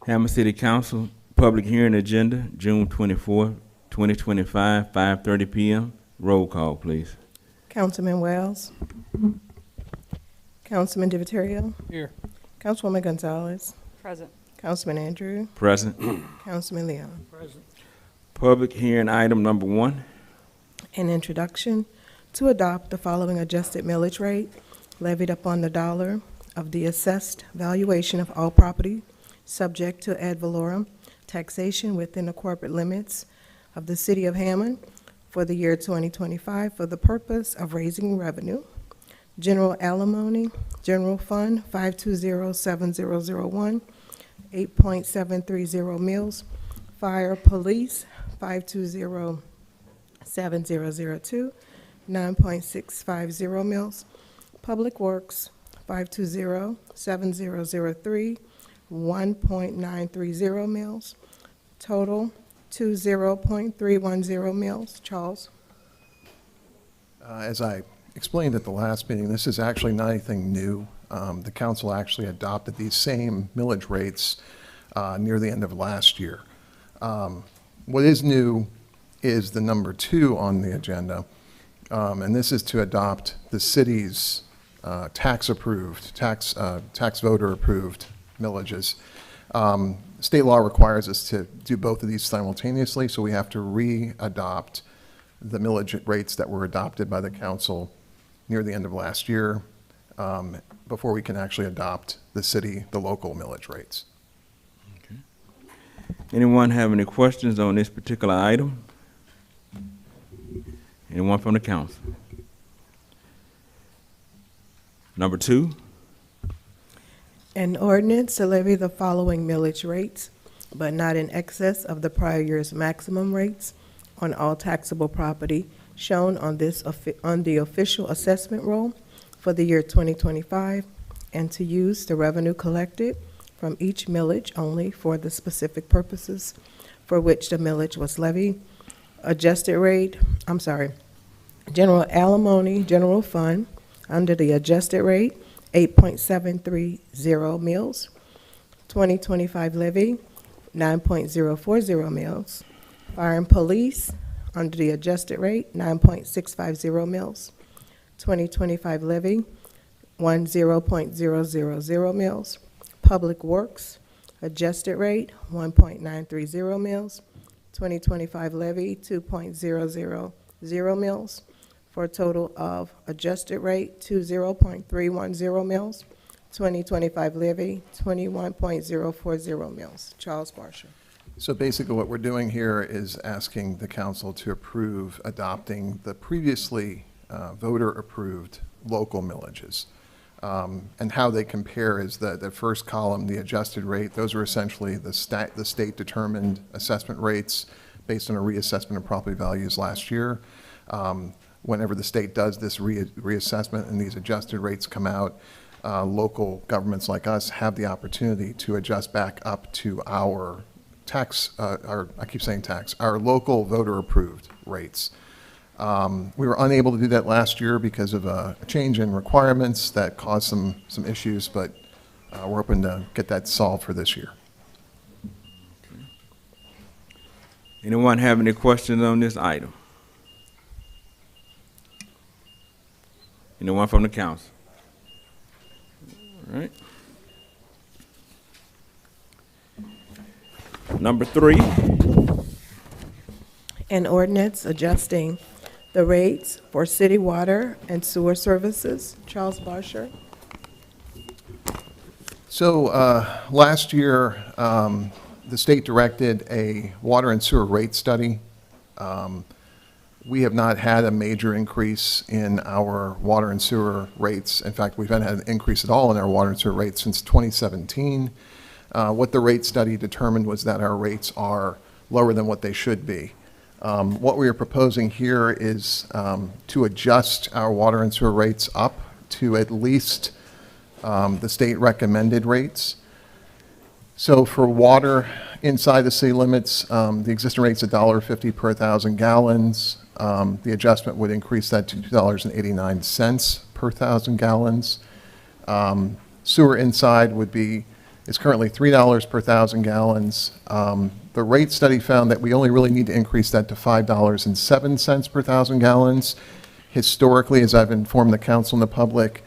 Hammond City Council, public hearing agenda, June 24, 2025, 5:30 p.m. Roll call, please. Councilman Wells. Councilman DiViterio. Here. Councilwoman Gonzalez. Present. Councilman Andrew. Present. Councilman Leon. Present. Public hearing item number 1. An introduction to adopt the following adjusted millage rate levied upon the dollar of the assessed valuation of all property subject to ad valorem taxation within the corporate limits of the city of Hammond for the year 2025 for the purpose of raising revenue. General alimony, general fund 5207001, 8.730 mils. Fire police 5207002, 9.650 mils. Public works 5207003, 1.930 mils. Total 20.310 mils. Charles? As I explained at the last meeting, this is actually not anything new. The council actually adopted these same millage rates near the end of last year. What is new is the number 2 on the agenda, and this is to adopt the city's tax voter approved millages. State law requires us to do both of these simultaneously, so we have to re-adopt the millage rates that were adopted by the council near the end of last year before we can actually adopt the local millage rates. Anyone have any questions on this particular item? Anyone from the council? Number 2. An ordinance to levy the following millage rates, but not in excess of the prior year's maximum rates on all taxable property shown on the official assessment roll for the year 2025, and to use the revenue collected from each millage only for the specific purposes for which the millage was levied. General alimony, general fund, under the adjusted rate, 8.730 mils. 2025 levy, 9.040 mils. Fire and police, under the adjusted rate, 9.650 mils. 2025 levy, 10.000 mils. Public works, adjusted rate, 1.930 mils. 2025 levy, 2.000 mils, for a total of adjusted rate, 20.310 mils. 2025 levy, 21.040 mils. Charles Marshall. So basically what we're doing here is asking the council to approve adopting the previously voter-approved local millages. And how they compare is the first column, the adjusted rate. Those are essentially the state-determined assessment rates based on a reassessment of property values last year. Whenever the state does this reassessment and these adjusted rates come out, local governments like us have the opportunity to adjust back up to our our local voter-approved rates. We were unable to do that last year because of a change in requirements that caused some issues, but we're hoping to get that solved for this year. Anyone have any questions on this item? Anyone from the council? All right. Number 3. An ordinance adjusting the rates for city water and sewer services. Charles Barsher. So last year, the state directed a water and sewer rate study. We have not had a major increase in our water and sewer rates. In fact, we've not had an increase at all in our water and sewer rates since 2017. What the rate study determined was that our rates are lower than what they should be. What we are proposing here is to adjust our water and sewer rates up to at least the state recommended rates. So for water inside the city limits, the existing rate's $1.50 per 1,000 gallons. The adjustment would increase that to $2.89 per 1,000 gallons. Sewer inside would be is currently $3 per 1,000 gallons. The rate study found that we only really need to increase that to $5.07 per 1,000 gallons. Historically, as I've informed the council and the public,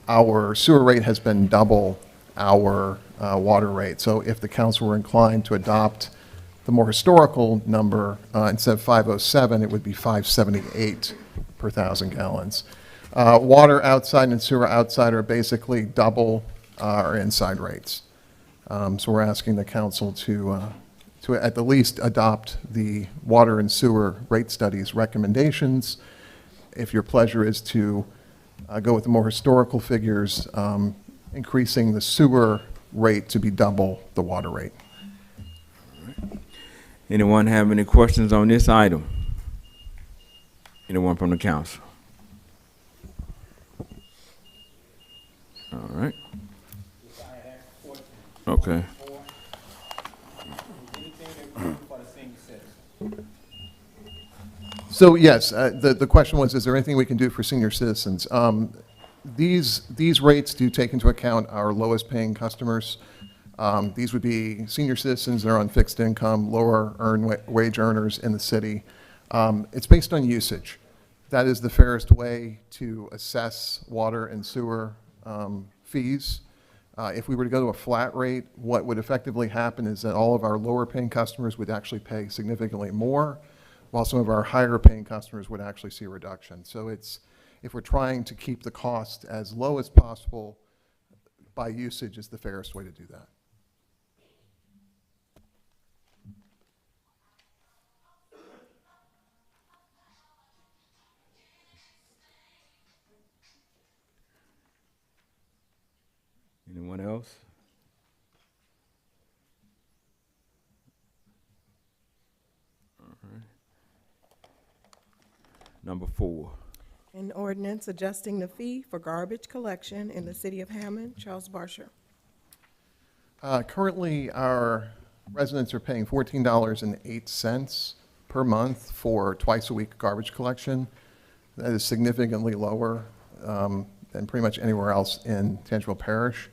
our sewer rate has been double our water rate. So if the council were inclined to adopt the more historical number, instead of 507, it would be 578 per 1,000 gallons. Water outside and sewer outside are basically double our inside rates. So we're asking the council to at the least adopt the water and sewer rate studies recommendations. If your pleasure is to go with the more historical figures, increasing the sewer rate to be double the water rate. Anyone have any questions on this item? Anyone from the council? All right. Okay. So yes, the question was, is there anything we can do for senior citizens? These rates do take into account our lowest paying customers. These would be senior citizens that are on fixed income, lower wage earners in the city. It's based on usage. That is the fairest way to assess water and sewer fees. If we were to go to a flat rate, what would effectively happen is that all of our lower paying customers would actually pay significantly more, while some of our higher paying customers would actually see a reduction. So if we're trying to keep the cost as low as possible, by usage is the fairest way to do that. Anyone else? All right. Number 4. An ordinance adjusting the fee for garbage collection in the city of Hammond. Charles Barsher. Currently, our residents are paying $14.08 per month for twice-a-week garbage collection. That is significantly lower than pretty much anywhere else in Tangipahoa Parish.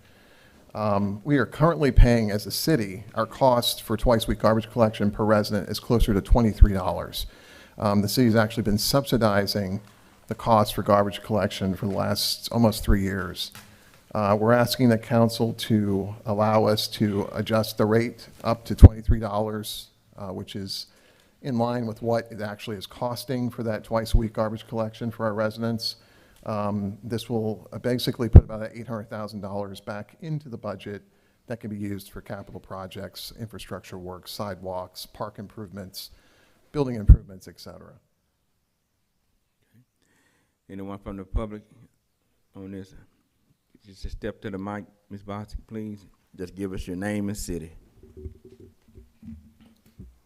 We are currently paying, as a city, our cost for twice-a-week garbage collection per resident is closer to $23. The city's actually been subsidizing the cost for garbage collection for the last almost 3 years. We're asking the council to allow us to adjust the rate up to $23, which is in line with what it actually is costing for that twice-a-week garbage collection for our residents. This will basically put about $800,000 back into the budget that can be used for capital projects, infrastructure work, sidewalks, park improvements, building improvements, et cetera. Anyone from the public on this? Just step to the mic, Ms. Bostic, please. Just give us your name and city.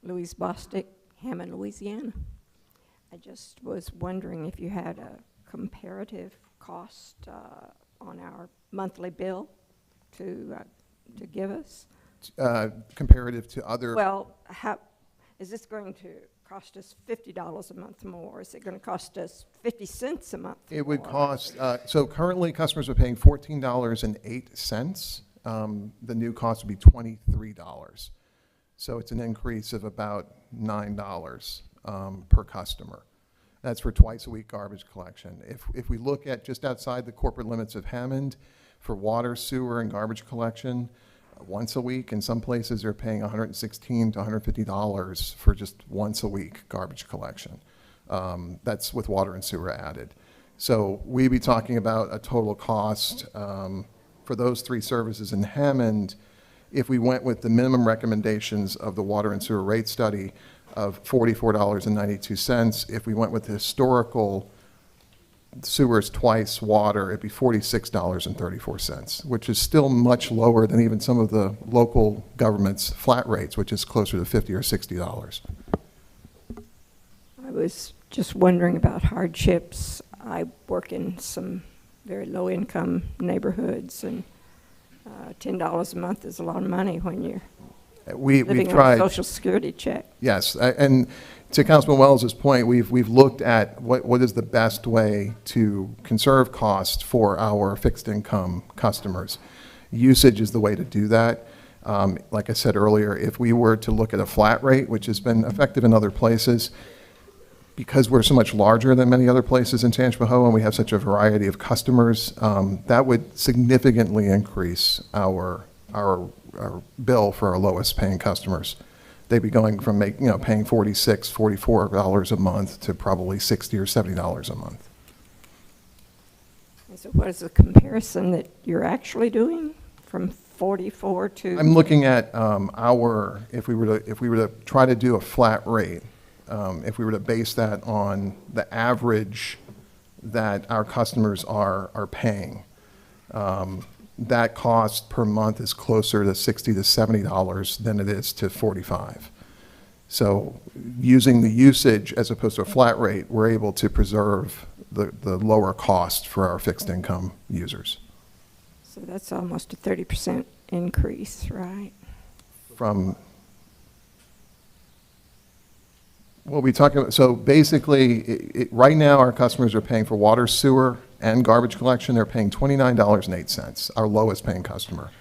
Louise Bostic, Hammond, Louisiana. I just was wondering if you had a comparative cost on our monthly bill to give us. Comparative to other. Well, is this going to cost us $50 a month more? Is it going to cost us 50 cents a month It would more? cost, so currently customers are paying $14.08. The new cost would be $23. So it's an increase of about $9 per customer. That's for twice-a-week garbage collection. If we look at just outside the corporate limits of Hammond, for water, sewer, and garbage collection, once a week, in some places they're paying $116 to $150 for just once a week garbage collection. That's with water and sewer added. So we'd be talking about a total cost for those 3 services in Hammond, if we went with the minimum recommendations of the water and sewer rate study, of $44.92. If we went with the historical sewers twice water, it'd be $46.34, which is still much lower than even some of the local government's flat rates, which is closer to $50 or $60. I was just wondering about hardships. I work in some very low-income neighborhoods, and $10 a month is a lot of money when you're We've living tried. on a Social Security check. Yes, and to Councilman Wells' point, we've looked at what is the best way to conserve cost for our fixed income customers. Usage is the way to do that. Like I said earlier, if we were to look at a flat rate, which has been effective in other places, because we're so much larger than many other places in Tangipahoa and we have such a variety of customers, that would significantly increase our bill for our lowest paying customers. They'd be going from paying $46, $44 a month to probably $60 or $70 a month. And so what is the comparison that you're actually doing from 44 to? I'm looking at if we were to try to do a flat rate, if we were to base that on the average that our customers are paying, that cost per month is closer to $60 to $70 than it is to $45. So using the usage as opposed to a flat rate, we're able to preserve the lower cost for our fixed income users. So that's almost a 30% increase, right? From what we talk about, so basically, right now our customers are paying for water, sewer, and garbage collection. They're paying $29.08, our lowest paying customer.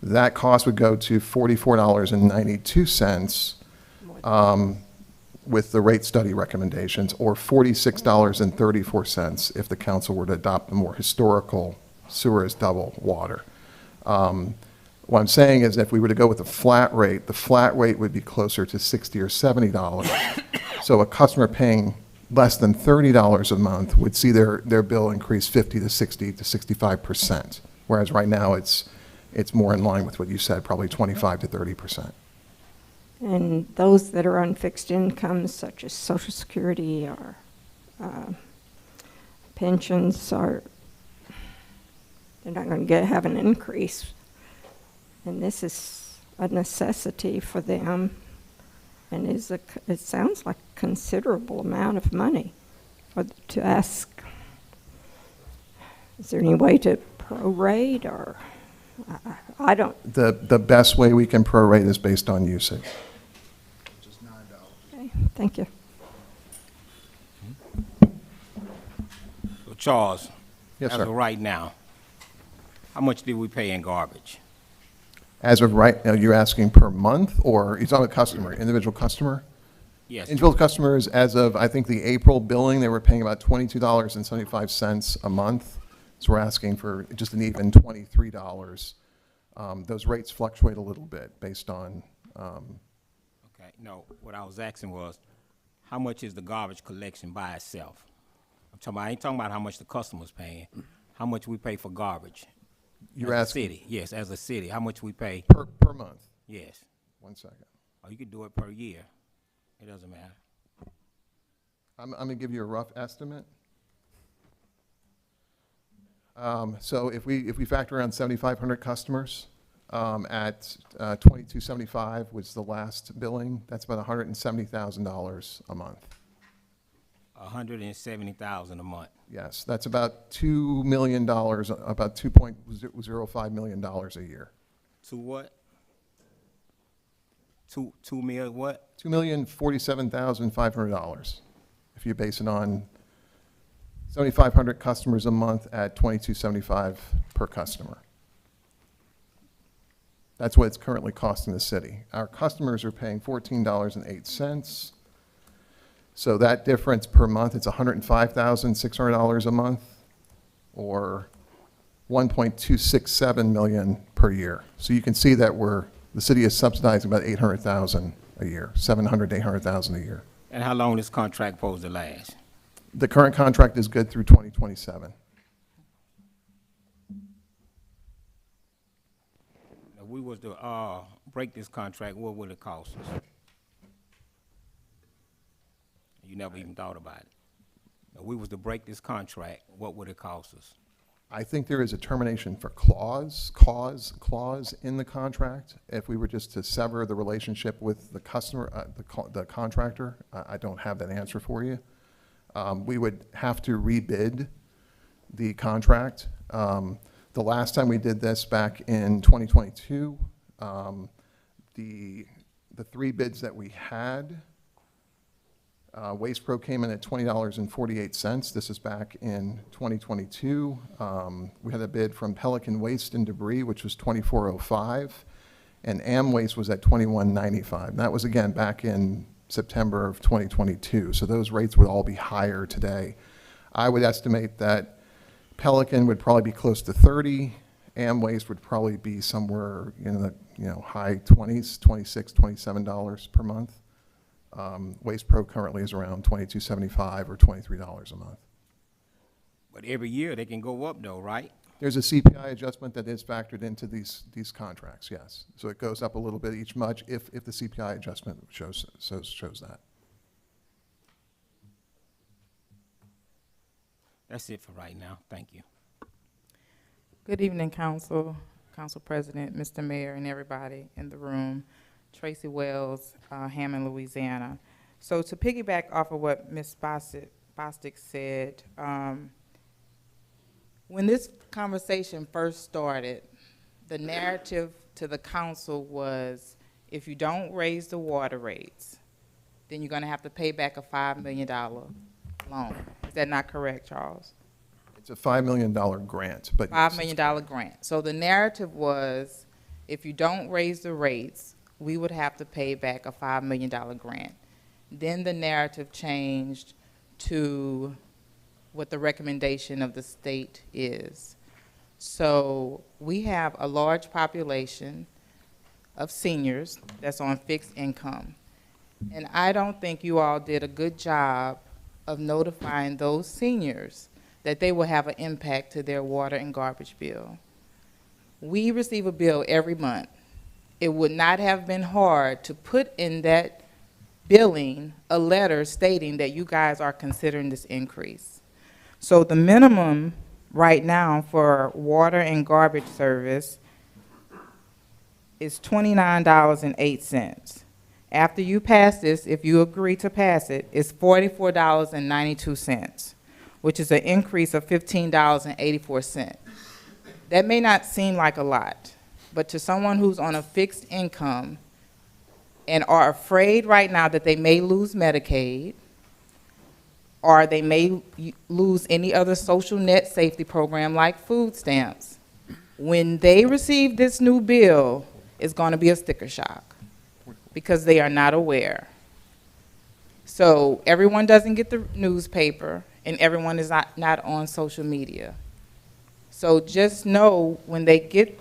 That cost would go to $44.92 with the rate study recommendations, or $46.34 if the council were to adopt the more historical sewer is double water. What I'm saying is if we were to go with a flat rate, the flat rate would be closer to $60 or $70. So a customer paying less than $30 a month would see their bill increase 50 to 60 to 65%, whereas right now it's more in line with what you said, probably 25 to 30%. And those that are on fixed incomes, such as Social Security or pensions, they're not going to have an increase. And this is a necessity for them, and it sounds like a considerable amount of money to ask. Is there any way to prorate, or I don't? The best way we can prorate is based on usage. Okay, thank you. So Charles, Yes, as sir. of right now, how much do we pay in garbage? As of right now, you're asking per month, or you're talking about customer, individual customer? Yes. Individual customers, as of, I think, the April billing, they were paying about $22.75 a month. So we're asking for just an even $23. Those rates fluctuate a little bit based on, Okay. No, what I was asking was, how much is the garbage collection by itself? I ain't talking about how much the customer's paying. How much we pay for garbage? you're as a asking city. Yes, as a city, how much we pay? per month. Yes. 1 second. Or you could do it per year. It doesn't matter. I'm going to give you a rough estimate. So if we factor around 7,500 customers at $22.75 was the last billing, that's about $170,000 a month. $170,000 a month. Yes, that's about $2 million, about $2.05 million a year. To what? Two mil what? $2,047,500 if you base it on 7,500 customers a month at $22.75 per customer. That's what it's currently costing the city. Our customers are paying $14.08. So that difference per month, it's $105,600 a month, or $1.267 million per year. So you can see that the city is subsidizing about $800,000 a year, $700,000 to $800,000 a year. And how long is contract supposed to last? The current contract is good through 2027. If we was to break this contract, what would it cost us? You never even thought about it. If we was to break this contract, what would it cost us? I think there is a termination for clause in the contract. If we were just to sever the relationship with the customer, the contractor, I don't have that answer for you. We would have to rebid the contract. The last time we did this back in 2022, the three bids that we had, Waste Pro came in at $20.48. This is back in 2022. We had a bid from Pelican Waste and Debris, which was $24.05, and Am Waste was at $21.95. That was, again, back in September of 2022, so those rates would all be higher today. I would estimate that Pelican would probably be close to 30. Am Waste would probably be somewhere in the high 20s, $26, $27 per month. Waste Pro currently is around $22.75 or $23 a month. But every year they can go up though, right? There's a CPI adjustment that is factored into these contracts, yes. So it goes up a little bit each month if the CPI adjustment shows that. That's it for right now. Thank you. Good evening, Council, Council President, Mr. Mayor, and everybody in the room. Tracy Wells, Hammond, Louisiana. So to piggyback off of what Ms. Bostic said, when this conversation first started, the narrative to the council was, if you don't raise the water rates, then you're gonna have to pay back a $5 million loan. Is that not correct, Charles? It's a $5 million grant, but $5 million grant. So the narrative was, if you don't raise the rates, we would have to pay back a $5 million grant. Then the narrative changed to what the recommendation of the state is. So we have a large population of seniors that's on fixed income. And I don't think you all did a good job of notifying those seniors that they will have an impact to their water and garbage bill. We receive a bill every month. It would not have been hard to put in that billing a letter stating that you guys are considering this increase. So the minimum right now for water and garbage service is $29.08. After you pass this, if you agree to pass it, it's $44.92, which is an increase of $15.84. That may not seem like a lot, but to someone who's on a fixed income and are afraid right now that they may lose Medicaid, or they may lose any other social net safety program like food stamps, when they receive this new bill, it's going to be a sticker shock because they are not aware. So everyone doesn't get the newspaper, and everyone is not on social media. So just know when they get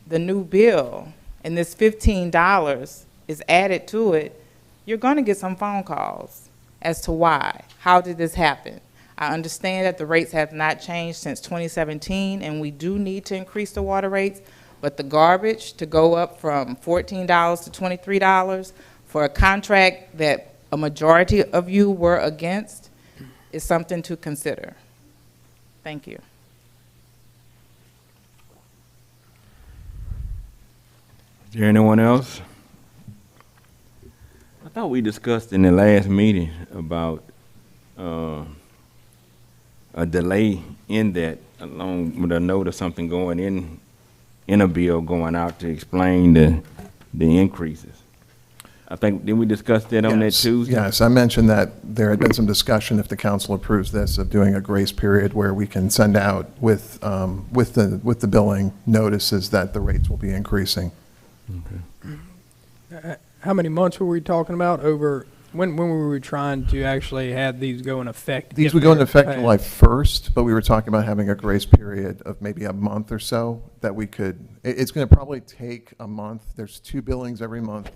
the new bill and this $15 is added to it, you're going to get some phone calls as to why. How did this happen? I understand that the rates have not changed since 2017, and we do need to increase the water rates, but the garbage to go up from $14 to $23 for a contract that a majority of you were against is something to consider. Thank you. Is there anyone else? I thought we discussed in the last meeting about a delay in that, along with a note or something going in a bill going out to explain the increases. I think, did we discuss that on that Tuesday? Yes, I mentioned that there had been some discussion, if the council approves this, of doing a grace period where we can send out with the billing notices that the rates will be increasing. Okay. How many months were we talking about over, when were we trying to actually have these go in effect? These would go into effect July 1st, but we were talking about having a grace period of maybe a month or so that we could, it's going to probably take a month. There's 2 billings every month.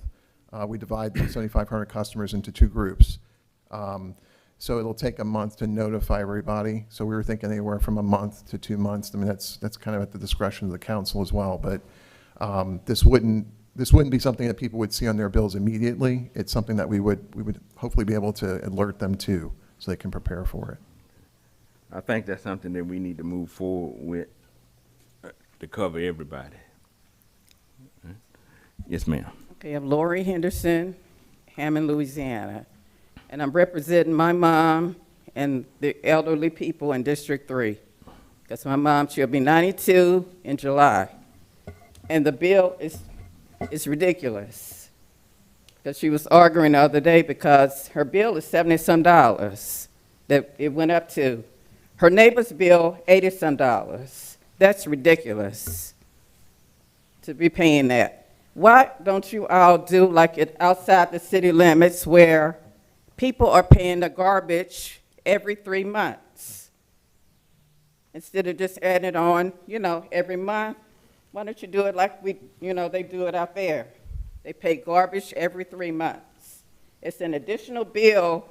We divide the 7,500 customers into 2 groups. So it'll take a month to notify everybody. So we were thinking anywhere from a month to 2 months. I mean, that's kind of at the discretion of the council as well. But this wouldn't be something that people would see on their bills immediately. It's something that we would hopefully be able to alert them to so they can prepare for it. I think that's something that we need to move forward with to cover everybody. Yes, ma'am. Okay, I'm Lori Henderson, Hammond, Louisiana, and I'm representing my mom and the elderly people in District 3, because my mom, she'll be 92 in July, and the bill is ridiculous, because she was arguing the other day because her bill is $70-some that it went up to. Her neighbor's bill, $80-some. That's ridiculous to be paying that. Why don't you all do like it outside the city limits where people are paying the garbage every 3 months? Instead of just adding it on, every month, why don't you do it like they do it out there? They pay garbage every 3 months. It's an additional bill,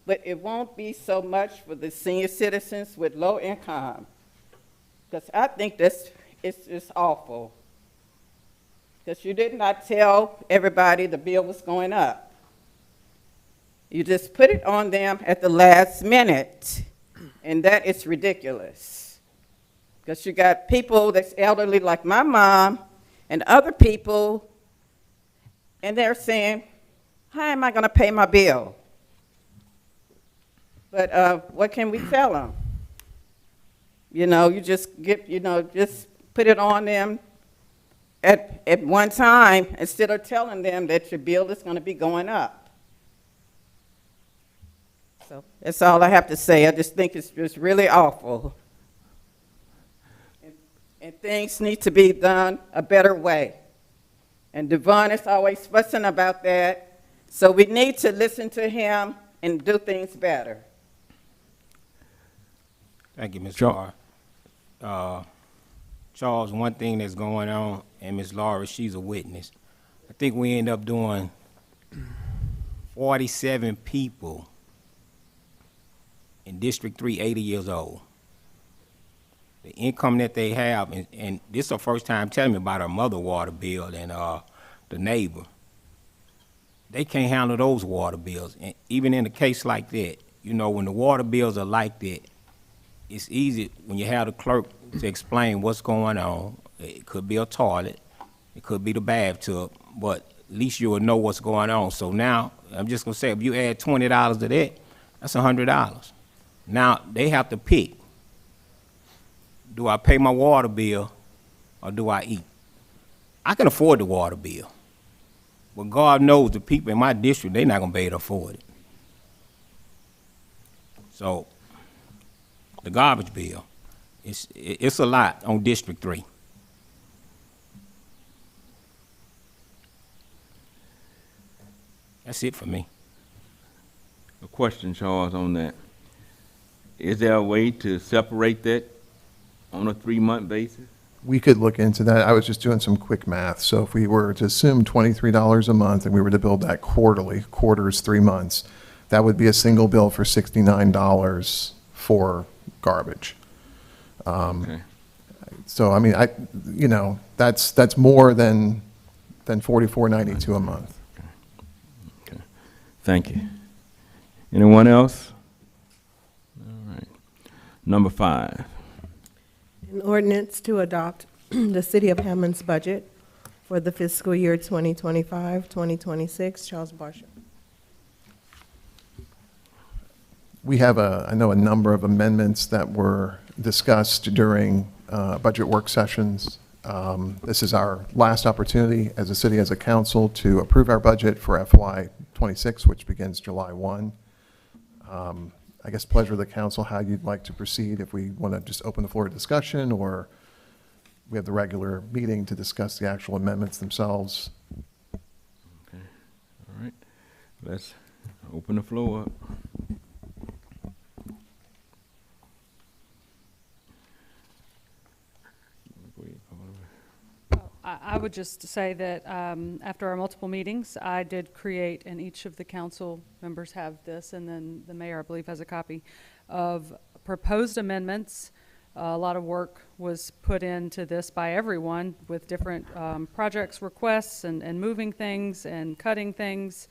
but it won't be so much for the senior citizens with low income. Because I think it's just awful. Because you did not tell everybody the bill was going up. You just put it on them at the last minute, and that is ridiculous. Because you got people that's elderly like my mom and other people, and they're saying, how am I going to pay my bill? But what can we tell them? You just just put it on them at one time instead of telling them that your bill is going to be going up. So that's all I have to say. I just think it's just really awful. And things need to be done a better way. And Devon is always fussing about that. So we need to listen to him and do things better. Thank you, Ms. Laura. Charles, one thing that's going on, and Ms. Laura, she's a witness. I think we end up doing 47 people in District 3, 80 years old. The income that they have, and this is her first time telling me about her mother water bill and the neighbor. They can't handle those water bills. And even in a case like that, when the water bills are like that, it's easy when you have the clerk to explain what's going on. It could be a toilet, it could be the bathtub, but at least you will know what's going on. So now, I'm just gonna say, if you add $20 to that, that's $100. Now, they have to pick. Do I pay my water bill or do I eat? I can afford the water bill, but God knows the people in my district, they're not gonna be able to afford it. So, the garbage bill, it's a lot on District 3. That's it for me. A question, Charles, on that. Is there a way to separate that on a 3-month basis? We could look into that. I was just doing some quick math. So if we were to assume $23 a month and we were to bill that quarterly, quarters, 3 months, that would be a single bill for $69 for garbage. Okay. So I mean, that's more than $44.92 a month. Okay. Thank you. Anyone else? All right. Number 5. An ordinance to adopt the City of Hammond's budget for the fiscal year 2025-2026. Charles Barsham. We have I know a number of amendments that were discussed during budget work sessions. This is our last opportunity as a city, as a council, to approve our budget for FY26, which begins July 1. I guess pleasure of the council, how you'd like to proceed, if we want to just open the floor to discussion, or we have the regular meeting to discuss the actual amendments themselves. Okay. All right. Let's open the floor up. I would just say that after our multiple meetings, I did create, and each of the council members have this, and then the mayor, I believe, has a copy of proposed amendments. A lot of work was put into this by everyone with different projects, requests, and moving things and cutting things.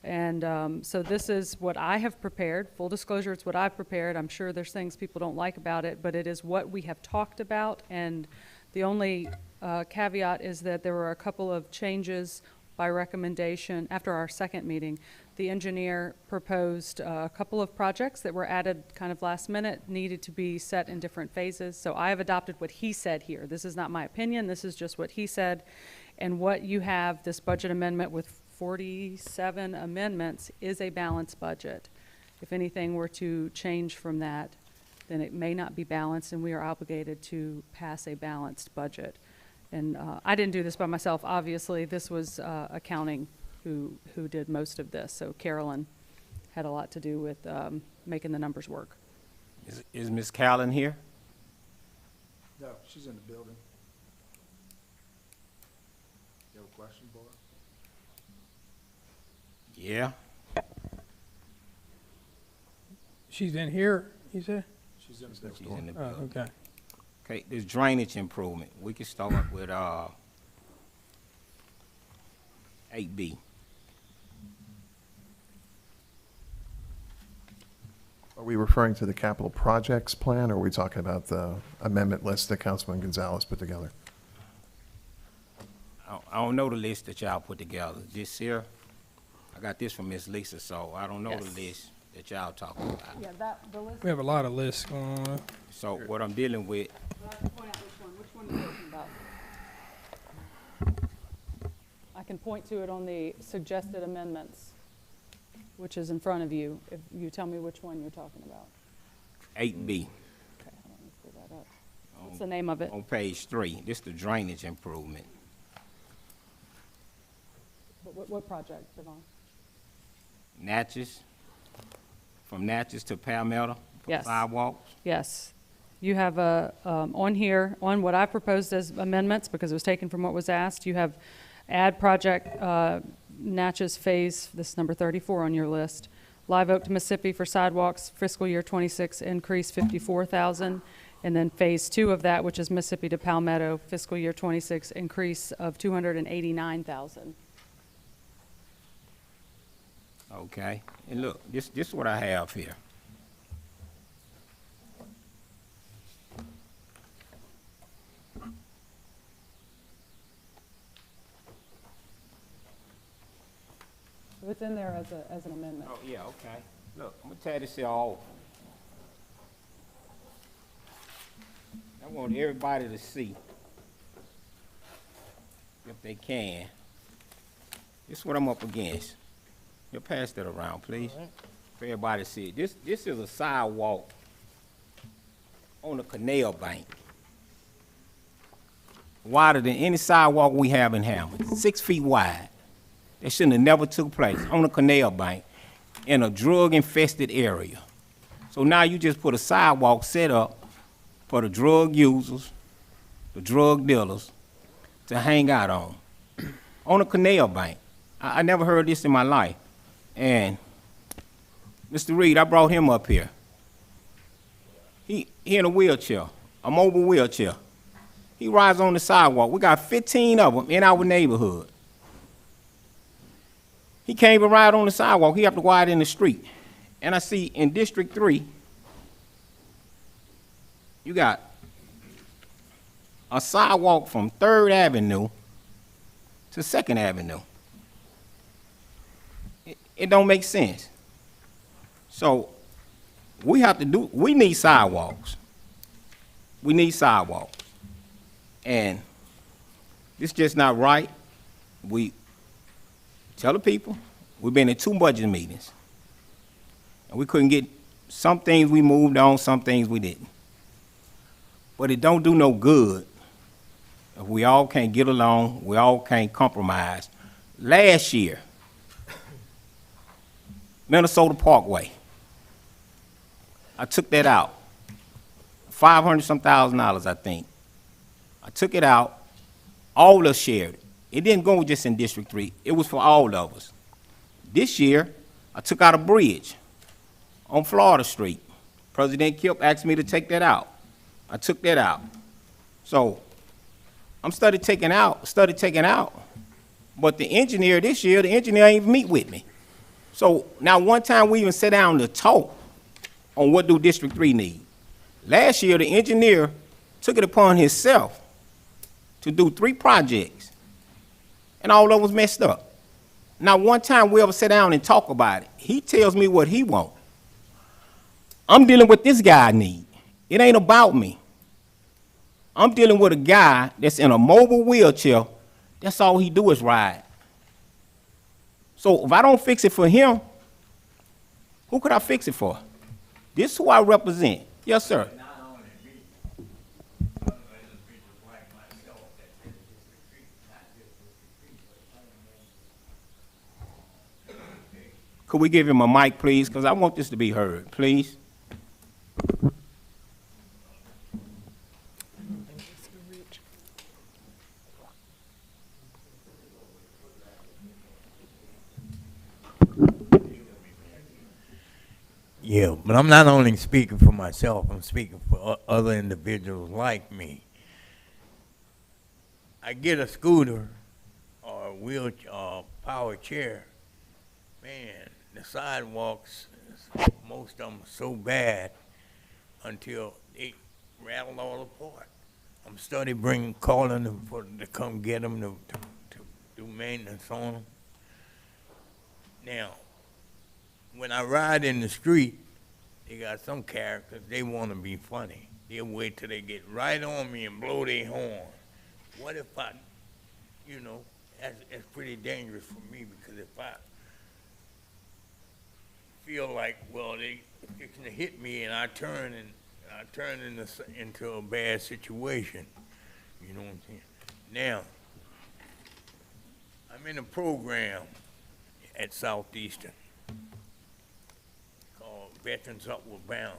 And so this is what I have prepared. Full disclosure, it's what I've prepared. I'm sure there's things people don't like about it, but it is what we have talked about. And the only caveat is that there were a couple of changes by recommendation after our second meeting. The engineer proposed a couple of projects that were added kind of last minute, needed to be set in different phases. So I have adopted what he said here. This is not my opinion. This is just what he said. And what you have, this budget amendment with 47 amendments is a balanced budget. If anything were to change from that, then it may not be balanced, and we are obligated to pass a balanced budget. And I didn't do this by myself, obviously. This was accounting who did most of this. So Carolyn had a lot to do with making the numbers work. Is Ms. Callen here? No, she's in the building. You have a question, Board? Yeah. She's in here, you said? She's in the She's building. in the Oh, building. okay. Okay, this drainage improvement, we can start with 8B. Are we referring to the capital projects plan, or are we talking about the amendment list that Councilman Gonzalez put together? I don't know the list that y'all put together. This here, I got this from Ms. Lisa, so I don't know Yes. the list that y'all talking about. Yeah, the list. We have a lot of lists going on. So what I'm dealing with, I can point out which one are you talking about? I can point to it on the suggested amendments, which is in front of you, if you tell me which one you're talking about. 8B, Okay, hold on, let me pull that up. What's the name of it? on page 3, this the drainage improvement. What project, Devon? Natchez, from Natchez to Palmetto, for Yes. sidewalks. Yes. You have on here, on what I proposed as amendments, because it was taken from what was asked, you have add project Natchez Phase, this is number 34 on your list. Live Oak to Mississippi for sidewalks, fiscal year 26, increase 54,000. And then Phase 2 of that, which is Mississippi to Palmetto, fiscal year 26, increase of 289,000. Okay, and look, this is what I have here. So it's in there as an amendment. Oh, yeah, okay. Look, I'm gonna tear this here off. I want everybody to see, if they can. This is what I'm up against. You pass that around, please, for everybody to see it. This is a sidewalk on a canal bank, wider than any sidewalk we have in Hammond, 6 feet wide. That shouldn't have never took place, on a canal bank, in a drug-infested area. So now you just put a sidewalk set up for the drug users, the drug dealers, to hang out on a canal bank. I never heard this in my life. And Mr. Reed, I brought him up here. He in a wheelchair, a mobile wheelchair. He rides on the sidewalk. We got 15 of them in our neighborhood. He can't even ride on the sidewalk. He have to go out in the street. And I see in District 3, you got a sidewalk from 3rd Avenue to 2nd Avenue. It don't make sense. So we need sidewalks. We need sidewalks. And it's just not right. We tell the people, we've been in 2 budget meetings. And we couldn't get, some things we moved on, some things we didn't. But it don't do no good if we all can't get along, we all can't compromise. Last year, Minnesota Parkway, I took that out. $500-some thousand, I think. I took it out. All of us shared it. It didn't go just in District 3. It was for all of us. This year, I took out a bridge on Florida Street. President Kip asked me to take that out. I took that out. So I'm started taking out. But the engineer this year, the engineer ain't even meet with me. So now one time we even sat down to talk on what do District 3 need. Last year, the engineer took it upon himself to do 3 projects, and all of them was messed up. Now one time we ever sat down and talk about it, he tells me what he want. I'm dealing with this guy need. It ain't about me. I'm dealing with a guy that's in a mobile wheelchair. That's all he do is ride. So if I don't fix it for him, who could I fix it for? This is who I represent. Yes, sir. Could we give him a mic, please? Because I want this to be heard, please. Yeah, but I'm not only speaking for myself, I'm speaking for other individuals like me. I get a scooter or a wheelchair, power chair, man, the sidewalks, most of them are so bad until they rattle all apart. I'm calling them to come get them to do maintenance on them. Now, when I ride in the street, they got some characters, they want to be funny. They'll wait till they get right on me and blow their horn. What if I, that's pretty dangerous for me, because if I feel like, well, they fixing to hit me and I turn into a bad situation, you know what I'm saying? Now, I'm in a program at Southeastern called Veterans Upward Bound.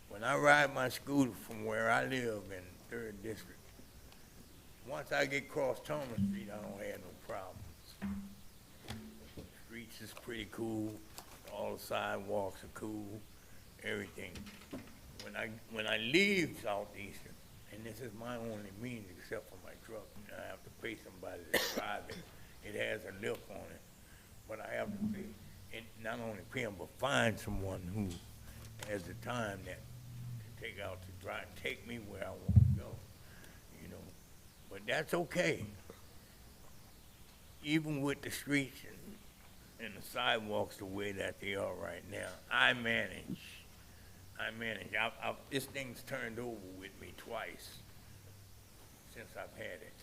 When I ride my scooter from where I live in 3rd District, once I get across Thomas Street, I don't have no problems. Streets is pretty cool, all the sidewalks are cool, everything. When I leave Southeastern, and this is my only means except for my truck, I have to pay somebody to drive it. It has a lift on it, but I have to pay, and not only pay them, but find someone who has the time to take out to drive, take me where I want to go, But that's okay. Even with the streets and the sidewalks the way that they are right now, I manage. This thing's turned over with me twice since I've had it.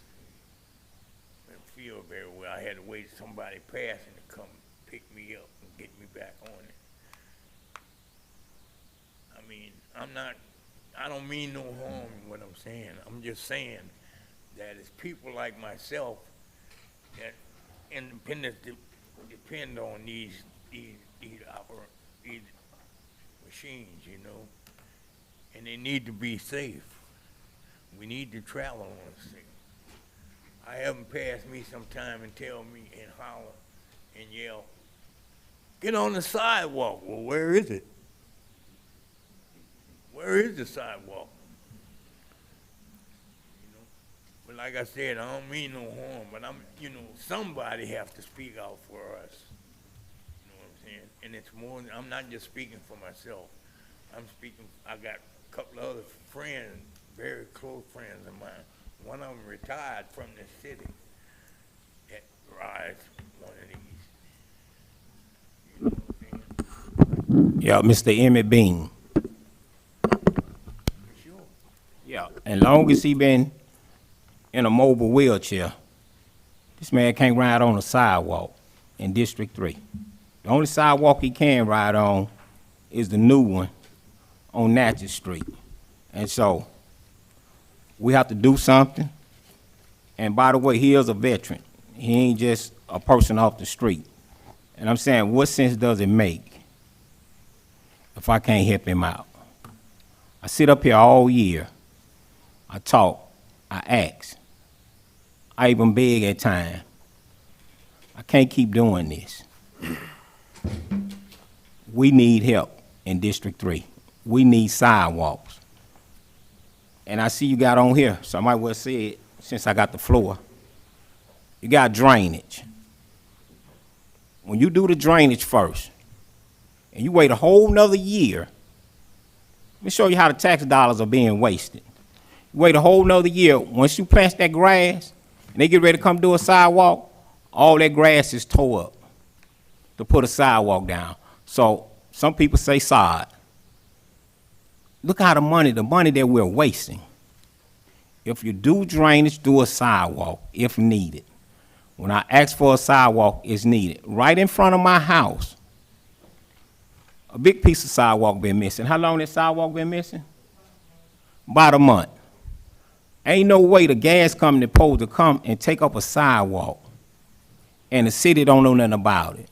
I didn't feel very well. I had to wait for somebody passing to come pick me up and get me back on it. I mean, I don't mean no harm in what I'm saying. I'm just saying that it's people like myself that independents depend on these machines, and they need to be safe. We need to travel on a safe. I have them pass me sometime and tell me and holler and yell, "Get on the sidewalk." Well, where is it? Where is the sidewalk? But like I said, I don't mean no harm, but somebody has to speak out for us. You know what I'm saying? And it's more, I'm not just speaking for myself. I got a couple of other friends, very close friends of mine. One of them retired from this city that rides one of these. You know what I'm saying? Yeah, Mr. Emmett Bean. Sure. Yeah, and long as he been in a mobile wheelchair, this man can't ride on a sidewalk in District 3. The only sidewalk he can ride on is the new one on Natchez Street. And so we have to do something. And by the way, he is a veteran. He ain't just a person off the street. And I'm saying, what sense does it make if I can't help him out? I sit up here all year. I talk. I ask. I even beg at times. I can't keep doing this. We need help in District 3. We need sidewalks. And I see you got on here, so I might well say it since I got the floor. You got drainage. When you do the drainage first, and you wait a whole nother year, let me show you how the tax dollars are being wasted. You wait a whole nother year, once you plant that grass, and they get ready to come do a sidewalk, all that grass is tore up to put a sidewalk down. So some people say sod. Look how the money that we're wasting. If you do drainage, do a sidewalk if needed. When I ask for a sidewalk, it's needed. Right in front of my house, a big piece of sidewalk been missing. How long that sidewalk been missing? About a month. Ain't no way the gas company supposed to come and take up a sidewalk, and the city don't know nothing about it.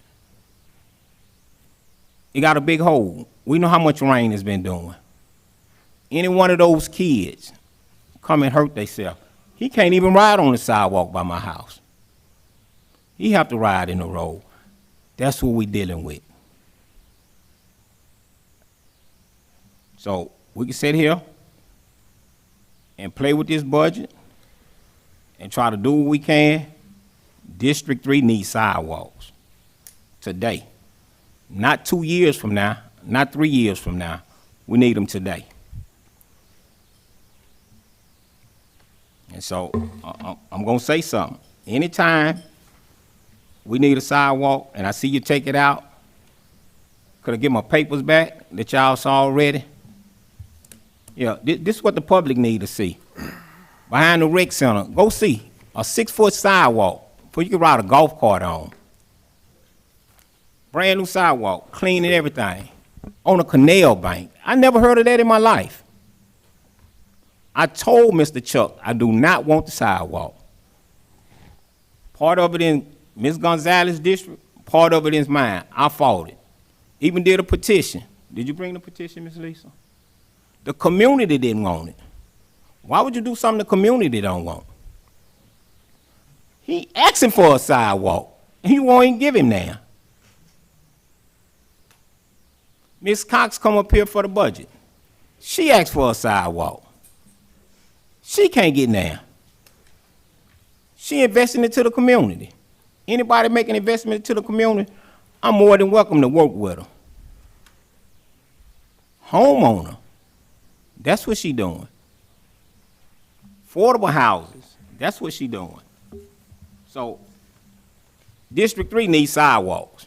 It got a big hole. We know how much rain it's been doing. Any one of those kids come and hurt themselves, he can't even ride on the sidewalk by my house. He have to ride in the road. That's what we dealing with. So we can sit here and play with this budget and try to do what we can. District 3 needs sidewalks today. Not 2 years from now, not 3 years from now. We need them today. And so I'm going to say something. Anytime we need a sidewalk and I see you take it out, could I get my papers back that y'all saw already? Yeah, this is what the public need to see. Behind the rec center, go see a 6-foot sidewalk before you can ride a golf cart on. Brand new sidewalk, clean and everything. On a canal bank. I never heard of that in my life. I told Mr. Chuck I do not want the sidewalk. Part of it in Ms. Gonzalez's district, part of it is mine. I fought it. Even did a petition. Did you bring the petition, Ms. Lisa? The community didn't want it. Why would you do something the community don't want? He asking for a sidewalk, and you won't even give him now. Ms. Cox come up here for the budget. She asked for a sidewalk. She can't get now. She investing into the community. Anybody making investment into the community, I'm more than welcome to work with her. Homeowner, that's what she doing. Affordable houses, that's what she doing. So, District 3 needs sidewalks.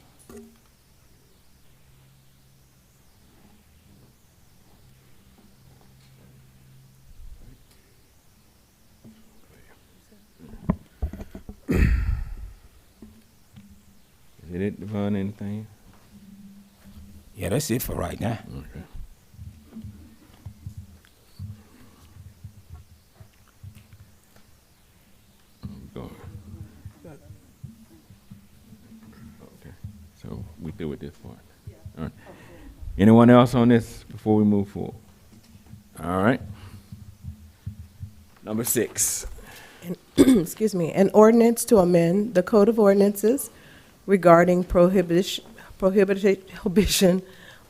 Is it Devon, anything? Yeah, that's it for right now. Okay. Go on. Okay, so we through with this part? All right. Anyone else on this before we move forward? All right. Number 6. Excuse me, an ordinance to amend the Code of Ordinances regarding prohibition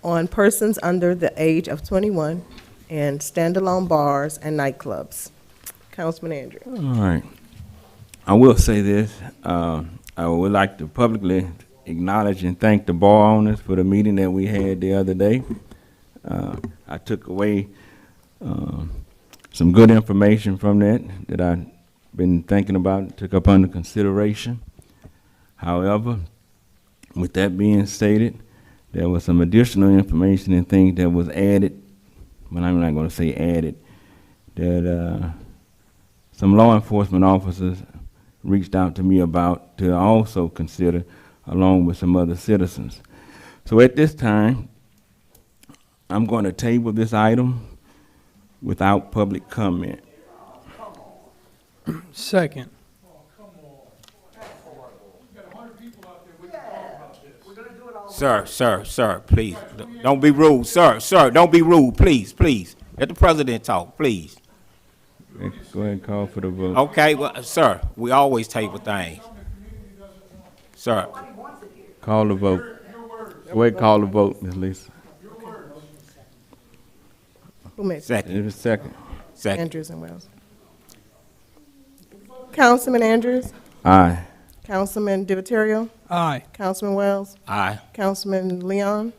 on persons under the age of 21 and standalone bars and nightclubs. Councilman Andrew. All right. I will say this. I would like to publicly acknowledge and thank the bar owners for the meeting that we had the other day. I took away some good information from that I've been thinking about, took up under consideration. However, with that being stated, there was some additional information and things that was added, but I'm not going to say added, that some law enforcement officers reached out to me about to also consider, along with some other citizens. So at this time, I'm going to table this item without public comment. Second. Sir, please, don't be rude. Sir, don't be rude, please. Let the president talk, please. Go ahead and call for the vote. Okay, well, sir, we always table things. Sir, Call the vote. Go ahead and call the vote, Ms. Lisa. Who made it? second, It was second. Andrews and Wells. Councilman Andrews, Aye. Councilman DiViterio, Aye. Councilman Wells, aye. Councilman Leon,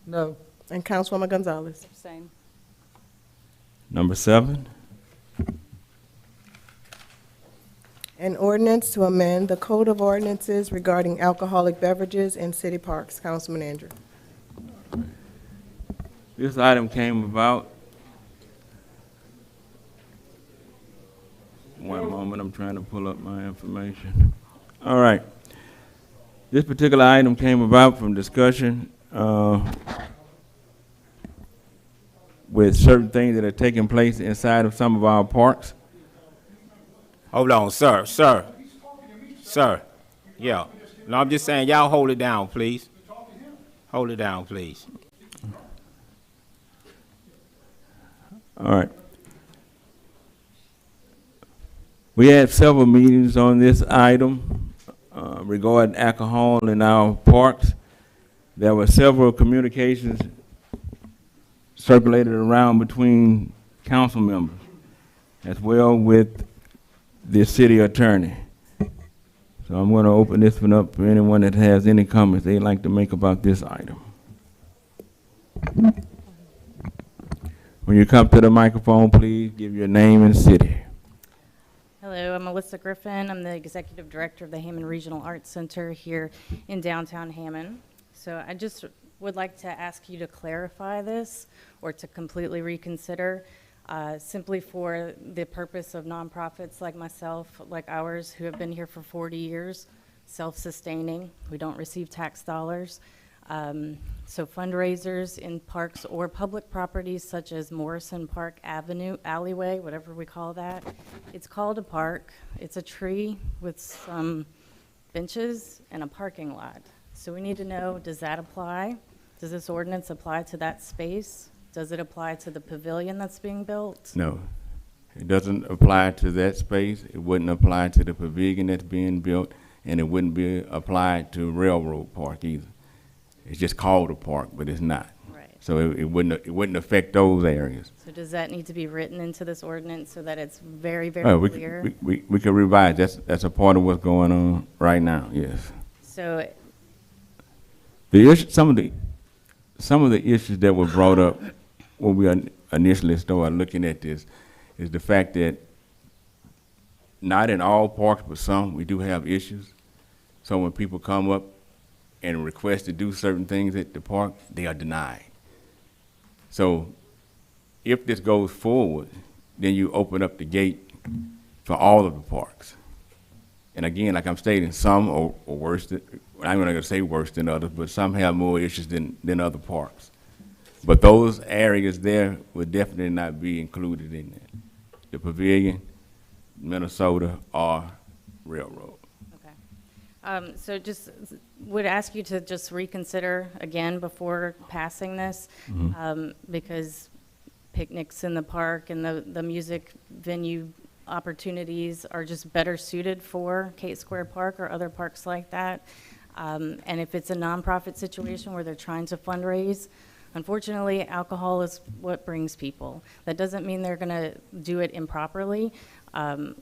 No. and Councilwoman Gonzalez. Abstain. Number 7. An ordinance to amend the Code of Ordinances regarding alcoholic beverages in city parks. Councilman Andrew. This item came about. One moment, I'm trying to pull up my information. All right. This particular item came about from discussion with certain things that are taking place inside of some of our parks. Hold on, sir. Yeah. No, I'm just saying, y'all hold it down, please. Hold it down, please. All right. We had several meetings on this item regarding alcohol in our parks. There were several communications circulated around between council members, as well with the city attorney. So I'm going to open this one up for anyone that has any comments they'd like to make about this item. When you come to the microphone, please give your name and city. Hello, I'm Melissa Griffin. I'm the Executive Director of the Hammond Regional Arts Center here in downtown Hammond. So I just would like to ask you to clarify this or to completely reconsider, simply for the purpose of nonprofits like myself, like ours, who have been here for 40 years, self-sustaining. We don't receive tax dollars. So fundraisers in parks or public properties such as Morrison Park Avenue, alleyway, whatever we call that. It's called a park. It's a tree with some benches and a parking lot. So we need to know, does that apply? Does this ordinance apply to that space? Does it apply to the pavilion that's being built? No, it doesn't apply to that space. It wouldn't apply to the pavilion that's being built, and it wouldn't be applied to Railroad Park either. It's just called a park, but it's not. Right. So it wouldn't affect those areas. So does that need to be written into this ordinance so that it's very, very clear? We can revise. That's a part of what's going on right now. Yes. So The issue, some of the issues that were brought up when we initially started looking at this is the fact that not in all parks, but some, we do have issues. So when people come up and request to do certain things at the park, they are denied. So if this goes forward, then you open up the gate for all of the parks. And again, like I'm stating, some are worse than, I'm not gonna say worse than others, but some have more issues than other parks. But those areas there would definitely not be included in that. The pavilion, Minnesota, or Railroad. So just would ask you to just reconsider again before passing this, because picnics in the park and the music venue opportunities are just better suited for Kate Square Park or other parks like that. And if it's a nonprofit situation where they're trying to fundraise, unfortunately, alcohol is what brings people. That doesn't mean they're gonna do it improperly.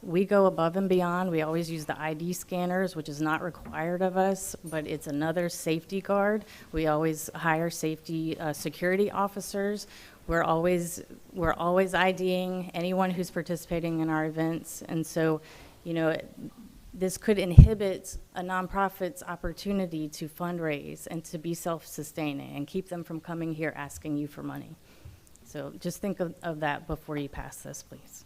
We go above and beyond. We always use the ID scanners, which is not required of us, but it's another safety guard. We always hire safety security officers. We're always IDing anyone who's participating in our events. And so, you know, this could inhibit a nonprofit's opportunity to fundraise and to be self-sustaining and keep them from coming here asking you for money. So just think of that before you pass this, please.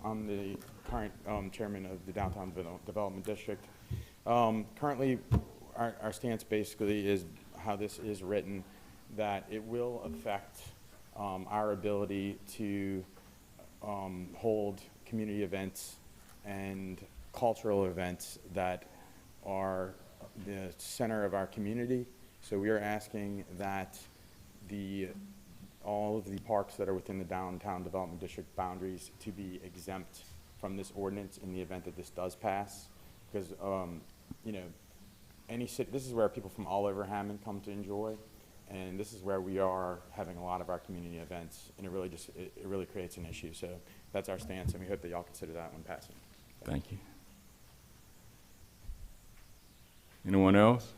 I'm the current chairman of the Downtown Development District. Currently, our stance basically is how this is written, that it will affect our ability to hold community events and cultural events that are the center of our community. So we are asking that all of the parks that are within the Downtown Development District boundaries to be exempt from this ordinance in the event that this does pass. Because, you know, this is where people from all over Hammond come to enjoy, and this is where we are having a lot of our community events, and it really creates an issue. So that's our stance, and we hope that y'all consider that when passing. Thank you. Anyone else?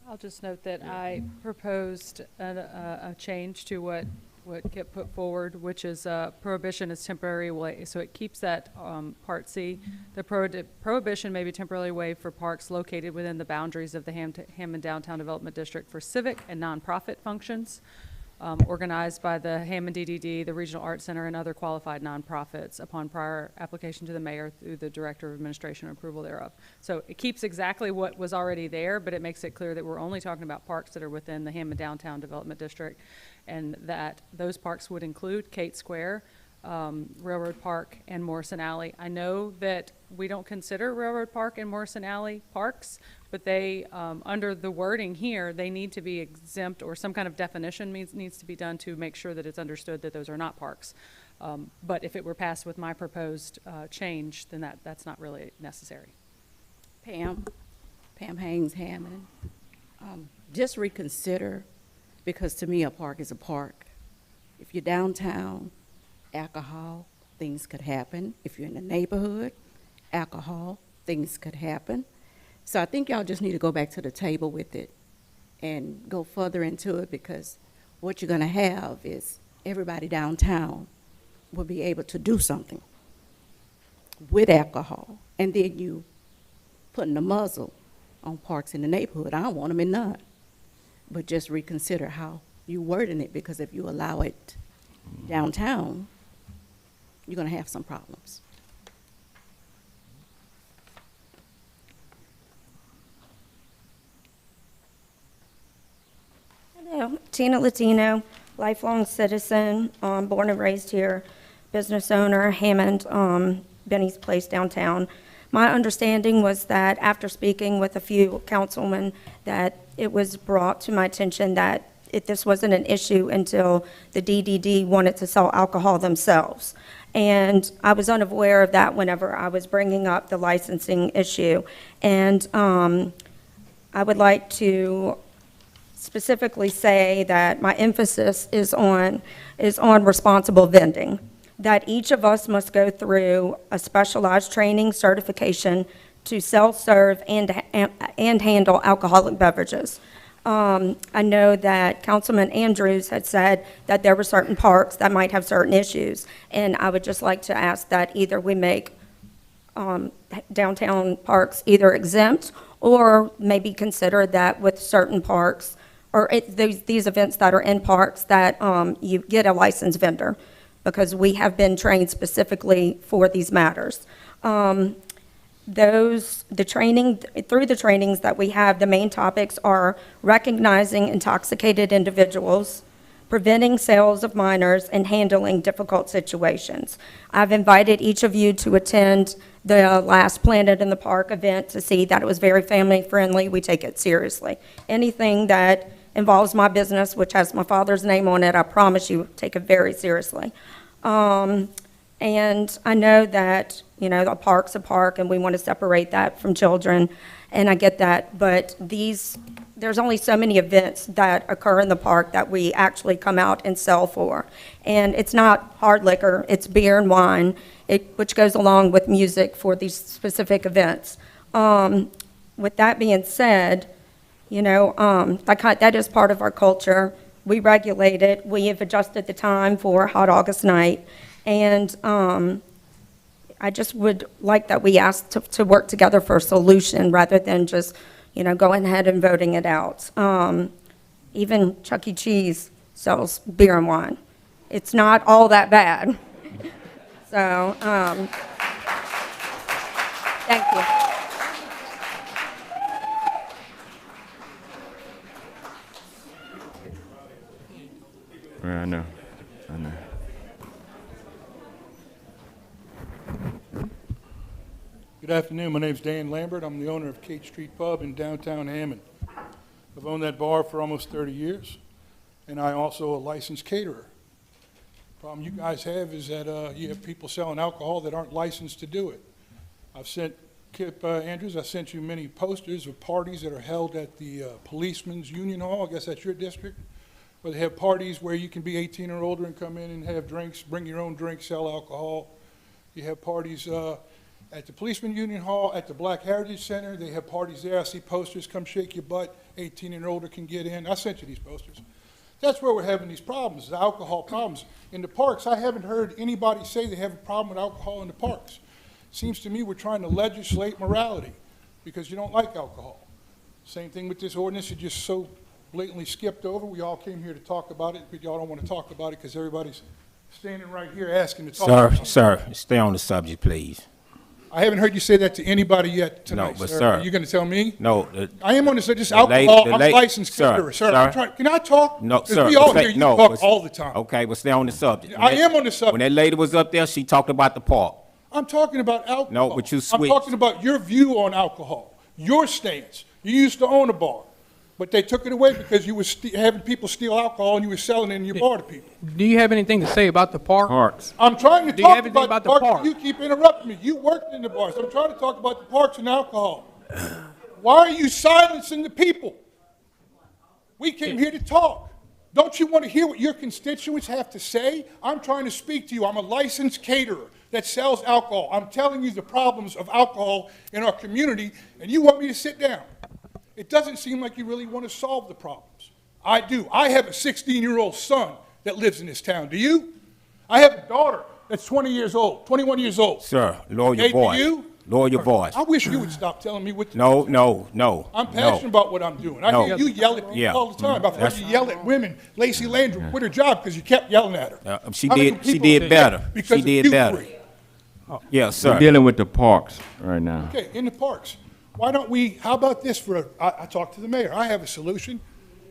I'll just note that I proposed a change to what get put forward, which is prohibition is temporary way. So it keeps that Part C. The prohibition may be temporarily waived for parks located within the boundaries of the Hammond Downtown Development District for civic and nonprofit functions. organized by the Hammond DDD, the Regional Arts Center, and other qualified nonprofits upon prior application to the mayor through the Director of Administration and approval thereof. So it keeps exactly what was already there, but it makes it clear that we're only talking about parks that are within the Hammond Downtown Development District, and that those parks would include Kate Square, Railroad Park, and Morrison Alley. I know that we don't consider Railroad Park and Morrison Alley parks, but they, under the wording here, they need to be exempt, or some kind of definition needs to be done to make sure that it's understood that those are not parks. But if it were passed with my proposed change, then that's not really necessary. Pam Haynes Hammond. Just reconsider, because to me a park is a park. If you're downtown, alcohol, things could happen. If you're in the neighborhood, alcohol, things could happen. So I think y'all just need to go back to the table with it and go further into it, because what you're gonna have is everybody downtown will be able to do something with alcohol. And then you putting a muzzle on parks in the neighborhood. I don't want them in none. But just reconsider how you wording it, because if you allow it downtown, you're gonna have some problems. Hello, Tina Latino, lifelong citizen, born and raised here, business owner, Hammond, Benny's Place downtown. My understanding was that after speaking with a few councilmen, that it was brought to my attention that this wasn't an issue until the DDD wanted to sell alcohol themselves. And I was unaware of that whenever I was bringing up the licensing issue. And I would like to specifically say that my emphasis is on responsible vending, that each of us must go through a specialized training certification to sell, serve, and handle alcoholic beverages. I know that Councilman Andrews had said that there were certain parks that might have certain issues, and I would just like to ask that either we make downtown parks either exempt, or maybe consider that with certain parks, or these events that are in parks, that you get a licensed vendor, because we have been trained specifically for these matters. Through the trainings that we have, the main topics are recognizing intoxicated individuals, preventing sales of minors, and handling difficult situations. I've invited each of you to attend the last Planet in the Park event to see that it was very family friendly. We take it seriously. Anything that involves my business, which has my father's name on it, I promise you, take it very seriously. And I know that, a park's a park, and we want to separate that from children, and I get that, but there's only so many events that occur in the park that we actually come out and sell for. And it's not hard liquor, it's beer and wine, which goes along with music for these specific events. With that being said, that is part of our culture. We regulate it. We have adjusted the time for Hot August Night. And I just would like that we ask to work together for a solution rather than just, going ahead and voting it out. Even Chuck E. Cheese sells beer and wine. It's not all that bad. So, thank you. I know. Good afternoon, my name's Dan Lambert. I'm the owner of Kate Street Pub in downtown Hammond. I've owned that bar for almost 30 years, and I'm also a licensed caterer. Problem you guys have is that you have people selling alcohol that aren't licensed to do it. I've sent Kip Andrews, I sent you many posters of parties that are held at the Policeman's Union Hall. I guess that's your district, where they have parties where you can be 18 or older and come in and have drinks, bring your own drink, sell alcohol. You have parties at the Policeman Union Hall, at the Black Heritage Center. They have parties there. I see posters, come shake your butt, 18 and older can get in. I sent you these posters. That's where we're having these problems, the alcohol problems. In the parks, I haven't heard anybody say they have a problem with alcohol in the parks. Seems to me we're trying to legislate morality because you don't like alcohol. Same thing with this ordinance, it's just so blatantly skipped over. We all came here to talk about it, but y'all don't want to talk about it because everybody's standing right here asking to talk about it. Sir, stay on the subject, please. I haven't heard you say that to anybody yet tonight, No, but sir. sir. Are you going to tell me? No. I am on this, just the alcohol, lady- I'm licensed sir, caterer, sir. sir. Can I talk? No, 'Cause sir. we all stay- hear you no, talk but- all the time. Okay, but stay on the subject. I am on the subject. When that lady was up there, she talked about the park. I'm talking about alcohol. No, but you I'm switched. talking about your view on alcohol, your stance. You used to own a bar, but they took it away because you were having people steal alcohol and you were selling it in your bar to people. Do you have anything to say about the park? Parks. I'm trying to Do you talk have anything about the about the parks. park? You keep interrupting me. You worked in the bars. I'm trying to talk about the parks and alcohol. Why are you silencing the people? We came here to talk. Don't you want to hear what your constituents have to say? I'm trying to speak to you. I'm a licensed caterer that sells alcohol. I'm telling you the problems of alcohol in our community, and you want me to sit down. It doesn't seem like you really want to solve the problems. I do. I have a 16-year-old son that lives in this town. Do you? I have a daughter that's 20 years old, 21 years old. Sir, lower your Okay, do voice. you? Lower your voice. I wish you would stop telling me what to do. No. I'm passionate about what I'm doing. I No. hear you yell at people Yeah. all the time. I've heard That's- you yell at women. Lacey Landrum quit her job because you kept yelling at her. She How many did. She people did quit better. because She of did you better. three? Yes, sir. We're dealing with the parks right now. Okay, in the parks. Why don't we, how about this I talked to the mayor. I have a solution.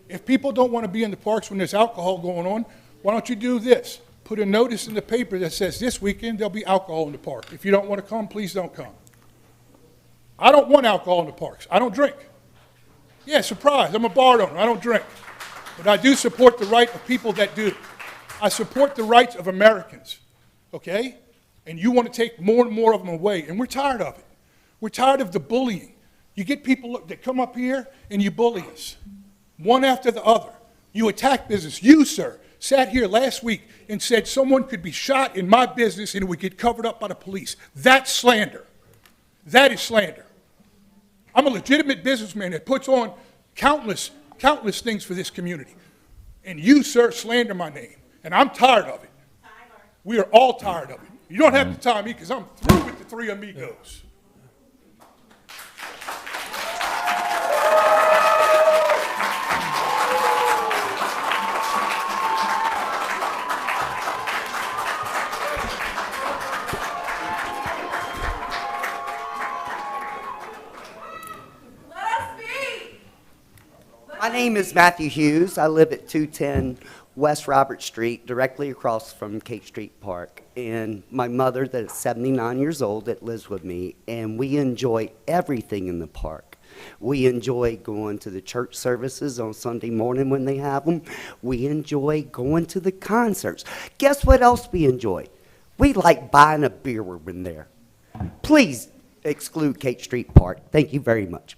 If people don't want to be in the parks when there's alcohol going on, why don't you do this? Put a notice in the paper that says this weekend there'll be alcohol in the park. If you don't want to come, please don't come. I don't want alcohol in the parks. I don't drink. Yeah, surprise, I'm a bar owner. I don't drink. But I do support the right of people that do. I support the rights of Americans, okay? And you want to take more and more of them away, and we're tired of it. We're tired of the bullying. You get people that come up here and you bully us, one after the other. You attack business. You, sir, sat here last week and said someone could be shot in my business and it would get covered up by the police. That's slander. That is slander. I'm a legitimate businessman that puts on countless things for this community. And you, sir, slander my name. And I'm tired of it. We are all tired of it. You don't have to tie me because I'm through with the three amigos. My name is Matthew Hughes. I live at 210 West Robert Street, directly across from Kate Street Park. And my mother, that's 79 years old, that lives with me, and we enjoy everything in the park. We enjoy going to the church services on Sunday morning when they have them. We enjoy going to the concerts. Guess what else we enjoy? We like buying a beer when we're there. Please exclude Kate Street Park. Thank you very much.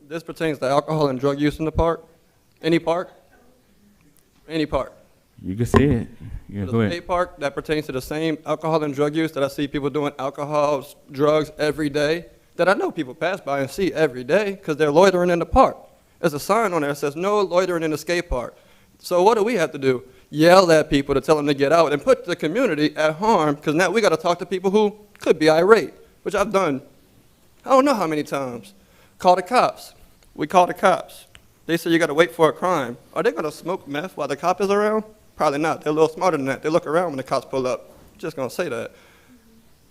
This pertains to alcohol and drug use in the park. Any park? Any park. You can say it. Yeah, The go ahead. state park, that pertains to the same alcohol and drug use that I see people doing alcohol, drugs every day, that I know people pass by and see every day because they're loitering in the park. There's a sign on there that says no loitering in the skate park. So what do we have to do? Yell at people to tell them to get out and put the community at harm because now we got to talk to people who could be irate, which I've done I don't know how many times. Call the cops. We call the cops. They say you got to wait for a crime. Are they going to smoke meth while the cop is around? Probably not. They're a little smarter than that. They look around when the cops pull up. Just going to say that.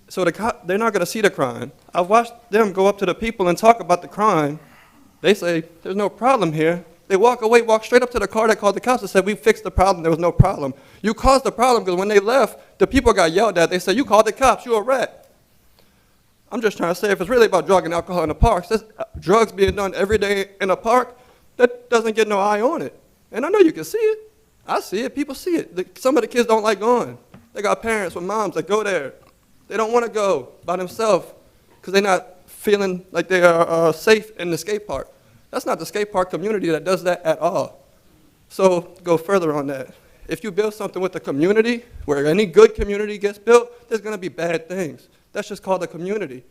So they're not going to see the crime. I've watched them go up to the people and talk about the crime. They say, there's no problem here. They walk away, walk straight up to the car that called the cops and said, we fixed the problem, there was no problem. You caused the problem because when they left, the people got yelled at. They said, you called the cops, you're a rat. I'm just trying to say, if it's really about drug and alcohol in the parks, there's drugs being done every day in a park that doesn't get no eye on it. And I know you can see it. I see it, people see it. Some of the kids don't like going. They got parents with moms that go there. They don't want to go by themselves because they're not feeling like they are safe in the skate park. That's not the skate park community that does that at all. So go further on that. If you build something with the community, where any good community gets built, there's going to be bad things. That's just called a community.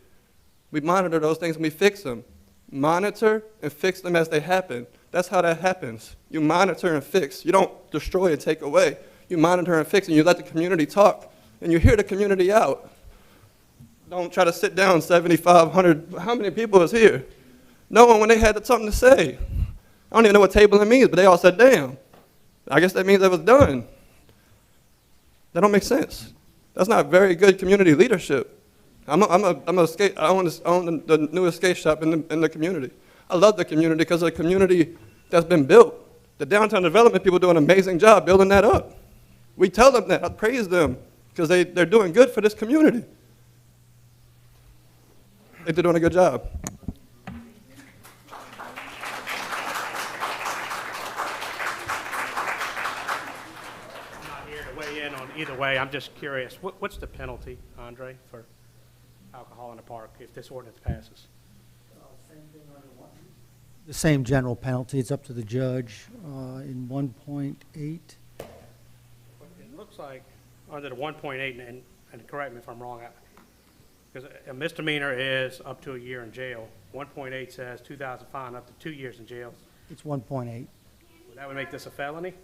We monitor those things and we fix them. Monitor and fix them as they happen. That's how that happens. You monitor and fix. You don't destroy and take away. You monitor and fix, and you let the community talk, and you hear the community out. don't try to sit down 7,500, how many people is here? No one when they had something to say. I don't even know what tabling means, but they all said, damn. I guess that means it was done. That don't make sense. That's not very good community leadership. I own the newest skate shop in the community. I love the community because of the community that's been built. The downtown development people do an amazing job building that up. We tell them that, I praise them, because they're doing good for this community. They're doing a good job. Either way, I'm just curious, what's the penalty, Andre, for alcohol in the park if this ordinance passes? The same general penalty. It's up to the judge in 1.8. It looks like under the 1.8, and correct me if I'm wrong, because a misdemeanor is up to a year in jail. 1.8 says 2,000 fine up to 2 years in jail. It's 1.8. That would make this a felony?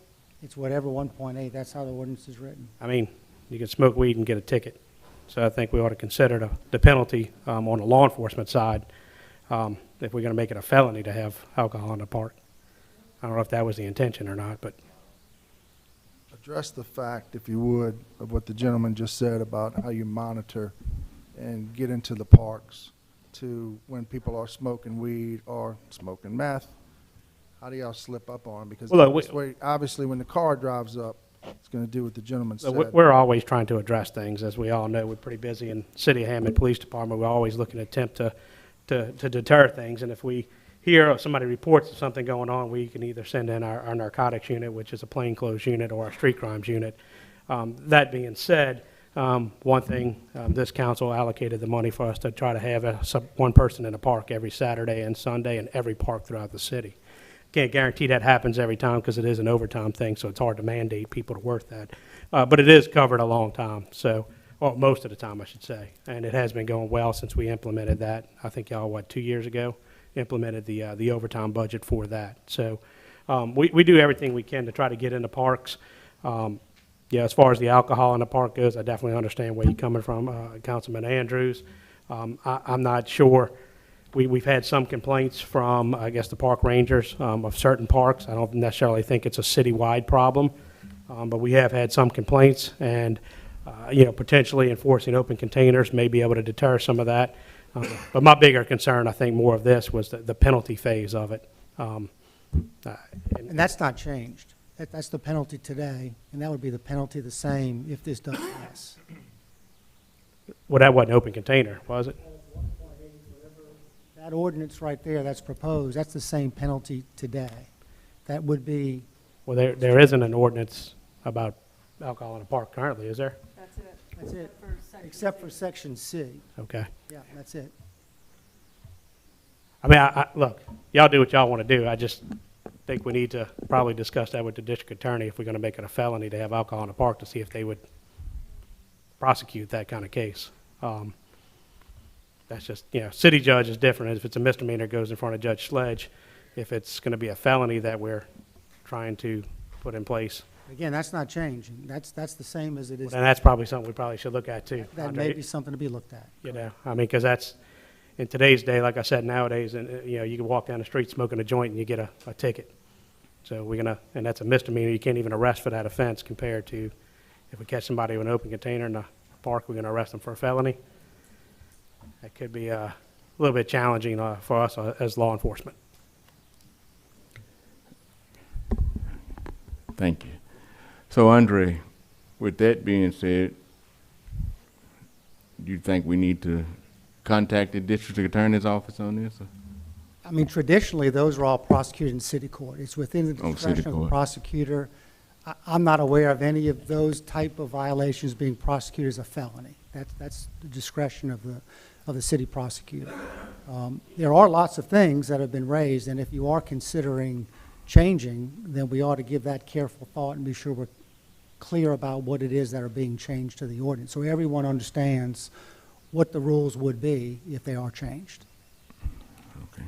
It's whatever 1.8. That's how the ordinance is written. I mean, you can smoke weed and get a ticket. So I think we ought to consider the penalty on the law enforcement side if we're going to make it a felony to have alcohol in the park. I don't know if that was the intention or not, but. Address the fact, if you would, of what the gentleman just said about how you monitor and get into the parks to when people are smoking weed or smoking meth. How do y'all slip up on? Because Well, obviously when the car drives up, it's going to do what the gentleman said. We're always trying to address things. As we all know, we're pretty busy in City of Hammond Police Department. We're always looking to attempt to deter things. And if we hear somebody reports something going on, we can either send in our narcotics unit, which is a plainclothes unit, or our street crimes unit. That being said, one thing, this council allocated the money for us to try to have one person in the park every Saturday and Sunday in every park throughout the city. Can't guarantee that happens every time because it is an overtime thing, so it's hard to mandate people to work that. But it is covered a long time, so, or most of the time, I should say. And it has been going well since we implemented that. I think y'all, 2 years ago, implemented the overtime budget for that. So we do everything we can to try to get into parks. Yeah, as far as the alcohol in the park goes, I definitely understand where you're coming from, Councilman Andrews. I'm not sure. We've had some complaints from, I guess, the park rangers of certain parks. I don't necessarily think it's a citywide problem, but we have had some complaints, and potentially enforcing open containers may be able to deter some of that. But my bigger concern, I think, more of this was the penalty phase of it. And that's not changed. That's the penalty today, and that would be the penalty the same if this doesn't pass. Well, that wasn't open container, was it? That ordinance right there that's proposed, that's the same penalty today. That would be. Well, there isn't an ordinance about alcohol in a park currently, is there? That's it. That's it. Except for section C. Okay. Yeah, that's it. I mean, look, y'all do what y'all want to do. I just think we need to probably discuss that with the district attorney if we're going to make it a felony to have alcohol in a park, to see if they would prosecute that kind of case. That's just, city judge is different. If it's a misdemeanor, it goes in front of Judge Sledge. If it's going to be a felony that we're trying to put in place. Again, that's not changing. That's the same as it is. And that's probably something we probably should look at too. That may be something to be looked at. I mean, because that's, in today's day, like I said, nowadays, and you can walk down the street smoking a joint and you get a ticket. So and that's a misdemeanor. You can't even arrest for that offense, compared to if we catch somebody with an open container in the park, we're going to arrest them for a felony. That could be a little bit challenging for us as law enforcement. Thank you. So, Andre, with that being said, do you think we need to contact the district attorney's office on this? Or? I mean, traditionally, those are all prosecuted in city court. It's within the discretion of the prosecutor. I'm not aware of any of those type of violations being prosecuted as a felony. That's the discretion of the city prosecutor. There are lots of things that have been raised, and if you are considering changing, then we ought to give that careful thought and be sure we're clear about what it is that are being changed to the ordinance, so everyone understands what the rules would be if they are changed. Okay.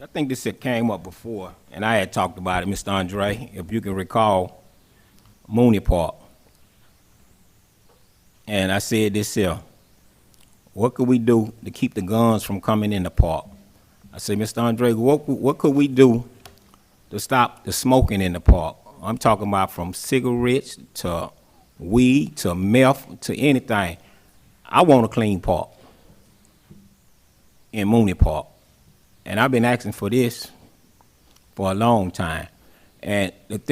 I think this had came up before, and I had talked about it, Mr. Andre, if you can recall, Mooney Park. and I said this here, what could we do to keep the guns from coming in the park? I said, Mr. Andre, what could we do to stop the smoking in the park? I'm talking about from cigarettes to weed to meth to anything. I want a clean park in Mooney Park. And I've been asking for this for a long time. And I don't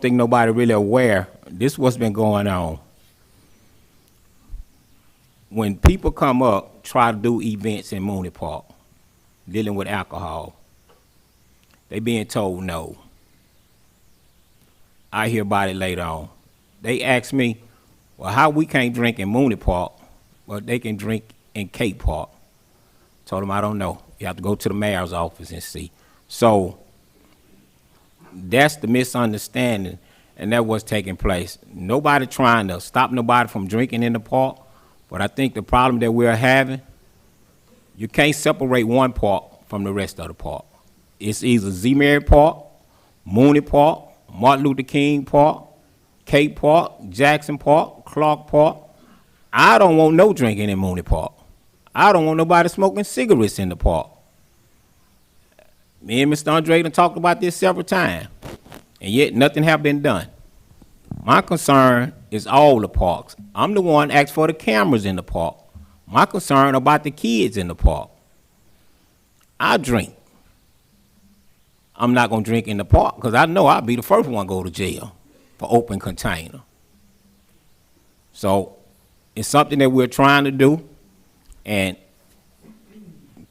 think nobody really aware, this what's been going on. When people come up, try to do events in Mooney Park, dealing with alcohol, they being told no. I hear about it later on. They ask me, well, how we can't drink in Mooney Park, but they can drink in Cape Park. Told them I don't know. You have to go to the mayor's office and see. So that's the misunderstanding, and that what's taking place. Nobody trying to stop nobody from drinking in the park, but I think the problem that we're having, you can't separate one park from the rest of the park. It's either Z. Mary Park, Mooney Park, Martin Luther King Park, Cape Park, Jackson Park, Clark Park. I don't want no drinking in Mooney Park. I don't want nobody smoking cigarettes in the park. Me and Mr. Andre done talked about this several times, and yet nothing have been done. My concern is all the parks. I'm the one asked for the cameras in the park. My concern about the kids in the park. I drink. I'm not gonna drink in the park because I know I'll be the first one to go to jail for open container. So it's something that we're trying to do, and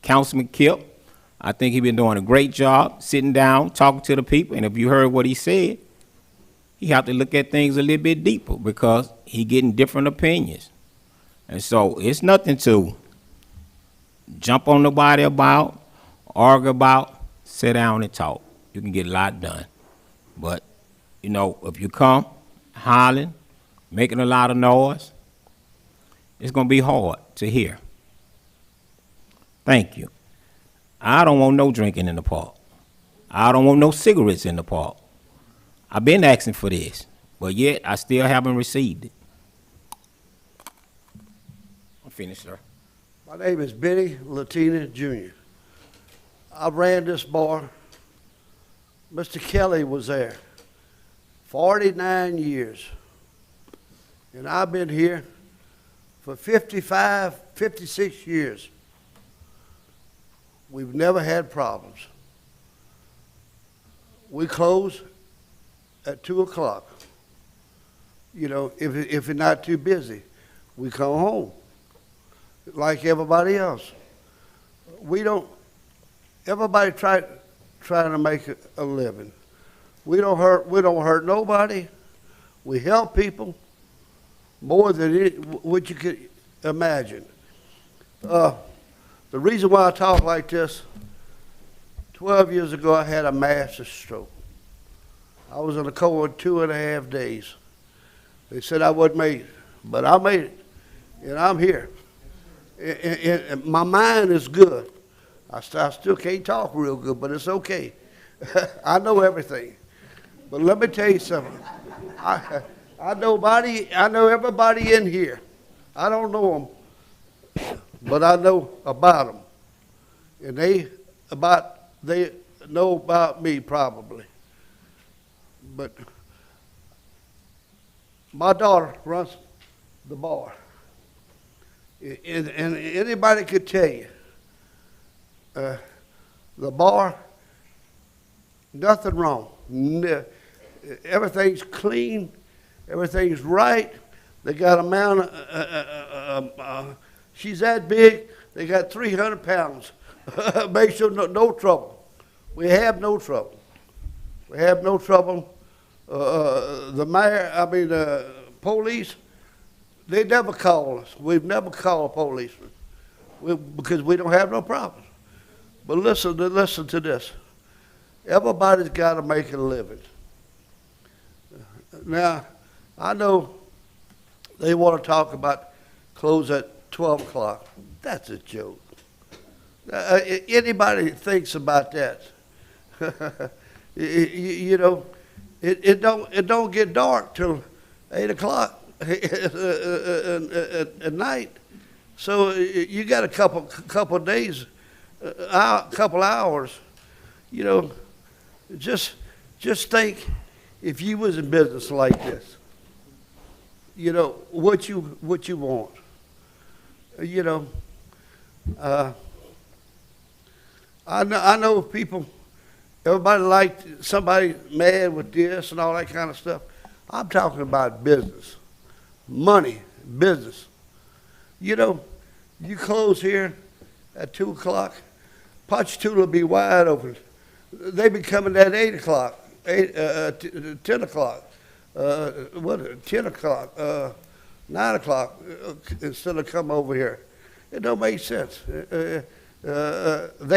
Councilman Kip, I think he's been doing a great job sitting down, talking to the people, and if you heard what he said, he have to look at things a little bit deeper because he getting different opinions. And so it's nothing to jump on nobody about, argue about, sit down and talk. You can get a lot done. But, you know, if you come hollering, making a lot of noise, it's going to be hard to hear. Thank you. I don't want no drinking in the park. I don't want no cigarettes in the park. I've been asking for this, but yet I still haven't received it. I'm finished, sir. My name is Benny Latina Jr. I ran this bar. Mr. Kelly was there 49 years. And I've been here for 56 years. We've never had problems. We close at 2 o'clock. You know, if it's not too busy, we come home like everybody else. We don't, everybody trying to make a living. We don't hurt nobody. We help people more than what you could imagine. The reason why I talk like this, 12 years ago I had a massive stroke. I was in a coma 2.5 days. They said I wouldn't make it, but I made it, and I'm here. And my mind is good. I still can't talk real good, but it's okay. I know everything. But let me tell you something. I know everybody in here. I don't know them, but I know about them. And they know about me probably. But my daughter runs the bar. And anybody could tell you, the bar, nothing wrong. Everything's clean, everything's right. They got a man, she's that big, they got 300 pounds. Make sure no trouble. We have no trouble. We have no trouble. The mayor, police, they never call us. We've never called a policeman because we don't have no problems. But listen to this. Everybody's got to make a living. Now, I know they want to talk about close at 12 o'clock. That's a joke. Anybody thinks about that, you know, it don't get dark till 8 o'clock. at night. So you got a couple of days, couple hours, you know. Just think, if you was in business like this, you know what you want. You know, I know people. Everybody liked somebody mad with this and all that kind of stuff. I'm talking about business, money, business. You know, you close here at 2 o'clock, Ponchatoula will be wide open. They be coming at 8 o'clock, 10 o'clock, 10 o'clock, 9 o'clock, instead of come over here. It don't make sense. They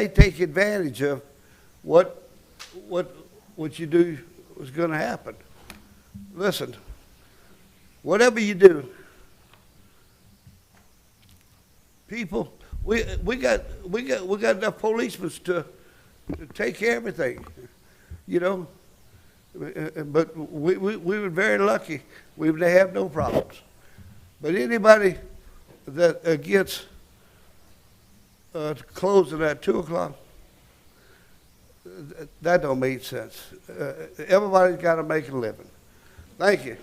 take advantage of what you do is going to happen. Listen, whatever you do, people, we got enough policemen to take care of everything, you know. But we were very lucky. We would have no problems. But anybody that gets closing at 2 o'clock, that don't make sense. Everybody's got to make a living. Thank you.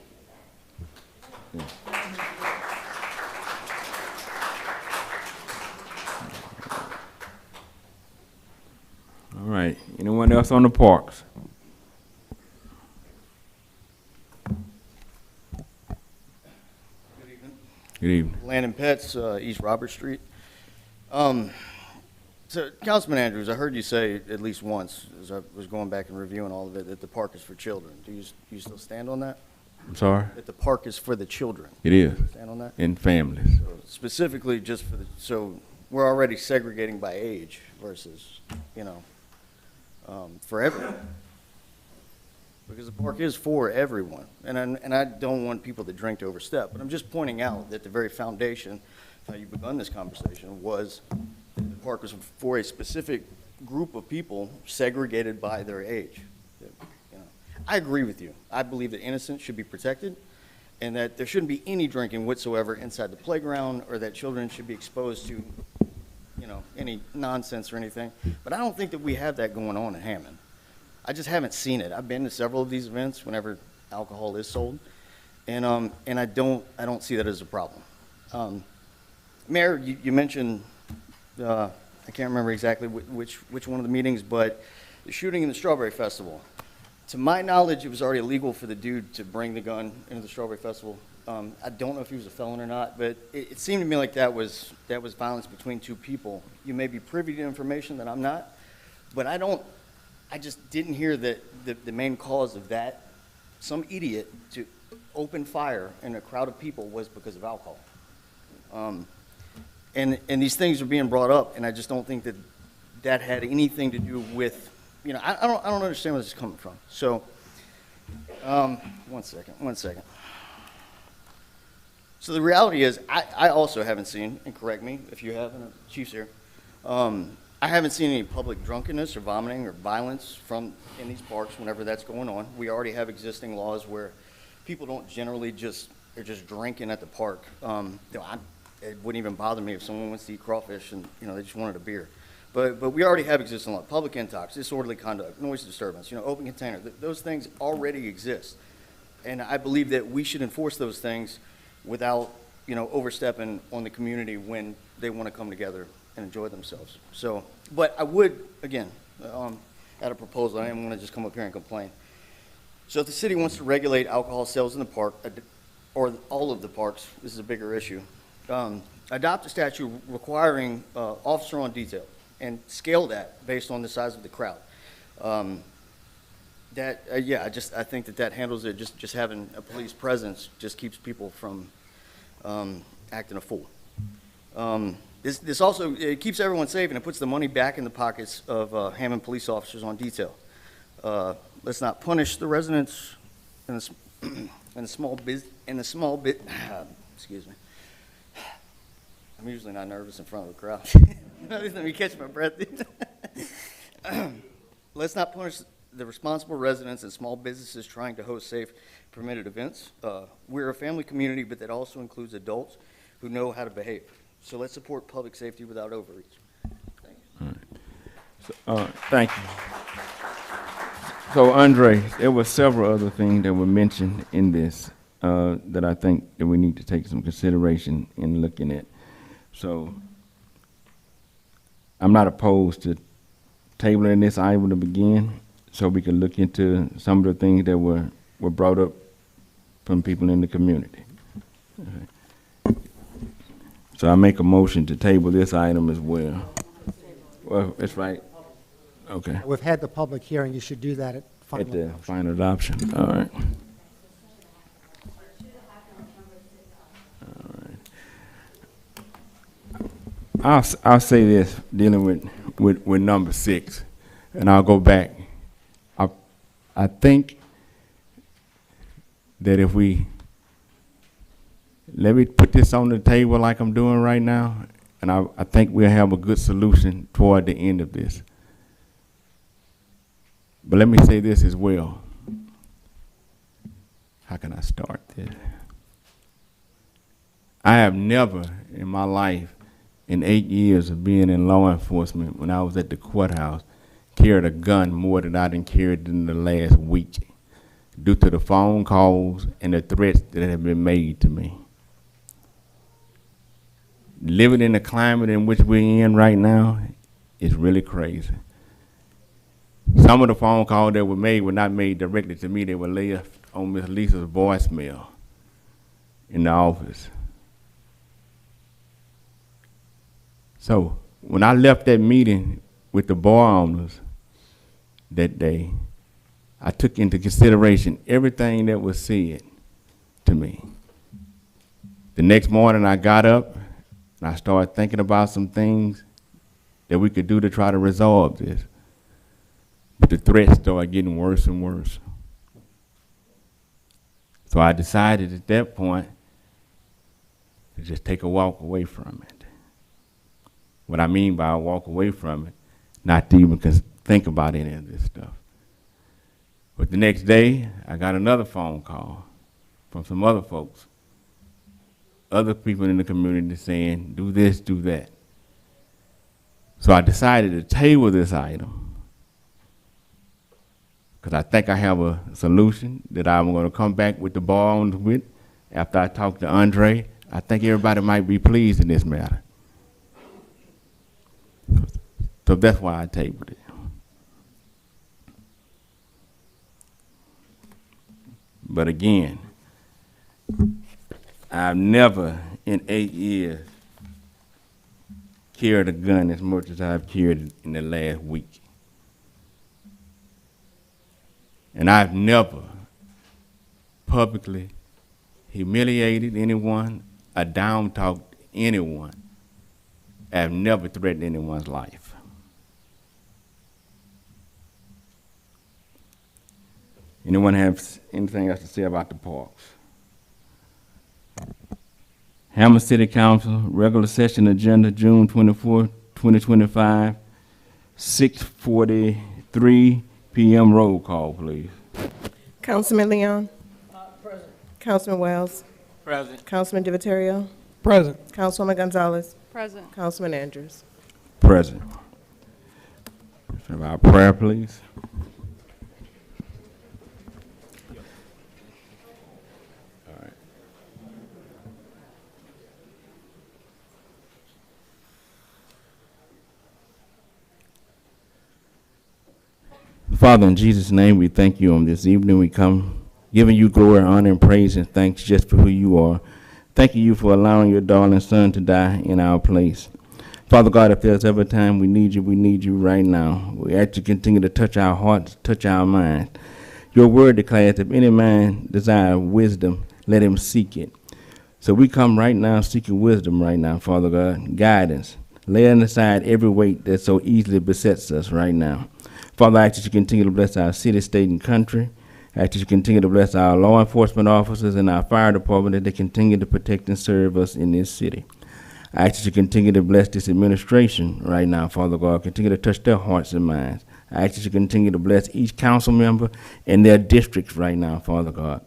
All right. Anyone else on the parks? Good evening. Landon Pets, East Robert Street. So, Councilman Andrews, I heard you say at least once, as I was going back and reviewing all of it, that the park is for children. Do you still stand on that? I'm sorry? That the park is for the children. It is. Stand on that? In families. So specifically just for so we're already segregating by age versus, you know, for everyone. Because the park is for everyone. And I don't want people to drink to overstep, but I'm just pointing out that the very foundation of how you begun this conversation was that the park was for a specific group of people segregated by their age. You know, I agree with you. I believe that innocence should be protected and that there shouldn't be any drinking whatsoever inside the playground, or that children should be exposed to, you know, any nonsense or anything. But I don't think that we have that going on in Hammond. I just haven't seen it. I've been to several of these events whenever alcohol is sold, and I don't see that as a problem. Mayor, you mentioned, I can't remember exactly which one of the meetings, but the shooting in the Strawberry Festival. To my knowledge, it was already illegal for the dude to bring the gun into the Strawberry Festival. I don't know if he was a felon or not, but it seemed to me like that was violence between two people. You may be privy to information that I'm not, but I just didn't hear that the main cause of that, some idiot to open fire in a crowd of people, was because of alcohol. And these things are being brought up, and I just don't think that had anything to do with, you know, I don't understand where this is coming from. So, one second. So the reality is, I also haven't seen, and correct me if you have, and the chief's here, I haven't seen any public drunkenness or vomiting or violence in these parks whenever that's going on. We already have existing laws where people don't generally they're just drinking at the park. You know, it wouldn't even bother me if someone wants to eat crawfish and, you know, they just wanted a beer. But we already have existing law. Public intox, disorderly conduct, noise disturbance, you know, open container. Those things already exist. And I believe that we should enforce those things without, you know, overstepping on the community when they want to come together and enjoy themselves. So, but I would, again, add a proposal. I didn't want to just come up here and complain. So if the city wants to regulate alcohol sales in the park, or all of the parks, this is a bigger issue, adopt a statute requiring officer on detail and scale that based on the size of the crowd. I think that handles it. Just having a police presence just keeps people from acting a fool. This also, it keeps everyone safe, and it puts the money back in the pockets of Hammond police officers on detail. Let's not punish the residents in the small bit. Excuse me. I'm usually not nervous in front of a crowd. Let me catch my breath. Let's not punish the responsible residents and small businesses trying to host safe, permitted events. We're a family community, but that also includes adults who know how to behave. So let's support public safety without overreach. Thank you. So, Andre, there were several other things that were mentioned in this that I think that we need to take some consideration in looking at. So, I'm not opposed to tabling this item to begin, so we can look into some of the things that were brought up from people in the community. Okay. So I make a motion to table this item as well. Well, that's right. Okay. We've had the public hearing, you should do that at final. At the final adoption, all right. All right. I'll say this, dealing with number 6, and I'll go back. I think that if let me put this on the table like I'm doing right now, and I think we'll have a good solution toward the end of this. But let me say this as well. How can I start this? I have never in my life, in 8 years of being in law enforcement, when I was at the courthouse, carried a gun more than I done carried in the last week, due to the phone calls and the threats that have been made to me. Living in the climate in which we're in right now is really crazy. Some of the phone calls that were made were not made directly to me. They were left on Miss Lisa's voicemail in the office. So when I left that meeting with the bar owners that day, I took into consideration everything that was said to me. The next morning I got up and I started thinking about some things that we could do to try to resolve this. But the threats started getting worse and worse. So I decided at that point to just take a walk away from it. What I mean by a walk away from it, not to even think about any of this stuff. But the next day, I got another phone call from some other folks, other people in the community saying, do this, do that. So I decided to table this item because I think I have a solution that I'm going to come back with the bar owners with after I talk to Andre. I think everybody might be pleased in this matter. So that's why I tabled it. But again, I've never in 8 years carried a gun as much as I've carried in the last week. And I've never publicly humiliated anyone or down-talked anyone. I've never threatened anyone's life. Anyone have anything else to say about the parks? Hammond City Council, regular session agenda, June 24, 2025, 6:43 p.m. Roll call, please. Councilman Leon? Present. Councilman Wells? Present. Councilman Divatario? Present. Councilwoman Gonzalez? Present. Councilman Andrews? Present. Let's have our prayer, please. All right. Father, in Jesus' name, we thank you on this evening. We come giving you glory, honor, and praise, and thanks just for who you are. Thanking you for allowing your darling son to die in our place. Father God, if there's ever a time we need you right now. We ask you to continue to touch our hearts, touch our minds. Your word declares, if any man desire wisdom, let him seek it. So we come right now seeking wisdom right now, Father God, guidance, laying aside every weight that so easily besets us right now. Father, I ask that you continue to bless our city, state, and country. I ask that you continue to bless our law enforcement officers and our fire department, that they continue to protect and serve us in this city. I ask that you continue to bless this administration right now, Father God. Continue to touch their hearts and minds. I ask that you continue to bless each council member and their districts right now, Father God.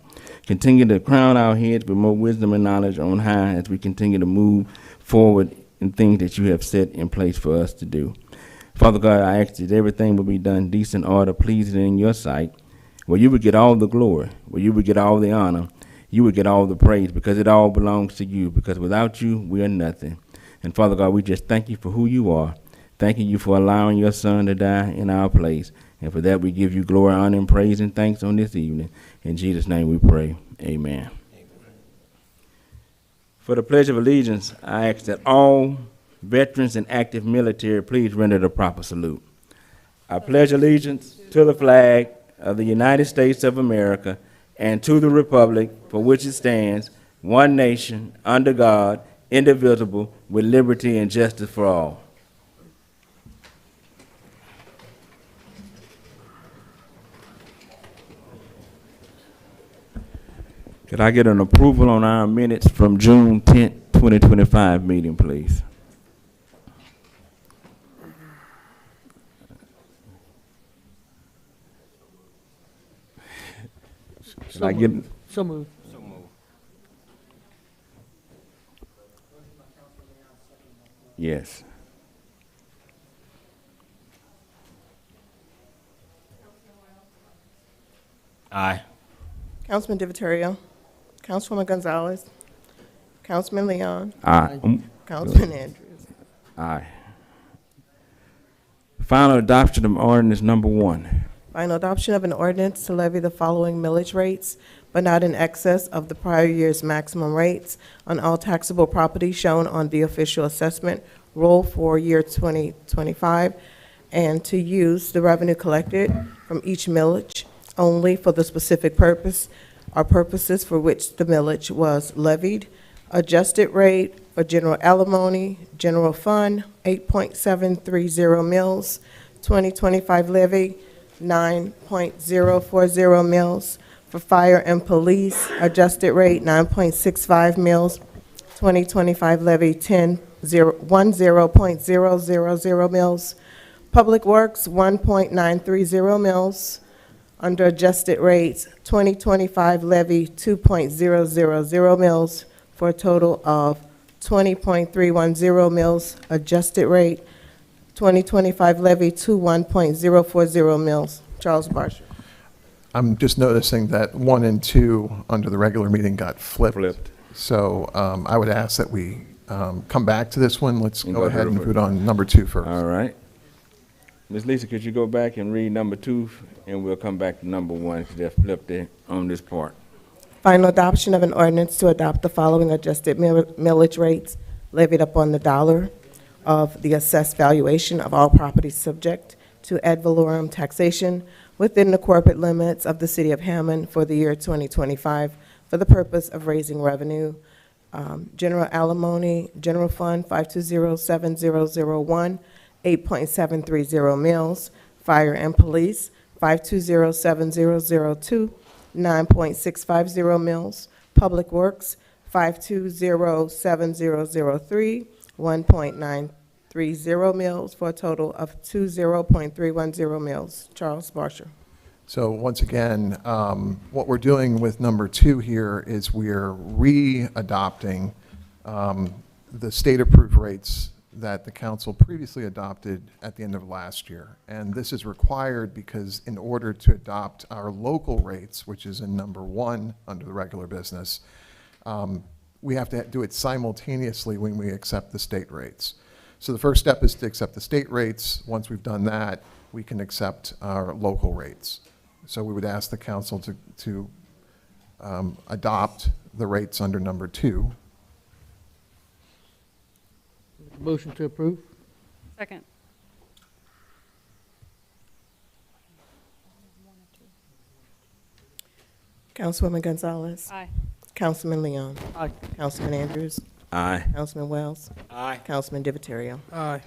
Continue to crown our heads with more wisdom and knowledge on high as we continue to move forward in things that you have set in place for us to do. Father God, I ask that everything will be done decent order, pleasing in your sight, where you would get all the glory, where you would get all the honor, you would get all the praise, because it all belongs to you, because without you, we are nothing. And Father God, we just thank you for who you are. Thanking you for allowing your son to die in our place. And for that, we give you glory, honor, and praise and thanks on this evening. In Jesus' name we pray. Amen. For the Pledge of Allegiance, I ask that all veterans and active military please render the proper salute. I pledge allegiance to the flag of the United States of America and to the republic for which it stands, one nation, under God, indivisible, with liberty and justice for all. Could I get an approval on our minutes from June 10th, 2025 meeting, please? Could I get? So moved. Yes. Aye. Councilman DiViterio. Councilwoman Gonzalez. Councilman Leon. Aye. Councilman Andrews. Aye. Final adoption of ordinance number 1. Final adoption of an ordinance to levy the following millage rates, but not in excess of the prior year's maximum rates on all taxable property shown on the official assessment roll for year 2025, and to use the revenue collected from each millage only for the specific purpose or purposes for which the millage was levied. Adjusted rate for general alimony, general fund, 8.730 mils. 2025 levy, 9.040 mils. For fire and police, adjusted rate, 9.65 mils. 2025 levy, 10.000 mils. Public Works, 1.930 mils. Under adjusted rates, 2025 levy, 2.000 mils, for a total of 20.310 mils. Adjusted rate, 2025 levy, 21.040 mils. Charles Barsham. I'm just noticing that 1 and 2 under the regular meeting got flipped. So I would ask that we come back to this one. Let's go ahead and vote on number 2 first. All right. Ms. Lisa, could you go back and read number 2, and we'll come back to number 1, because they're flipped there on this part. Final adoption of an ordinance to adopt the following adjusted millage rates levied upon the dollar of the assessed valuation of all properties subject to ad valorem taxation within the corporate limits of the city of Hammond for the year 2025 for the purpose of raising revenue. General alimony, general fund, 5207001, 8.730 mils. Fire and police, 5207002, 9.650 mils. Public Works, 5207003, 1.930 mils, for a total of 20.310 mils. Charles Barsher. So once again, what we're doing with number 2 here is we're re-adopting the state-approved rates that the council previously adopted at the end of last year. And this is required because in order to adopt our local rates, which is in number 1 under the regular business, we have to do it simultaneously when we accept the state rates. So the first step is to accept the state rates. Once we've done that, we can accept our local rates. So we would ask the council to adopt the rates under number 2. Motion to approve? Second. Councilwoman Gonzalez. Aye. Councilman Leon. Aye. Councilman Andrews. Aye. Councilman Wells. Aye. Councilman DiViterio. Aye.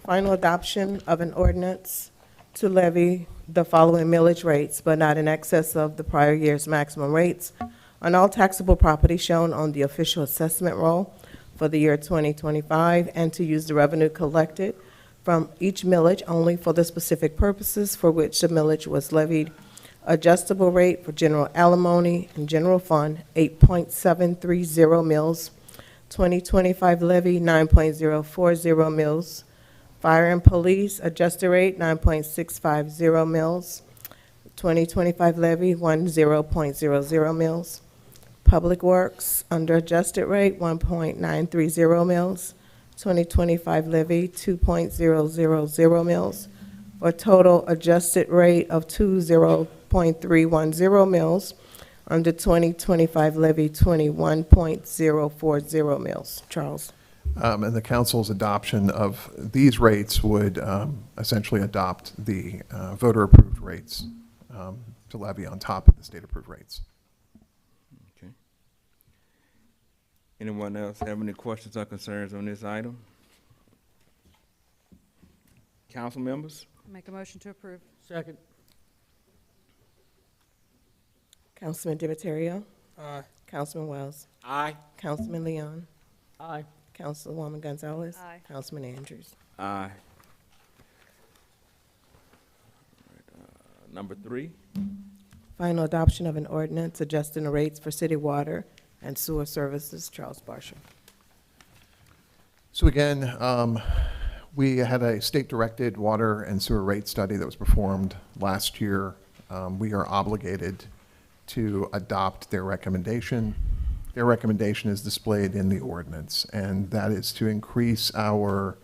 Final adoption of an ordinance to levy the following millage rates, but not in excess of the prior year's maximum rates on all taxable property shown on the official assessment roll for the year 2025, and to use the revenue collected from each millage only for the specific purposes for which the millage was levied. Adjustable rate for general alimony and general fund, 8.730 mils. 2025 levy, 9.040 mils. Fire and police, adjusted rate, 9.650 mils. 2025 levy, 10.00 mils. Public Works, under adjusted rate, 1.930 mils. 2025 levy, 2.000 mils. For a total adjusted rate of 20.310 mils. Under 2025 levy, 21.040 mils. Charles. And the council's adoption of these rates would essentially adopt the voter-approved rates to levy on top of the state-approved rates. Okay. Anyone else have any questions or concerns on this item? Council members? Make a motion to approve. Second. Councilman Divatario. Aye. Councilman Wells. Aye. Councilman Leon. Aye. Councilwoman Gonzalez. Aye. Councilman Andrews. Aye. Number 3. Final adoption of an ordinance adjusting the rates for city water and sewer services. Charles Barsham. So again, we had a state-directed water and sewer rate study that was performed last year. We are obligated to adopt their recommendation. Their recommendation is displayed in the ordinance, and that is to increase our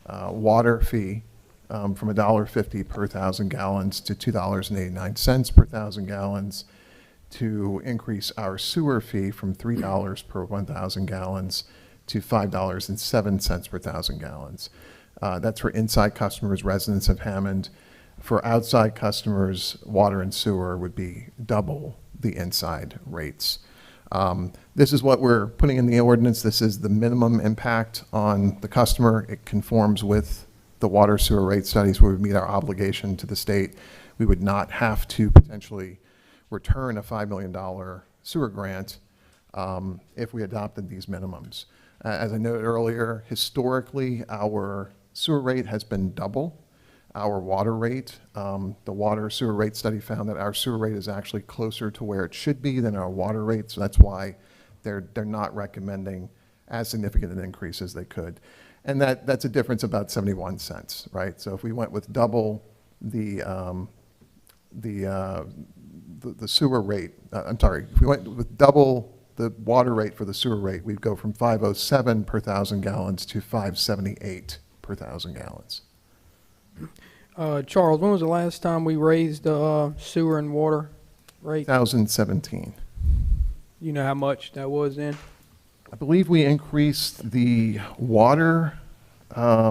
water fee from $1.50 per 1,000 gallons to $2.89 per 1,000 gallons, to increase our sewer fee from $3 per 1,000 gallons to $5.07 per 1,000 gallons. That's for inside customers, residents of Hammond. For outside customers, water and sewer would be double the inside rates. This is what we're putting in the ordinance. This is the minimum impact on the customer. It conforms with the water sewer rate studies where we meet our obligation to the state. We would not have to potentially return a $5 million sewer grant if we adopted these minimums. As I noted earlier, historically, our sewer rate has been double our water rate. The water sewer rate study found that our sewer rate is actually closer to where it should be than our water rate, so that's why they're not recommending as significant an increase as they could. And that's a difference of about 71 cents, right? So if we went with double the sewer rate, if we went with double the water rate for the sewer rate, we'd go from 507 per 1,000 gallons to 578 per 1,000 gallons. Charles, when was the last time we raised the sewer and water rate? 2017. You know how much that was then? I believe we increased the water, I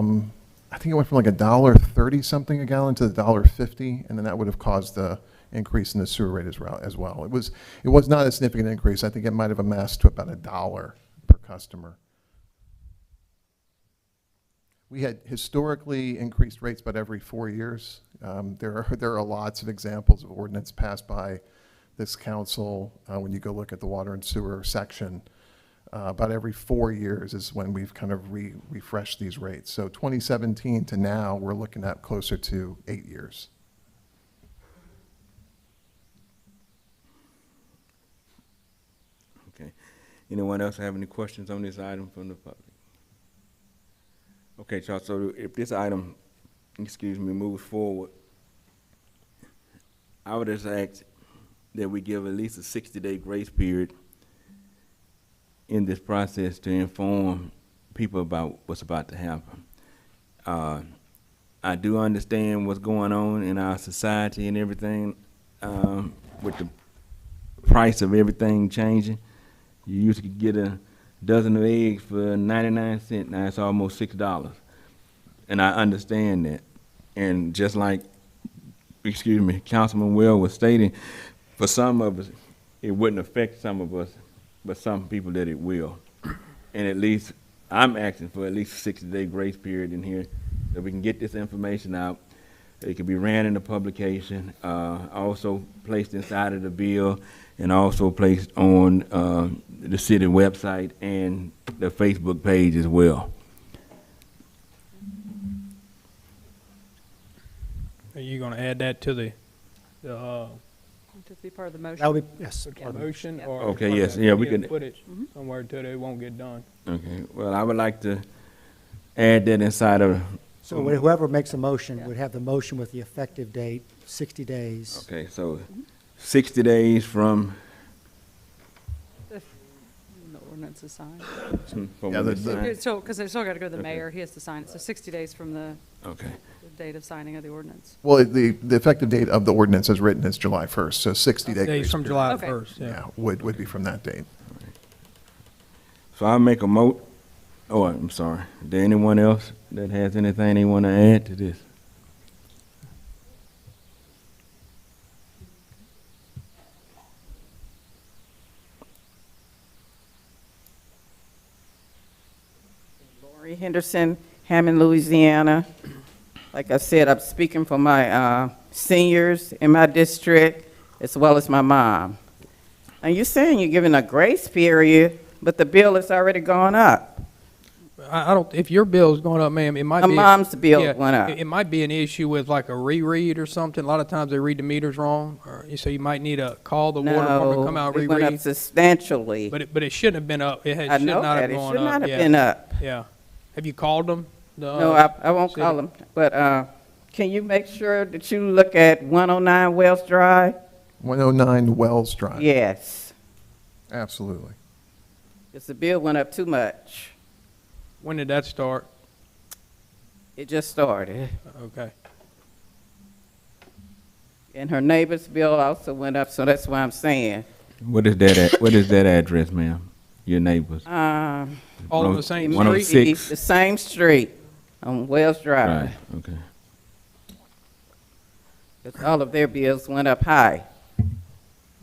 think it went from like $1.30 something a gallon to $1.50, and then that would have caused the increase in the sewer rate as well. It was not a significant increase. I think it might have amassed to about $1 per customer. We had historically increased rates about every 4 years. There are lots of examples of ordinance passed by this council. When you go look at the water and sewer section, about every 4 years is when we've kind of refreshed these rates. So 2017 to now, we're looking at closer to 8 years. Okay. Anyone else have any questions on this item from the public? Okay, Charles, so if this item, moves forward, I would just ask that we give at least a 60-day grace period in this process to inform people about what's about to happen. I do understand what's going on in our society and everything, with the price of everything changing. You used to get a dozen of eggs for 99 cents, now it's almost $6. And I understand that. And just like, Councilman Will was stating, for some of us, it wouldn't affect some of us, but some people that it will. And at least, I'm asking for at least a 60-day grace period in here so we can get this information out. It can be ran in the publication, also placed inside of the bill, and also placed on the city website and the Facebook page as well. Are you gonna add that to the, To be part of the motion. That would be, yes. part of the motion, or? Okay, or yes, that yeah, we can could- Put it somewhere to it won't get done. Okay, well, I would like to add that inside of, So whoever makes a motion would have the motion with the effective date, 60 days. okay, so 60 days from, The ordinance is signed. from Yeah, when it's the- signed? It's still, because it's still got to go to the Okay. mayor, he has to sign it, so 60 days from the Okay, date of signing of the ordinance. Well, the effective date of the ordinance as written is July 1st, so 60 days. Days from July Okay. 1st, yeah. Yeah, would be from that date. so I'll make a oh, I'm sorry. Is there anyone else that has anything they want to add to this? Lori Henderson, Hammond, Louisiana. Like I said, I'm speaking for my seniors in my district, as well as my mom. Now, you're saying you're giving a grace period, but the bill has already gone up. I don't, if your bill's going up, ma'am, it might My be. mom's bill yeah, went up. It might be an issue with like a reread or something. A lot of times they read the meters wrong, or, so you might need to call the water department, No, come out, it went up reread. substantially. But it shouldn't have been up. It I should know not that. have It gone should up. not have Yeah. been up. Yeah. Have you called them? No, I won't city? call them, but can you make sure that you look at 109 Wells Drive? 109 Wells Drive. Yes, Absolutely. because the bill went up too much. When did that start? It just started. Okay. And her neighbor's bill also went up, so that's why I'm saying. What is that, what is that address, ma'am? Your neighbors? All on the same It may be street? 106? The same street on Wells Drive. Right, okay. 'Cause all of their bills went up high.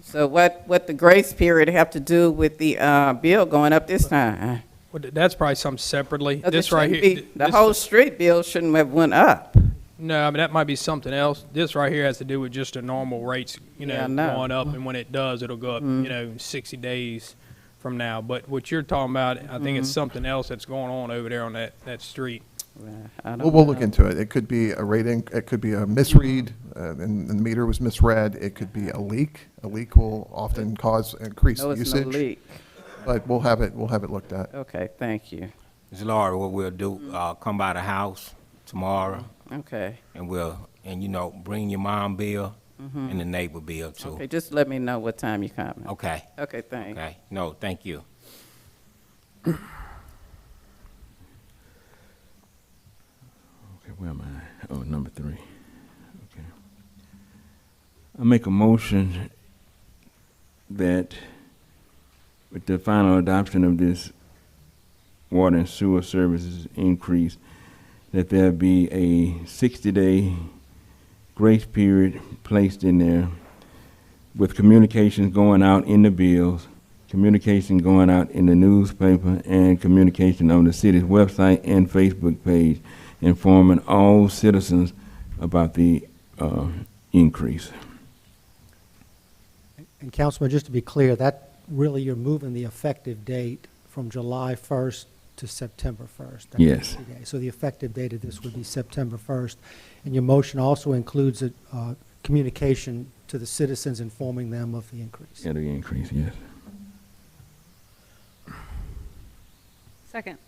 So what the grace period have to do with the bill going up this time? Well, that's probably something separately. 'Cause it This right shouldn't here. be- The this- whole street bill shouldn't have went up. No, I mean, that might be something else. This right here has to do with just the normal rates, Yeah, I know. going up, and when it does, it'll go up, in 60 days from now. But what you're talking about, I think it's something else that's going on over there on that street. I don't Well, we'll know. look into it. It could be a rating, it could be a misread, and the meter was misread. It could be a leak. A leak will often cause increased No, it's usage. no leak. But we'll have it looked at. Okay, thank you. Ms. Laura, what we'll do, come by the house tomorrow, Okay. and bring your mom bill and the neighbor bill too. Okay, just let me know what time you're coming. Okay. Okay, thanks. Okay. No, thank you. Okay, where am I? Oh, number 3. Okay. I make a motion that with the final adoption of this water and sewer services increase, that there be a 60-day grace period placed in there with communications going out in the bills, communication going out in the newspaper, and communication on the city's website and Facebook page, informing all citizens about the increase. And Councilman, just to be clear, that really, you're moving the effective date from July 1st to September 1st. That's Yes. 60 days. So the effective date of this would be September 1st. And your motion also includes a communication to the citizens informing them of the increase. Yeah, the increase, yes. Second.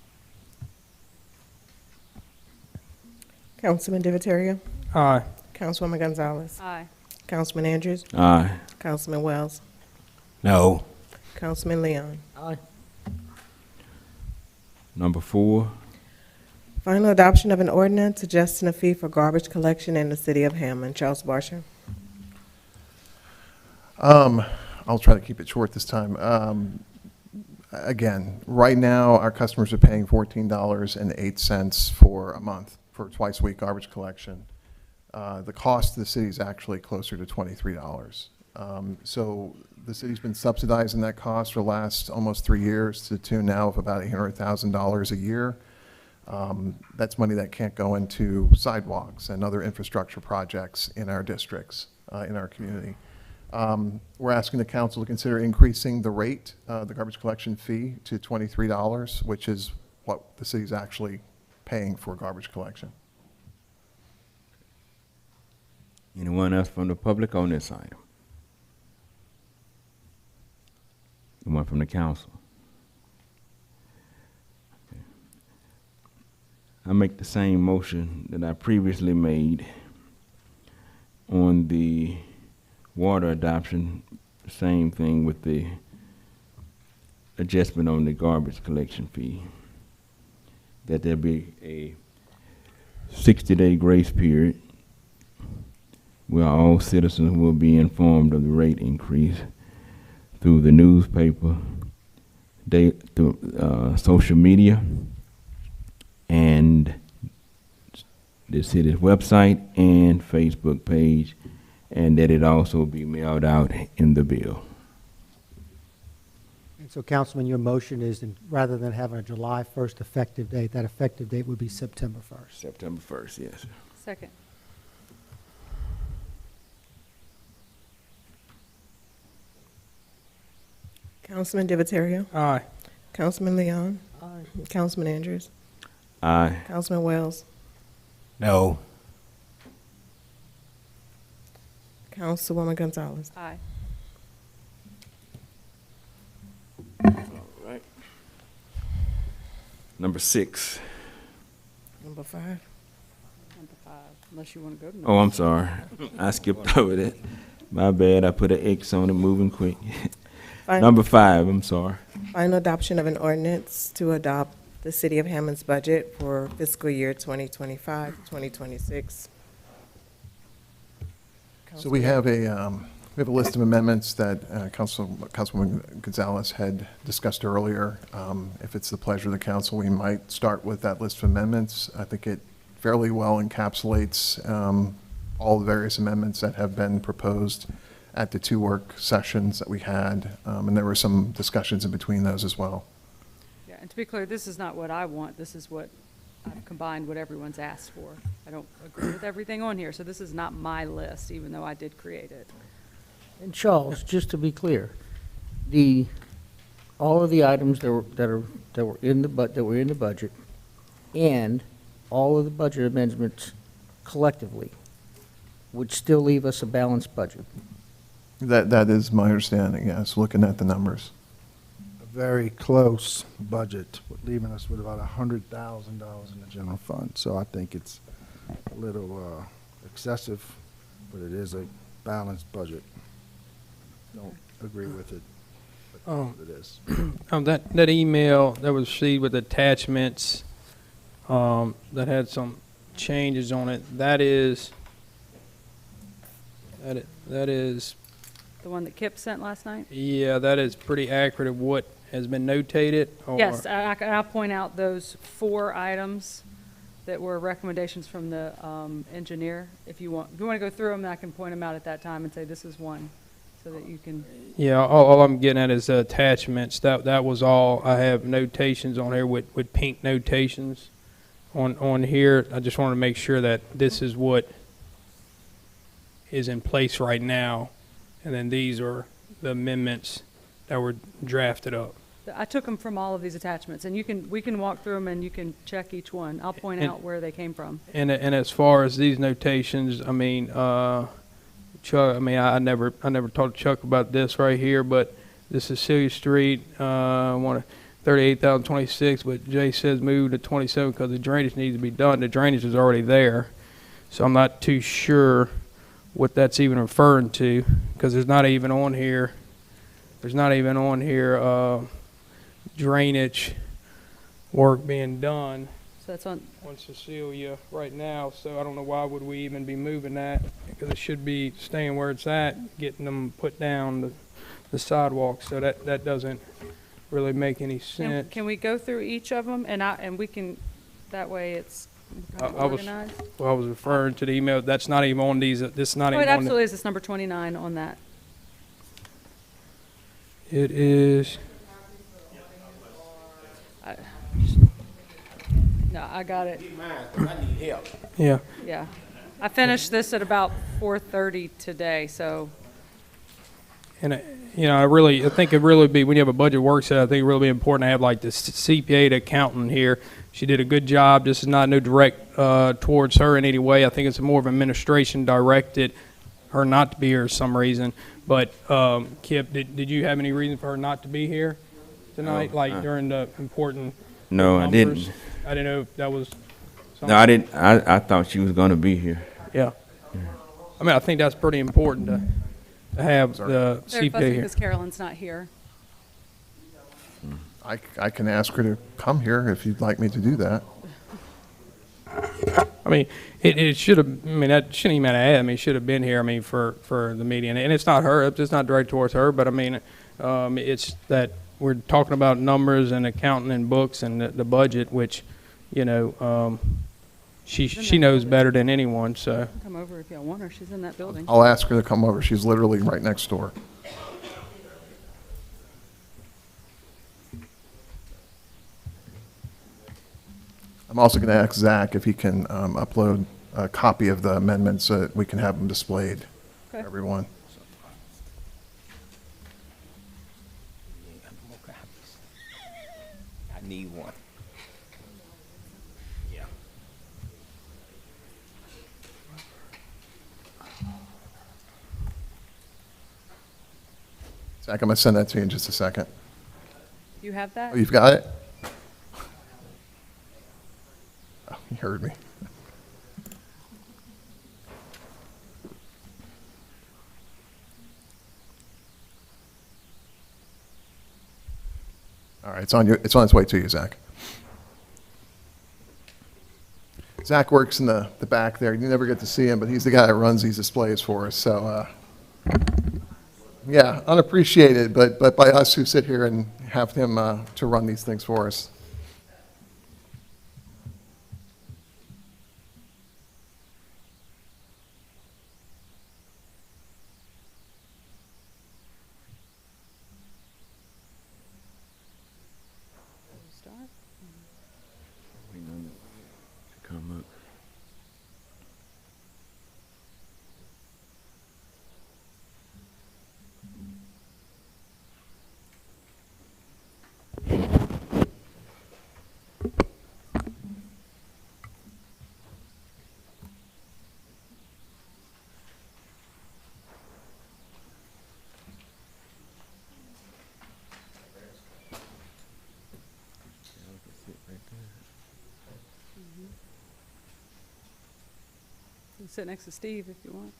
Councilman Divatario? Aye. Councilwoman Gonzalez? Aye. Councilman Andrews? Aye. Councilman Wells? No. Councilman Leon? Aye. Number 4. Final adoption of an ordinance adjusting a fee for garbage collection in the city of Hammond. Charles Barsha. I'll try to keep it short this time. Again, right now, our customers are paying $14.08 for a month for twice-a-week garbage collection. The cost to the city is actually closer to $23. So the city's been subsidizing that cost for the last almost 3 years to the tune now of about $800,000 a year. That's money that can't go into sidewalks and other infrastructure projects in our districts, in our community. We're asking the council to consider increasing the rate, the garbage collection fee, to $23, which is what the city's actually paying for garbage collection. Anyone else from the public on this item? Anyone from the council? I make the same motion that I previously made on the water adoption, same thing with the adjustment on the garbage collection fee. That there be a 60-day grace period where all citizens will be informed of the rate increase through the newspaper, through social media, and the city's website and Facebook page, and that it also be mailed out in the bill. And so, Councilman, your motion is, rather than having a July 1st effective date, that effective date would be September 1st. September 1st, yes. Second. Councilman Divatario. Aye. Councilman Leon. Aye. Councilman Andrews. Aye. Councilman Wells. No. Councilwoman Gonzalez. Aye. All right. Number 6. Number 5. Number 5, unless you want to go to number Oh, I'm sorry. I skipped over that. My bad. I put an X on it, moving quick. Number 5, I'm sorry. Final adoption of an ordinance to adopt the City of Hammond's budget for fiscal year 2025, 2026. So we have a list of amendments that Councilwoman Gonzalez had discussed earlier. If it's the pleasure of the council, we might start with that list of amendments. I think it fairly well encapsulates all the various amendments that have been proposed at the 2 work sessions that we had, and there were some discussions in between those as well. Yeah, and to be clear, this is not what I want. This is what I've combined what everyone's asked for. I don't agree with everything on here, so this is not my list, even though I did create it. And Charles, just to be clear, all of the items that were in the budget, and all of the budget amendments collectively would still leave us a balanced budget. That is my understanding, yes, looking at the numbers. A very close budget, leaving us with about $100,000 in the general fund. So I think it's a little excessive, but it is a balanced budget. Don't agree with it, but it is. That email that was received with attachments, that had some changes on it, that is The one that Kip sent last night? yeah, that is pretty accurate of what has been notated? Or Yes, I'll point out those 4 items that were recommendations from the engineer. If you want to go through them, I can point them out at that time and say this is one, so that you can. Yeah, all I'm getting at is attachments. That was all. I have notations on here with pink notations on here. I just want to make sure that this is what is in place right now, and then these are the amendments that were drafted up. I took them from all of these attachments, and we can walk through them and you can check each one. I'll point out where they came from. And as far as these notations, I mean, Chuck, I mean, I never talked to Chuck about this right here, but this is Celia Street, 38,026, but Jay says move to 27 because the drainage needs to be done. The drainage is already there, so I'm not too sure what that's even referring to, because there's not even on here drainage work being done So that's on. Cecilia right now, so I don't know why would we even be moving that, because it should be staying where it's at, getting them put down the sidewalk, so that doesn't really make any sense. Can we go through each of them and we can, that way it's kind of I was organized? referring to the email, that's not even on these, this is not Oh, even it on absolutely is. It's number 29 on that. It is, No, I got it. I need help. yeah. Yeah. I finished this at about 4:30 today, so. And, I think it really be, when you have a budget work set, I think it really be important to have like the CPA, the accountant here, she did a good job. This is not no direct towards her in any way. I think it's more of administration directed her not to be here for some reason. But Kip, did you have any reason for her not to be here tonight, during the important No, I numbers? didn't. I didn't know if that was something. No, I didn't. I thought she was going to be here. Yeah. I mean, I think that's pretty important to have the They're CPA fussing here. because Carolyn's not here. I can ask her to come here if you'd like me to do that. I mean, it should have, I mean, that shouldn't even matter. I mean, it should have been here, I mean, for the meeting. And it's not her, it's not direct towards her, but I mean, it's that we're talking about numbers and accounting and books and the budget, which, you know, she knows better than anyone, so. Come over if y'all want her. She's in that building. I'll ask her to come over. She's literally right next door. I'm also going to ask Zach if he can upload a copy of the amendments so that we can have them displayed for Okay. everyone. I need one. Yeah. Zach, I'm going to send that to you in just a second. You have that? Oh, you've got it? Oh, you heard me. All right, it's on its way to you, Zach. Zach works in the back there. You never get to see him, but he's the guy that runs these displays for us. So, yeah, unappreciated, but by us who sit here and have him to run these things for us. Start. Waiting on it to come up. You can sit next to Steve if you want.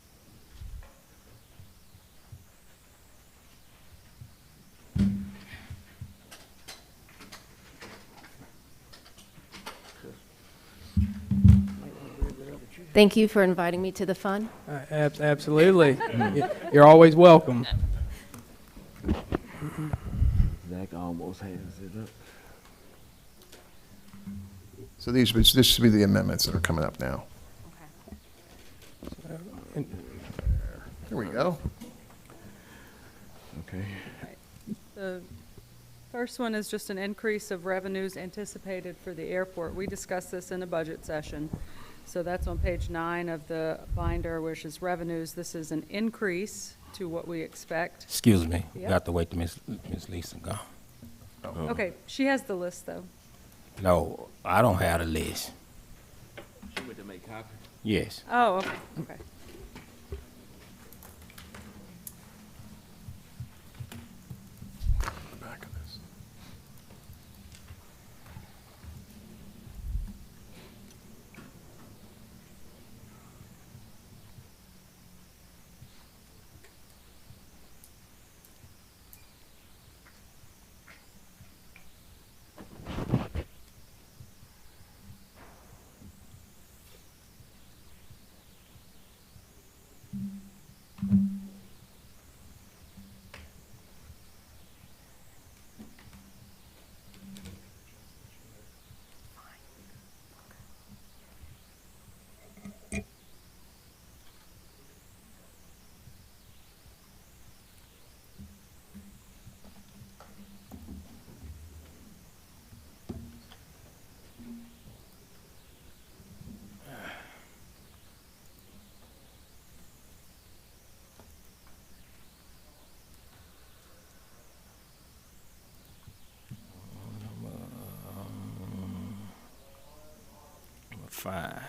Thank you for inviting me to the fun. Absolutely. You're always welcome. Zach almost has it up. So this should be the amendments that are coming up now. Here we go. Okay. The first one is just an increase of revenues anticipated for the airport. We discussed this in a budget session. So that's on page 9 of the binder, which is revenues. This is an increase to what we expect. Excuse me, we Yep. got to wait till Miss Lisa go. Okay, she has the list, though. No, I don't have a list. She went to make copies. Yes. Oh, okay, okay. Back of this. 5.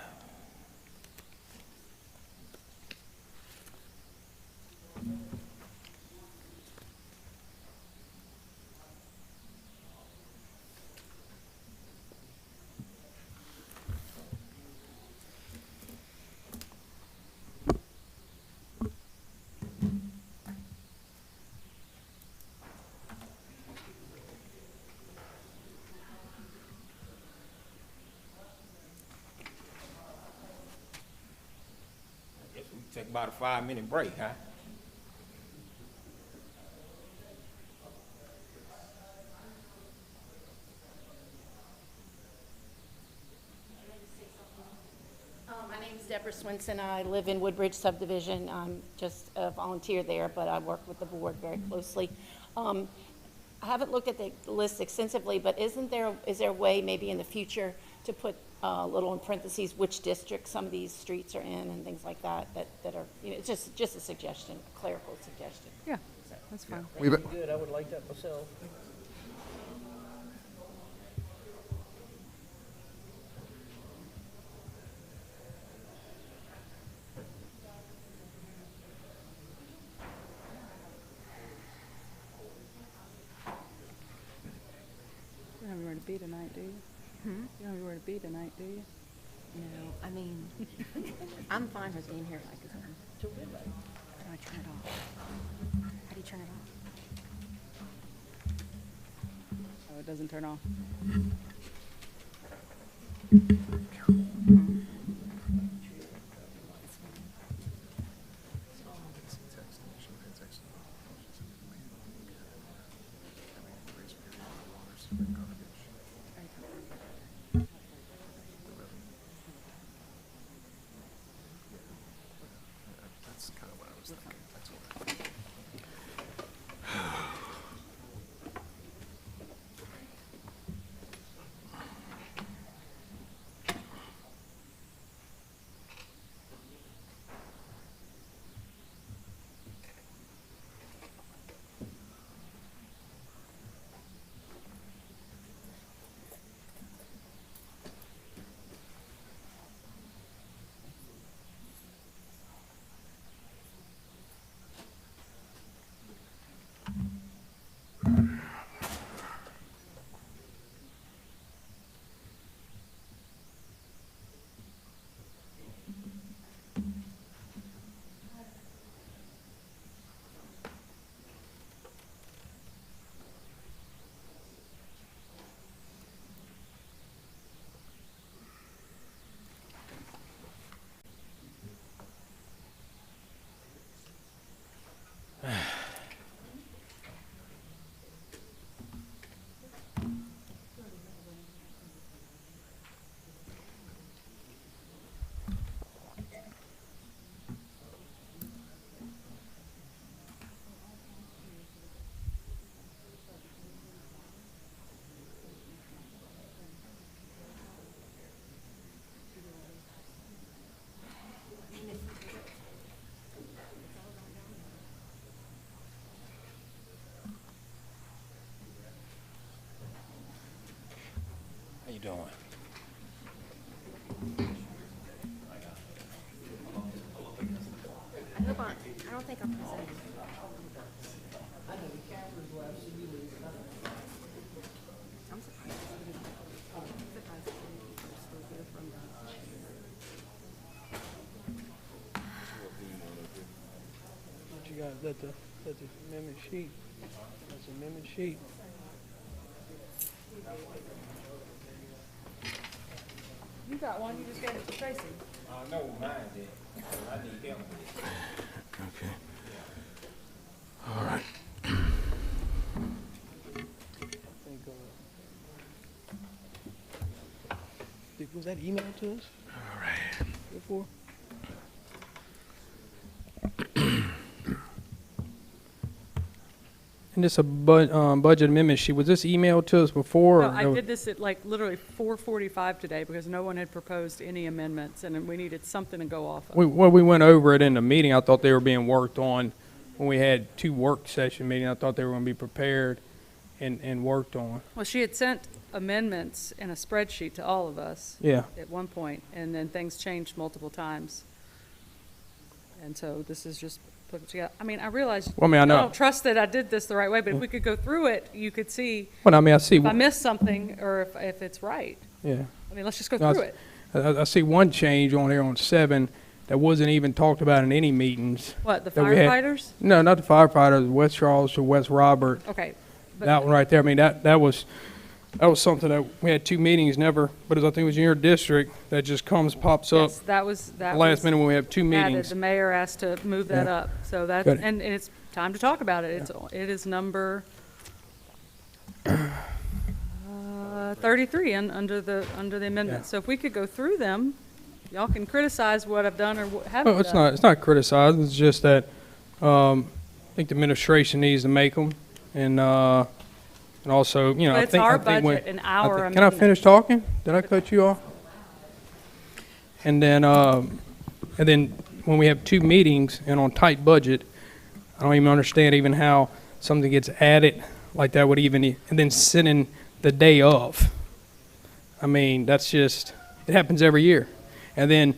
Guess we take about a 5-minute break, huh? My name is Deborah Swinson. I live in Woodbridge subdivision. I'm just a volunteer there, but I work with the board very closely. I haven't looked at the list extensively, but is there a way maybe in the future to put a little in parentheses which district some of these streets are in and things like that, that are, you know, it's just a suggestion, a clerical suggestion. Yeah, that's fine. Good, I would like that myself. You don't have anywhere to be tonight, do you? You don't have anywhere to be tonight, do you? No, I mean, I'm fine with being here like this. Till midnight. How do I turn it off? How do you turn it off? Oh, it doesn't turn off. That's kind of what I was thinking. That's what. How you doing? I hope I don't think I'm presenting. I'm surprised. What you got? Let the amendment sheet. That's the amendment sheet. You got one, you just gave it to Tracy. No, mine did. I need help with it. Okay. All right. Was that emailed to us? All right. Before? And this a budget amendment sheet, was this emailed to us before? No, or I did this at like literally 4:45 today because no one had proposed any amendments and we needed something to go off of. We went over it in the meeting. I thought they were being worked on when we had 2 work session meetings. I thought they were going to be prepared and worked on. Well, she had sent amendments in a spreadsheet to all of us. Yeah. At one point, and then things changed multiple times. And so this is just put it together. I mean, I realize Well, I mean, I know- don't trust that I did this the right way, but if we could go through it, you could see Well, I mean, I see. if I missed something or if it's right. Yeah. I mean, let's just go No, through it. I see one change on here on 7 that wasn't even talked about in any meetings. What, the that we had. firefighters? No, not the firefighters, West Charles to West Robert. Okay. But That one right there, I mean, that was something that we had 2 meetings, never, but I think it was in your district, that just pops up. yes, that was The last minute when we have 2 added. meetings. The mayor asked to move that Yeah. up. So that, Good. and it's time to talk about it. It is number 33 under the amendment. Yeah. So if we could go through them, y'all can criticize what I've done or what haven't No, it's done. not criticized, it's just that, I think the administration needs to make them, and also, you know, But I it's think. our I think when- budget and I our think- Can I amendment. finish talking? Did I cut you off? And then when we have 2 meetings and on tight budget, I don't even understand even how something gets added like that would even, and then sitting the day of. I mean, that's just, it happens every year. And then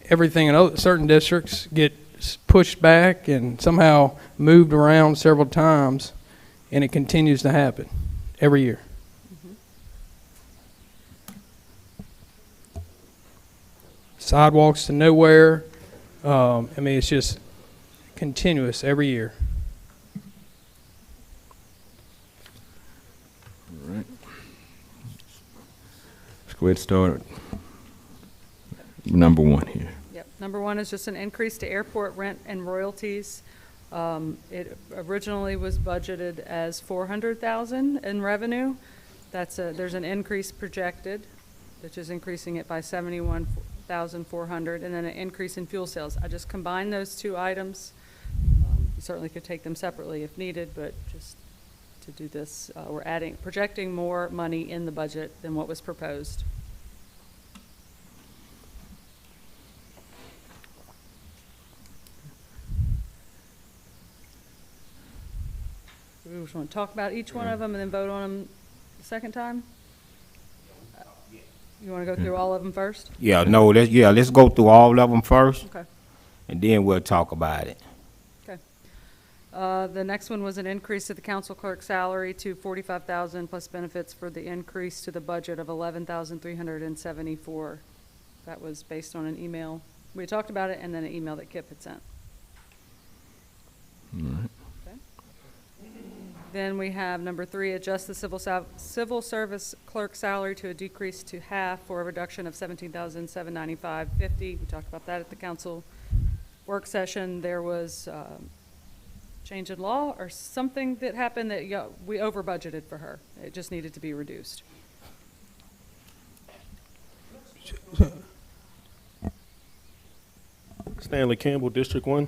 everything in certain districts gets pushed back and somehow moved around several times, and it continues to happen every year. Sidewalks to nowhere. I mean, it's just continuous every year. All right. Let's go ahead and start number 1 here. Yep. Number 1 is just an increase to airport rent and royalties. It originally was budgeted as 400,000 in revenue. There's an increase projected, which is increasing it by 71,400, and then an increase in fuel sales. I just combined those 2 items. You certainly could take them separately if needed, but just to do this, we're projecting more money in the budget than what was proposed. We just want to talk about each one of them and then vote on them the second time? You want to go through all of them first? Yeah, no, let's go through all of them first, Okay. and then we'll talk about it. Okay. The next one was an increase to the council clerk salary to 45,000 plus benefits for the increase to the budget of 11,374. That was based on an email. We talked about it and then an email that Kip had sent. All right. Then we have number 3, adjust the civil service clerk salary to a decrease to half for a reduction of $17,795.50. We talked about that at the council work session. There was change in law or something that happened that we over budgeted for her. It just needed to be reduced. Stanley Campbell, District 1.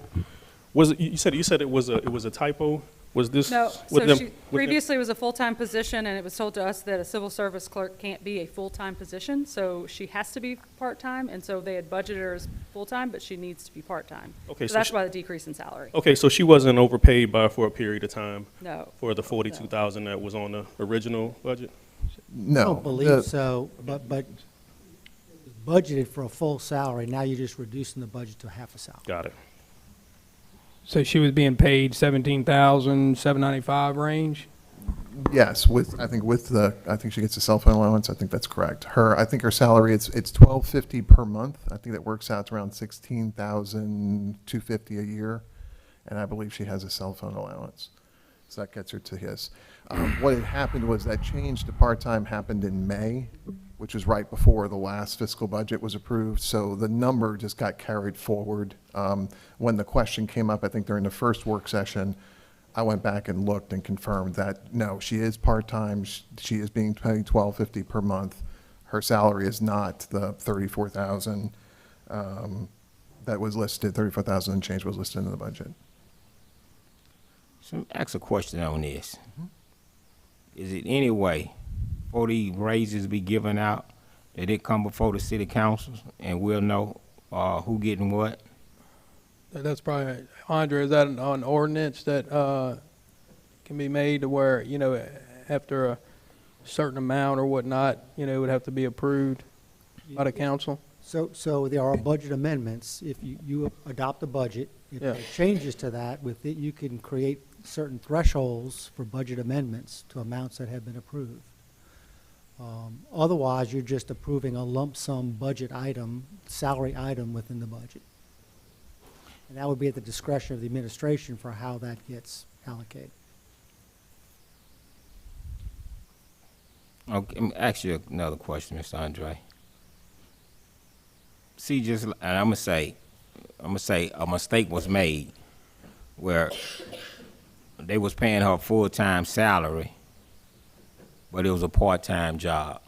Was it, you said it was a typo? Was this? No, with so them- she with them- previously was a full-time position, and it was told to us that a civil service clerk can't be a full-time position, so she has to be part-time, and so they had budgeted her as full-time, but she needs to be part-time. Okay, So so that's she- why the decrease in salary. Okay, so she wasn't overpaid for a period of time? No. For the 42,000 that was on the original budget? No. I don't believe so, but budgeted for a full salary, now you're just reducing the budget to half a salary. Got it. So she was being paid 17,795 range? Yes, I think she gets a cell phone allowance. I think that's correct. I think her salary, it's $1,250 per month. I think that works out to around $16,250 a year. And I believe she has a cell phone allowance. So that gets her to his. What had happened was that change to part-time happened in May, which was right before the last fiscal budget was approved. So the number just got carried forward. When the question came up, I think during the first work session, I went back and looked and confirmed that, no, she is part-time. She is being paid $1,250 per month. Her salary is not the $34,000 that was listed, $34,000 and change was listed in the budget. So ask a question on this. Is it any way, before these raises be given out, that it come before the city councils and we'll know who getting what? That's probably, Andre, is that an ordinance that can be made to where, after a certain amount or whatnot, would have to be approved by the council? So there are budget amendments. If you adopt a budget, if there are changes to that, with it, you can create certain thresholds for budget amendments to amounts that have been approved. Otherwise, you're just approving a lump sum budget item, salary item within the budget. And that would be at the discretion of the administration for how that gets allocated. Okay, let me ask you another question, Mr. Andre. See, and I'm gonna say a mistake was made where they was paying her full-time salary, but it was a part-time job.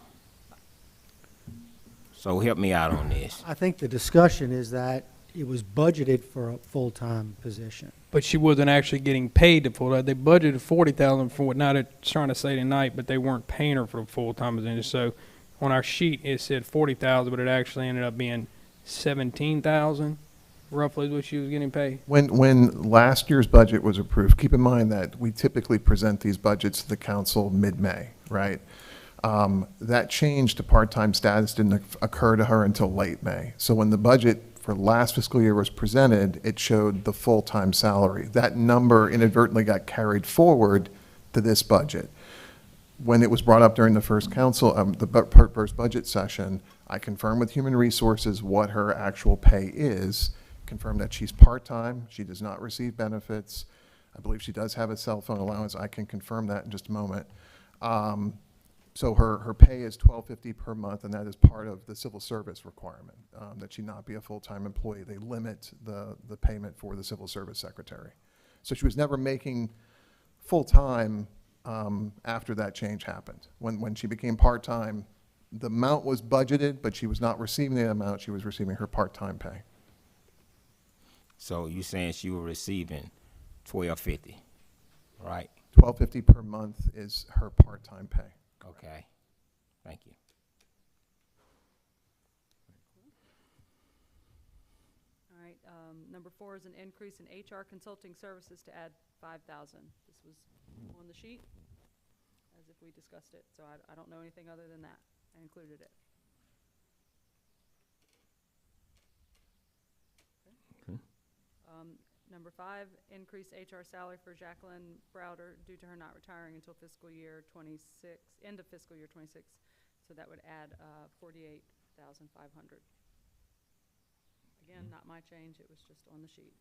So help me out on this. I think the discussion is that it was budgeted for a full-time position. But she wasn't actually getting paid the full. They budgeted $40,000 for what now they're trying to say tonight, but they weren't paying her for the full-time position. So on our sheet it said $40,000, but it actually ended up being $17,000, roughly is what she was getting paid. When last year's budget was approved, keep in mind that we typically present these budgets to the council mid-May, right? That change to part-time status didn't occur to her until late May. So when the budget for last fiscal year was presented, it showed the full-time salary. That number inadvertently got carried forward to this budget. When it was brought up during the first first budget session, I confirmed with Human Resources what her actual pay is, confirmed that she's part-time, she does not receive benefits. I believe she does have a cell phone allowance. I can confirm that in just a moment. So her pay is $12.50 per month, and that is part of the civil service requirement, that she not be a full-time employee. They limit the payment for the civil service secretary. So she was never making full-time after that change happened. When she became part-time, the amount was budgeted, but she was not receiving the amount. She was receiving her part-time pay. So you saying she was receiving $12.50, right? $12.50 per month is her part-time pay. Okay, thank you. All right, number 4 is an increase in HR consulting services to add 5,000. This was on the sheet, as if we discussed it, so I don't know anything other than that. I included it. Okay. Number 5, increase HR salary for Jacqueline Browder due to her not retiring until fiscal year 26, end of fiscal year 26. So that would add 48,500. Again, not my change, it was just on the sheet.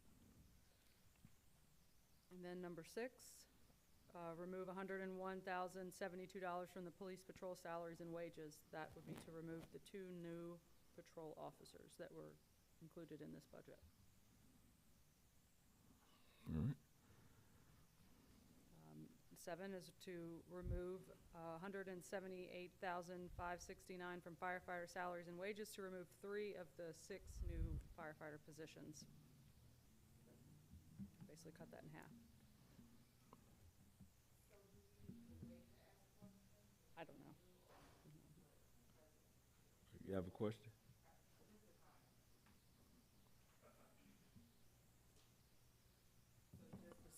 And then number 6, remove $101,072 from the police patrol salaries and wages. That would be to remove the 2 new patrol officers that were included in this budget. All right. 7 is to remove $178,569 from firefighter salaries and wages to remove 3 of the 6 new firefighter positions. Basically cut that in half. I don't know. You have a question?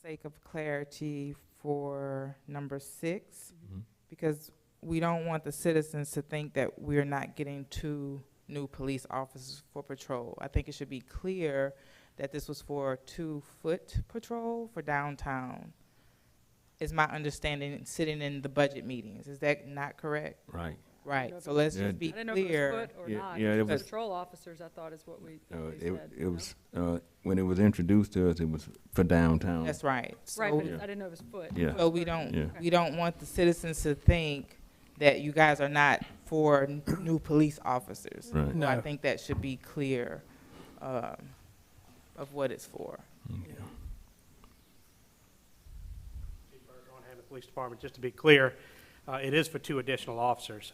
Sake of clarity for number 6, because we don't want the citizens to think that we're not getting 2 new police officers for patrol. I think it should be clear that this was for 2-foot patrol for downtown, is my understanding sitting in the budget meetings. Is that not correct? Right. Right, so let's just be I didn't know clear. if it was foot or not. Yeah, it was patrol officers, I thought is what we said. It was when it was introduced to us, it was for downtown. That's right. Right, So- but I didn't know it was foot. Yeah. So we don't want the citizens to think that you guys are not for new police officers. Right. So I No. think that should be clear of what it's for. On Hammond Police Department, just to be clear, it is for 2 additional officers.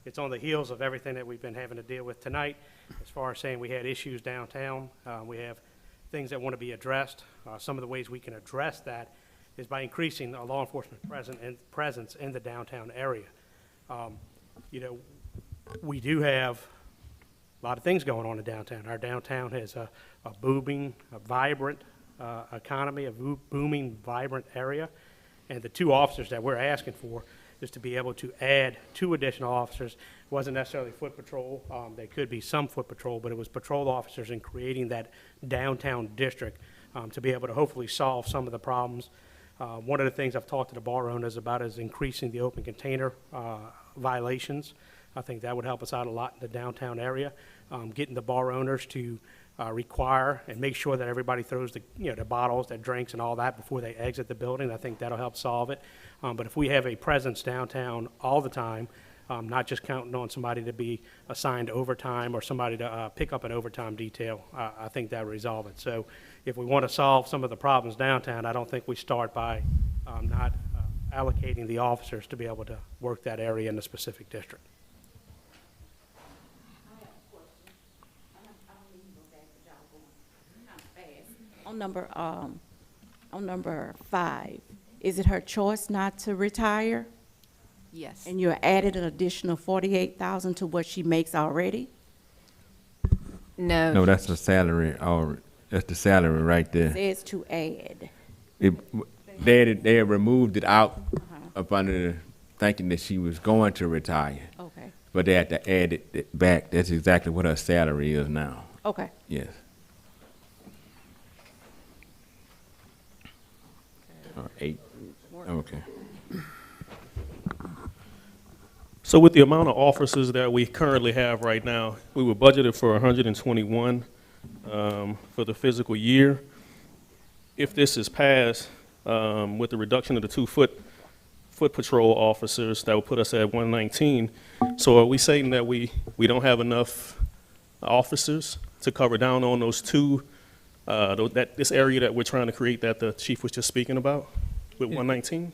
It's on the heels of everything that we've been having to deal with tonight, as far as saying we had issues downtown. We have things that want to be addressed. Some of the ways we can address that is by increasing a law enforcement presence in the downtown area. We do have a lot of things going on in downtown. Our downtown has a booming, a vibrant economy, a booming, vibrant area. And the 2 officers that we're asking for is to be able to add 2 additional officers. It wasn't necessarily foot patrol. There could be some foot patrol, but it was patrol officers in creating that downtown district to be able to hopefully solve some of the problems. One of the things I've talked to the bar owners about is increasing the open container violations. I think that would help us out a lot in the downtown area. Getting the bar owners to require and make sure that everybody throws the bottles, their drinks and all that before they exit the building. I think that'll help solve it. But if we have a presence downtown all the time, not just counting on somebody to be assigned overtime or somebody to pick up an overtime detail, I think that would resolve it. So if we want to solve some of the problems downtown, I don't think we start by not allocating the officers to be able to work that area in the specific district. On number 5, is it her choice not to retire? Yes. And you added an additional 48,000 to what she makes already? No. No, that's the salary, that's the salary right It there. says to add. They had removed it out up under the thinking that she was going to retire. Okay. But they had to add it back. That's exactly what her salary is now. Okay. Yes. Or 8, okay. So with the amount of officers that we currently have right now, we were budgeted for 121 for the fiscal year. If this is passed, with the reduction of the 2 foot patrol officers, that would put us at 119. So are we saying that we don't have enough officers to cover down on those 2, this area that we're trying to create that the chief was just speaking about with 119?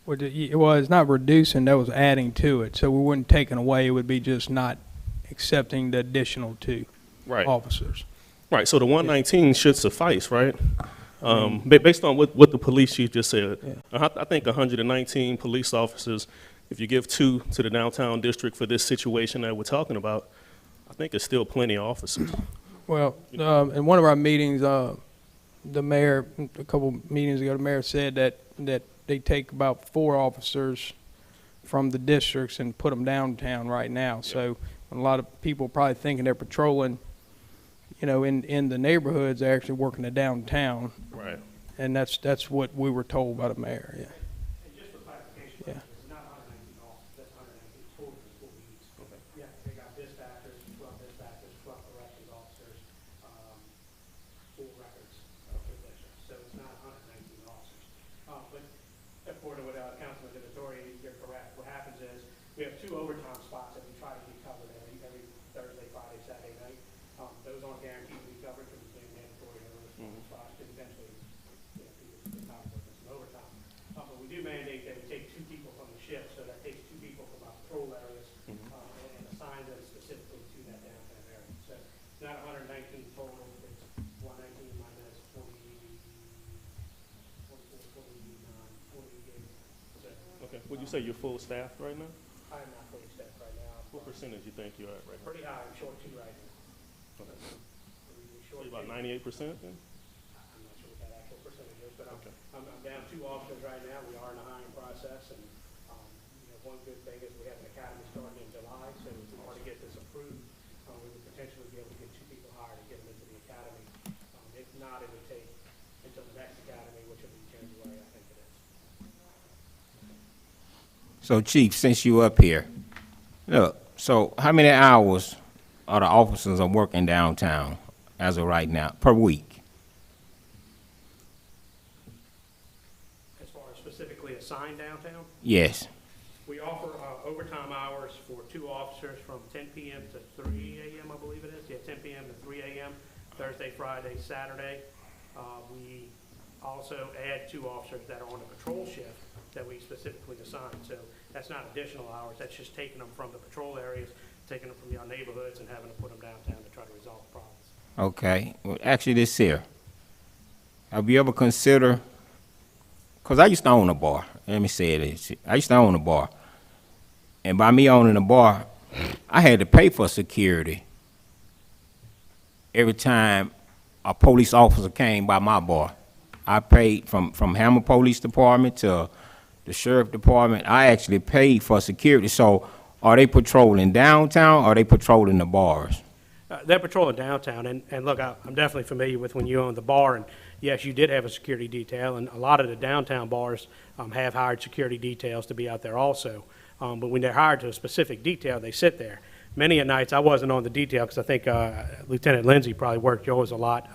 Well, it's not reducing, that was adding to it. So we wouldn't take it away, it would be just not accepting the additional 2 officers. Right, so the 119 should suffice, right? Based on what the police chief just said. Yeah. I think 119 police officers, if you give 2 to the downtown district for this situation that we're talking about, I think it's still plenty of officers. Well, in one of our meetings, the mayor, a couple meetings ago, the mayor said that they take about 4 officers from the districts and put them downtown right now. Yeah. So a lot of people probably thinking they're patrolling, in the neighborhoods, they're actually working the downtown. Right. And that's what we were told by the mayor, yeah. And just for clarification, Yeah. it's not 119 officers, that's 119 total employees. Okay. Yeah, they got dispatchers, 12 corrections officers, 4 records positions. So it's not 119 officers. But according to what Councilman Vittori, you're correct. What happens is we have 2 overtime spots that we try to get covered every Thursday, Friday, Saturday night. Those aren't guaranteed to be covered because it's mandatory spots, because eventually, people get time for some overtime. But we do mandate that we take 2 people from the shift, so that takes 2 people from our patrol areas and assign them specifically to that downtown area. So it's not 119 total, it's 119 minus 40, 44, 49, 48. So Okay, would you say you're full staffed right now? I am not fully staffed right now. What percentage you think you're at right now? Pretty high, I'm short 2 right now. Okay. Short So about 98% then? I'm not sure what that actual percentage is, but Okay. I'm down 2 officers right now. We are in the hiring process, and one good thing is we have an academy starting in July, so if we were to get this approved, we would potentially be able to get 2 people hired and get them into the academy. If not, it would take until the next academy, which will be January, I think it is. So Chief, since you up here, look, so how many hours are the officers are working downtown as of right now, per week? As far as specifically assigned downtown, Yes. we offer overtime hours for 2 officers from 10 p.m. to 3 a.m., I believe it is. Yeah, 10 p.m. to 3 a.m., Thursday, Friday, Saturday. We also add 2 officers that are on a patrol shift that we specifically assign. So that's not additional hours, that's just taking them from the patrol areas, taking them from your neighborhoods and having to put them downtown to try to resolve problems. Okay. Well, actually, this here, have you ever considered, because I used to own a bar. Let me say this. I used to own a bar. And by me owning a bar, I had to pay for security every time a police officer came by my bar. I paid from Hammond Police Department to the sheriff department, I actually paid for security. So are they patrolling downtown or are they patrolling the bars? They're patrolling downtown, and look, I'm definitely familiar with when you owned the bar, and yes, you did have a security detail, and a lot of the downtown bars have hired security details to be out there also. But when they're hired to a specific detail, they sit there. Many a nights, I wasn't on the detail because I think Lieutenant Lindsay probably worked yours a lot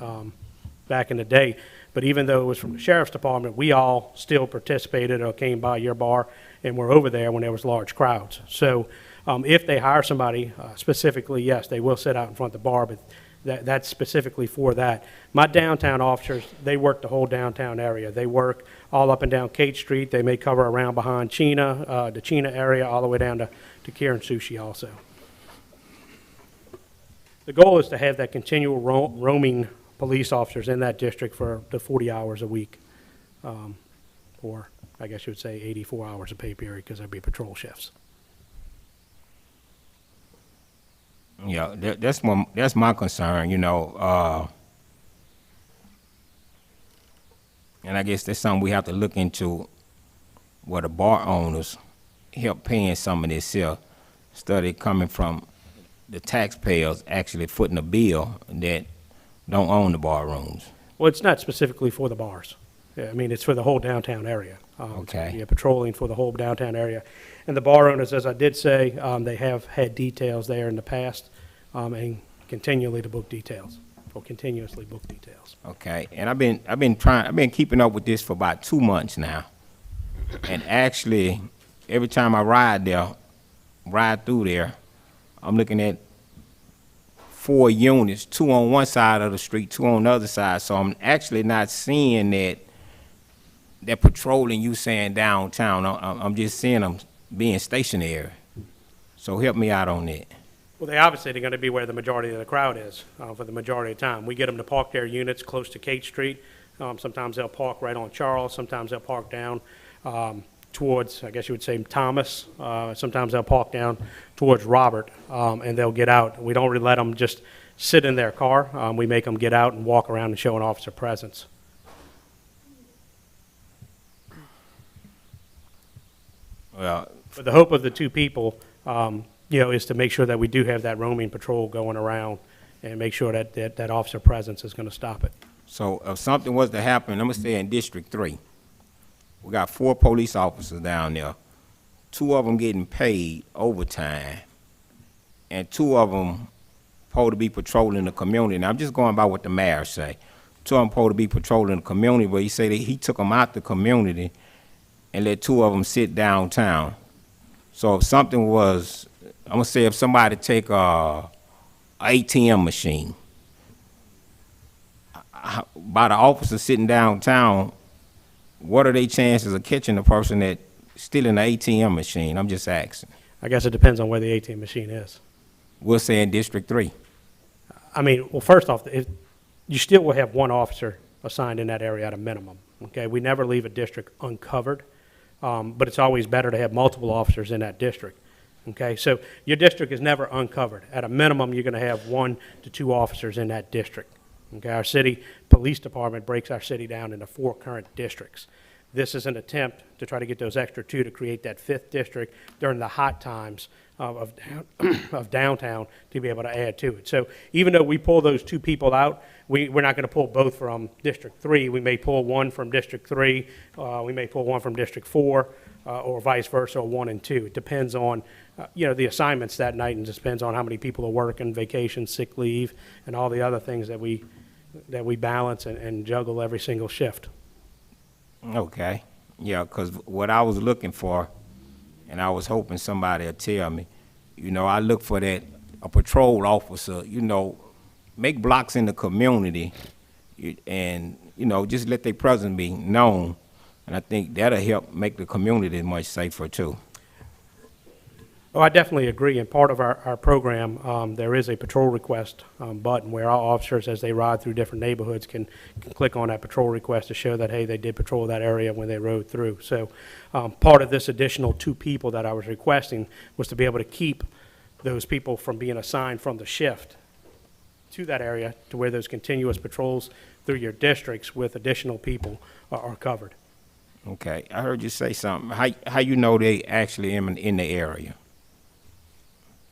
back in the day. But even though it was from the sheriff's department, we all still participated or came by your bar and were over there when there was large crowds. So if they hire somebody specifically, yes, they will sit out in front of the bar, but that's specifically for that. My downtown officers, they work the whole downtown area. They work all up and down Kate Street. They may cover around behind Chena, the Chena area, all the way down to Kieran Sushi also. The goal is to have that continual roaming police officers in that district for the 40 hours a week, or I guess you would say 84 hours of pay period because there'd be patrol shifts. Yeah, that's my concern, you know, and I guess that's something we have to look into, where the bar owners help paying some of this here, instead of coming from the taxpayers actually footing a bill that don't own the bar rooms. Well, it's not specifically for the bars. Yeah, I mean, it's for the whole downtown area. Okay. Yeah, patrolling for the whole downtown area. And the bar owners, as I did say, they have had details there in the past and continually to book details, or continuously book details. Okay, and I've been keeping up with this for about 2 months now. And actually, every time I ride through there, I'm looking at 4 units, 2 on one side of the street, 2 on the other side. So I'm actually not seeing that patrolling you saying downtown. I'm just seeing them being stationary. So help me out on that. Well, they're going to be where the majority of the crowd is for the majority of the time. We get them to park their units close to Kate Street. Sometimes they'll park right on Charles. Sometimes they'll park down towards, I guess you would say, Thomas. Sometimes they'll park down towards Robert, and they'll get out. We don't really let them just sit in their car. We make them get out and walk around and show an officer presence. Well, but the hope of the 2 people, is to make sure that we do have that roaming patrol going around and make sure that officer presence is going to stop it. So if something was to happen, I'm going to say in District 3, we got 4 police officers down there. 2 of them getting paid overtime, and 2 of them supposed to be patrolling the community. Now, I'm just going by what the mayor say. 2 of them supposed to be patrolling the community, but he said that he took them out the community and let 2 of them sit downtown. So if something was, I'm going to say if somebody take a ATM machine, by the officer sitting downtown, what are their chances of catching the person that's stealing the ATM machine? I'm just asking. I guess it depends on where the ATM machine is. We'll say in District 3. I mean, well, first off, you still will have 1 officer assigned in that area at a minimum, okay? We never leave a district uncovered, but it's always better to have multiple officers in that district, okay? So your district is never uncovered. At a minimum, you're going to have 1 to 2 officers in that district. Okay, our city police department breaks our city down into 4 current districts. This is an attempt to try to get those extra 2 to create that 5th district during the hot times of downtown to be able to add to it. So even though we pull those 2 people out, we're not going to pull both from District 3. We may pull 1 from District 3. We may pull 1 from District 4, or vice versa, or 1 and 2. It depends on the assignments that night, and just depends on how many people are working, vacation, sick leave, and all the other things that we balance and juggle every single shift. Okay. Yeah, because what I was looking for, and I was hoping somebody would tell me, I look for a patrol officer, make blocks in the community and, just let their presence be known. And I think that'll help make the community much safer too. Oh, I definitely agree. And part of our program, there is a patrol request button where our officers, as they ride through different neighborhoods, can click on that patrol request to show that, hey, they did patrol that area when they rode through. So part of this additional 2 people that I was requesting was to be able to keep those people from being assigned from the shift to that area to where those continuous patrols through your districts with additional people are covered. Okay, I heard you say something. How you know they actually in the area?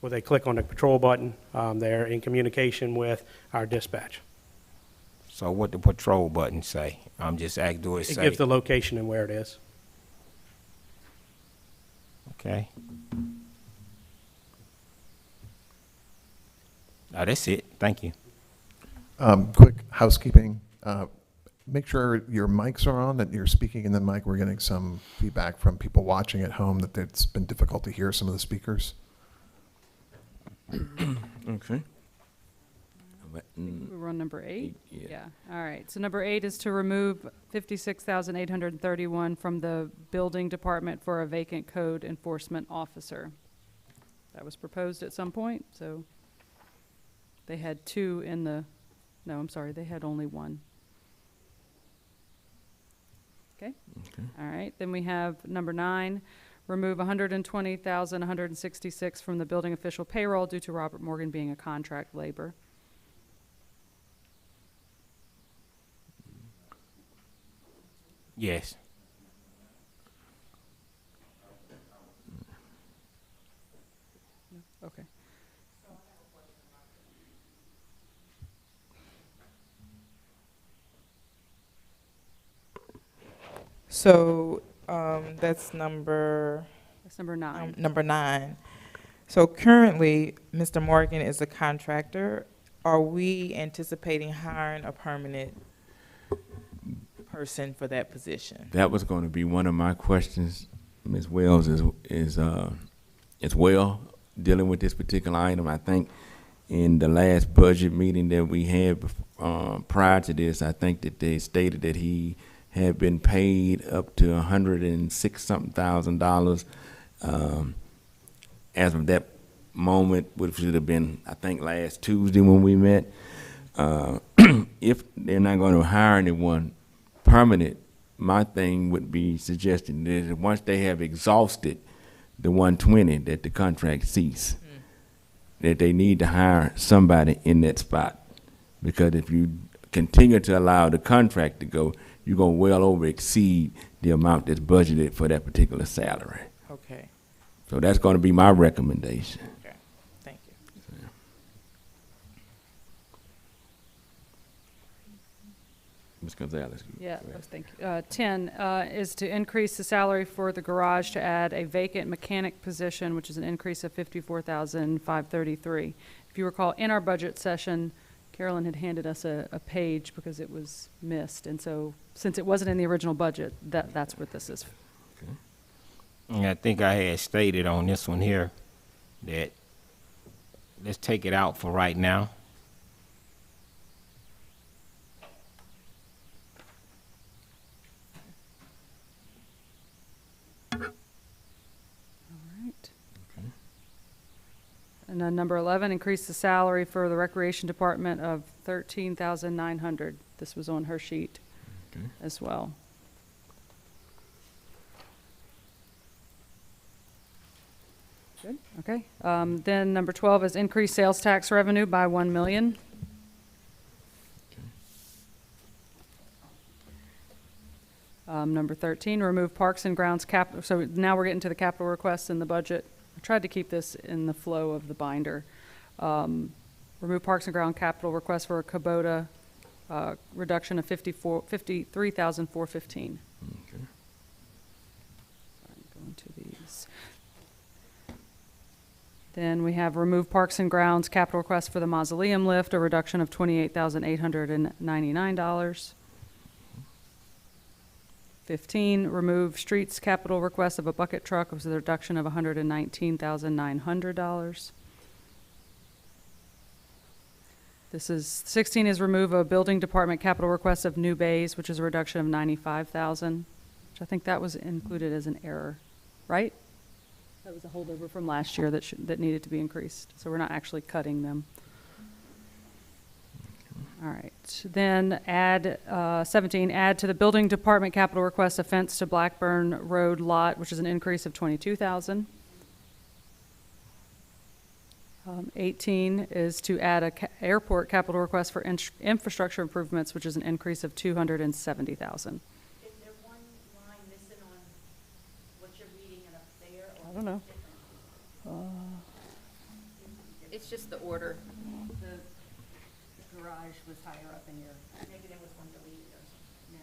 Well, they click on the patrol button, they're in communication with our dispatch. So what the patrol button say? I'm just asking, do it It say? gives the location and where it is. Okay. That's it. Thank you. Quick housekeeping. Make sure your mics are on, that you're speaking in the mic. We're getting some feedback from people watching at home that it's been difficult to hear some of the speakers. Okay. We're on number 8? Yeah. All right. So number 8 is to remove 56,831 from the building department for a vacant code enforcement officer. That was proposed at some point, so they had 2 in the, no, I'm sorry, they had only 1. Okay? All right. Then we have number 9, remove 120,166 from the building official payroll due to Robert Morgan being a contract labor. Yes. Okay. So that's number. That's number 9. Number 9. So currently, Mr. Morgan is a contractor. Are we anticipating hiring a permanent person for that position? That was going to be one of my questions, Ms. Wells, is as well, dealing with this particular item. I think in the last budget meeting that we had prior to this, I think that they stated that he had been paid up to $106,000. As of that moment, which should have been, I think, last Tuesday when we met. If they're not going to hire anyone permanent, my thing would be suggesting that once they have exhausted the 120, that the contract cease. That they need to hire somebody in that spot. Because if you continue to allow the contract to go, you're going to well over exceed the amount that's budgeted for that particular salary. Okay. So that's going to be my recommendation. Okay. Thank you. Ms. Gonzalez. Yeah, thank you. 10 is to increase the salary for the garage to add a vacant mechanic position, which is an increase of $54,533. If you recall, in our budget session, Carolyn had handed us a page because it was missed. And so since it wasn't in the original budget, that's what this is. And I think I had stated on this one here that let's take it out for right now. And then number 11, increase the salary for the recreation department of $13,900. This was on her sheet as well. Good. Okay. Then number 12 is increase sales tax revenue by $1 million. Number 13, remove parks and grounds capital. So now we're getting to the capital requests in the budget. I tried to keep this in the flow of the binder. Remove parks and ground capital request for a Kubota reduction of $53,415. Okay. Going to these. Then we have remove parks and grounds capital request for the mausoleum lift, a reduction of $28,899. 15, remove streets capital request of a bucket truck, which is a reduction of $119,900. This is 16 is remove a building department capital request of new bays, which is a reduction of $95,000, which I think that was included as an error, right? That was a holdover from last year that needed to be increased. So we're not actually cutting them. All right. Then add 17. Add to the building department capital request a fence to Blackburn Road lot, which is an increase of $22,000. 18 is to add a airport capital request for infrastructure improvements, which is an increase of $270,000. Is there one line missing order. The garage was higher up in your. Maybe there was one deleted or something.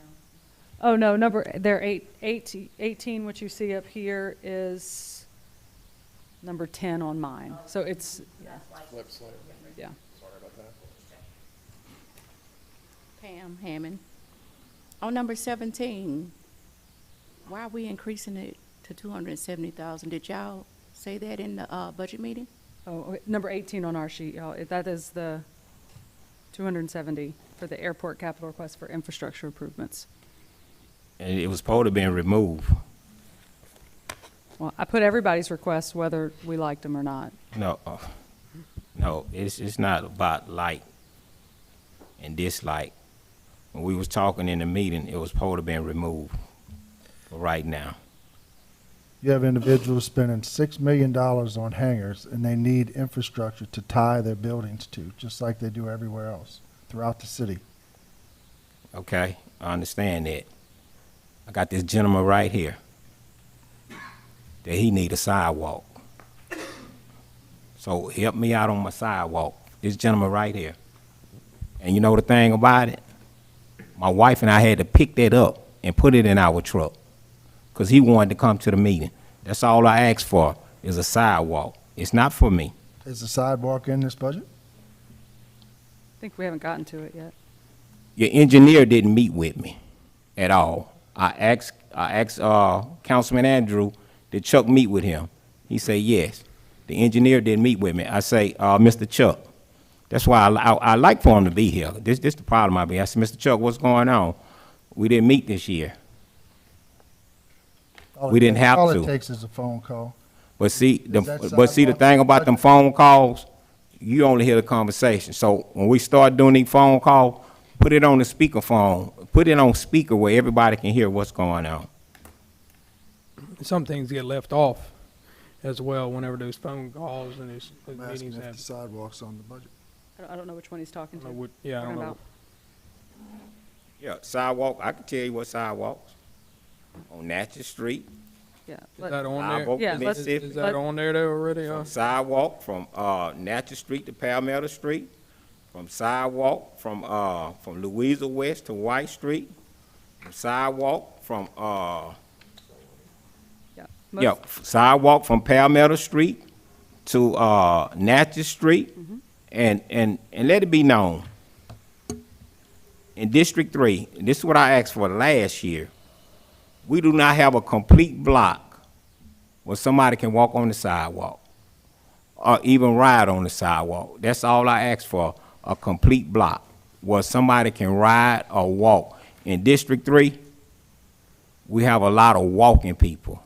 No. Oh, no, they're 18, what you see up here is number 10 on mine. So it's, yeah. Yeah. Sorry about that. Pam Hammond. On number 17, why are we increasing it to 270,000? Did y'all say that in the budget meeting? Oh, okay, number 18 on our sheet, y'all. That is the 270 for the airport capital request for infrastructure improvements. And it was supposed to have been removed. Well, I put everybody's request, whether we liked them or not. No, no, it's not about like and dislike. When we was talking in the meeting, it was supposed to have been removed for right now. You have individuals spending $6 million on hangars, and they need infrastructure to tie their buildings to, just like they do everywhere else throughout the city. Okay, I understand that. I got this gentleman right here that he need a sidewalk. So help me out on my sidewalk. This gentleman right here. And you know the thing about it? My wife and I had to pick that up and put it in our truck because he wanted to come to the meeting. That's all I asked for is a sidewalk. It's not for me. Is the sidewalk in this budget? I think we haven't gotten to it yet. Your engineer didn't meet with me at all. I asked Councilman Andrew, did Chuck meet with him? He said yes. The engineer didn't meet with me. I say, Mr. Chuck. That's why I like for him to be here. This the problem I be. I said, Mr. Chuck, what's going on? We didn't meet this year. We didn't have to. All it takes is a phone call. But see, the sidewalk thing about them phone calls, you only hear the conversation. So when we start doing these phone calls, put it on the speakerphone. Put it on speaker where everybody can hear what's going on. Some things get left off as well whenever those phone calls and those I'm asking meetings if happen. the sidewalk's on the budget. I don't know which one he's talking to. I don't know. About. Yeah, sidewalk, I can tell you what sidewalks. On Natchez Street. Yeah. Is that on there? Yeah, let's- Is that on there though already? Sidewalk from Natchez Street to Palmetto Street. From sidewalk from Louisa West to White Street. Sidewalk from sidewalk from Palmetto Street to Natchez Street. And let it be known, in District 3, this is what I asked for last year, we do not have a complete block where somebody can walk on the sidewalk or even ride on the sidewalk. That's all I asked for, a complete block where somebody can ride or walk. In District 3, we have a lot of walking people.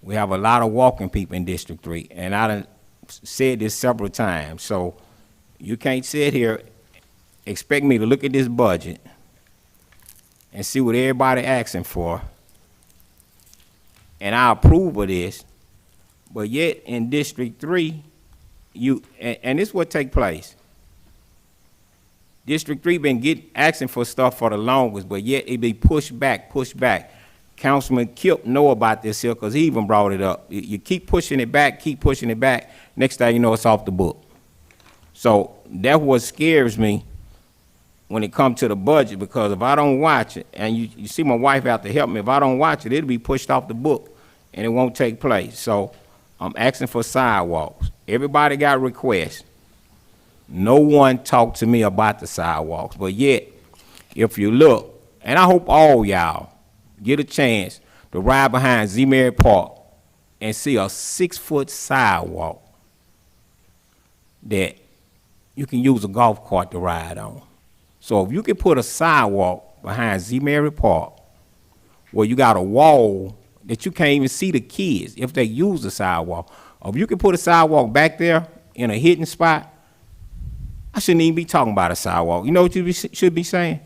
We have a lot of walking people in District 3, and I done said this several times, so you can't sit here, expect me to look at this budget and see what everybody asking for, and I approve of this, but yet in District 3, and this is what take place. District 3 been asking for stuff for the longest, but yet it be pushed back. Councilman Kip know about this here because he even brought it up. You keep pushing it back. Next thing you know, it's off the book. So that's what scares me when it comes to the budget, because if I don't watch it, and you see my wife out to help me, if I don't watch it, it'll be pushed off the book and it won't take place. So I'm asking for sidewalks. Everybody got requests. No one talked to me about the sidewalks, but yet, if you look, and I hope all y'all get a chance to ride behind Z-Mary Park and see a 6-foot sidewalk that you can use a golf cart to ride on. So if you can put a sidewalk behind Z-Mary Park where you got a wall that you can't even see the kids if they use the sidewalk, or if you can put a sidewalk back there in a hidden spot, I shouldn't even be talking about a sidewalk. You know what you should be saying?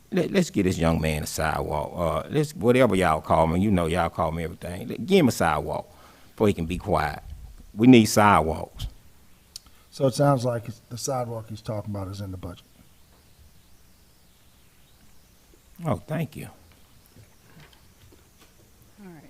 Let's get this young man a sidewalk. Let's, whatever y'all call me, you know y'all call me everything. Give him a sidewalk before he can be quiet. We need sidewalks. So it sounds like the sidewalk he's talking about is in the budget. Oh, thank you. All right.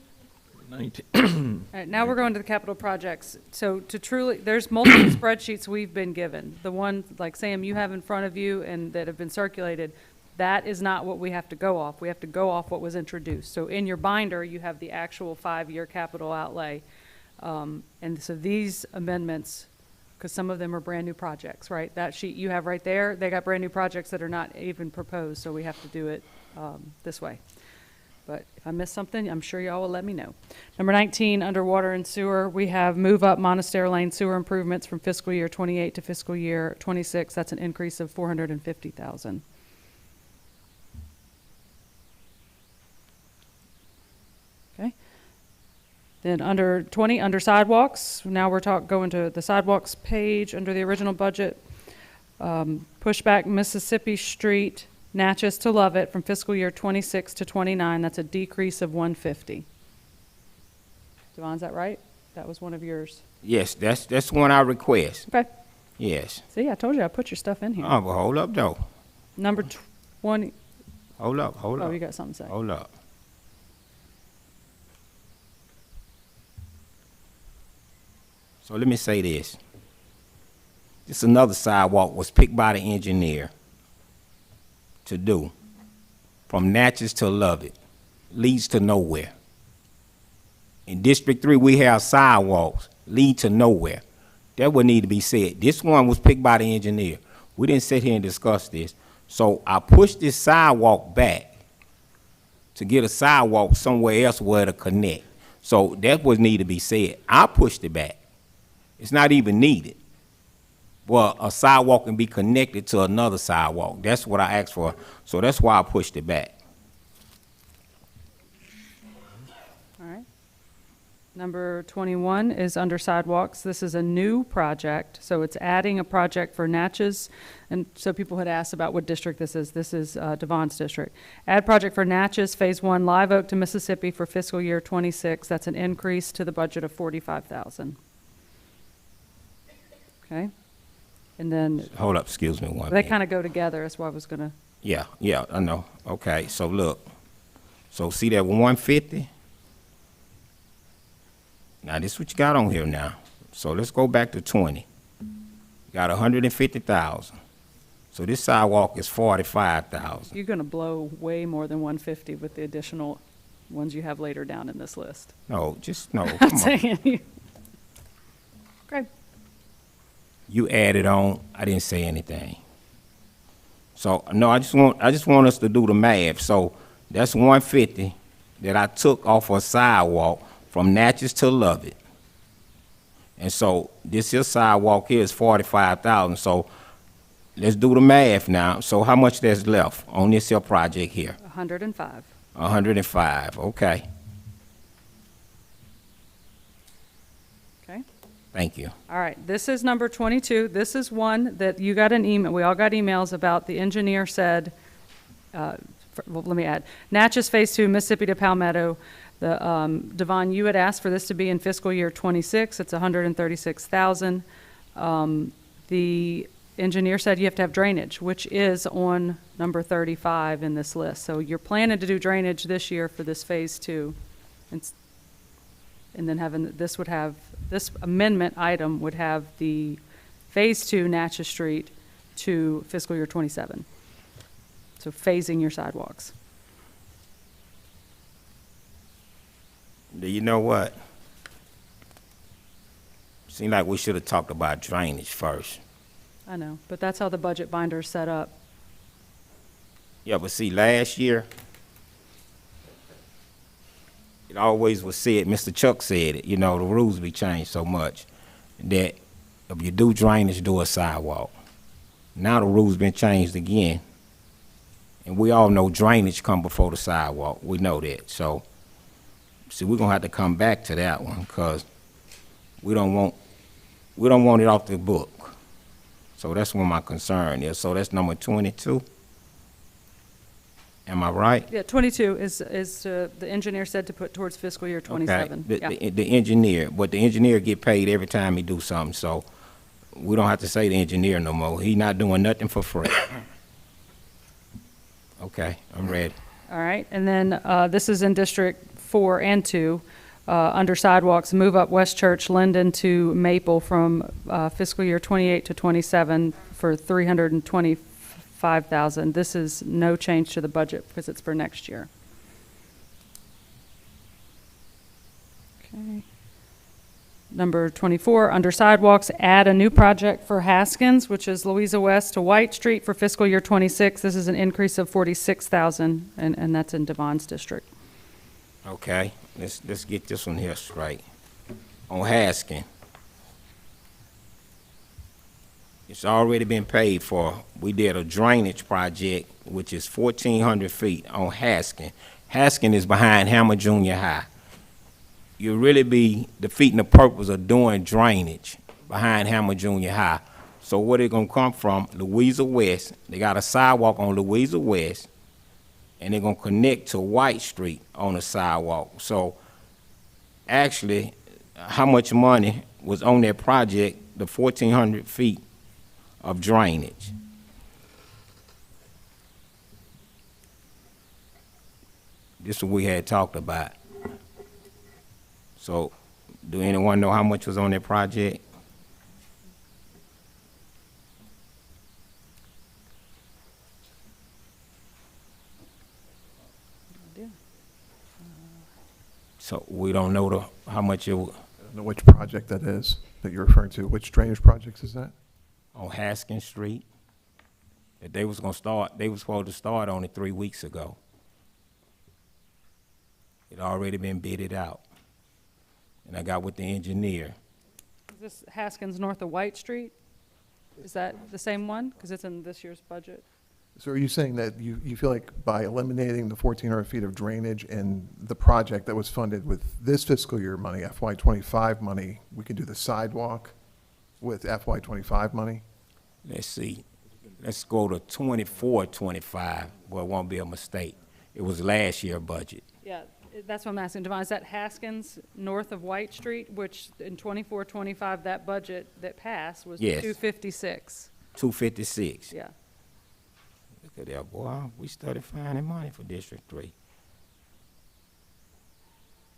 19. All right, now we're going to the capital projects. So to truly, there's multiple spreadsheets we've been given. The one, like Sam, you have in front of you and that have been circulated, that is not what we have to go off. We have to go off what was introduced. So in your binder, you have the actual 5-year capital outlay. And so these amendments, because some of them are brand-new projects, right? That sheet you have right there, they got brand-new projects that are not even proposed, so we have to do it this way. But if I missed something, I'm sure y'all will let me know. Number 19, under water and sewer, we have move up Monastery Lane sewer improvements from fiscal year 28 to fiscal year 26. That's an increase of $450,000. Okay. Then under 20, under sidewalks, now we're going to the sidewalks page under the original budget. Pushback Mississippi Street, Natchez to Lovett from fiscal year 26 to 29. That's a decrease of $150,000. Devon, is that right? That was one of yours. Yes, that's one I request. Okay. Yes. See, I told you I put your stuff in here. Oh, but hold up, though. Number 20. Hold up. Oh, you got something to say. Hold up. So let me say this. This another sidewalk was picked by the engineer to do from Natchez to Lovett. Leads to nowhere. In District 3, we have sidewalks lead to nowhere. That would need to be said. This one was picked by the engineer. We didn't sit here and discuss this. So I pushed this sidewalk back to get a sidewalk somewhere else where to connect. So that would need to be said. I pushed it back. It's not even needed. Well, a sidewalk can be connected to another sidewalk. That's what I asked for. So that's why I pushed it back. All right. Number 21 is under sidewalks. This is a new project, so it's adding a project for Natchez. And so people had asked about what district this is. This is Devon's district. Add project for Natchez, Phase 1, Live Oak to Mississippi for fiscal year 26. That's an increase to the budget of $45,000. Okay. And then. Hold up, excuse me one They minute. kind of go together. That's why I was going to. Yeah, I know. Okay, so look. So see that 150? Now this is what you got on here now. So let's go back to 20. You got 150,000. So this sidewalk is 45,000. You're going to blow way more than 150 with the additional ones you have later down in this list. No, just no. I'm Come on. saying you. Okay. You added on. I didn't say anything. So no, I just want us to do the math. So that's 150 that I took off a sidewalk from Natchez to Lovett. And so this here sidewalk here is 45,000. So let's do the math now. So how much there's left on this here project here? 105. 105. Okay. Okay. Thank you. All right, this is number 22. This is one that you got an email, we all got emails about. The engineer said, well, let me add, Natchez Phase 2, Mississippi to Palmetto. Devon, you had asked for this to be in fiscal year 26. It's 136,000. The engineer said you have to have drainage, which is on number 35 in this list. So you're planning to do drainage this year for this Phase 2. And then this amendment item would have the Phase 2 Natchez Street to fiscal year 27. So phasing your sidewalks. Do you know what? Seems like we should have talked about drainage first. I know, but that's how the budget binder is set up. Yeah, but see, last year, it always was said, Mr. Chuck said it, you know, the rules be changed so much that if you do drainage, do a sidewalk. Now the rules been changed again. And we all know drainage come before the sidewalk. We know that. So, see, we're gonna have to come back to that one because we don't want it off the book. So that's what my concern is. So that's number 22. Am I right? Yeah, 22 is the engineer said to put towards fiscal year 27. Okay. The engineer, but the engineer get paid every time he do something. So we don't have to say the engineer no more. He not doing nothing for free. Okay, I'm ready. All right, and then this is in District 4 and 2. Under sidewalks, move up West Church, Linden to Maple from fiscal year 28 to 27 for $325,000. This is no change to the budget because it's for next year. Okay. Number 24, under sidewalks, add a new project for Haskins, which is Louisa West to White Street for fiscal year 26. This is an increase of $46,000, and that's in Devon's district. Okay, let's get this one here straight. On Haskin, it's already been paid for. We did a drainage project, which is 1,400 feet on Haskin. Haskin is behind Hammond Junior High. You really be defeating the purpose of doing drainage behind Hammond Junior High. So where they gonna come from? Louisa West. They got a sidewalk on Louisa West, and they're gonna connect to White Street on the sidewalk. So actually, how much money was on that project, the 1,400 feet of drainage? This is what we had talked about. So, do anyone know how much was on that project? So we don't know how much it was. I don't know which project that is that you're referring to. Which drainage projects is that? On Haskin Street. That they was supposed to start on it 3 weeks ago. It already been bidded out. And I got with the engineer. Is this Haskins north of White Street? Is that the same one? Because it's in this year's budget. So are you saying that you feel like by eliminating the 1,400 feet of drainage and the project that was funded with this fiscal year money, FY25 money, we can do the sidewalk with FY25 money? Let's see. Let's go to 24-25, well, it won't be a mistake. It was last year's budget. Yeah, that's what I'm asking, Devon. Is that Haskins north of White Street, which in 24-25, that budget that passed was Yes. 256? 256. Yeah. Look at that, boy. We started finding money for District 3.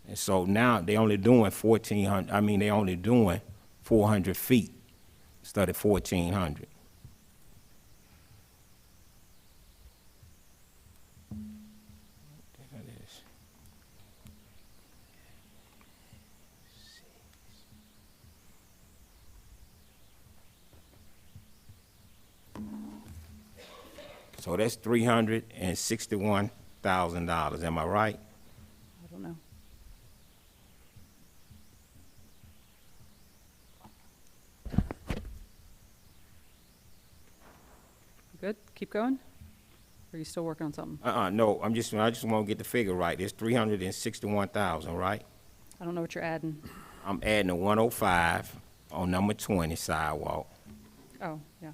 And so now they only doing 1,400, I mean, they only doing 400 feet instead of 1,400. So that's $361,000, am I right? I don't know. Good? Keep going? Or are you still working on something? No, I just want to get the figure right. It's 361,000, right? I don't know what you're adding. I'm adding a 105 on number 20 sidewalk Oh, yeah.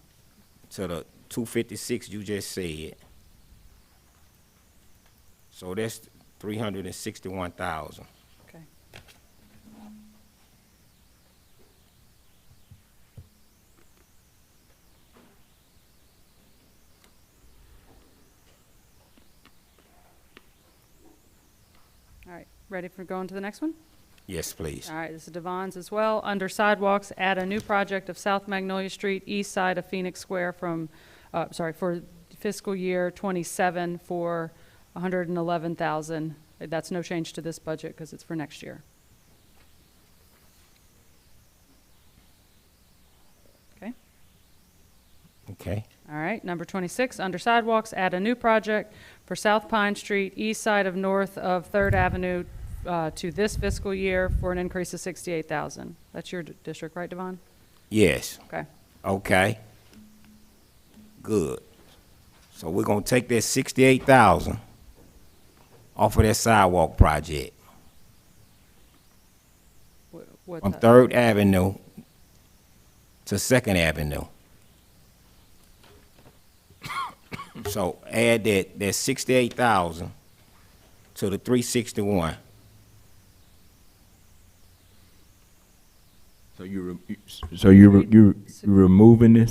to the 256 you just said. So that's 361,000. Okay. All right, ready for going to the next one? Yes, please. All right, this is Devon's as well. Under sidewalks, add a new project of South Magnolia Street, east side of Phoenix Square for fiscal year 27 for $111,000. That's no change to this budget because it's for next year. Okay. Okay. All right, number 26, under sidewalks, add a new project for South Pine Street, east side of north of 3rd Avenue to this fiscal year for an increase of $68,000. That's your district, right, Devon? Yes. Okay. Okay. Good. So we're gonna take that 68,000 off of that sidewalk project What's from that? 3rd Avenue to 2nd Avenue. So add that 68,000 to the 361. So you're removing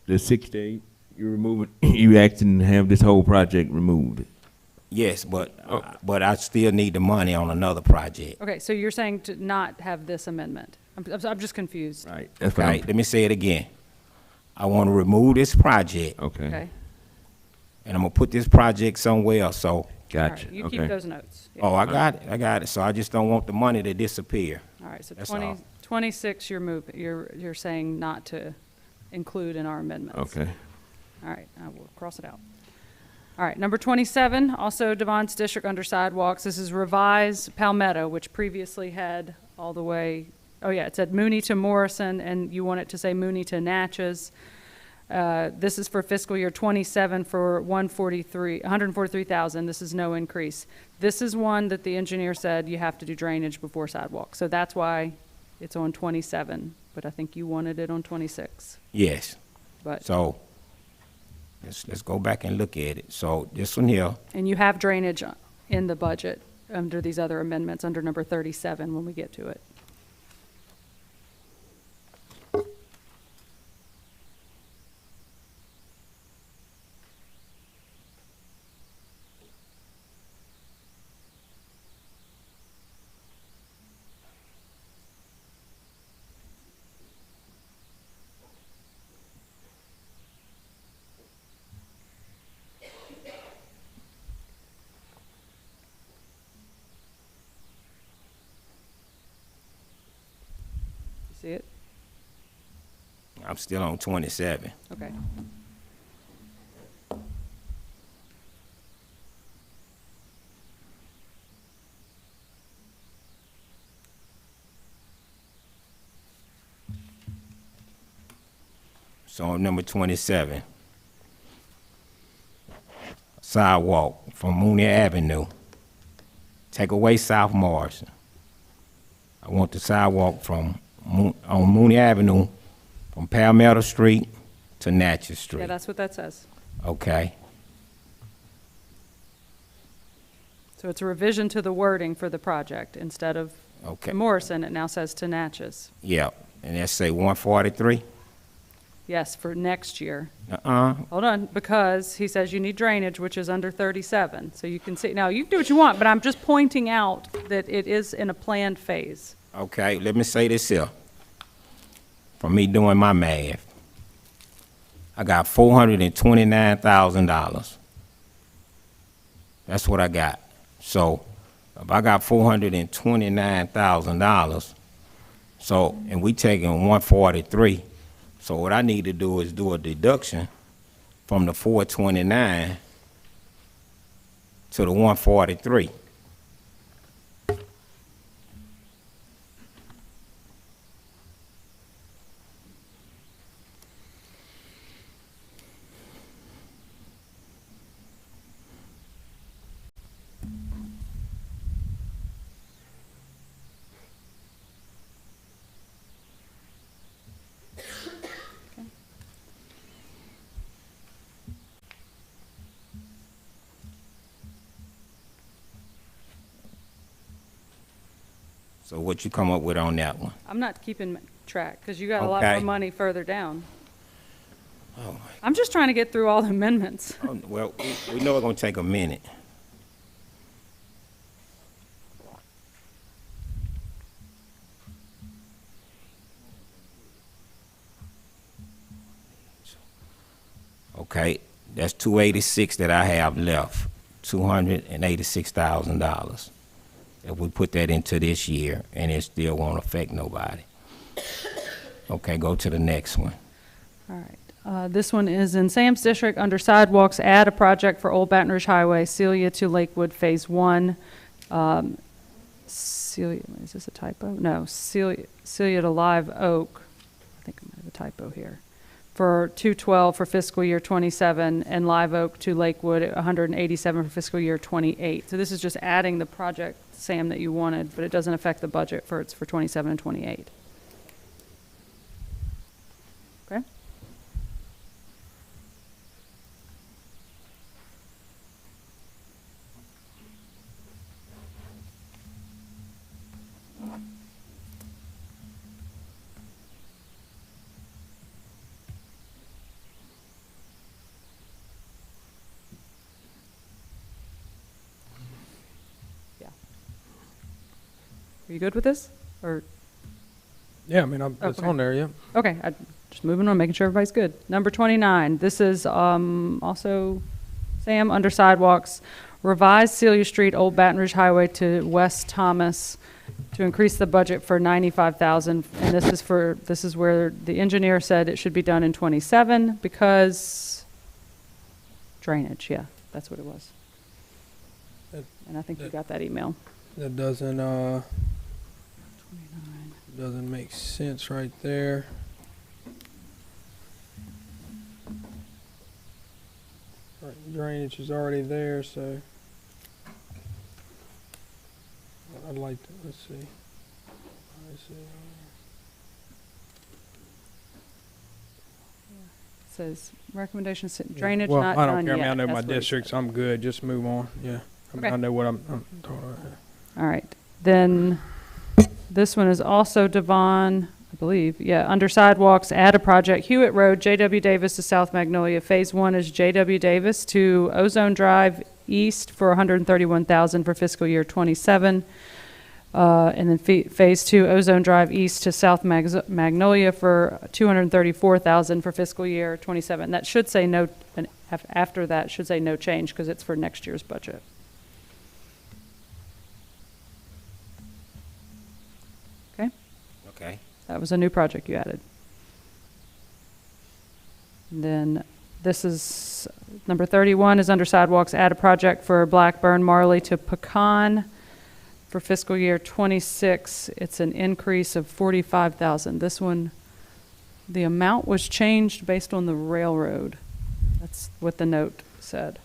the 68. You're removing. You asking to have this whole project removed. Yes, but I still need the money on another project. Okay, so you're saying to not have this amendment? I'm just confused. Right. Okay, let me say it again. I want to remove this project, Okay. and I'm gonna put this project somewhere else, so. All Gotcha. right, you Okay. keep those notes. Yeah. Oh, I got it. So I just don't want the money to disappear. All right, so That's 20, all. 26, you're saying not to include in our amendments. Okay. All right, I will cross it out. All right, number 27, also Devon's district under sidewalks. This is revised Palmetto, which previously had all the way, oh yeah, it said Mooney to Morrison, and you want it to say Mooney to Natchez. This is for fiscal year 27 for 143,000. This is no increase. This is one that the engineer said you have to do drainage before sidewalk. So that's why it's on 27, but I think you wanted it on 26. Yes. But So let's go back and look at it. So this one here, and you have drainage in the budget under these other amendments under number 37 when we get to it. You see it? I'm still on 27. Okay. So on number 27, sidewalk from Mooney Avenue, take away South Morrison. I want the sidewalk from on Mooney Avenue from Palmetto Street to Natchez Street. Yeah, that's what that says. Okay. So it's a revision to the wording for the project. Instead of Okay. to Morrison, it now says to Natchez. Yeah, and that say 143. Yes, for next year. Uh-uh. Hold on, because he says you need drainage, which is under 37. So you can see, now you can do what you want, but I'm just pointing out that it is in a planned phase. Okay, let me say this here. From me doing my math, I got $429,000. That's what I got. So if I got $429,000, so, and we taking 143, so what I need to do is do a deduction from the 429 to the 143. So what you come up with on that one? I'm not keeping track, because you got a lot Okay. more money further down. Oh, I'm just trying to get through all the amendments. oh, well, we know it's gonna take a minute. Okay, that's 286 that I have left, $286,000. If we put that into this year, and it still won't affect nobody. Okay, go to the next one. All right. This one is in Sam's district under sidewalks. Add a project for Old Baton Rouge Highway, Celia to Lakewood Phase 1. Celia, is this a typo? No, Celia to Live Oak. I think I might have a typo here. For 212 for fiscal year 27, and Live Oak to Lakewood at 187 for fiscal year 28. So this is just adding the project, Sam, that you wanted, but it doesn't affect the budget for 27 and 28. Okay? Are you good with this? Or, Yeah, I mean, it's Okay. on there, yeah. okay, just moving on, making sure everybody's good. Number 29, this is also Sam, under sidewalks, revise Celia Street, Old Baton Rouge Highway to West Thomas to increase the budget for 95,000. And this is where the engineer said it should be done in 27 because drainage, yeah, that's what it was. And I think you got that email. That doesn't make sense right there. Right, drainage is already there, so I'd like to, let's see. It says recommendations, drainage Well, not I done don't care. I mean, yet. I know That's my what he districts. I'm good. Just move on. Yeah. I mean, Okay. I know what I'm talking about. All right. Then this one is also Devon, I believe. Yeah, under sidewalks, add a project, Hewitt Road, J.W. Davis to South Magnolia. Phase 1 is J.W. Davis to Ozone Drive East for $131,000 for fiscal year 27. And then Phase 2, Ozone Drive East to South Magnolia for $234,000 for fiscal year 27. That should say no, and after that should say no change because it's for next year's budget. Okay? Okay. That was a new project you added. And then this is, number 31 is under sidewalks, add a project for Blackburn, Marley to Pecan. For fiscal year 26, it's an increase of 45,000. This one, the amount was changed based on the railroad. That's what the note said.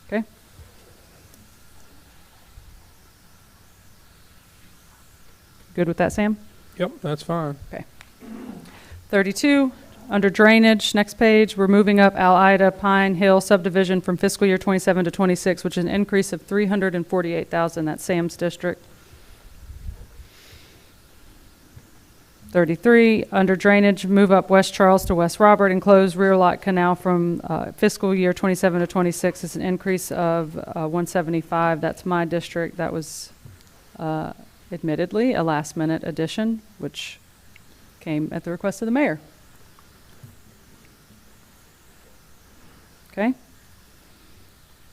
Okay? Good with that, Sam? Yep, that's fine. Okay. 32, under drainage, next page, we're moving up Al-Ida Pine Hill subdivision from fiscal year 27 to 26, which is an increase of 348,000. That's Sam's district. 33, under drainage, move up West Charles to West Robert and close rear lot canal from fiscal year 27 to 26. It's an increase of 175. That's my district. That was admittedly a last-minute addition, which came at the request of the mayor. Okay.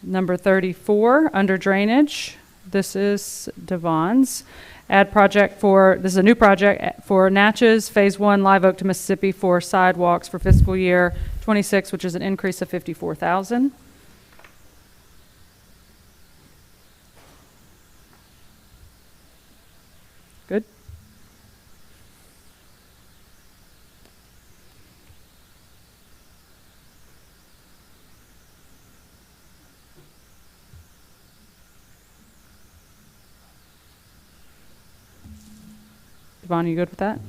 Number 34, under drainage, this is Devon's. Add project for, this is a new project for Natchez, Phase 1, Live Oak to Mississippi for sidewalks for fiscal year 26, which is an increase of 54,000. Good. Devon, you good with that?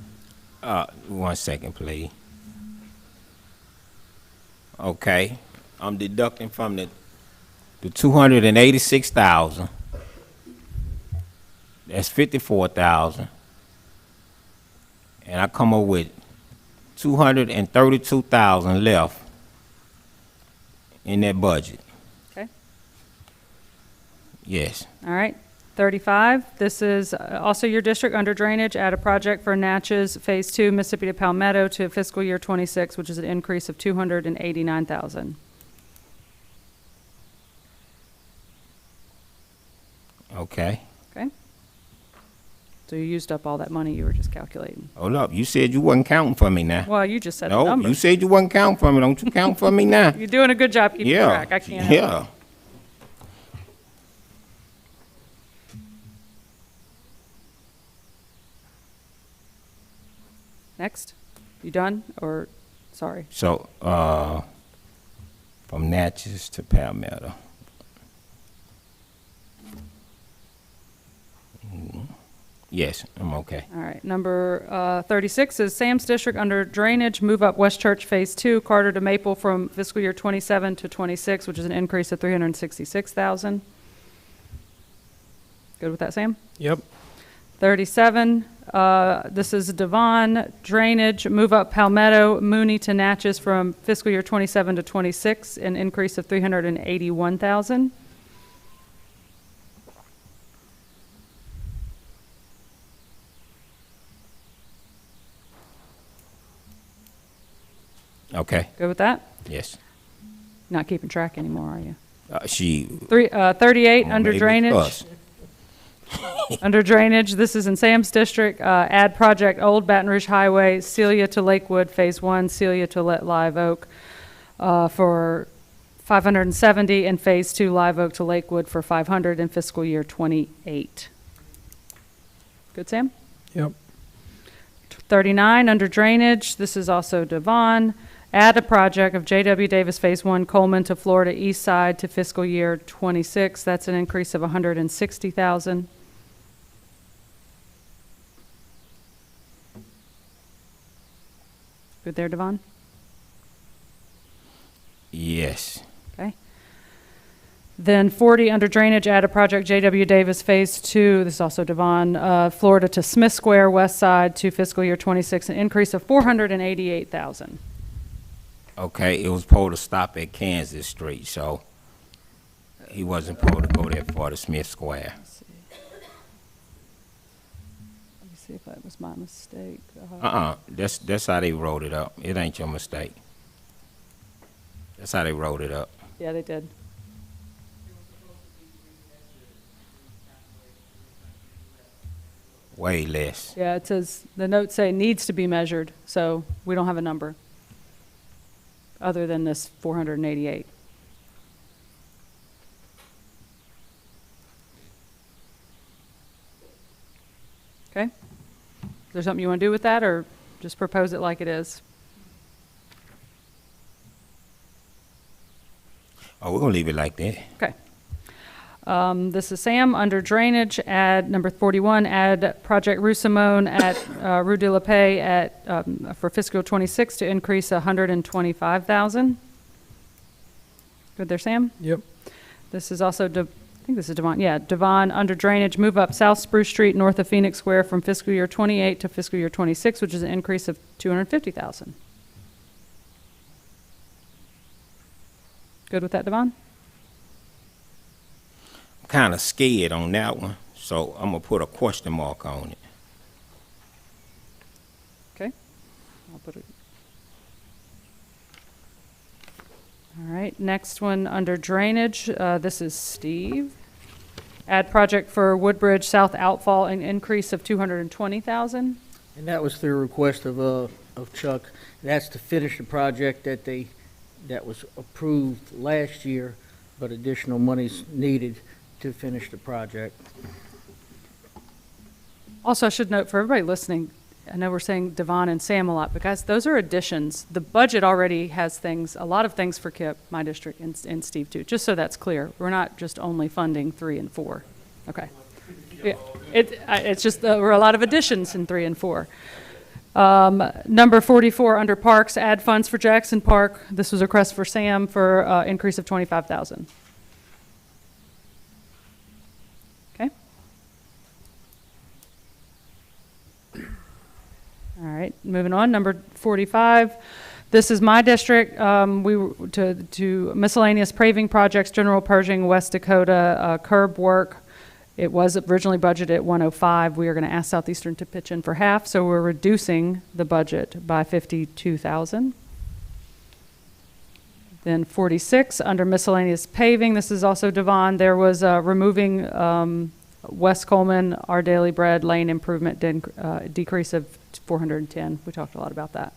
1 second, please. Okay, I'm deducting from the 286,000. That's 54,000. And I come up with 232,000 left in that budget. Okay. Yes. All right. 35, this is also your district under drainage. Add a project for Natchez Phase 2, Mississippi to Palmetto to fiscal year 26, which is an increase of 289,000. Okay. Okay. So you used up all that money you were just calculating. Hold up, you said you wasn't counting for me now. Well, you just said the No, number. you said you wasn't counting for me. Don't you count for me now? You're doing a good job keeping Yeah. track. I can't help it. Yeah. Next. You done? Or, sorry. So, from Natchez to Palmetto. Yes, I'm okay. All right. Number 36 is Sam's district under drainage. Move up West Church Phase 2, Carter to Maple from fiscal year 27 to 26, which is an increase of 366,000. Good with that, Sam? Yep. 37, this is Devon drainage. Move up Palmetto, Mooney to Natchez from fiscal year 27 to 26, an increase of 381,000. Okay, Good with that? yes. Not keeping track anymore, are you? She. 38, Oh, under maybe drainage. us. Under drainage, this is in Sam's district, add project Old Baton Rouge Highway, Celia to Lakewood, Phase 1, Celia to Live Oak, for 570, and Phase 2, Live Oak to Lakewood for 500 in fiscal year '28. Good, Sam? Yep. 39, under drainage, this is also Devon. Add a project of J.W. Davis Phase 1, Coleman to Florida East Side to fiscal year '26. That's an increase of 160,000. Good there, Devon? Yes. Okay. Then 40, under drainage, add a project J.W. Davis Phase 2, this is also Devon, Florida to Smith Square West Side to fiscal year '26, an increase of 488,000. Okay, it was supposed to stop at Kansas Street, so he wasn't supposed to go that far to Smith Square. Let me see if that was my mistake. That's how they wrote it up. It ain't your mistake. That's how they wrote it up. Yeah, they did. Way less. Yeah, it says, the notes say needs to be measured, so we don't have a number other than this 488. Okay? Is there something you want to do with that, or just propose it like it is? Oh, we're gonna leave it like that. Okay. This is Sam, under drainage, add number 41, add project Rue Simone at Rue de la Paix at, for fiscal '26 to increase 125,000. Good there, Sam? Yep. This is also, I think this is Devon, yeah, Devon, under drainage, move up South Spruce Street north of Phoenix Square from fiscal year '28 to fiscal year '26, which is an increase of 250,000. Good with that, Devon? Kind of scared on that one, so I'm gonna put a question mark on it. Okay. I'll put it. All right, next one under drainage, this is Steve. Add project for Woodbridge South Outfall, an increase of 220,000. And that was through request of Chuck. That's to finish the project that was approved last year, but additional money's needed to finish the project. Also, I should note for everybody listening, I know we're saying Devon and Sam a lot, but guys, those are additions. The budget already has things, a lot of things for KIP, my district, and Steve too, just so that's clear. We're not just only funding 3 and 4. Okay. Yeah, it's just, there were a lot of additions in 3 and 4. Number 44, under parks, add funds for Jackson Park. This was a request for Sam for increase of 25,000. Okay. All right, moving on. Number 45. This is my district. To miscellaneous paving projects, general purging, West Dakota curb work. It was originally budgeted at 105. We are going to ask Southeastern to pitch in for half, so we're reducing the budget by 52,000. Then 46, under miscellaneous paving, this is also Devon. There was removing West Coleman, Our Daily Bread lane improvement decrease of 410. We talked a lot about that.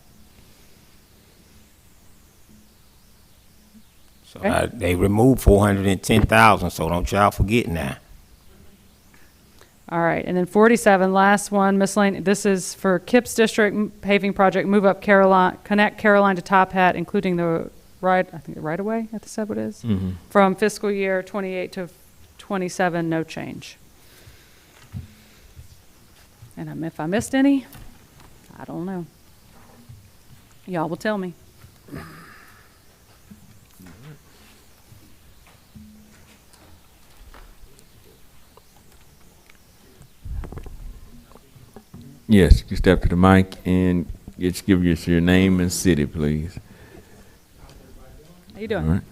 So they removed 410,000, so don't y'all forget now. All right, and then 47, last one, miscellaneous. This is for KIPS district paving project, move up Caroline, connect Caroline to Top Hat, including the right of way. I think that's what it is. Mm-hmm. From fiscal year 28 to 27, no change. And if I missed any, I don't know. Y'all will tell me. Yes, you step to the mic and just give us your name and city, please. How you doing? All right.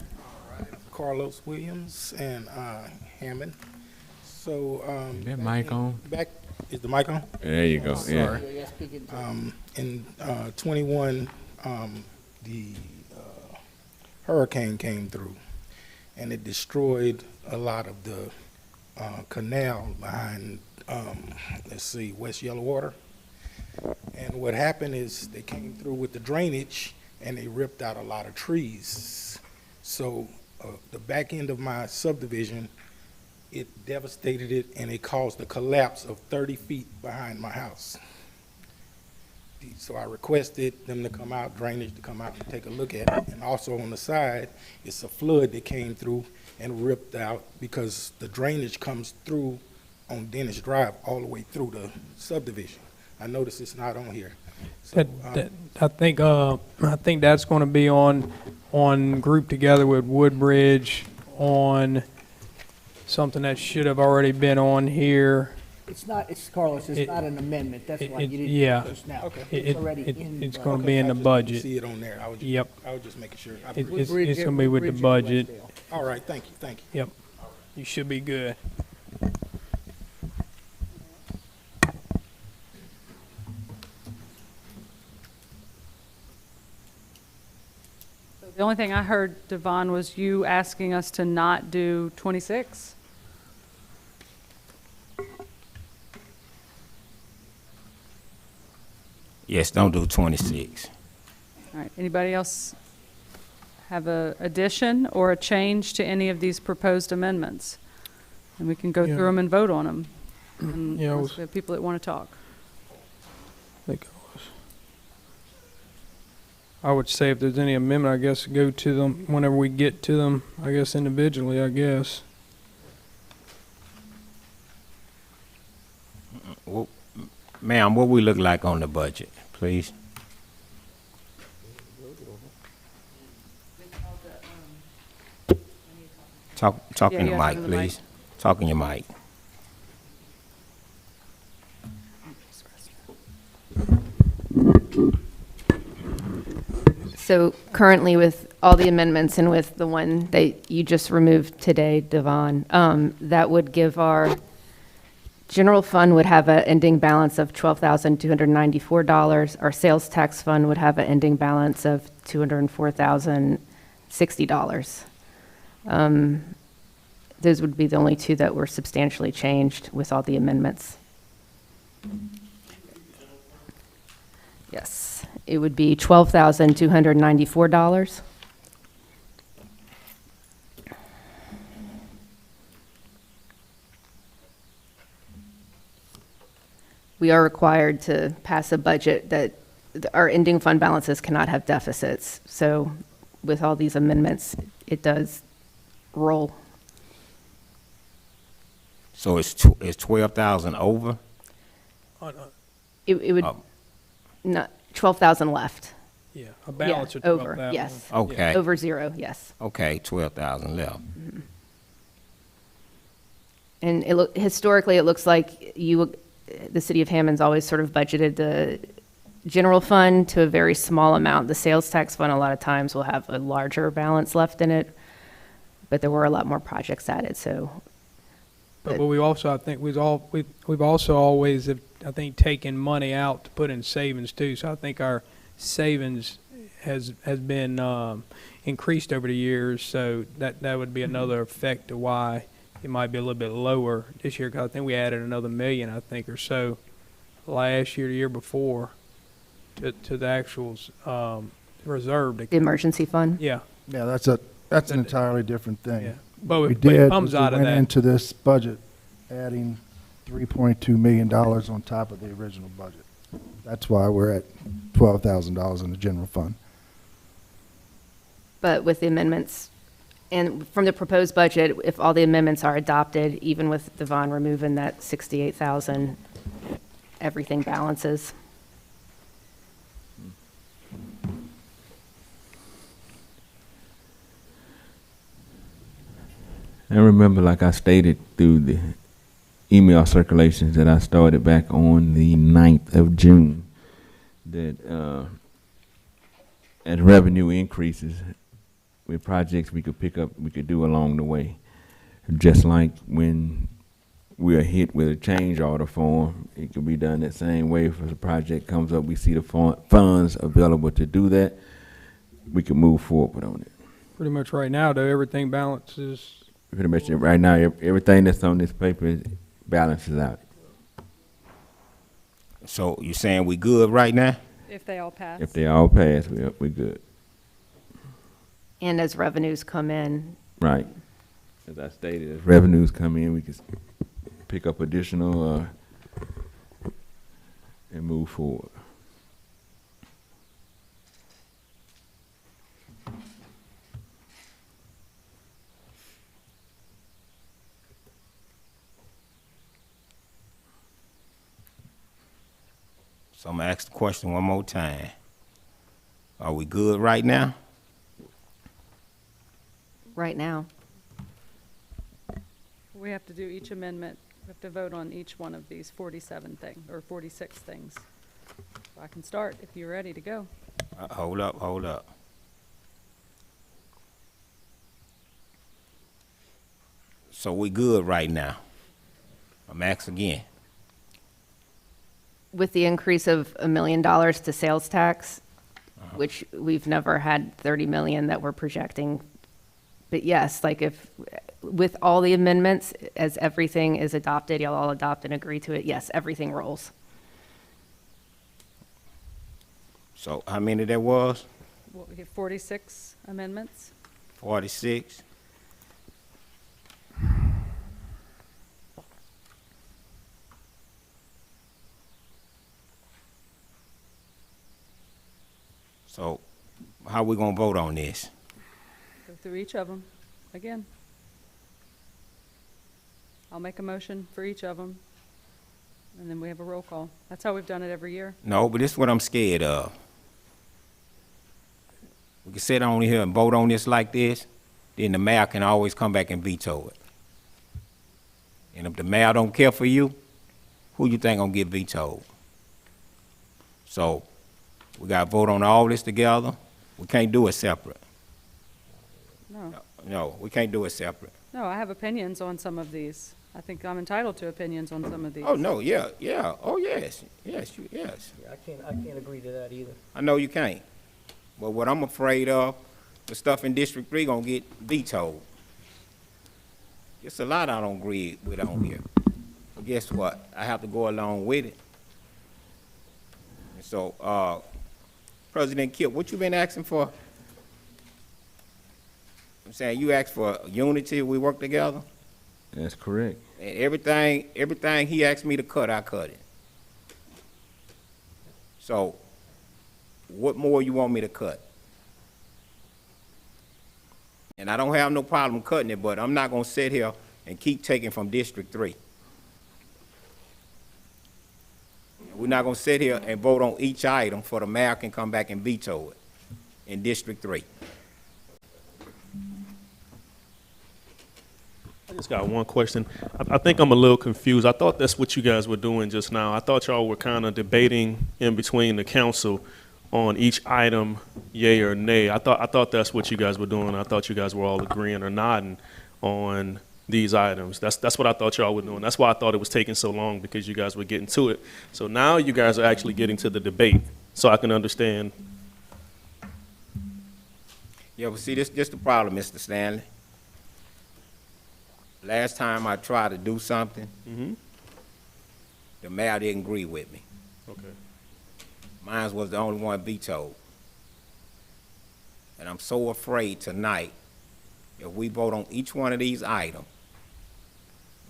Carlos Williams and Hammond. So Is that mic on? Is the mic on? There you go. Sorry. Yeah. In 21, the hurricane came through, and it destroyed a lot of the canal behind, West Yellow Water. And what happened is they came through with the drainage and they ripped out a lot of trees. So the back end of my subdivision, it devastated it and it caused a collapse of 30 feet behind my house. So I requested them to come out, drainage to come out and take a look at it. And also on the side, it's a flood that came through and ripped out because the drainage comes through on Dennis Drive all the way through the subdivision. I noticed it's not on here. So, I think that's going to be on grouped together with Woodbridge on something that should have already been on here. It's not, Carlos, it's not an amendment, that's why you didn't yeah. do this now. Okay. It's already in. It's going to be in the budget. See it on there. I was just making sure. It's going to be with the budget. All right, thank you. Yep. You should be good. The only thing I heard, Devon, was you asking us to not do 26. Yes, don't do 26. All right, anybody else have a addition or a change to any of these proposed amendments? And we can go through them and vote on them. And Yeah, unless we have people that want to talk. I would say if there's any amendment, I guess go to them whenever we get to them, I guess individually, I guess. Well, ma'am, what we look like on the budget, please? Talk in the mic, please. Talk in your mic. So currently with all the amendments and with the one that you just removed today, Devon, that would give our general fund would have an ending balance of $12,294. Our sales tax fund would have an ending balance of $204,060. Those would be the only two that were substantially changed with all the amendments. Yes, it would be $12,294. We are required to pass a budget that our ending fund balances cannot have deficits. So with all these amendments, it does roll. So it's 12,000 over? It would, not, 12,000 left. Yeah, a balance of over, 12,000. yes. Okay. Over zero, yes. Okay, 12,000 left. And historically, it looks like the city of Hammond's always sort of budgeted the general fund to a very small amount. The sales tax fund a lot of times will have a larger balance left in it, but there were a lot more projects added, so. But we also, I think, we've also always, I think, taken money out to put in savings too. So I think our savings has been increased over the years. So that would be another effect to why it might be a little bit lower this year. Because I think we added another $1 million, I think, or so last year, the year before, to the actual reserve. The emergency fund? Yeah. Yeah, that's an entirely different thing. Yeah. But We it did, comes was out we of went that. into this budget adding $3.2 million on top of the original budget. That's why we're at $12,000 in the general fund. But with the amendments, and from the proposed budget, if all the amendments are adopted, even with Devon removing that 68,000, everything balances. I remember, like I stated through the email circulations that I started back on the 9th of June, that as revenue increases with projects we could pick up, we could do along the way. Just like when we are hit with a change order form, it could be done that same way. If a project comes up, we see the funds available to do that. we can move forward on it. Pretty much right now, though, everything balances. Pretty much right now, everything that's on this paper balances out. So you saying we good right now? If they all pass. If they all pass, we good. And as revenues come in, Right. As I stated, as revenues come in, we can pick up additional and move forward. So I'm gonna ask the question one more time. Are we good right now? right now. We have to do each amendment, we have to vote on each one of these 47 things, or 46 things. So I can start if you're ready to go. Hold up. So we good right now? I'm asking again. With the increase of $1 million to sales tax, which we've never had 30 million that we're projecting. But yes, like if, with all the amendments, as everything is adopted, you'll all adopt and agree to it, yes, everything rolls. So how many there was? Well, we have 46 amendments. 46? So how we gonna vote on this? Go through each of them again. I'll make a motion for each of them, and then we have a roll call. That's how we've done it every year. No, but this is what I'm scared of. We can sit on here and vote on this like this, then the mayor can always come back and veto it. And if the mayor don't care for you, who you think gonna get vetoed? So we gotta vote on all this together. We can't do it separate. No, we can't do it separate. No, I have opinions on some of these. I think I'm entitled to opinions on some of these. Oh, no, yeah, oh, yes. I can't agree to that either. I know you can't. But what I'm afraid of, the stuff in District 3 gonna get vetoed. It's a lot I don't agree with on here. But guess what? I have to go along with it. And so, President Kip, what you been asking for? I'm saying you asked for unity, we work together. That's correct. And everything he asked me to cut, I cut it. So, what more you want me to cut? And I don't have no problem cutting it, but I'm not gonna sit here and keep taking from District 3. We're not gonna sit here and vote on each item for the mayor can come back and veto it in District 3. I just got one question. I think I'm a little confused. I thought that's what you guys were doing just now. I thought y'all were kind of debating in between the council on each item, yay or nay. I thought that's what you guys were doing. I thought you guys were all agreeing or nodding on these items. That's what I thought y'all were doing. That's why I thought it was taking so long, because you guys were getting to it. So now you guys are actually getting to the debate, so I can understand. Yeah, but see, this the problem, Mr. Stanley. Last time I tried to do something, the mayor didn't agree with me. Okay. Mine was the only one vetoed. And I'm so afraid tonight, if we vote on each one of these items,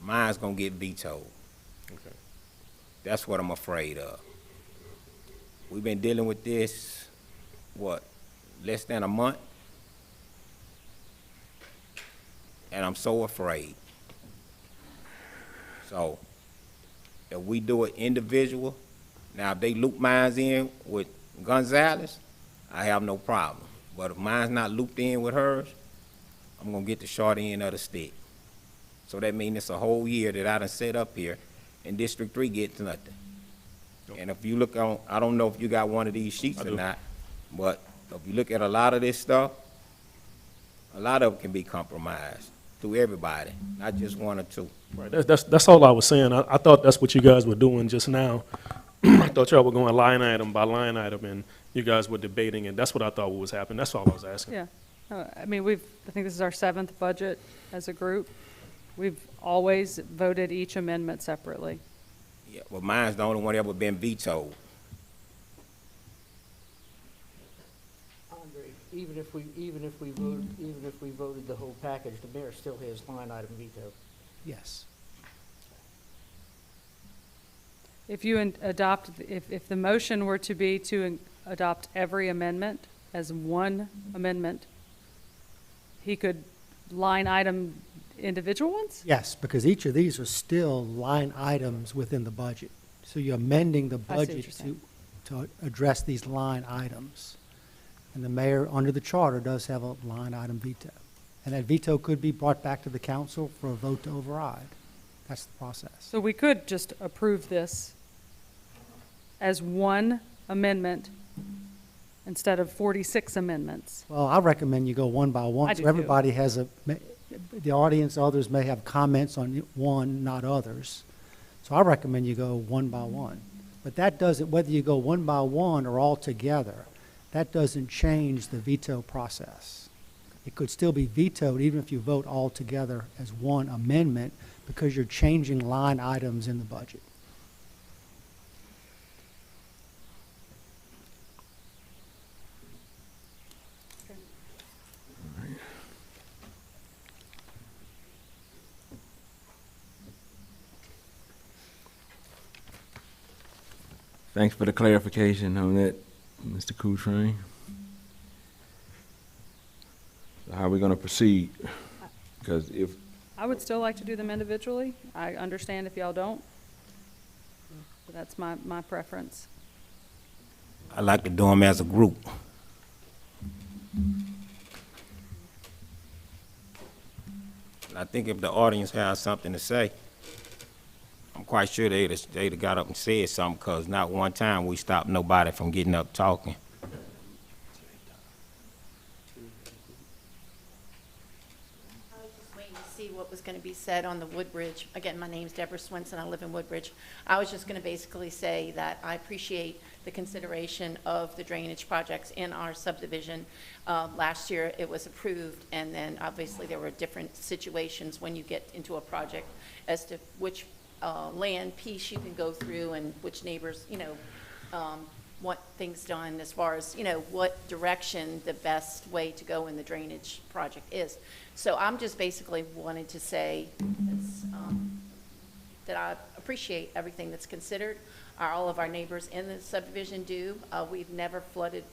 mine's gonna get vetoed. Okay. That's what I'm afraid of. We've been dealing with this, what, less than a month? And I'm so afraid. So, if we do it individual, now if they loop mines in with Gonzalez, I have no problem. But if mine's not looped in with hers, I'm gonna get the short end of the stick. So that means it's a whole year that I done set up here, and District 3 gets nothing. And if you look on, I don't know if you got one of these sheets or not, but if you look at a lot of this stuff, a lot of it can be compromised through everybody, not just one or two. Right. That's all I was saying. I thought that's what you guys were doing just now. I thought y'all were going line item by line item you guys were debating, and that's what I thought was happening. That's all I was asking. Yeah. I mean, I think this is our 7th budget as a group. We've always voted each amendment separately. Yeah, well, mine's the only one ever been vetoed. Andre, even if we voted the whole package, the mayor still has line item veto. Yes. If you if the motion were to be to adopt every amendment as one amendment, he could line item individual ones? Yes, because each of these are still line items within the budget. So you're amending the I see what budget you're saying. to address these line items. And the mayor, under the charter, does have a line item veto. And that veto could be brought back to the council for a vote to override. That's the process. So we could just approve this as one amendment instead of 46 amendments. Well, I recommend you go one by one. I do So too. everybody has the audience, others may have comments on one, not others. So I recommend you go one by one. But that doesn't, whether you go one by one or all together, that doesn't change the veto process. It could still be vetoed even if you vote all together as one amendment because you're changing line items in the budget. Thanks for the clarification on that, Mr. Coutrain. So how are we gonna proceed? Because if, I would still like to do them individually. I understand if y'all don't. But that's my preference. I like to do them as a group. And I think if the audience has something to say, I'm quite sure they'd have got up and said something, because not one time we stopped nobody from getting up talking. I was just waiting to see what was going to be said on the Woodbridge. Again, my name's Deborah Swinson. I live in Woodbridge. I was just going to basically say that I appreciate the consideration of the drainage projects in our subdivision. Last year, it was approved, and then obviously there were different situations when you get into a project as to which land piece you can go through and which neighbors, want things done as far as, what direction the best way to go in the drainage project is. So I'm just basically wanted to say that I appreciate everything that's considered. All of our neighbors in the subdivision do. We've never flooded.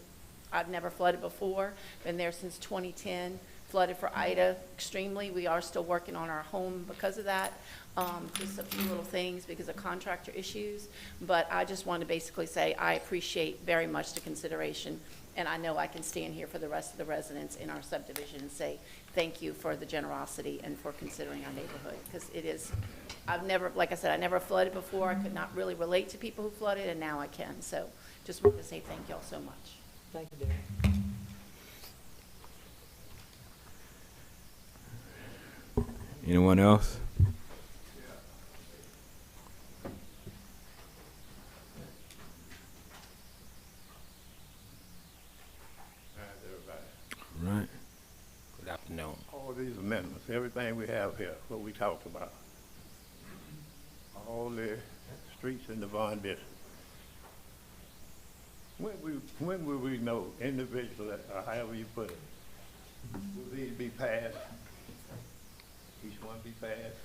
I've never flooded before. Been there since 2010. Flooded for Ida extremely. We are still working on our home because of that. Just a few little things because of contractor issues. But I just want to basically say I appreciate very much the consideration. And I know I can stand here for the rest of the residents in our subdivision and say thank you for the generosity and for considering our neighborhood. Because it is, I've never, like I said, I never flooded before. I could not really relate to people who flooded, and now I can. So just want to say thank y'all so much. Thank you, Darren. anyone else? Right. Good afternoon. All these amendments, everything we have here, what we talked about, all the streets in the Vaughn district. When will we know individually, or however you put it, will these be passed? Each one be passed?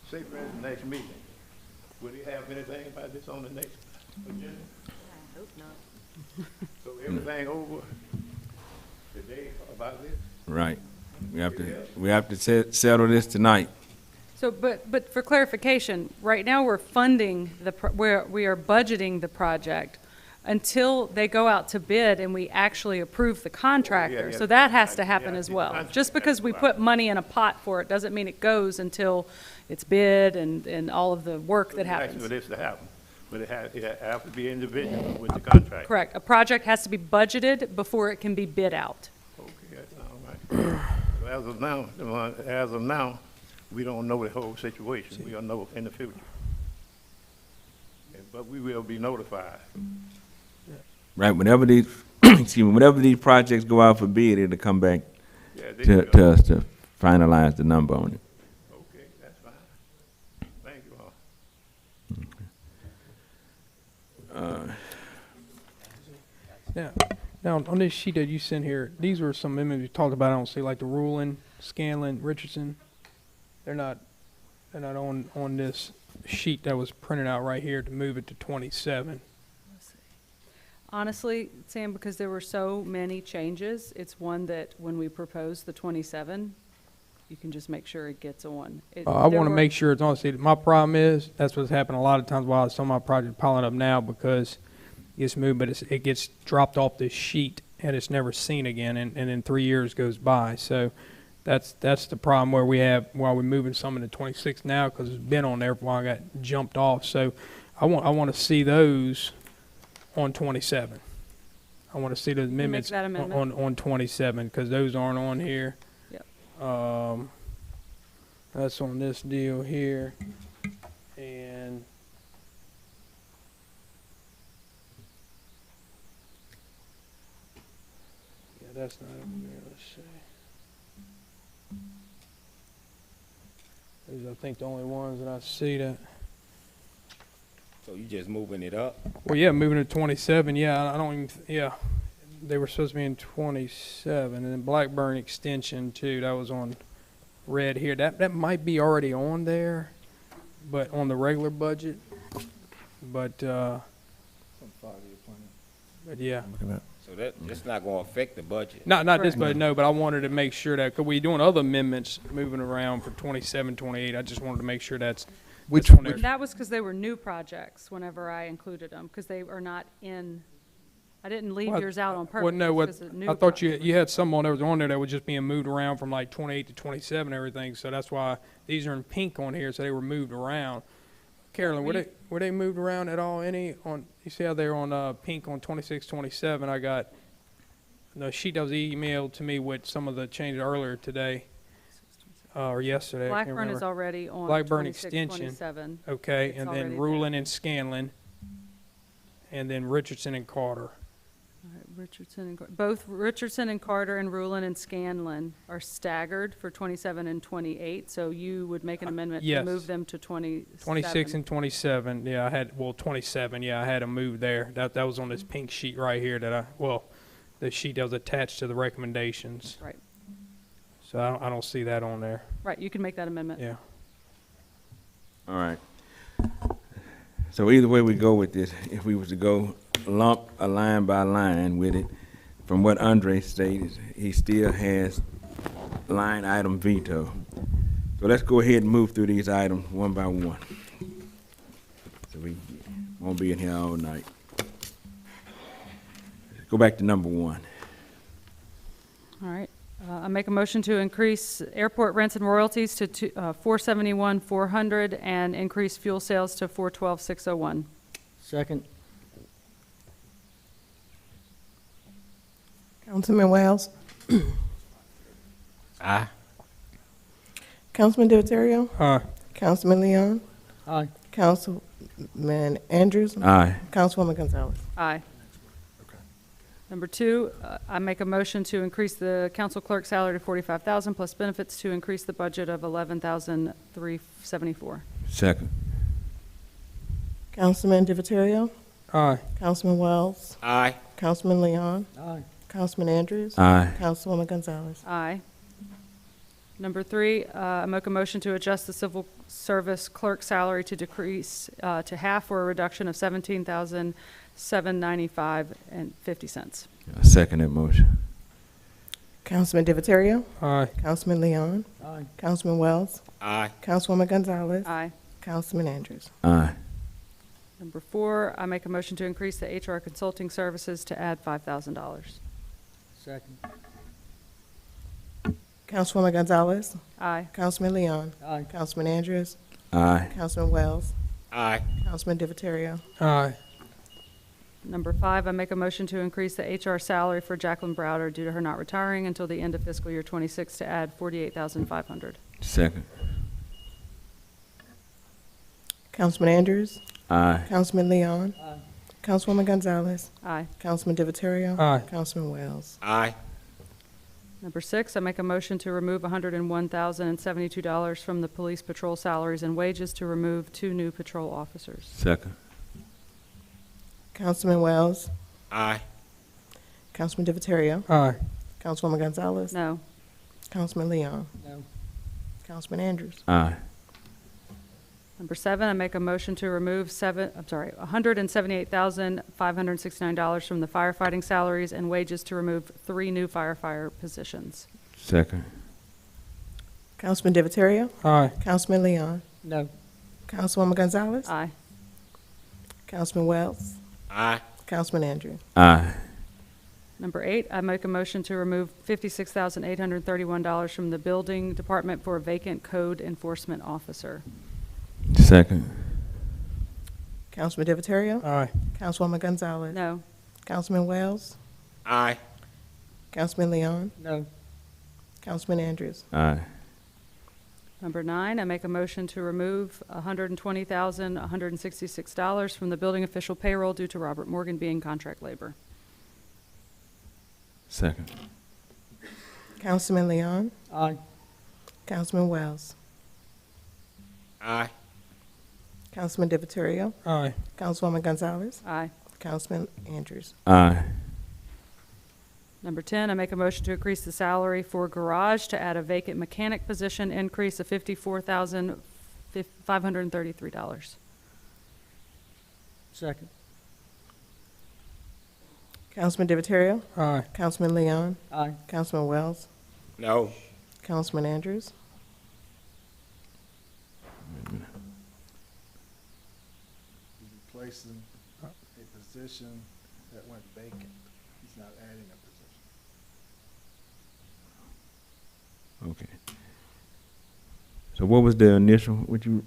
Say for the next meeting, will he have anything about this on the next agenda? I hope not. So everything over today about this? Right. We have to settle this tonight. So, but for clarification, right now we're funding we are budgeting the project until they go out to bid and we actually approve the contractor. Yeah. So that has to happen as well. Just because we put money in a pot for it doesn't mean it goes until it's bid and all of the work that happens. For this to happen, but it has to be individual with the contract. Correct. A project has to be budgeted before it can be bid out. Okay, that's all right. So as of now, we don't know the whole situation. We'll know in the future. But we will be notified. Right, whenever these, excuse me, whenever these projects go out for bid, it'll come back Yeah, they to will. us to finalize the number on it. Okay, that's fine. Thank you all. Now, on this sheet that you sent here, these were some amendments we talked about. I don't see, like the Ruling, Scanlon, Richardson. They're not on this sheet that was printed out right here to move it to 27. Honestly, Sam, because there were so many changes, it's one that when we propose the 27, you can just make sure it gets on. I want to make sure it's on. See, my problem is, that's what's happened a lot of times while some of my projects piling up now because it gets moved, but it gets dropped off this sheet and it's never seen again, and then 3 years goes by. So that's the problem where while we're moving some into 26 now because it's been on there while I got jumped off. So I want to see those on 27. I want to see the amendments that amendment? on 27 because those aren't on here. Yep. That's on this deal here, and yeah, that's not over there. Let's see. Those are, I think, the only ones that I see that. So you just moving it up? Well, yeah, moving to 27. Yeah, I don't even. Yeah, they were supposed to be in 27, and then Blackburn Extension too. That was on red here. That might be already on there, but on the regular budget. But yeah. So that's not going to affect the budget. Not this budget, no. But I wanted to make sure that because we're doing other amendments moving around for 27, 28. I just wanted to make sure that's. That was because they were new projects whenever I included them, because they are not in, I didn't leave yours out on purpose. Well, no, because it's a new I thought project. you had some on there that was just being moved around from like 28 to 27 and everything. So that's why these are in pink on here, so they were moved around. Carolyn, were they moved around at all? Any on? You see how they're on pink on 26, 27? I got the sheet that was emailed to me with some of the changes earlier today. Or yesterday. I can't Blackburn is remember. already on Blackburn 26, Extension. 27. Okay, It's and already then there. Ruling and Scanlon, and then Richardson and Carter. All right, Richardson and both Richardson and Carter and Ruland and Scanlon are staggered for 27 and 28. So you would make an amendment Yes. to move them to 27. 26 and 27. Yeah, I had 27. Yeah, I had them moved there. That was on this pink sheet right here the sheet that was attached to the recommendations. Right. So I don't see that on there. Right, you can make that amendment. Yeah. All right. So either way we go with this, if we was to go lump a line by line with it, from what Andre stated, he still has line item veto. So let's go ahead and move through these items one by one. So we won't be in here all night. Go back to number one. All right. I make a motion to increase airport rents and royalties to $471,400 and increase fuel sales to $412,601. Second. Councilman Wells? Aye. Councilman Divatario? Aye. Councilman Leon? Aye. Councilman Andrews? Aye. Councilwoman Gonzalez? Aye. Number two, I make a motion to increase the council clerk salary to $45,000 plus benefits to increase the budget of $11,374. Second. Councilman Divatario? Aye. Councilman Wells? Aye. Councilman Leon? Aye. Councilman Andrews? Aye. Councilwoman Gonzalez? Aye. Number three, I make a motion to adjust the civil service clerk salary to decrease to half for a reduction of $17,795.50. I second that motion. Councilman Divatario? Aye. Councilman Leon? Aye. Councilman Wells? Aye. Councilwoman Gonzalez? Aye. Councilman Andrews? Aye. Number four, I make a motion to increase the HR consulting services to add $5,000. Second. Councilwoman Gonzalez? Aye. Councilman Leon? Aye. Councilman Andrews? Aye. Councilman Wells? Aye. Councilman Divatario? Aye. Number five, I make a motion to increase the HR salary for Jacqueline Browder due to her not retiring until the end of fiscal year '26 to add $48,500. Second. Councilman Andrews? Aye. Councilman Leon? Aye. Councilwoman Gonzalez. Aye. Councilman Divatario. Aye. Councilman Wells. Aye. Number 6, I make a motion to remove $101,072 from the police patrol salaries and wages to remove 2 new patrol officers. Second. Councilman Wells. Aye. Councilman Divatario. Aye. Councilwoman Gonzalez. No. Councilman Leon. No. Councilman Andrews. Aye. Number 7, I make a motion to remove $178,569 from the firefighting salaries and wages to remove 3 new firefighter positions. Second. Councilman Divatario. Aye. Councilman Leon. No. Councilwoman Gonzalez. Aye. Councilman Wells. Aye. Councilman Andrews. Aye. Number 8, I make a motion to remove $56,831 from the building department for a vacant code enforcement officer. Second. Councilman Divatario. Aye. Councilwoman Gonzalez. No. Councilman Wells. Aye. Councilman Leon. No. Councilman Andrews. Aye. Number 9, I make a motion to remove $120,166 from the building official payroll due to Robert Morgan being contract labor. Second. Councilman Leon. Aye. Councilman Wells. Aye. Councilman Divatario. Aye. Councilwoman Gonzalez. Aye. Councilman Andrews. Aye. Number 10, I make a motion to increase the salary for garage to add a vacant mechanic position, increase of $54,533. Second. Councilman Divatario. Aye. Councilman Leon. Aye. Councilman Wells. No. Councilman Andrews. Replacing a position that went vacant. He's not adding a position. Okay. So what was the initial, what you,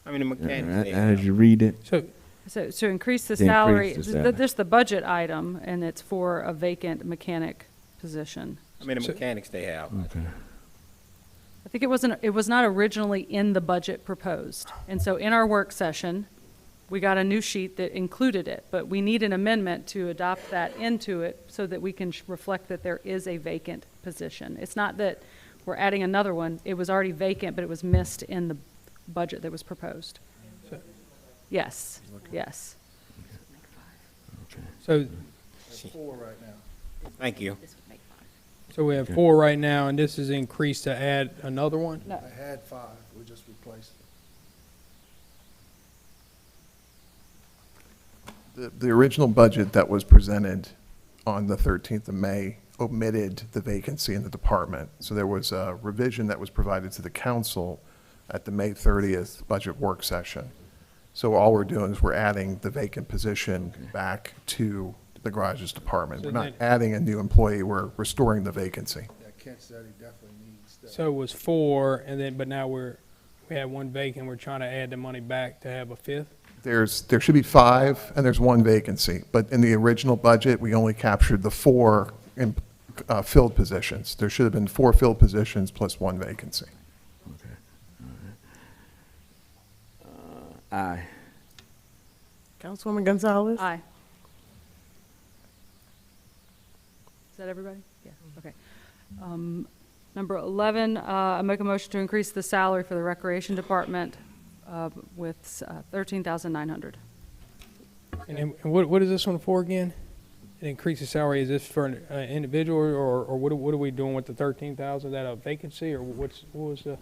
How many mechanics they as have? you read it? So, So to increase the To increase salary, the salary. this is the budget item, and it's for a vacant mechanic position. How many mechanics they have? Okay. I think it was not originally in the budget proposed. And so in our work session, we got a new sheet that included it, but we need an amendment to adopt that into it so that we can reflect that there is a vacant position. It's not that we're adding another one. It was already vacant, but it was missed in the budget that was proposed. Yes, yes. So, There's 4 right now. Thank you. so we have 4 right now, and this is increased to add another one? No. I had 5, we just replaced them. The original budget that was presented on the 13th of May omitted the vacancy in the department. So there was a revision that was provided to the council at the May 30th budget work session. So all we're doing is we're adding the vacant position back to the garages department. So We're not then- adding a new employee, we're restoring the vacancy. Yeah, Kent said he definitely needs that. So it was 4, and then, but now we have 1 vacant, we're trying to add the money back to have a 5th? There should be 5, and there's 1 vacancy. But in the original budget, we only captured the 4 filled positions. There should have been 4 filled positions plus 1 vacancy. Okay. Aye. Councilwoman Gonzalez. Aye. Is that everybody? Yeah, okay. Number 11, I make a motion to increase the salary for the Recreation Department with $13,900. And what is this one for again? It increases salary, is this for an individual, or what are we doing with the 13,000? Is that a vacancy, or what was the?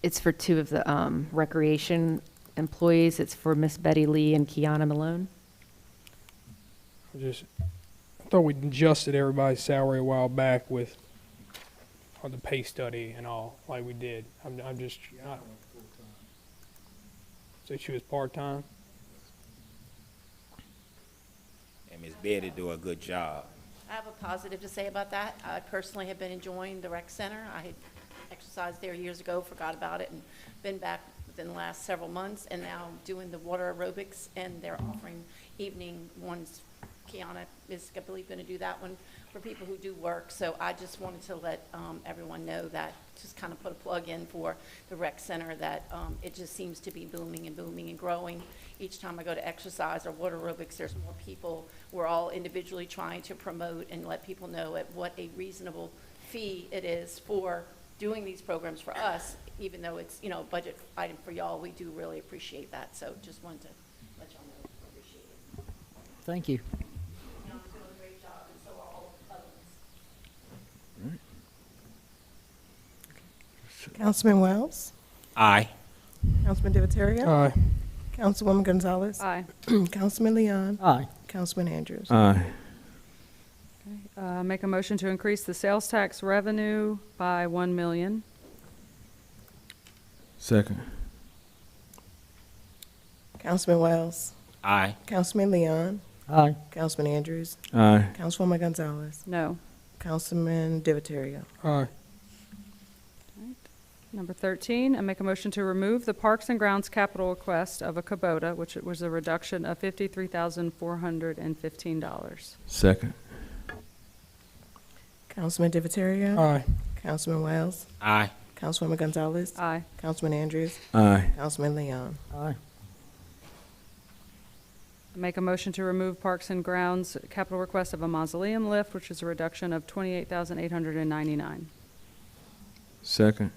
It's for 2 of the recreation employees. It's for Miss Betty Lee and Kiana Malone. I thought we adjusted everybody's salary a while back with on the pay study and all, like we did. I'm just not. So she was part-time? And Ms. Betty do a good job. I have a positive to say about that. I personally have been enjoying the rec center. I had exercised there years ago, forgot about it, and been back within the last several months, and now doing the water aerobics, and they're offering evening ones. Kiana is, I believe, going to do that one for people who do work. So I just wanted to let everyone know that, just kind of put a plug in for the rec center, that it just seems to be booming and booming and growing. Each time I go to exercise or water aerobics, there's more people. We're all individually trying to promote and let people know at what a reasonable fee it is for doing these programs for us, even though it's, you know, a budget item for y'all. We do really appreciate that. So just wanted to let y'all know, appreciate it. Thank you. You know, doing a great job, and so are all others. Councilman Wells? Aye. Councilman Divatario? Aye. Councilwoman Gonzalez? Aye. Councilman Leon? Aye. Councilman Andrews? Aye. Make a motion to increase the sales tax revenue by 1 million. Second. Councilman Wells? Aye. Councilman Leon? Aye. Councilman Andrews? Aye. Councilwoman Gonzalez? No. Councilman Divatario? Aye. Number 13, I make a motion to remove the Parks and Grounds capital request of a Kubota, which it was a reduction of $53,415. Second. Councilman Divatario? Aye. Councilman Wells? Aye. Councilwoman Gonzalez? Aye. Councilman Andrews? Aye. Councilman Leon? Aye. I make a motion to remove Parks and Grounds capital request of a mausoleum lift, which is a reduction of $28,899. Second.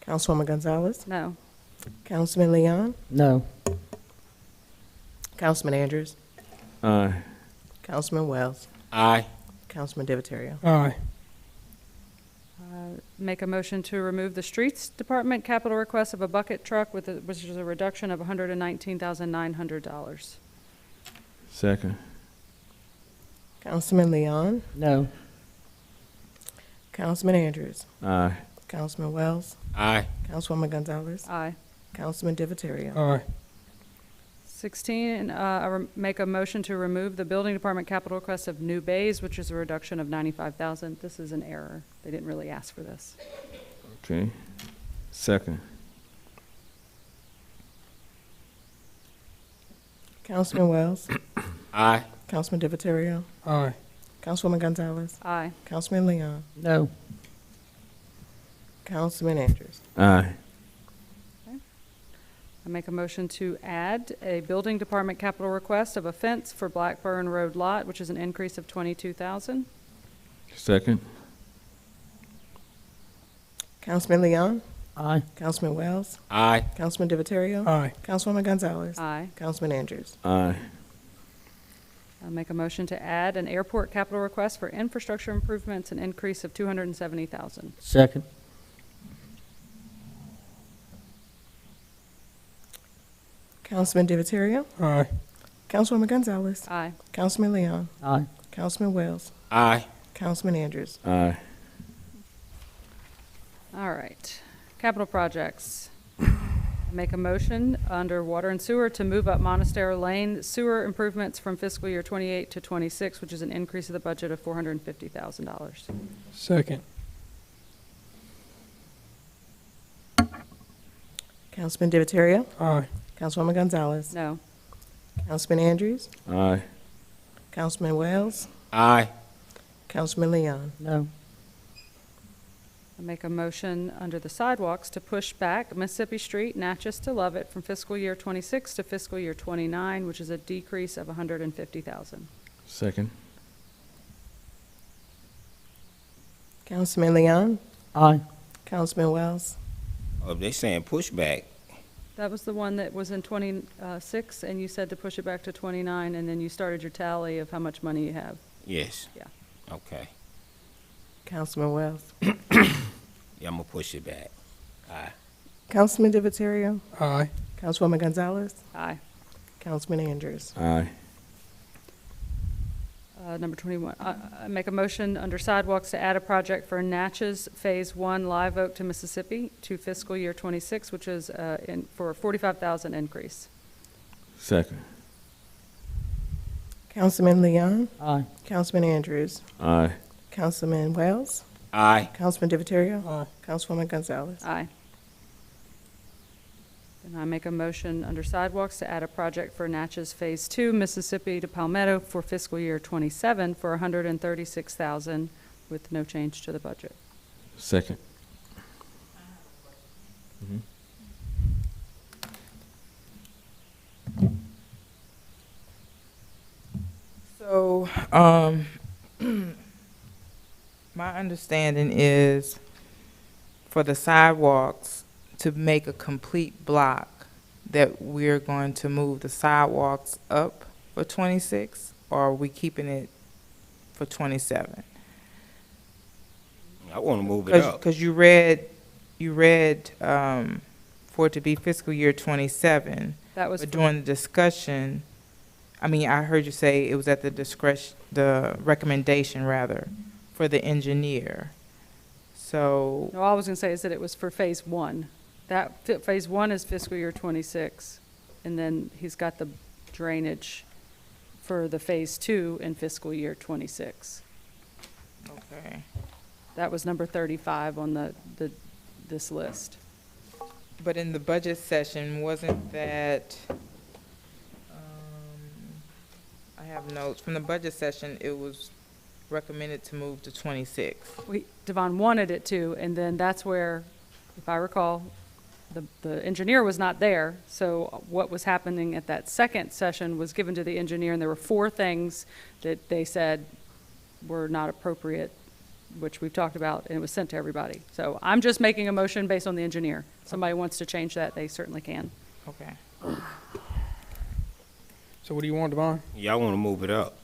Councilwoman Gonzalez? No. Councilman Leon? No. Councilman Andrews? Aye. Councilman Wells? Aye. Councilman Divatario? Aye. Make a motion to remove the Streets Department capital request of a bucket truck, which is a reduction of $119,900. Second. Councilman Leon? No. Councilman Andrews? Aye. Councilman Wells? Aye. Councilwoman Gonzalez? Aye. Councilman Divatario? Aye. 16, make a motion to remove the Building Department capital request of new bays, which is a reduction of $95,000. This is an error. They didn't really ask for this. Okay. Second. Councilman Wells? Aye. Councilman Divatario? Aye. Councilwoman Gonzalez? Aye. Councilman Leon? No. Councilman Andrews? Aye. I make a motion to add a Building Department capital request of a fence for Blackburn Road lot, which is an increase of $22,000. Second. Councilman Leon? Aye. Councilman Wells? Aye. Councilman Divatario? Aye. Councilwoman Gonzalez? Aye. Councilman Andrews? Aye. I make a motion to add an airport capital request for infrastructure improvements, an increase of $270,000. Second. Councilman Divatario? Aye. Councilwoman Gonzalez? Aye. Councilman Leon? Aye. Councilman Wells? Aye. Councilman Andrews? Aye. All right. Capital projects. Make a motion under water and sewer to move up Monastery Lane sewer improvements from fiscal year 28 to 26, which is an increase of the budget of $450,000. Second. Councilman Divatario? Aye. Councilwoman Gonzalez? No. Councilman Andrews? Aye. Councilman Wells? Aye. Councilman Leon? No. I make a motion under the sidewalks to push back Mississippi Street, Natchez to Lovett from fiscal year 26 to fiscal year 29, which is a decrease of $150,000. Second. Councilman Leon? Aye. Councilman Wells? Oh, they saying pushback. That was the one that was in 26, and you said to push it back to 29, and then you started your tally of how much money you have. Yes. Yeah. Okay. Councilman Wells? Yeah, I'm gonna push it back. Aye. Councilman Divatario? Aye. Councilwoman Gonzalez? Aye. Councilman Andrews? Aye. Number 21, I make a motion under sidewalks to add a project for Natchez Phase 1 Live Oak to Mississippi to fiscal year 26, which is for a $45,000 increase. Second. Councilman Leon? Aye. Councilman Andrews? Aye. Councilman Wells? Aye. Councilman Divatario? Aye. Councilwoman Gonzalez? Aye. Then I make a motion under sidewalks to add a project for Natchez Phase 2, Mississippi to Palmetto for fiscal year '27 for $136,000 with no change to the budget. Second. So, my understanding is for the sidewalks to make a complete block that we're going to move the sidewalks up for 26, or are we keeping it for 27? I want to move it up. Because you read for it to be fiscal year 27. That was But for- during the discussion, I mean, I heard you say it was at the discretion, the recommendation rather, for the engineer. So, No, all I was going to say is that it was for Phase 1. Phase 1 is fiscal year '26, and then he's got the drainage for the Phase 2 in fiscal year '26. okay. That was number 35 on this list. But in the budget session, wasn't that, I have notes, from the budget session, it was recommended to move to 26. Devon wanted it to, and then that's where, if I recall, the engineer was not there, so what was happening at that second session was given to the engineer, and there were 4 things that they said were not appropriate, which we've talked about, and it was sent to everybody. So I'm just making a motion based on the engineer. Somebody wants to change that, they certainly can. Okay. So what do you want, Devon? Yeah, I want to move it up.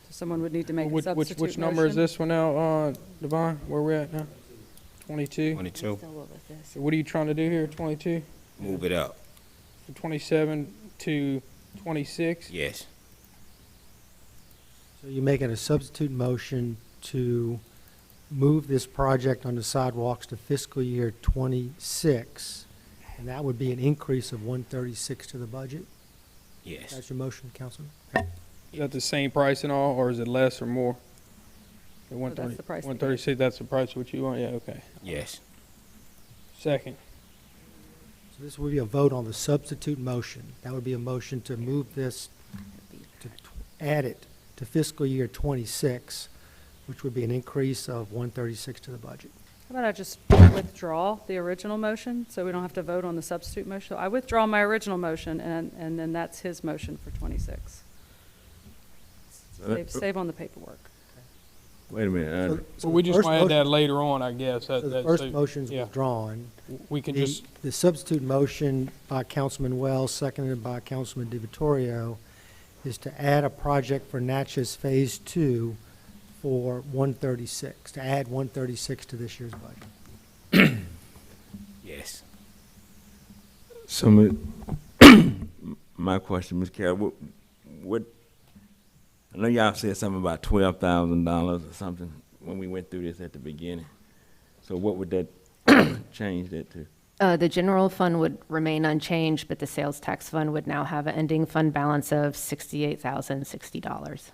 Someone would need to make a substitute Which number is motion. this one now, Devon? Where we at now? 22? 22. So what are you trying to do here, 22? Move it up. From 27 to 26? Yes. So you're making a substitute motion to move this project on the sidewalks to fiscal year '26, and that would be an increase of 136 to the budget? Yes. That's your motion, Councilman? Is that the same price and all, or is it less or more? The Oh, that's the price they gave. 136, that's the price what you want? Yeah, okay. Yes. Second. So this would be a vote on the substitute motion. That would be a motion to move this, to add it to fiscal year '26, which would be an increase of 136 to the budget. How about I just withdraw the original motion, so we don't have to vote on the substitute motion? So I withdraw my original motion, and then that's his motion for 26. Save on the paperwork. Wait a minute. So Well, we the just first want to add that motion- later on, I guess. So the first motion's yeah. withdrawn. We can The- just, The substitute motion by Councilman Wells, seconded by Councilman DiVittorio, is to add a project for Natchez Phase 2 for 136, to add 136 to this year's budget. Yes. So, my question, Ms. Carroll, what, I know y'all said something about $12,000 or something when we went through this at the beginning. So what would that change that to? The general fund would remain unchanged, but the sales tax fund would now have an ending fund balance of $68,060.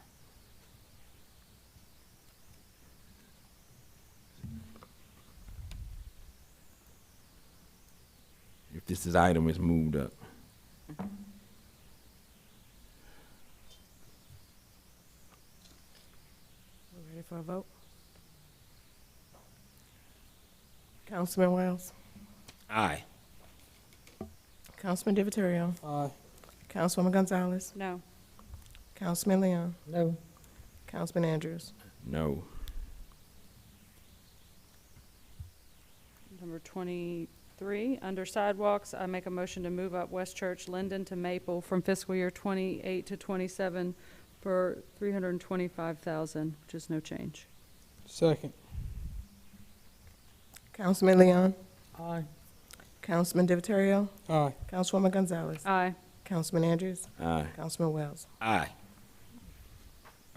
If this item is moved up. We ready for a vote? Councilman Wells? Aye. Councilman DiVittorio? Aye. Councilwoman Gonzalez? No. Councilman Leon? No. Councilman Andrews? No. Number 23, under sidewalks, I make a motion to move up West Church Linden to Maple from fiscal year '28 to '27 for $325,000, which is no change. second. Councilman Leon? Aye. Councilman DiVittorio? Aye. Councilwoman Gonzalez? Aye. Councilman Andrews? Aye. Councilman Wells? Aye.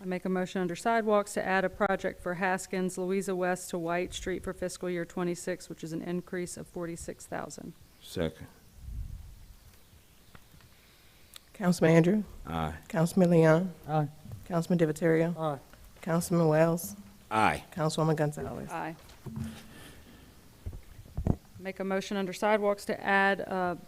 I make a motion under sidewalks to add a project for Haskins, Louisa West to White Street for fiscal year '26, which is an increase of $46,000. Second. Councilman Andrew? Aye. Councilman Leon? Aye. Councilman DiVittorio? Aye. Councilman Wells? Aye. Councilwoman Gonzalez? Aye. Make a motion under sidewalks to add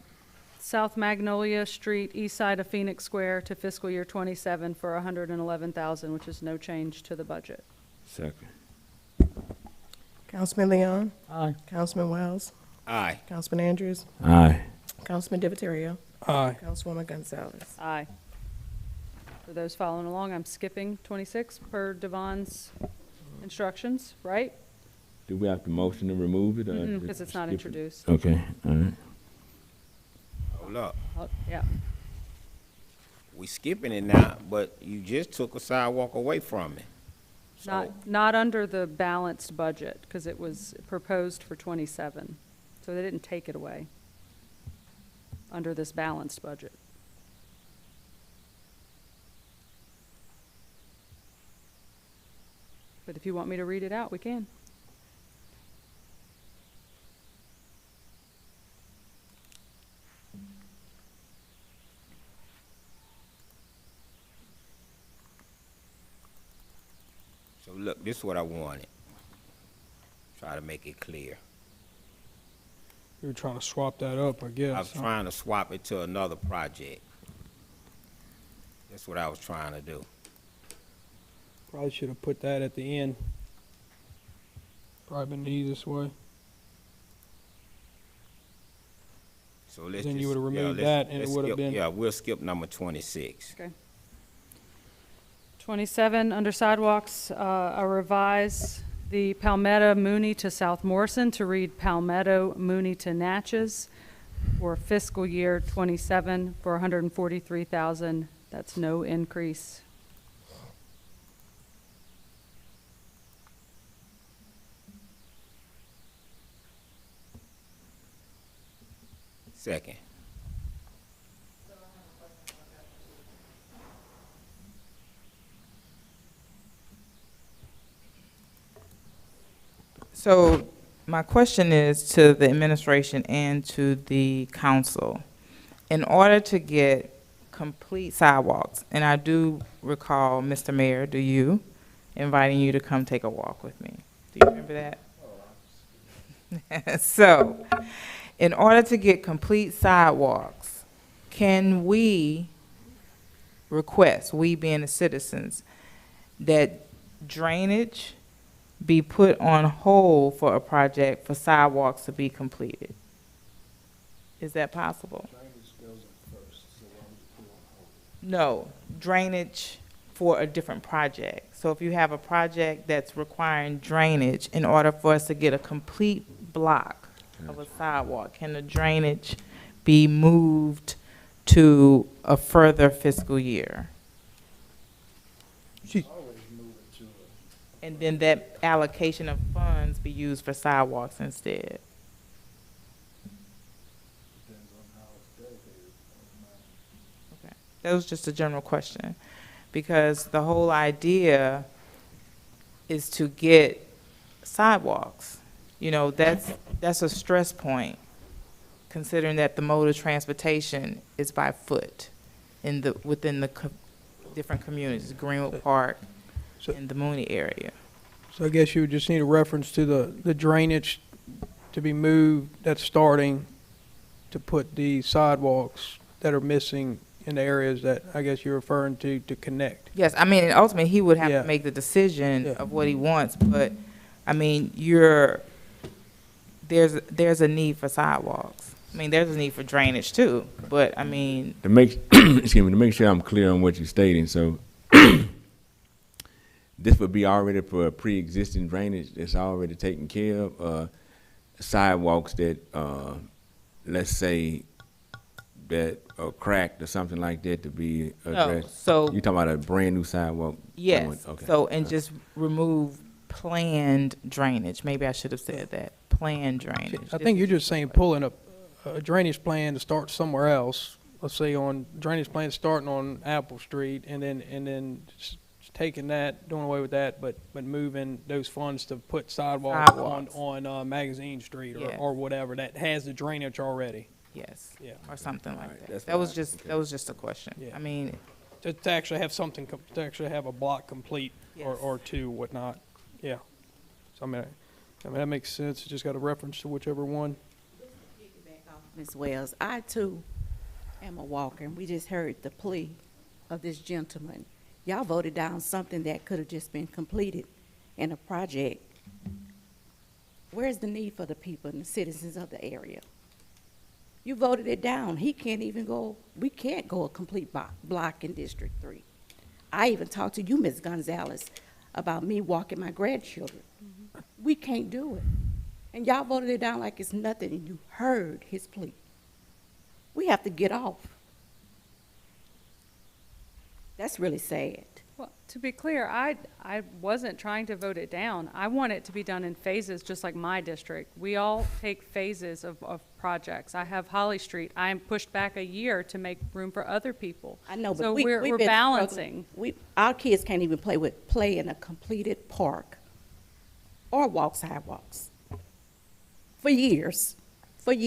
South Magnolia Street, east side of Phoenix Square to fiscal year '27 for $111,000, which is no change to the budget. Second. Councilman Leon? Aye. Councilman Wells? Aye. Councilman Andrews? Aye. Councilman Divatario? Aye. Councilwoman Gonzalez? Aye. For those following along, I'm skipping 26 per Devon's instructions, right? Do we have to motion to remove it? Because it's not skip it? introduced. Okay, all right. Hold up. Yeah. We skipping it now, but you just took a sidewalk away from it. So, Not under the balanced budget, because it was proposed for '27. So they didn't take it away under this balanced budget. But if you want me to read it out, we can. so look, this is what I wanted. Try to make it clear. You were trying to swap that up, I guess. I was huh? trying to swap it to another project. That's what I was trying to do. Probably should have put that at the end. Probably been the easiest way. So let's Then you just- would've removed let's- that and it let's would've skip- been- Yeah, we'll skip number 26. Okay. 27, under sidewalks, I revise the Palmetto Mooney to South Morrison to read Palmetto Mooney to Natchez for fiscal year '27 for $143,000. That's no increase. Second. So my question is to the administration and to the council. In order to get complete sidewalks, and I do recall, Mr. Mayor, do you, inviting you to come take a walk with me. Do you remember that? So, in order to get complete sidewalks, can we request, we being the citizens, that drainage be put on hold for a project for sidewalks to be completed? Is that possible? No, drainage for a different project. So if you have a project that's requiring drainage, in order for us to get a complete block of a sidewalk, can the drainage be moved to a further fiscal year? And then that allocation of funds be used for sidewalks instead? Okay, that was just a general question, because the whole idea is to get sidewalks. You know, that's a stress point, considering that the mode of transportation is by foot within the different communities, Greenwood Park and the Mooney area. So I guess you would just need a reference to the drainage to be moved, that's starting to put the sidewalks that are missing in the areas that I guess you're referring to connect. Yes, I mean, ultimately, he would have Yeah. to make the decision Yeah. of what he wants, but, I mean, there's a need for sidewalks. I mean, there's a need for drainage too, but, I mean, To make, excuse me, to make sure I'm clear on what you're stating, so this would be already for pre-existing drainage that's already taken care of, sidewalks that, let's say, that are cracked or something like that to be addressed? so- You're talking about a brand-new sidewalk? yes. Okay. So, and just remove planned drainage. Maybe I should have said that, planned drainage. I think you're just saying pulling a drainage plan to start somewhere else. Let's say on drainage plan starting on Apple Street and then just taking that, doing away with that, but moving those funds to put sidewalks on Magazine Street Yes. or whatever that has the drainage already. Yes. Yeah. Or something like that. that's That was fine. that was just a question. Yeah. I mean, To actually have something, to actually have a block complete Yes. or two, whatnot. Yeah. So I mean, that makes sense. You just got a reference to whichever one. Ms. Wells, I too am a walker, and we just heard the plea of this gentleman. Y'all voted down something that could have just been completed in a project. Where's the need for the people and the citizens of the area? You voted it down. He can't even go, we can't go a complete block in District 3. I even talked to you, Ms. Gonzalez, about me walking my grandchildren. We can't do it. And y'all voted it down like it's nothing, and you heard his plea. We have to get off. That's really sad. Well, to be clear, I wasn't trying to vote it down. I want it to be done in phases, just like my district. We all take phases of projects. I have Holly Street. I am pushed back a year to make room for other people. I know, but so we've we're been balancing. Our kids can't even play in a completed park or walk sidewalks for years, And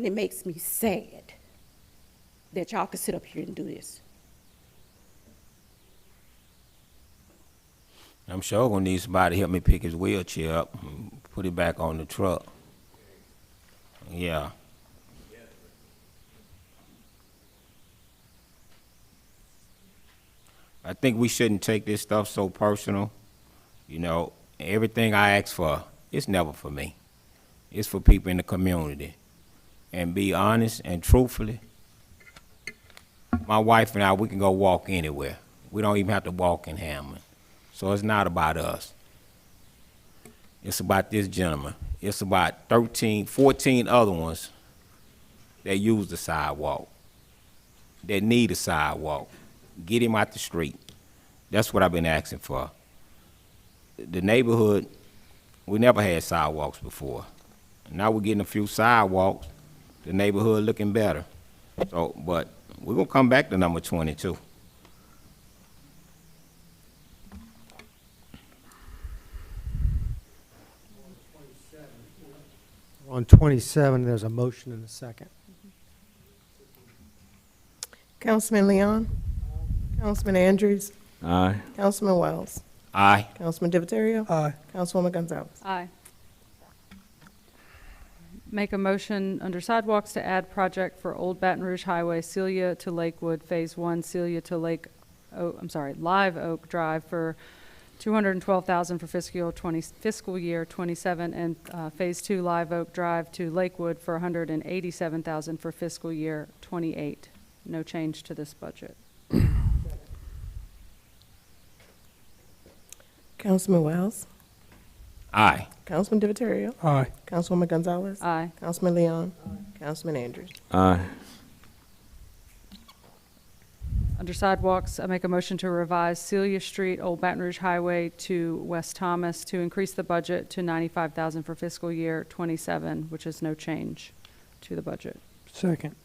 it makes me sad that y'all can sit up here and do this. I'm sure gonna need somebody to help me pick his wheelchair up and put it back on the truck. Yeah. I think we shouldn't take this stuff so personal. You know, everything I ask for, it's never for me. It's for people in the community. And be honest and truthfully, my wife and I, we can go walk anywhere. We don't even have to walk in Hammond. So it's not about us. It's about this gentleman. It's about 13, 14 other ones that use the sidewalk, that need a sidewalk. Get him out the street. That's what I've been asking for. The neighborhood, we never had sidewalks before. Now we're getting a few sidewalks, the neighborhood looking better. So, but we're gonna come back to number 22. On 27, there's a motion and a second. Councilman Leon? Councilman Andrews? Aye. Councilman Wells? Aye. Councilman Divatario? Aye. Councilwoman Gonzalez? Aye. Make a motion under sidewalks to add project for Old Baton Rouge Highway, Celia to Lakewood, Phase 1, Celia to Live Oak Drive for $212,000 for fiscal year 27, and Phase 2 Live Oak Drive to Lakewood for $187,000 for fiscal year 28. No change to this budget. Councilman Wells? Aye. Councilman Divatario? Aye. Councilwoman Gonzalez? Aye. Councilman Leon? Councilman Andrews? Aye. Under sidewalks, I make a motion to revise Celia Street, Old Baton Rouge Highway to West Thomas to increase the budget to $95,000 for fiscal year 27, which is no change to the budget. Second.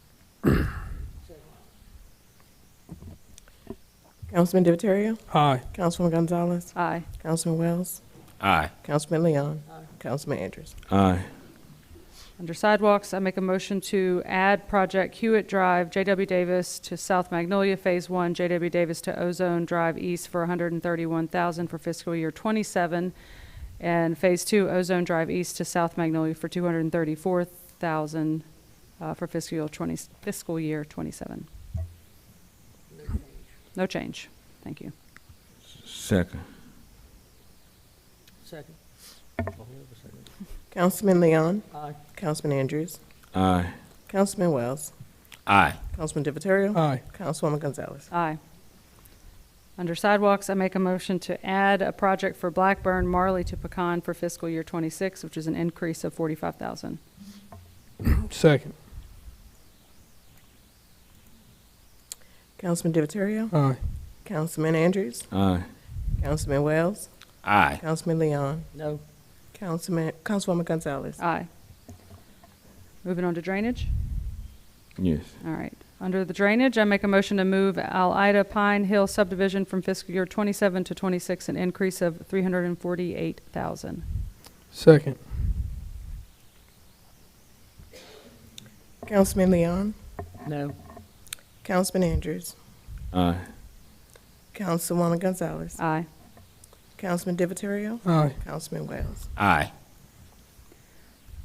Councilman Divatario? Aye. Councilwoman Gonzalez? Aye. Councilman Wells? Aye. Councilman Leon? Councilman Andrews? Aye. Under sidewalks, I make a motion to add project Hewitt Drive, J.W. Davis to South Magnolia Phase 1, J.W. Davis to Ozone Drive East for $131,000 for fiscal year 27, and Phase 2 Ozone Drive East to South Magnolia for $234,000 for fiscal year 27. No change. Thank you. Second. Second. Councilman Leon? Aye. Councilman Andrews? Aye. Councilman Wells? Aye. Councilman Divatario? Aye. Councilwoman Gonzalez? Aye. Under sidewalks, I make a motion to add a project for Blackburn, Marley to Pecan for fiscal year 26, which is an increase of $45,000. Second. Councilman Divatario? Aye. Councilman Andrews? Aye. Councilman Wells? Aye. Councilman Leon? No. Councilwoman Gonzalez? Aye. Moving on to drainage. Yes. All right. Under the drainage, I make a motion to move Al-Ida Pine Hill subdivision from fiscal year 27 to 26, an increase of $348,000. Second. Councilman Leon? No. Councilman Andrews? Aye. Councilwoman Gonzalez? Aye. Councilman Divatario? Aye. Councilman Wells? Aye.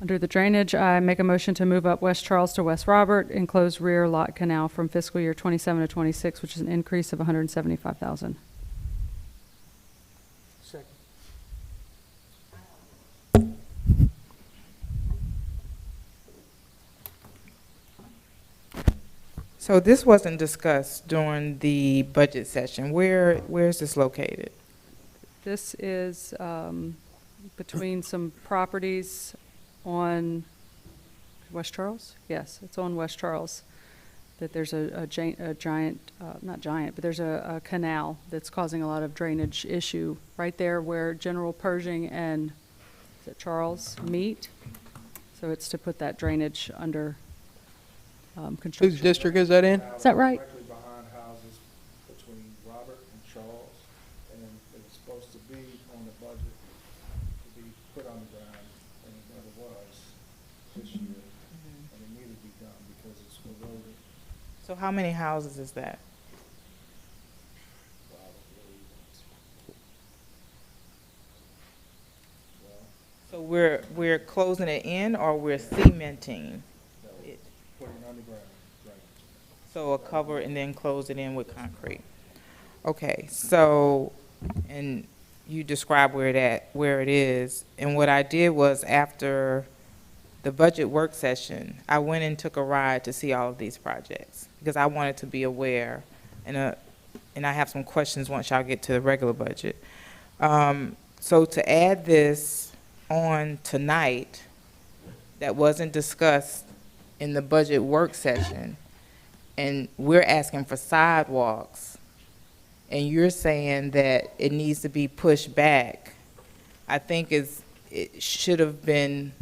Under the drainage, I make a motion to move up West Charles to West Robert, enclosed rear lot canal from fiscal year 27 to 26, which is an increase of 175,000. Second. So this wasn't discussed during the budget session. Where is this located? This is between some properties on West Charles? Yes, it's on West Charles. That there's a giant, not giant, but there's a canal that's causing a lot of drainage issue right there where General Pershing and, is it Charles, meet? So it's to put that drainage under construction. Whose district is that in? Is that right? Directly behind houses between Robert and Charles, and it was supposed to be on the budget to be put on the ground, and it never was this year. And it needed to be done because it's eroded. So how many houses is that? So we're closing it in, or we're cementing it? Putting it underground, right. So a cover and then close it in with concrete. Okay, so, and you describe where it is, and what I did was after the budget work session, I went and took a ride to see all of these projects, because I wanted to be aware, and I have some questions once y'all get to the regular budget. So to add this on tonight, that wasn't discussed in the budget work session, and we're asking for sidewalks, and you're saying that it needs to be pushed back, I think it should have been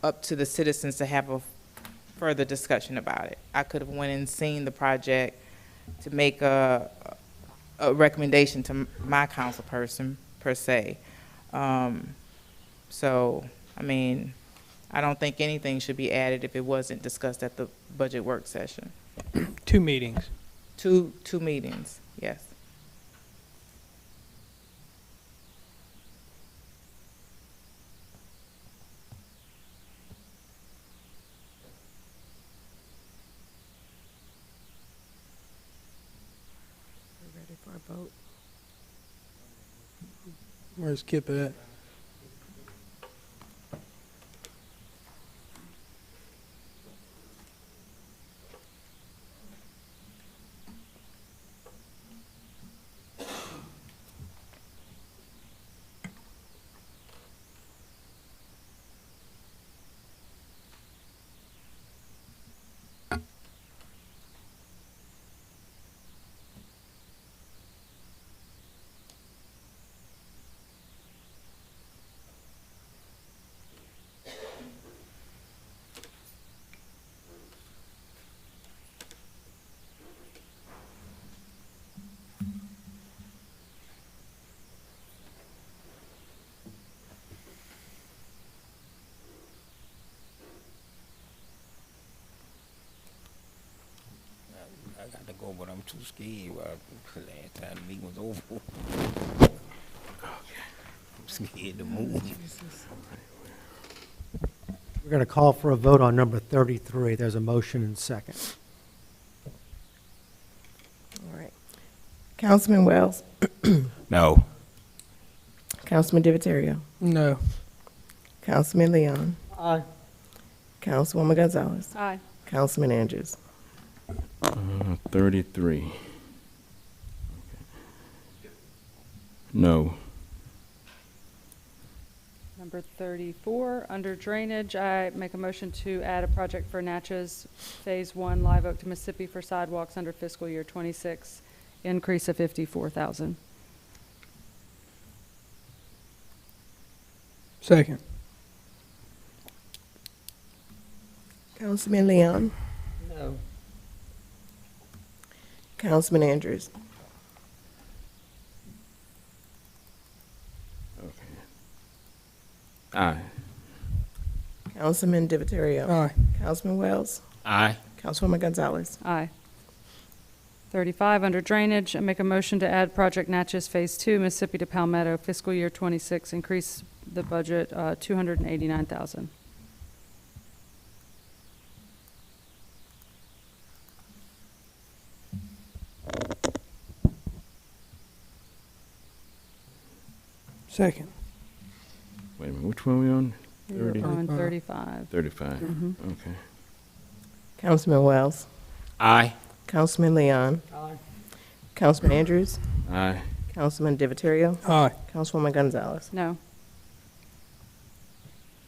up to the citizens to have a further discussion about it. I could have went and seen the project to make a recommendation to my council person, per se. So, I mean, I don't think anything should be added if it wasn't discussed at the budget work session. 2 meetings. Two meetings, yes. We're ready for a vote. Where's Kip at? I got to go, but I'm too scared. Last time the meeting was over. I'm scared to move. We're going to call for a vote on number 33. There's a motion and second. All right. Councilman Wells. No. Councilman Divatario. No. Councilman Leon. Aye. Councilwoman Gonzalez. Aye. Councilman Andrews. 33. Okay. No. Number 34, under drainage, I make a motion to add a project for Natchez Phase 1 Live Oak to Mississippi for sidewalks under fiscal year 26, increase of 54,000. Second. Councilman Leon. No. Councilman Andrews. Aye. Councilman Divatario. Aye. Councilman Wells. Aye. Councilwoman Gonzalez. Aye. 35, under drainage, I make a motion to add project Natchez Phase 2, Mississippi to Palmetto, fiscal year 26, increase the budget 289,000. Second. Wait a minute, which one we on? We're 30? on 35. 35, Mhm. okay. Councilman Wells. Aye. Councilman Leon. Aye. Councilman Andrews. Aye. Councilman Divatario. Aye. Councilwoman Gonzalez. No.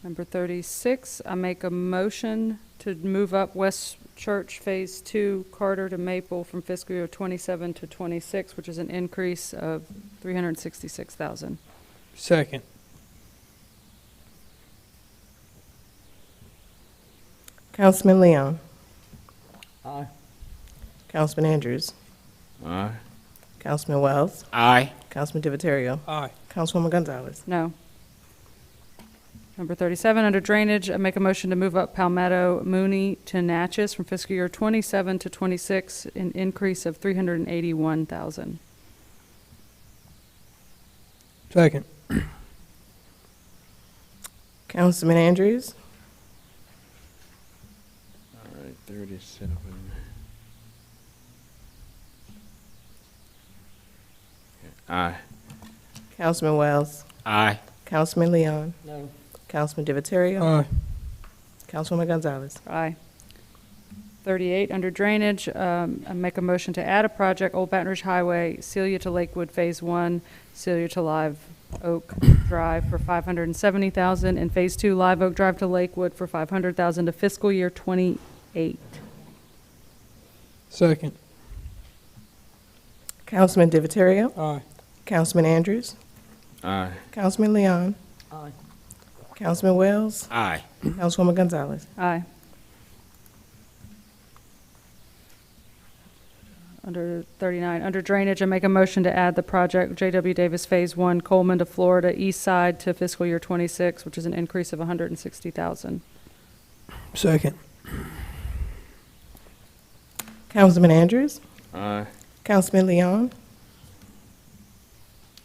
Number 36, I make a motion to move up West Church Phase 2, Carter to Maple from fiscal year 27 to 26, which is an increase of $366,000. Second. Councilman Leon. Aye. Councilman Andrews. Aye. Councilman Wells. Aye. Councilman Divatario. Aye. Councilwoman Gonzalez. No. Number 37, under drainage, I make a motion to move up Palmetto Mooney to Natchez from fiscal year 27 to 26, an increase of $381,000. Second. Councilman Andrews. All right, 37. Aye. Councilman Wells. Aye. Councilman Leon. No. Councilman Divatario. Aye. Councilwoman Gonzalez. Aye. 38, under drainage, I make a motion to add a project, Old Baton Rouge Highway, Celia to Lakewood Phase 1, Celia to Live Oak Drive for $570,000, and Phase 2, Live Oak Drive to Lakewood for $500,000 to fiscal year 28. Second. Councilman Divatario. Aye. Councilman Andrews. Aye. Councilman Leon. Aye. Councilman Wells. Aye. Councilwoman Gonzalez. Aye. Under 39, under drainage, I make a motion to add the project J.W. Davis Phase 1, Coleman to Florida East Side to fiscal year 26, which is an increase of $160,000. Second. Councilman Andrews. Aye. Councilman Leon.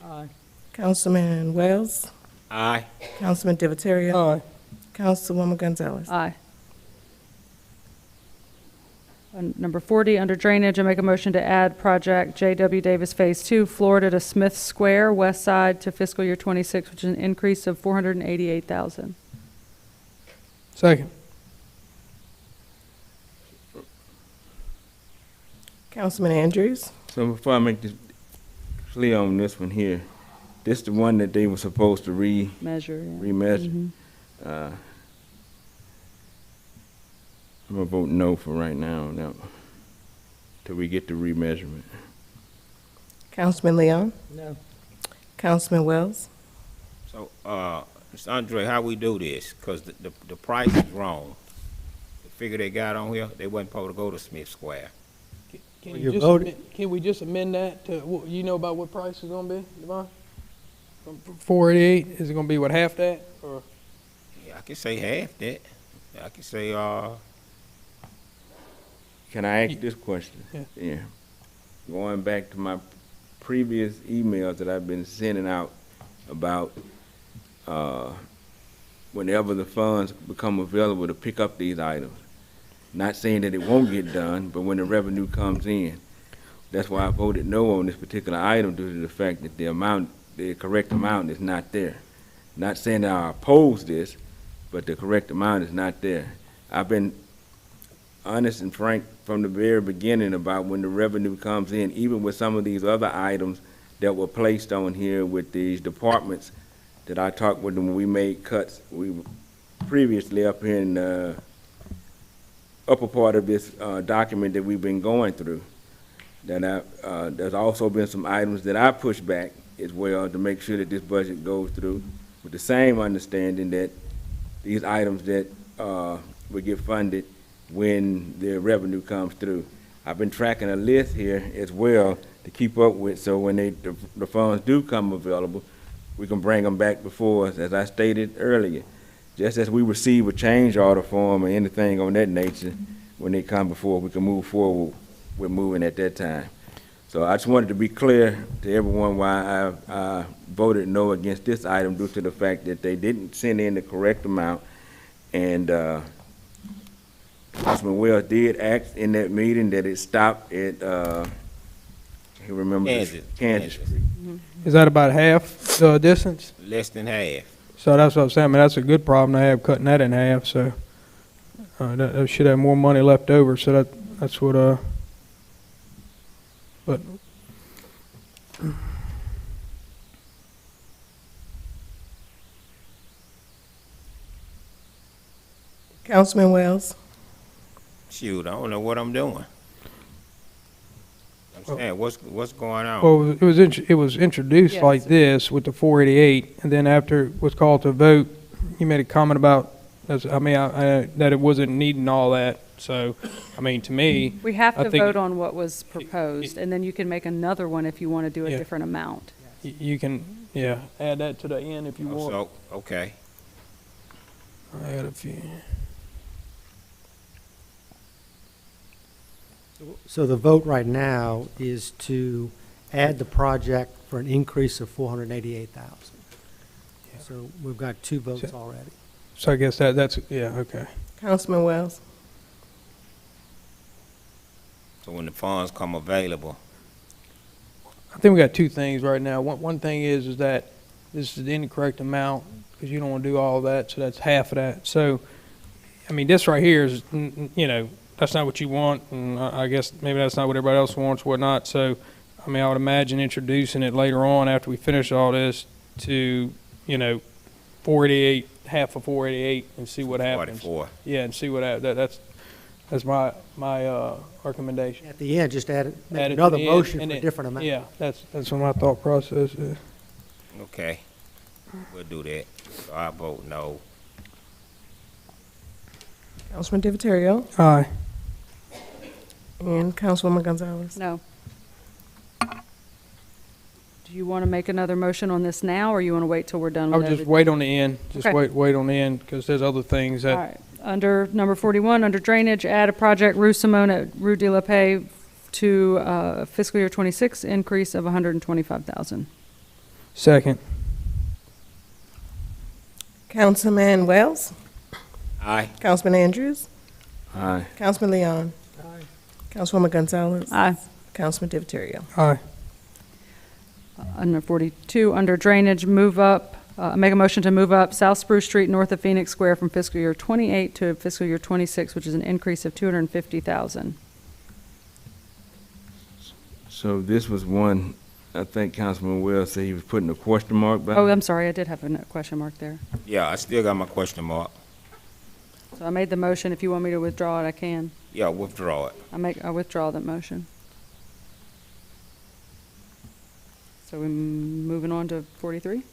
Aye. Councilman Wells. Aye. Councilman Divatario. Aye. Councilwoman Gonzalez. Aye. Number 40, under drainage, I make a motion to add project J.W. Davis Phase 2, Florida to Smith Square, West Side to fiscal year 26, which is an increase of $488,000. Second. Councilman Andrews. So before I make this clear on this one here, this the one that they were supposed to Measure, yeah. remeasure. Mhm. I'm gonna vote no for right now, no, till we get the remeasurement. Councilman Leon. No. Councilman Wells. So, Mr. Andre, how we do this? Because the price is wrong. The figure they got on here, they wasn't supposed to go to Smith Square. Can, Well, you you're just voting- amend, can we just amend that to, you know about what price is gonna be, Devon? 488, is it gonna be what, half that, or? Yeah, I can say half that. I can say, Can I ask this question? Yeah. Going back to my previous emails that I've been sending out about whenever the funds become available to pick up these items. Not saying that it won't get done, but when the revenue comes in. That's why I voted no on this particular item due to the fact that the correct amount is not there. Not saying that I oppose this, but the correct amount is not there. I've been honest and frank from the very beginning about when the revenue comes in, even with some of these other items that were placed on here with these departments that I talked with them when we made cuts. We were previously up here in the upper part of this document that we've been going through. That there's also been some items that I pushed back as well to make sure that this budget goes through with the same understanding that these items that will get funded when the revenue comes through. I've been tracking a list here as well to keep up with, so when the funds do come available, we can bring them back before us, as I stated earlier. Just as we receive a change order form or anything on that nature, when they come before, we can move forward with moving at that time. So I just wanted to be clear to everyone why I voted no against this item due to the fact that they didn't send in the correct amount. And Councilman Wells did ask in that meeting that it stopped at You remember this? Kansas. Street. Is that about half the distance? Less than half. So that's what I'm saying. I mean, that's a good problem to have, cutting that in half. So that should have more money left over. So that's what. But Councilman Wells. Shoot, I don't know what I'm doing. I'm saying, what's going on? well, it was introduced Yes. like this with the 488, and then after it was called to vote, you made a comment about. That it wasn't needing all that. So, I mean, to me, We have I to think vote on what was proposed, and then you can make another one if you want to do a Yeah. different amount. you can, add that to the end if you want. So, okay. I had a few. So the vote right now is to add the project for an increase of 488,000. So we've got two votes already. So I guess that's okay. Councilman Wells. So when the funds come available, I think we got two things right now. One thing is that this is the incorrect amount because you don't want to do all of that, so that's half of that. So, I mean, this right here is, that's not what you want, and I guess maybe that's not what everybody else wants, whatnot. So, I mean, I would imagine introducing it later on after we finish all this to, 488, half of 488, and see what happens. 44. Yeah, and see what happens. That's my recommendation. At the end, just make Add it to another the end, motion and for a then- different amount. Yeah, that's what my thought process is. okay, we'll do that. So I vote no. Councilman Divatario. Aye. And Councilwoman Gonzalez. No. Do you want to make another motion on this now, or you want to wait till we're done I with would just everything? wait on the end. Just Okay. wait on the end because there's other things All that. right. Under number 41, under drainage, add a project Rue Simone at Rue de la Paix to fiscal year 26, increase of 125,000. Second. Councilman Wells. Aye. Councilman Andrews. Aye. Councilman Leon. Aye. Councilwoman Gonzalez. Aye. Councilman Divatario. Aye. Under 42, under drainage, move up, make a motion to move up South Spruce Street north of Phoenix Square from fiscal year 28 to fiscal year 26, which is an increase of 250,000. So this was one, I think Councilman Wells said he was putting a question mark by. Oh, I'm sorry, I did have a question mark there. Yeah, I still got my question mark. So I made the motion. If you want me to withdraw it, I can. Yeah, withdraw it. I withdraw that motion. So we're moving on to 43?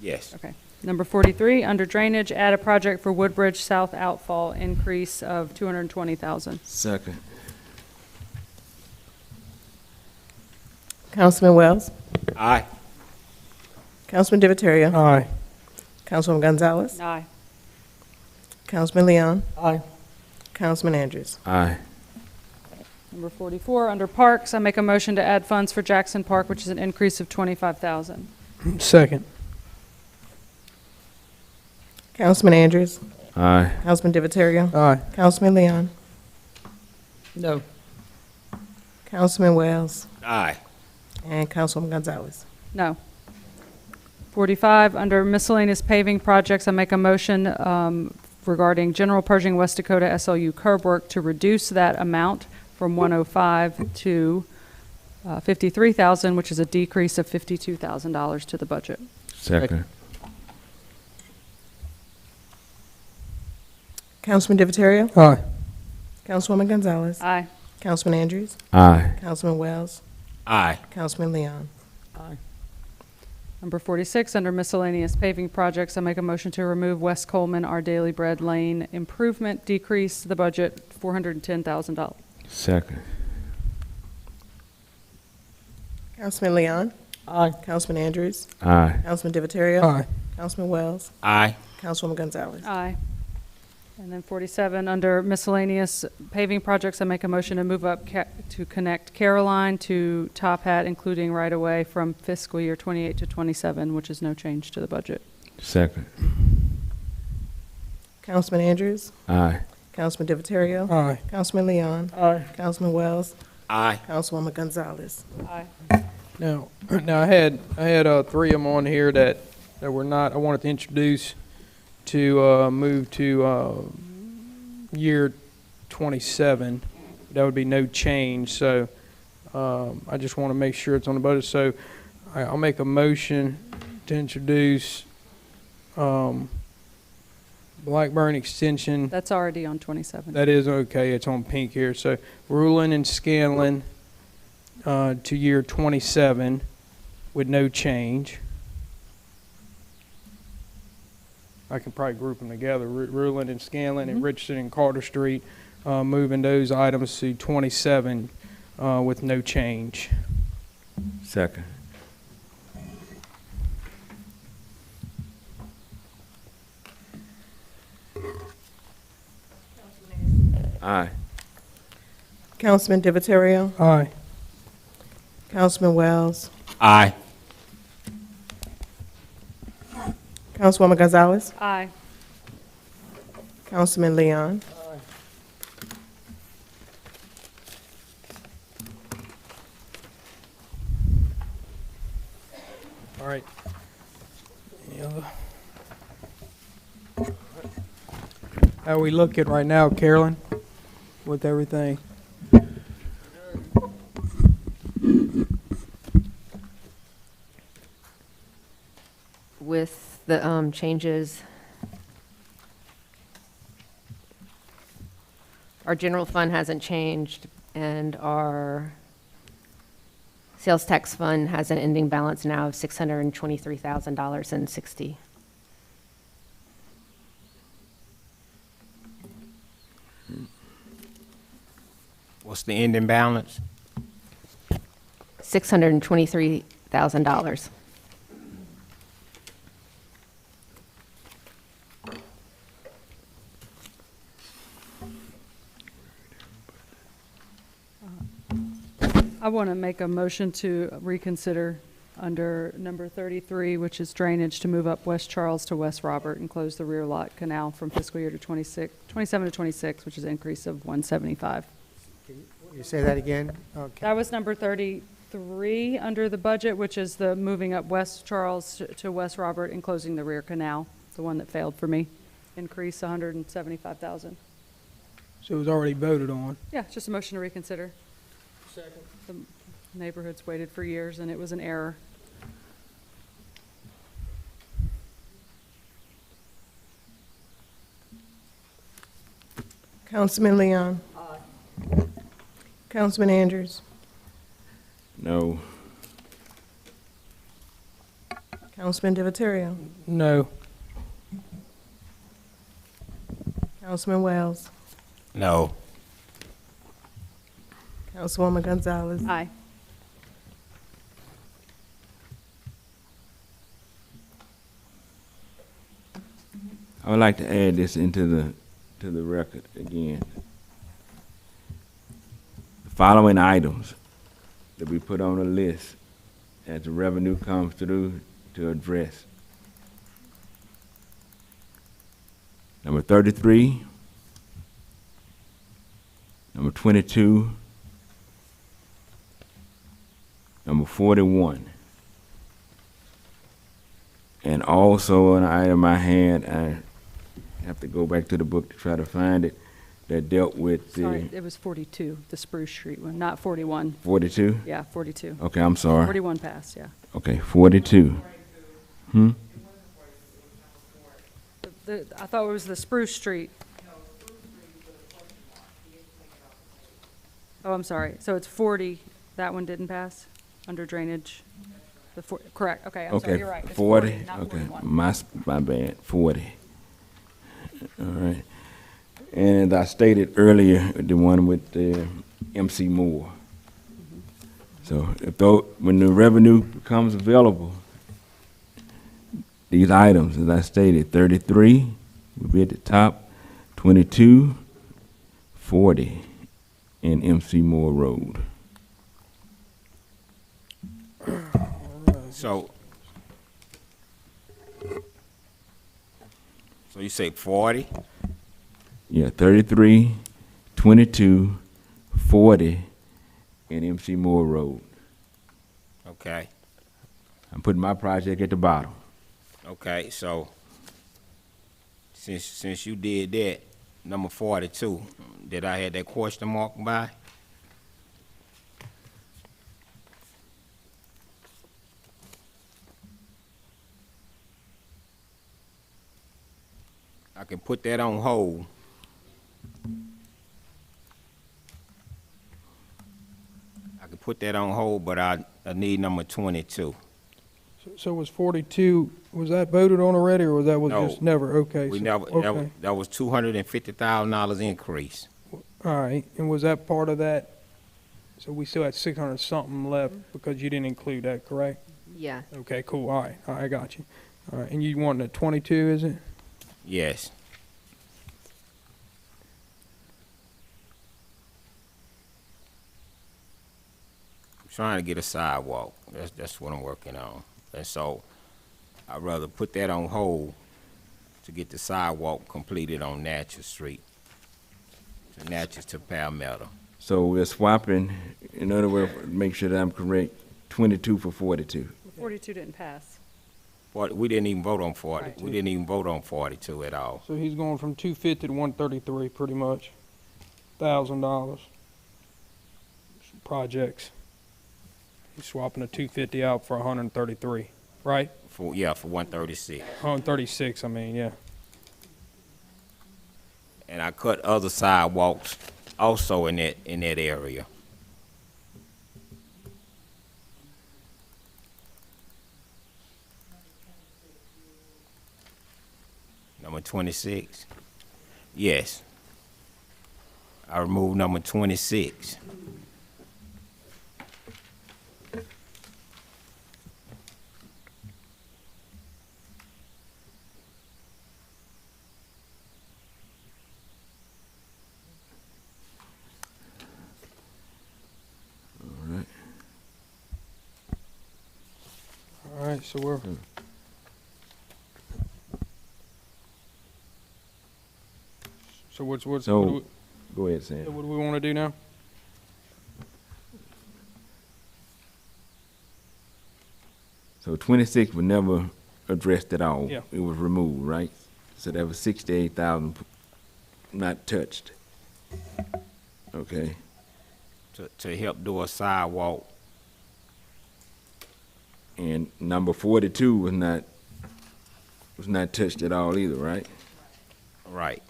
Yes. Okay. Number 43, under drainage, add a project for Woodbridge South outfall, increase of 220,000. Second. Councilman Wells. Aye. Councilman Divatario. Aye. Councilwoman Gonzalez. Aye. Councilman Leon. Aye. Councilman Andrews. Aye. Number 44, under parks, I make a motion to add funds for Jackson Park, which is an increase of 25,000. Second. Councilman Andrews. Aye. Councilman Divatario. Aye. Councilman Leon. No. Councilman Wells. Aye. And Councilwoman Gonzalez. No. 45, under miscellaneous paving projects, I make a motion regarding general purging West Dakota SLU curb work to reduce that amount from 105 to 53,000, which is a decrease of $52,000 to the budget. Second. Councilman Divatario. Aye. Councilwoman Gonzalez. Aye. Councilman Andrews. Aye. Councilman Wells. Aye. Councilman Leon. Number 46, under miscellaneous paving projects, I make a motion to remove West Coleman, Our Daily Bread Lane improvement, decrease the budget $410,000. Second. Councilman Leon. Aye. Councilman Andrews. Aye. Councilman Divatario. Aye. Councilman Wells. Aye. Councilwoman Gonzalez. Aye. And then 47, under miscellaneous paving projects, I make a motion to move up to connect Caroline to Top Hat, including right-of-way from fiscal year 28 to 27, which is no change to the budget. Second. Councilman Andrews. Aye. Councilman Divatario. Aye. Councilman Leon. Aye. Councilman Wells. Aye. Councilwoman Gonzalez. Aye. Now, I had three of them on here that were not, I wanted to introduce to move to year 27. That would be no change, so I just want to make sure it's on the budget. So I'll make a motion to introduce Blackburn Extension. That's already on 27. That is okay, it's on pink here. So Ruling and Scanlon to year 27 with no change. I can probably group them together, Ruling and Scanlon and Richardson and Carter Street, moving those items to 27 with no change. Second. Aye. Councilman Divatario. Aye. Councilman Wells. Aye. Councilwoman Gonzalez. Aye. Councilman Leon. All right. Any other? How we looking right now, Carolyn, with everything? With the changes, our general fund hasn't changed, and our sales tax fund has an ending balance now of $623,000.60. What's the ending balance? $623,000. I want to make a motion to reconsider under number 33, which is drainage, to move up West Charles to West Robert and close the rear lot canal from fiscal year to 27 to 26, which is an increase of 175. Can you say that again? Okay. That was number 33 under the budget, which is the moving up West Charles to West Robert and closing the rear canal, the one that failed for me. Increase 175,000. So it was already voted on. Yeah, it's just a motion to reconsider. Second. The neighborhood's waited for years, and it was an error. Councilman Leon. Aye. Councilman Andrews. No. Councilman Divatario. No. Councilman Wells. No. Councilwoman Gonzalez. Aye. I would like to add this into the record again. The following items that we put on the list as the revenue comes through to address. Number 33, number 22, number 41. And also an item I had, I have to go back to the book to try to find it, that dealt with the... Sorry, it was 42, the Spruce Street one, not 41. 42? Yeah, 42. Okay, I'm sorry. 41 passed, yeah. Okay, 42. Hmm? I thought it was the Spruce Street. Oh, I'm sorry. So it's 40. That one didn't pass under drainage. Correct. Okay, I'm sorry. You're right. It's 40? not Okay, 41. my bad, 40. All right. And as I stated earlier, the one with MC Moore. So when the revenue becomes available, these items, as I stated, 33 will be at the top, 22, 40 in MC Moore Road. So you say 40? Yeah, 33, 22, 40 and MC Moore Road. Okay, I'm putting my project at the bottom. okay, so since you did that, number 42, did I have that question mark by? I can put that on hold. I can put that on hold, but I need number 22. So was 42, was that voted on already, or was that was No. just never, okay? We so- never, Okay, that was $250,000 increase. all right, and was that part of that? So we still had 600 something left because you didn't include that, correct? Yeah. Okay, cool, all right, I got you. All right, and you want a 22, is it? Yes. I'm trying to get a sidewalk. That's what I'm working on. And so I'd rather put that on hold to get the sidewalk completed on Natchez Street. To Natchez to Palmetto. So we're swapping, in other words, make sure that I'm correct, 22 for 42. 42 didn't pass. We didn't even vote on 40. Right. We didn't even vote on 42 at all. So he's going from 250 to 133, pretty much, $1,000. Projects. He's swapping the 250 out for 133, right? For 136. 136, I mean, yeah. And I cut other sidewalks also in that area. Number 26? Yes. I removed number 26. All right, so we're, so what's, what do So, we, go ahead, Sam. so what do we want to do now? So 26 was never addressed at all. Yeah. It was removed, right? So that was 68,000 not touched. Okay. To help do a sidewalk. And number 42 was not touched at all either, right? Right.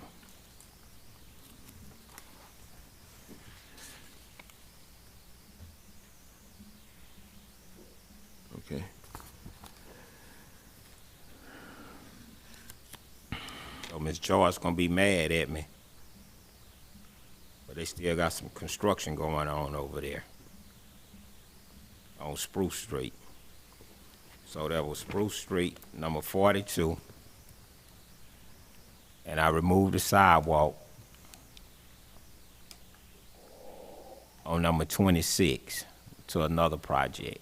Okay. So Ms. Joy's gonna be mad at me. But they still got some construction going on over there on Spruce Street. So that was Spruce Street, number 42. And I removed the sidewalk on number 26 to another project.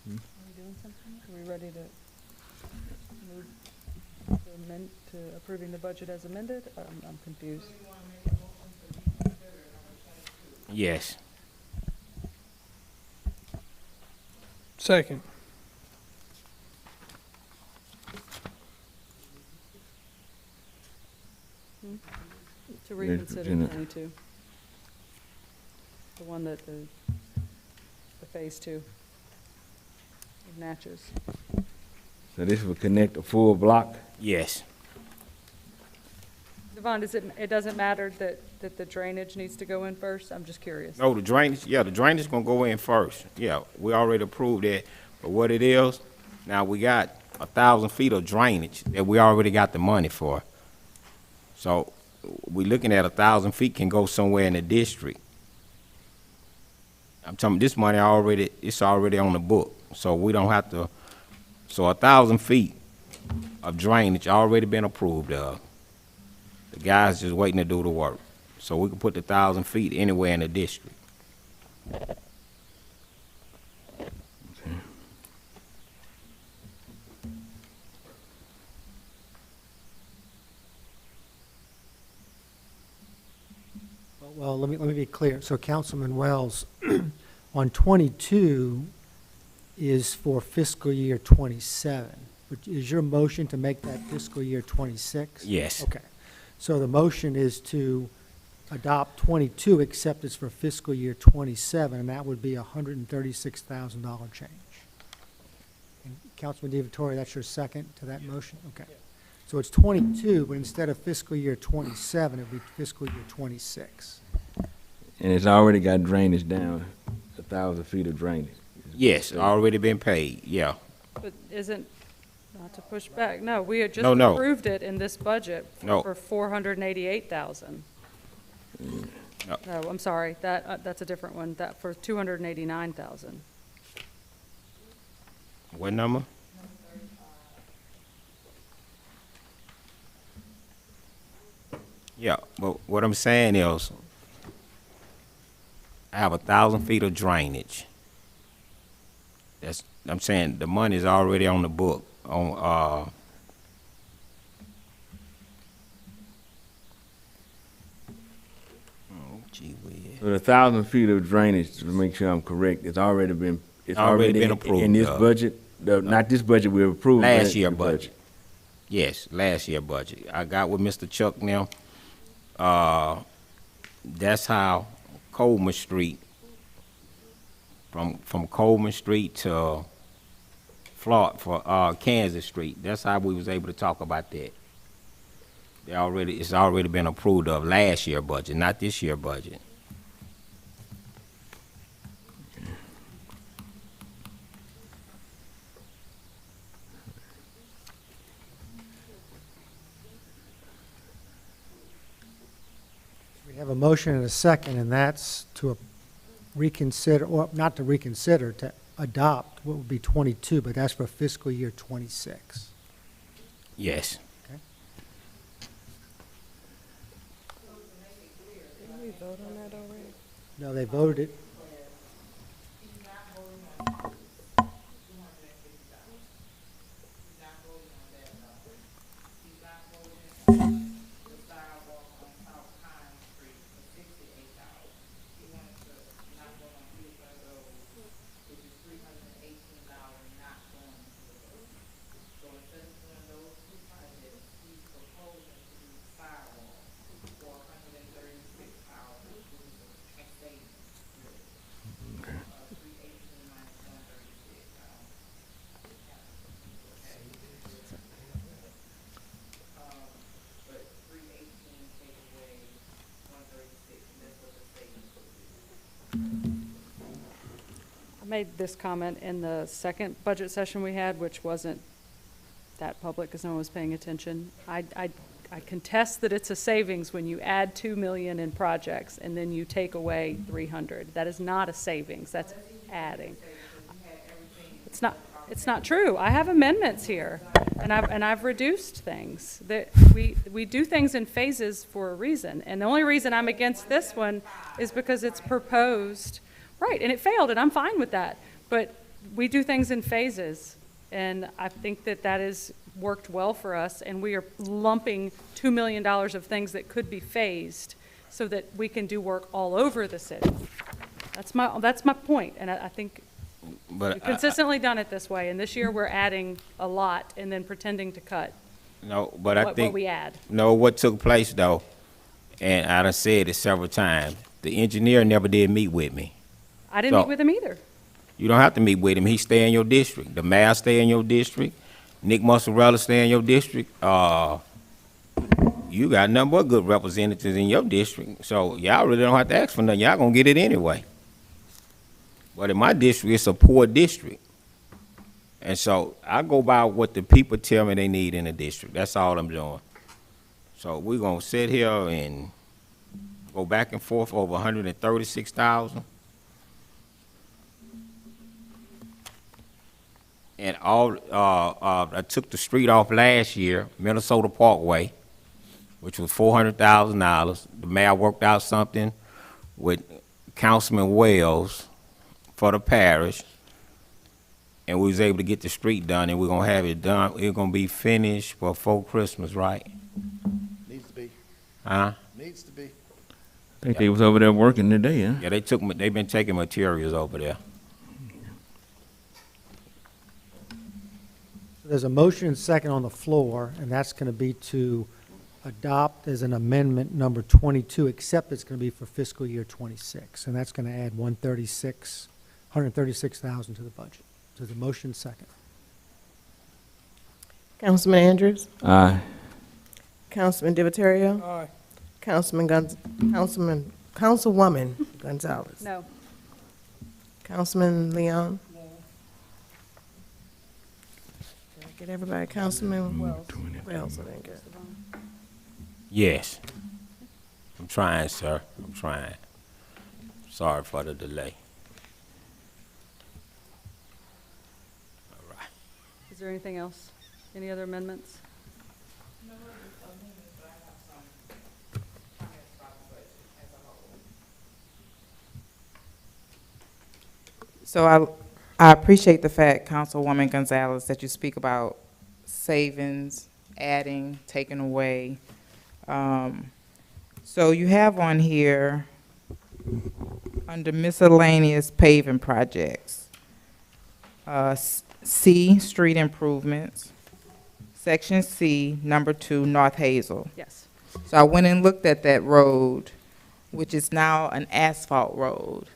Are we doing something? Are we ready to move to amend, to approving the budget as amended? I'm confused. Yes. Second. To reconsider Jenna. 22. The one that the phase 2 of Natchez. So this will connect a full block? Yes. Devon, it doesn't matter that the drainage needs to go in first? I'm just curious. No, the drainage gonna go in first. Yeah, we already approved that. But what it is, now we got 1,000 feet of drainage that we already got the money for. So we looking at 1,000 feet can go somewhere in the district. I'm telling you, this money it's already on the book. So we don't have to, so 1,000 feet of drainage already been approved of. The guy's just waiting to do the work. So we can put the 1,000 feet anywhere in the district. Well, let me be clear. So Councilman Wells, on 22 is for fiscal year 27. But is your motion to make that fiscal year 26? Yes. Okay. So the motion is to adopt 22, except it's for fiscal year 27, and that would be a $136,000 change. And Councilman DiVittorio, that's your second to that motion? Okay. So it's 22, but instead of fiscal year 27, it would be fiscal year 26. And it's already got drainage down, 1,000 feet of drainage. Yes, already been paid, yeah. But isn't, not to push back, no, we had just No. approved it in this budget No. for 488,000. No. No, I'm sorry, that's a different one, that for 289,000. What number? Yeah, but what I'm saying is, I have 1,000 feet of drainage. I'm saying the money's already on the book, on, oh, gee whiz. So the 1,000 feet of drainage, to make sure I'm correct, it's already been approved in this of. budget. Not this budget we approved. Last but year the budget. Yes, last year budget. I got with Mr. Chuck now. That's how Coleman Street, from Coleman Street to Kansas Street, that's how we was able to talk about that. It's already been approved of last year budget, not this year budget. We have a motion and a second, and that's to reconsider, or not to reconsider, to adopt what would be 22, but that's for fiscal year 26. Yes. Okay. Didn't we vote on that already? No, they voted it. I made this comment in the second budget session we had, which wasn't that public because no one was paying attention. I contest that it's a savings when you add 2 million in projects and then you take away 300. That is not a savings, that's adding. It's not true. I have amendments here, and I've reduced things. That we do things in phases for a reason, and the only reason I'm against this one is because it's proposed, right, and it failed, and I'm fine with that. But we do things in phases, and I think that has worked well for us, and we are lumping $2 million of things that could be phased so that we can do work all over the city. That's my point, and I think But we've consistently done it this way, and this year we're adding a lot and then pretending to cut. No, but I think what we add. No, what took place though, and I done said it several times. The engineer never did meet with me. I didn't meet with him either. You don't have to meet with him. He stay in your district. The mayor stay in your district. Nick Musarella stay in your district. You got nothing but good representatives in your district. So y'all really don't have to ask for nothing. Y'all gonna get it anyway. But in my district, it's a poor district. And so I go by what the people tell me they need in the district. That's all I'm doing. So we're gonna sit here and go back and forth over 136,000. And I took the street off last year, Minnesota Parkway, which was $400,000. The mayor worked out something with Councilman Wells for the parish, and we was able to get the street done, and we're gonna have it done. It's gonna be finished before Christmas, right? Needs to be. Huh? Needs to be. I think they was over there working today, huh? Yeah, they've been taking materials over there. There's a motion and second on the floor, and that's going to be to adopt as an amendment number 22, except it's going to be for fiscal year 26, and that's going to add 136,000 to the budget. So the motion second. Councilman Andrews? Aye. Councilman Divatario? Aye. Councilwoman Gonzalez? No. Councilman Leon? Did I get everybody? Councilman Wells? Wells, I didn't get. Yes. I'm trying, sir. I'm trying. Sorry for the delay. All right. Is there anything else? Any other amendments? So I appreciate the fact, Councilwoman Gonzalez, that you speak about savings, adding, taking away. So you have on here, under miscellaneous paving projects, C, street improvements, section C, number 2, North Hazel. Yes. So I went and looked at that road, which is now an asphalt road,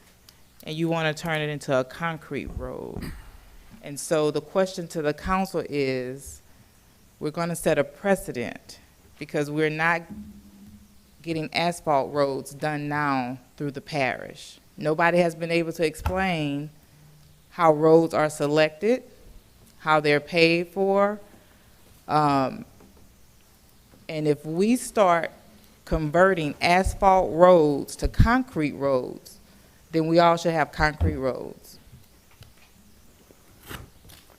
and you want to turn it into a concrete road. And so the question to the council is, we're going to set a precedent because we're not getting asphalt roads done now through the parish. Nobody has been able to explain how roads are selected, how they're paid for. And if we start converting asphalt roads to concrete roads, then we all should have concrete roads.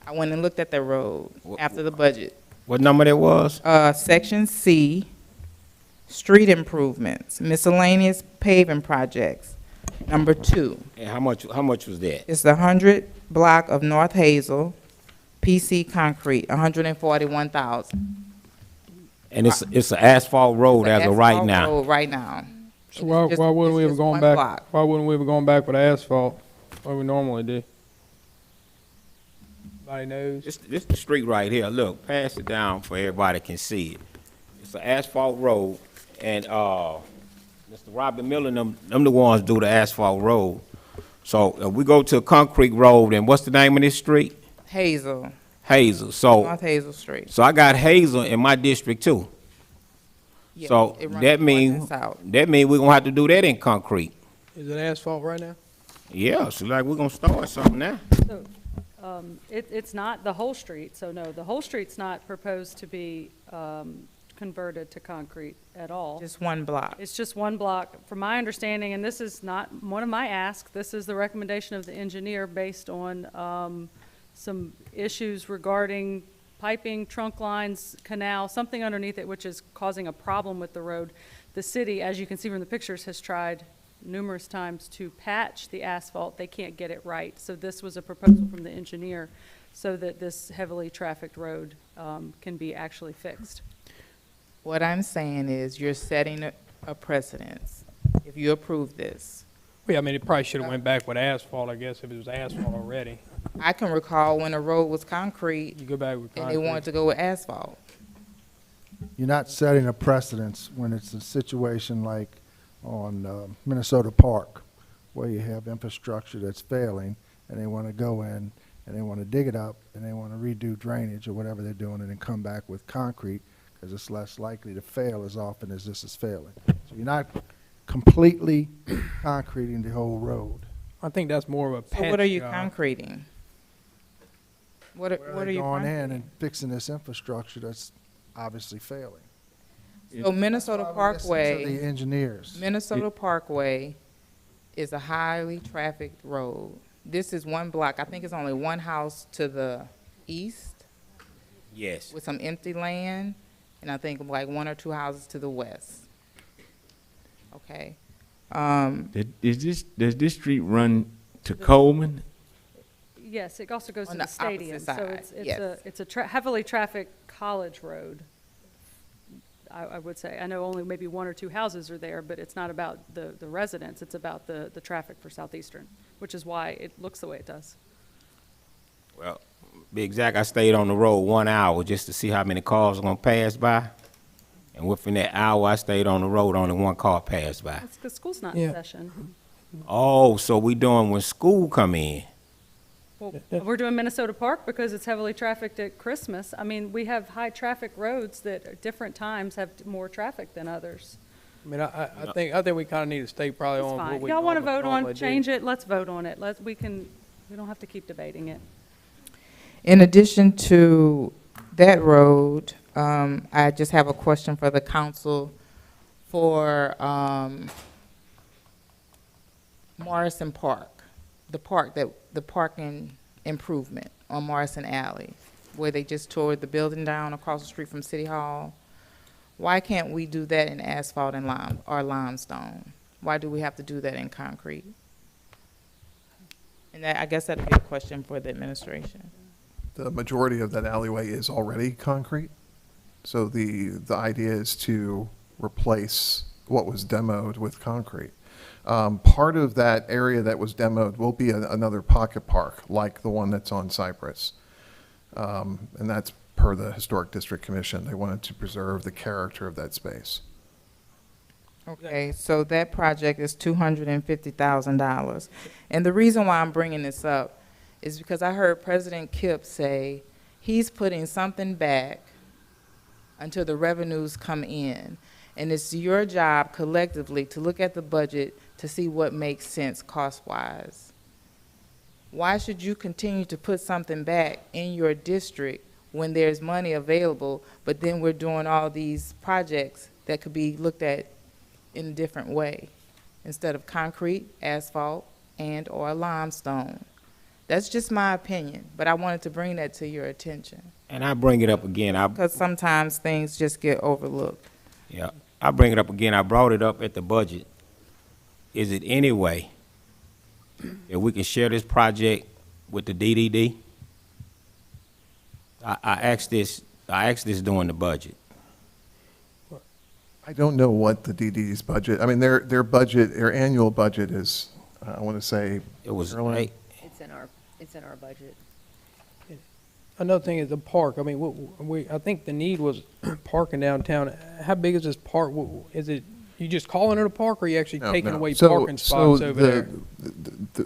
I went and looked at the road after the budget. What number that was? Section C, street improvements, miscellaneous paving projects, number 2. And how much was that? It's the 100 block of North Hazel, PC concrete, 141,000. And it's an asphalt road as of right now. Asphalt road right now. So why wouldn't we have gone back? Why wouldn't we have gone back with asphalt, like we normally do? Everybody knows. This the street right here. Look, pass it down for everybody can see it. It's an asphalt road, and Mr. Robert Miller, them the ones do the asphalt road. So if we go to a concrete road, and what's the name of this street? Hazel. Hazel. So North Hazel Street. So I got Hazel in my district too. Yeah, So it runs that north mean and south. we're gonna have to do that in concrete. Is it asphalt right now? Yeah, so like we're gonna start something now. So, it's not the whole street, so no, the whole street's not proposed to be, converted to concrete at all. Just one block. It's just one block. From my understanding, and this is not one of my asks, this is the recommendation of the engineer based on, some issues regarding piping, trunk lines, canal, something underneath it which is causing a problem with the road. The city, as you can see from the pictures, has tried numerous times to patch the asphalt. They can't get it right. So this was a proposal from the engineer so that this heavily trafficked road can be actually fixed. What I'm saying is you're setting a precedence if you approve this. Well, yeah, I mean, it probably should have went back with asphalt, I guess, if it was asphalt already. I can recall when a road was concrete You go back with and concrete. they wanted to go with asphalt. You're not setting a precedence when it's a situation like on Minnesota Park, where you have infrastructure that's failing, and they want to go in and they want to dig it up and they want to redo drainage or whatever they're doing and then come back with concrete because it's less likely to fail as often as this is failing. So you're not completely concreting the whole road. I think that's more of a patch So what are you job. concreting? What are you Going in concreting? and fixing this infrastructure that's obviously failing. So Minnesota That's why we listen to Parkway. the engineers. Minnesota Parkway is a highly trafficked road. This is one block. I think it's only one house to the east Yes. with some empty land, and I think like 1 or 2 houses to the west. Okay. Does this street run to Coleman? Yes, it also goes On to the the stadium, opposite so side, yes. it's a heavily trafficked college road, I would say. I know only maybe 1 or 2 houses are there, but it's not about the residents, it's about the traffic for Southeastern, which is why it looks the way it does. Well, be exact, I stayed on the road 1 hour just to see how many cars were gonna pass by. And within that hour I stayed on the road, only 1 car passed by. That's because school's not in session. Oh, so we doing when school come in? Well, we're doing Minnesota Park because it's heavily trafficked at Christmas. I mean, we have high traffic roads that at different times have more traffic than others. I mean, I think we kind of need to stay probably It's on fine. what If we y'all want to vote normally on, do. change it, let's vote on it. We don't have to keep debating it. In addition to that road, I just have a question for the council for Morrison Park, the parking improvement on Morrison Alley, where they just tore the building down across the street from City Hall. Why can't we do that in asphalt and limestone? Why do we have to do that in concrete? And I guess that'd be a question for the administration. The majority of that alleyway is already concrete. So the idea is to replace what was demoed with concrete. Part of that area that was demoed will be another pocket park, like the one that's on Cypress. And that's per the Historic District Commission. They wanted to preserve the character of that space. Okay, so that project is $250,000. And the reason why I'm bringing this up is because I heard President Kipp say he's putting something back until the revenues come in. And it's your job collectively to look at the budget to see what makes sense cost-wise. Why should you continue to put something back in your district when there's money available, but then we're doing all these projects that could be looked at in a different way, instead of concrete, asphalt, and/or limestone? That's just my opinion, but I wanted to bring that to your attention. And I bring it up again. Because sometimes things just get overlooked. Yeah, I bring it up again. I brought it up at the budget. Is it any way that we can share this project with the DDD? I asked this during the budget. I don't know what the DD's budget, I mean, their budget, their annual budget is, I want to say. It was Carolyn? It's in our budget. Another thing is the park. I mean, I think the need was parking downtown. How big is this park? Is it, you just calling it a park, or are you actually taking away parking spots over there?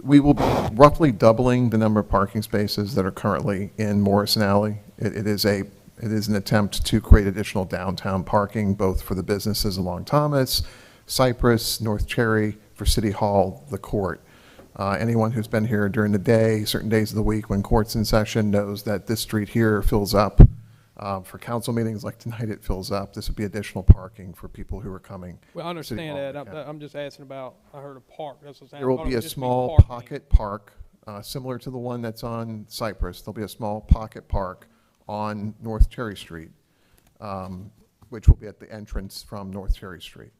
We will be roughly doubling the number of parking spaces that are currently in Morrison Alley. It is an attempt to create additional downtown parking, both for the businesses along Thomas, Cypress, North Cherry, for City Hall, the court. Anyone who's been here during the day, certain days of the week when court's in session, knows that this street here fills up. For council meetings like tonight, it fills up. This would be additional parking for people who are coming. Well, I to City understand Hall. that. I'm just asking about, I heard a park. That's what I'm saying. There I will thought it be a would just small parking. pocket park, similar to the one that's on Cypress. There'll be a small pocket park on North Cherry Street, which will be at the entrance from North Cherry Street.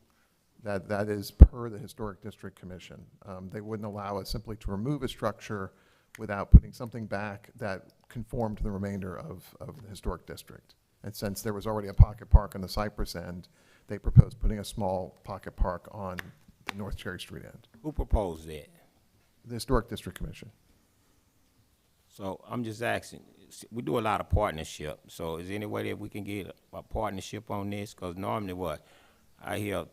That is per the Historic District Commission. They wouldn't allow us simply to remove a structure without putting something back that conformed to the remainder of the Historic District. And since there was already a pocket park on the Cypress end, they proposed putting a small pocket park on the North Cherry Street end. Who proposed that? The Historic District Commission. So I'm just asking, we do a lot of partnership. So is there any way that we can get a partnership on this? Because normally what I hear,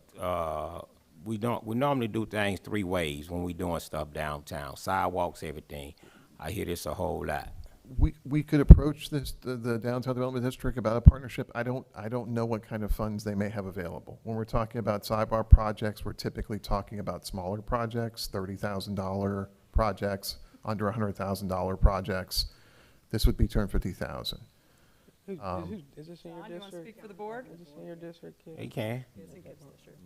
we normally do things 3 ways when we doing stuff downtown, sidewalks, everything. I hear this a whole lot. We could approach the Downtown Development District about a partnership. I don't know what kind of funds they may have available. When we're talking about sidebar projects, we're typically talking about smaller projects, $30,000 projects, under $100,000 projects. This would be $250,000. Is this in your John, you want to district? speak for the board? Is this in your district? Kid? He can. It's in Gibbs District.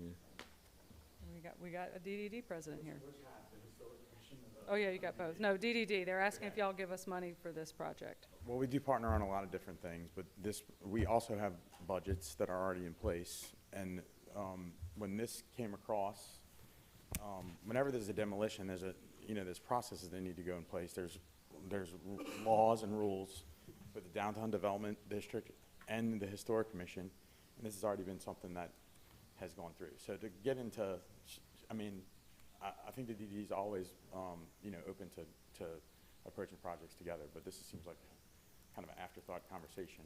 We got a DDD president here. Oh, yeah, you got both. No, DDD, they're asking if y'all give us money for this project. Well, we do partner on a lot of different things, but we also have budgets that are already in place. And when this came across, whenever there's a demolition, there's processes that need to go in place. There's laws and rules for the Downtown Development District and the Historic Commission, and this has already been something that has gone through. So to get into, I think the DD is always, open to approaching projects together, but this seems like kind of an afterthought conversation,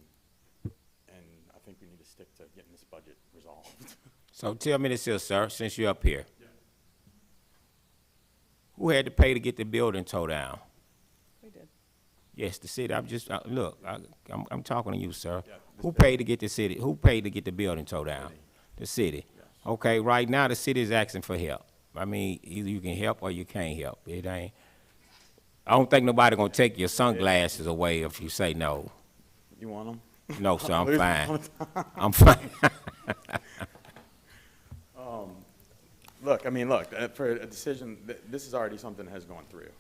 and I think we need to stick to getting this budget resolved. So tell me this here, sir, since you're up here. Yeah. Who had to pay to get the building tore down? We did. Yes, the city. I'm talking to you, sir. Yeah, who paid to get the city? Who paid to get the building tore down? The city. Yes. Okay, right now the city is asking for help. I mean, either you can help or you can't help. It ain't. I don't think nobody gonna take your sunglasses away if you say no. You want them? No, sir. I'm fine. I'm fine. Look, for a decision, this is already something that has gone through.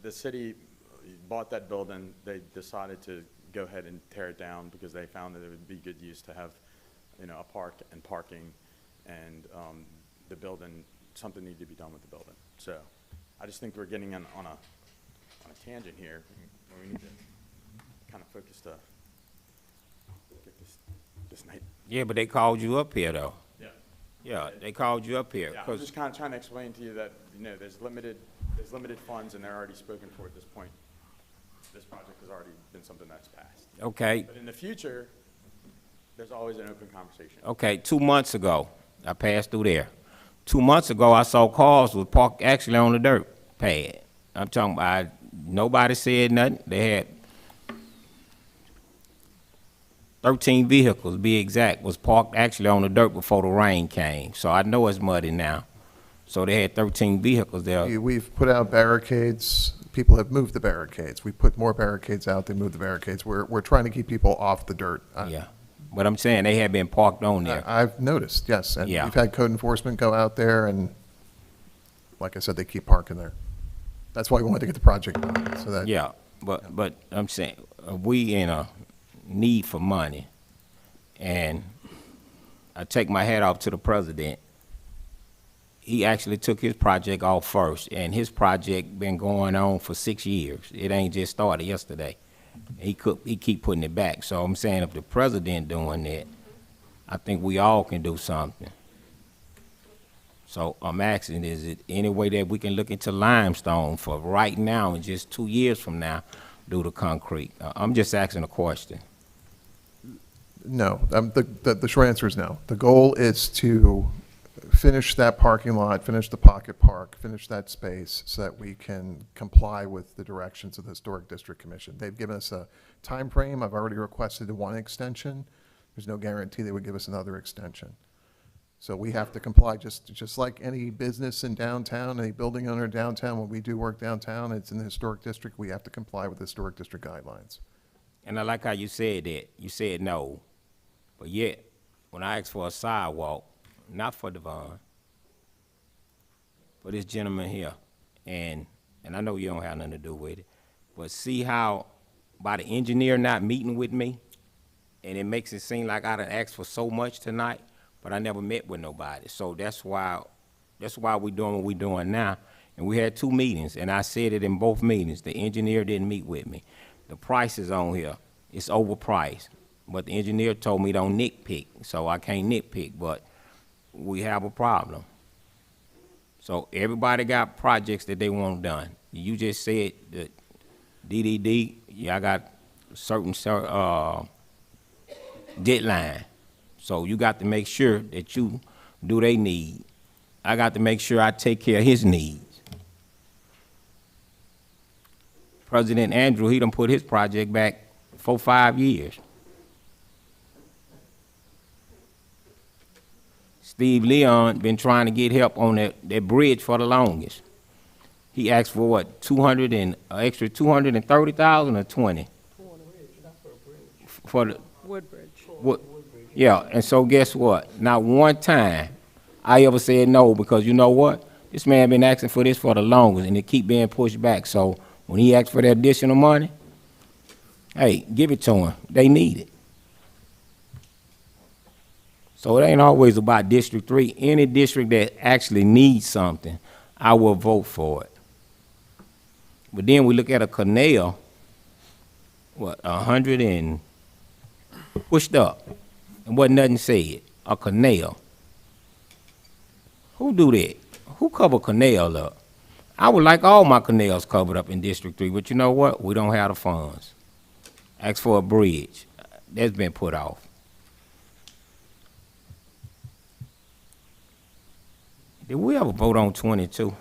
The city bought that building. They decided to go ahead and tear it down because they found that it would be good use to have, a park and parking, and the building. Something needed to be done with the building. So, I just think we're getting on a tangent here. Where we need to kind of focus to get this night. Yeah, but they called you up here though. Yeah. Yeah, they called you up here. Yeah, I'm just kind of trying to explain to you that, there's limited funds and they're already spoken for at this point. This project has already been something that's passed. Okay. But in the future, there's always an open conversation. Okay, 2 months ago, I passed through there. 2 months ago, I saw cars was parked actually on the dirt pad. I'm talking about, nobody said nothing. They had 13 vehicles, be exact, was parked actually on the dirt before the rain came. So I know it's muddy now. So they had 13 vehicles there. We've put out barricades. People have moved the barricades. We put more barricades out. They moved the barricades. We're trying to keep people off the dirt. Yeah. But I'm saying they had been parked on there. I've noticed, yes. And Yeah. we've had code enforcement go out there, and like I said, they keep parking there. That's why we wanted to get the project done, so that. Yeah, but I'm saying, we in a need for money, and I take my hat off to the president. He actually took his project off first, and his project been going on for 6 years. It ain't just started yesterday. He keep putting it back. So I'm saying if the president doing that, I think we all can do something. So I'm asking, is it any way that we can look into limestone for right now and just 2 years from now do the concrete? I'm just asking a question. No, the short answer is no. The goal is to finish that parking lot, finish the pocket park, finish that space so that we can comply with the directions of the Historic District Commission. They've given us a time frame. I've already requested one extension. There's no guarantee they would give us another extension. So we have to comply just like any business in downtown, any building owner downtown. When we do work downtown, it's in the Historic District, we have to comply with the Historic District guidelines. And I like how you said that. You said no. But yet, when I asked for a sidewalk, not for Devon, for this gentleman here, and I know you don't have nothing to do with it, but see how by the engineer not meeting with me, and it makes it seem like I done asked for so much tonight, but I never met with nobody. So that's why we doing what we doing now. And we had 2 meetings, and I said it in both meetings. The engineer didn't meet with me. The price is on here. It's overpriced. But the engineer told me don't nitpick, so I can't nitpick, but we have a problem. So everybody got projects that they want done. You just said that DDD, y'all got certain deadline. So you got to make sure that you do they need. I got to make sure I take care of his needs. President Andrew, he done put his project back 4 or 5 years. Steve Leon been trying to get help on that bridge for the longest. He asked for what, extra 230,000 or 20? For the Woodbridge. Yeah, and so guess what? Not one time I ever said no, because you know what? This man been asking for this for the longest, and it keep being pushed back. So when he asks for the additional money, hey, give it to him. They need it. So it ain't always about District 3. Any district that actually needs something, I will vote for it. But then we look at a canal, what, 100 and pushed up, and wasn't nothing said. A canal. Who do that? Who cover canal up? I would like all my canals covered up in District 3, but you know what? We don't have the funds. Ask for a bridge. That's been put off. Did we ever vote on 22?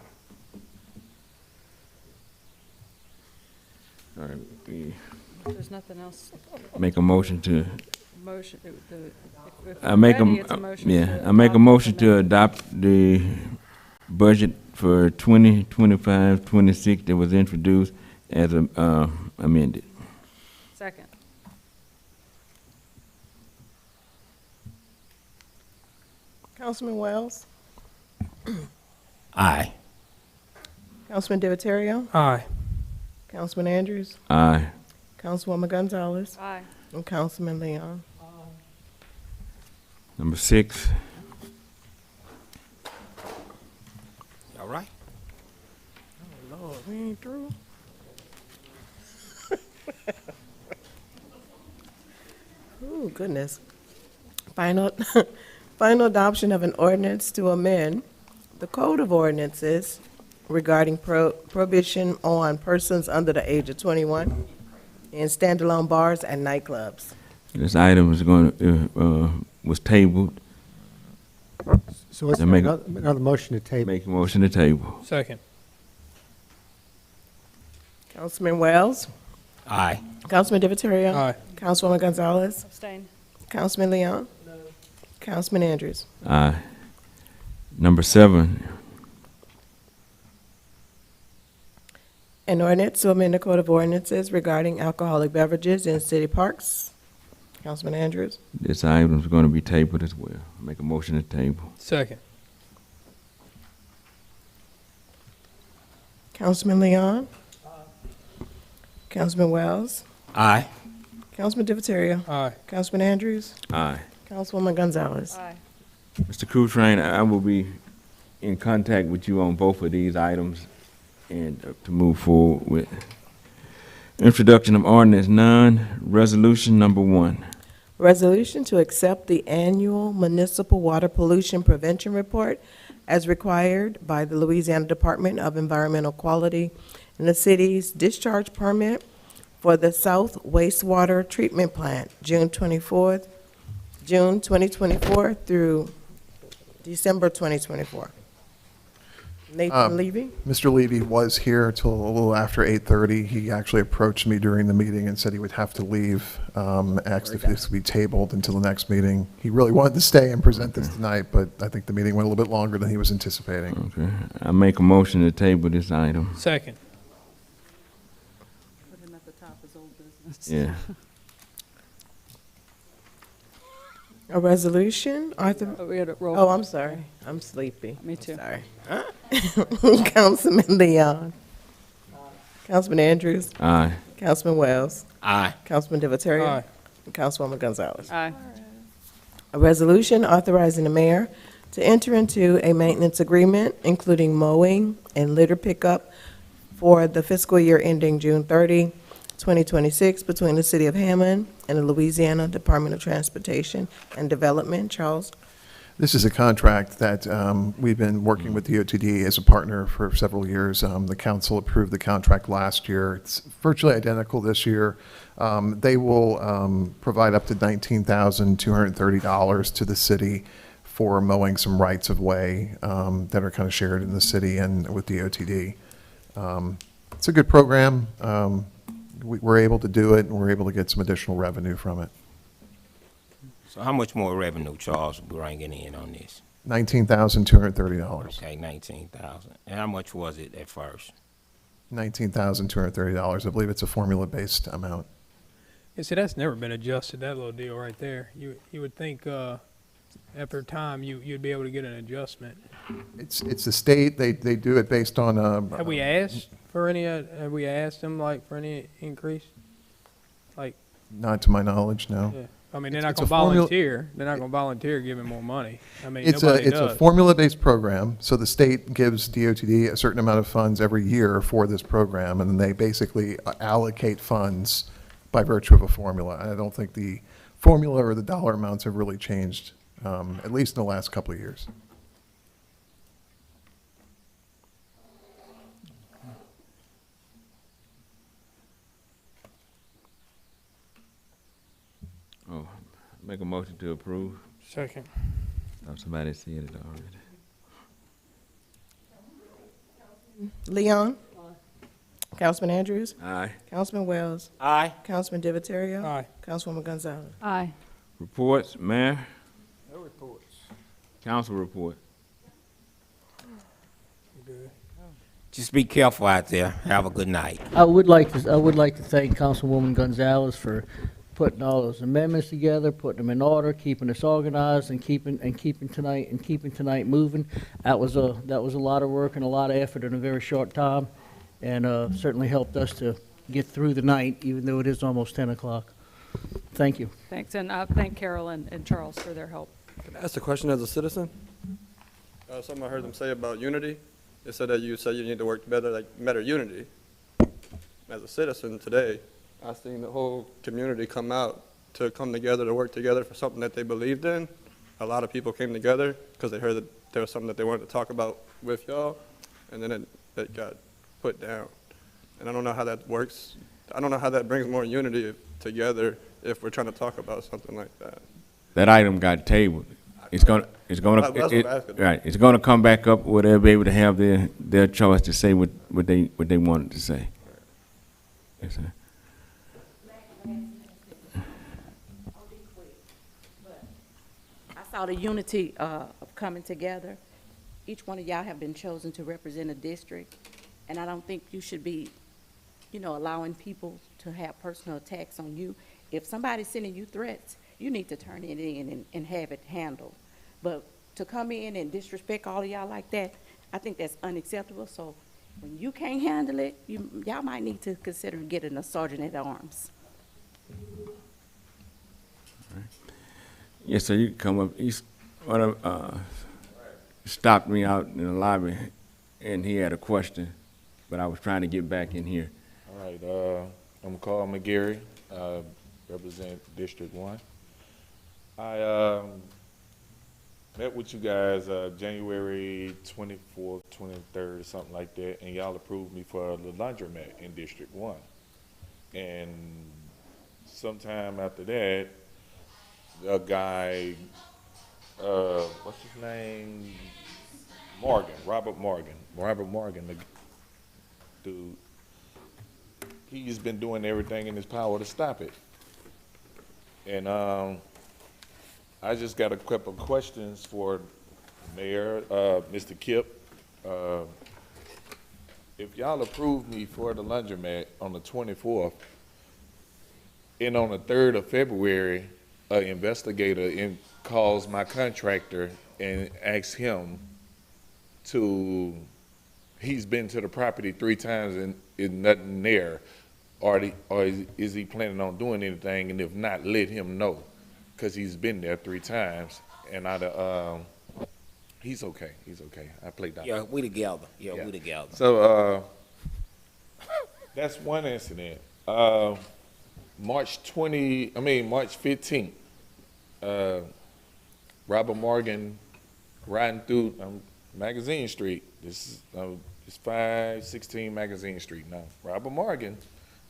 All right, we There's nothing else. make a motion to, Motion, if I we're make ready, a, it's a motion yeah, to I make a adopt motion the to adopt the budget for 2025, 26 that was introduced as amended. Second. Councilman Wells? Aye. Councilman Divatario? Aye. Councilman Andrews? Aye. Councilwoman Gonzalez? Aye. And Councilman Leon? Number 6, All right. Oh, Lord, we ain't through? Oh, goodness. Final, final adoption of an ordinance to amend the Code of Ordinances regarding prohibition on persons under the age of 21 in standalone bars and nightclubs. this item is going, was tabled. So what's Then make- another motion to table? Make a motion to table. Second. Councilman Wells? Aye. Councilman Divatario? Aye. Councilwoman Gonzalez? Abstain. Councilman Leon? No. Councilman Andrews? Aye. Number 7, An ordinance to amend the Code of Ordinances regarding alcoholic beverages in city parks. Councilman Andrews? this item is going to be tabled as well. Make a motion to table. Second. Councilman Leon? Councilman Wells? Aye. Councilman Divatario? Aye. Councilman Andrews? Aye. Councilwoman Gonzalez? Aye. Mr. Crutrain, I will be in contact with you on both of these items and to move forward with introduction of ordinance 9, resolution number 1. Resolution to accept the annual municipal water pollution prevention report as required by the Louisiana Department of Environmental Quality and the city's discharge permit for the South Wastewater Treatment Plant, June 2024 through December 2024. Nathan Levy? Mr. Levy was here till a little after 8:30. He actually approached me during the meeting and said he would have to leave, asked if this could be tabled until the next meeting. He really wanted to stay and present this tonight, but I think the meeting went a little bit longer than he was anticipating. Okay. I make a motion to table this item. Second. Put him at the top as old business. Yeah. A resolution, Arthur? Oh, we had a roll. Oh, I'm sorry. I'm sleepy. Me too. Sorry. Councilman Leon. Councilman Andrews. Aye. Councilman Wells. Aye. Councilman Divatario. Aye. And Councilwoman Gonzalez. Aye. A resolution authorizing the mayor to enter into a maintenance agreement, including mowing and litter pickup for the fiscal year ending June 30, 2026, between the City of Hammond and the Louisiana Department of Transportation and Development. Charles? This is a contract that we've been working with the OTD as a partner for several years. The council approved the contract last year. It's virtually identical this year. They will provide up to $19,230 to the city for mowing some rights of way that are kind of shared in the city and with the OTD. It's a good program. We're able to do it, and we're able to get some additional revenue from it. So how much more revenue Charles bringing in on this? $19,230. Okay, 19,000. And how much was it at first? $19,230. I believe it's a formula-based amount. Yeah, see, that's never been adjusted, that little deal right there. You would think, after time, you'd be able to get an adjustment. It's the state, they do it based on, Have we asked for any, have we asked them like for any increase? Like, not to my knowledge, no. yeah, I mean, they're not It's gonna a formula- volunteer, they're not gonna volunteer giving more money. I mean, It's nobody a does. formula-based program, so the state gives DOTD a certain amount of funds every year for this program, and then they basically allocate funds by virtue of a formula. I don't think the formula or the dollar amounts have really changed, at least in the last couple of years. Oh, make a motion to approve. Second. Oh, somebody said it already. Leon? Councilman Andrews? Aye. Councilman Wells? Aye. Councilman Divatario? Aye. Councilwoman Gonzalez? Aye. Reports, Mayor, No reports. council report. Just be careful out there. Have a good night. I would like to thank Councilwoman Gonzalez for putting all those amendments together, putting them in order, keeping us organized, and keeping tonight moving. That was a lot of work and a lot of effort in a very short time, and certainly helped us to get through the night, even though it is almost 10 o'clock. Thank you. Thanks, and thank Carol and Charles for their help. Can I ask a question as a citizen? Something I heard them say about unity. They said that you said you need to work better, like better unity. As a citizen today, I seen the whole community come out to come together to work together for something that they believed in. A lot of people came together because they heard that there was something that they wanted to talk about with y'all, and then it got put down. And I don't know how that works. I don't know how that brings more unity together if we're trying to talk about something like that. That item got tabled. It's gonna, That's what I'm asking. right, it's gonna come back up where they'll be able to have their choice to say what they wanted to say. Yes, sir. I saw the unity of coming together. Each one of y'all have been chosen to represent a district, and I don't think you should be, allowing people to have personal attacks on you. If somebody's sending you threats, you need to turn it in and have it handled. But to come in and disrespect all of y'all like that, I think that's unacceptable. So when you can't handle it, y'all might need to consider getting a sergeant at arms. Yes, sir, you can come up. He's stopped me out in the lobby, and he had a question, but I was trying to get back in here. All right, I'm Carl McGarry, represent District 1. I met with you guys January 24th, 23rd, something like that, and y'all approved me for the laundromat in District 1. And sometime after that, a guy, what's his name? Robert Morgan, the dude. He's been doing everything in his power to stop it. And I just got a couple of questions for Mayor, Mr. Kip. If y'all approved me for the laundromat on the 24th, and on the 3rd of February, an investigator calls my contractor and asks him to, he's been to the property 3 times and is nothing there, or is he planning on doing anything, and if not, let him know, because he's been there 3 times, and he's okay, I played doctor. Yeah, we together. Yeah, we together. So, that's one incident. March 15th, Robert Morgan riding through Magazine Street. This is 516 Magazine Street now. Robert Morgan,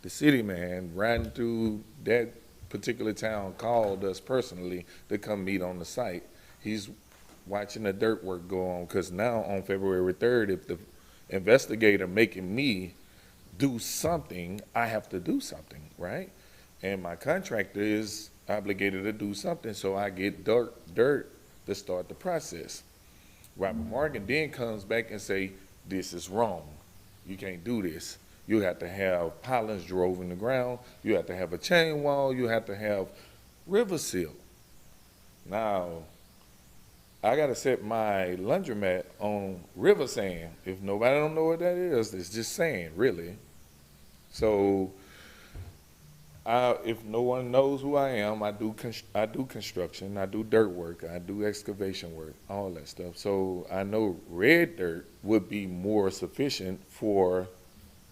the city man, riding through that particular town, called us personally to come meet on the site. He's watching the dirt work go on, because now on February 3rd, if the investigator making me do something, I have to do something, right? And my contractor is obligated to do something, so I get dirt to start the process. Robert Morgan then comes back and say, this is wrong. You can't do this. You have to have pilings drove in the ground. You have to have a chain wall. You have to have river seal. Now, I gotta set my laundromat on river sand. If nobody don't know what that is, it's just sand, really. So, if no one knows who I am, I do construction, I do dirt work, I do excavation work, all that stuff. So I know red dirt would be more sufficient for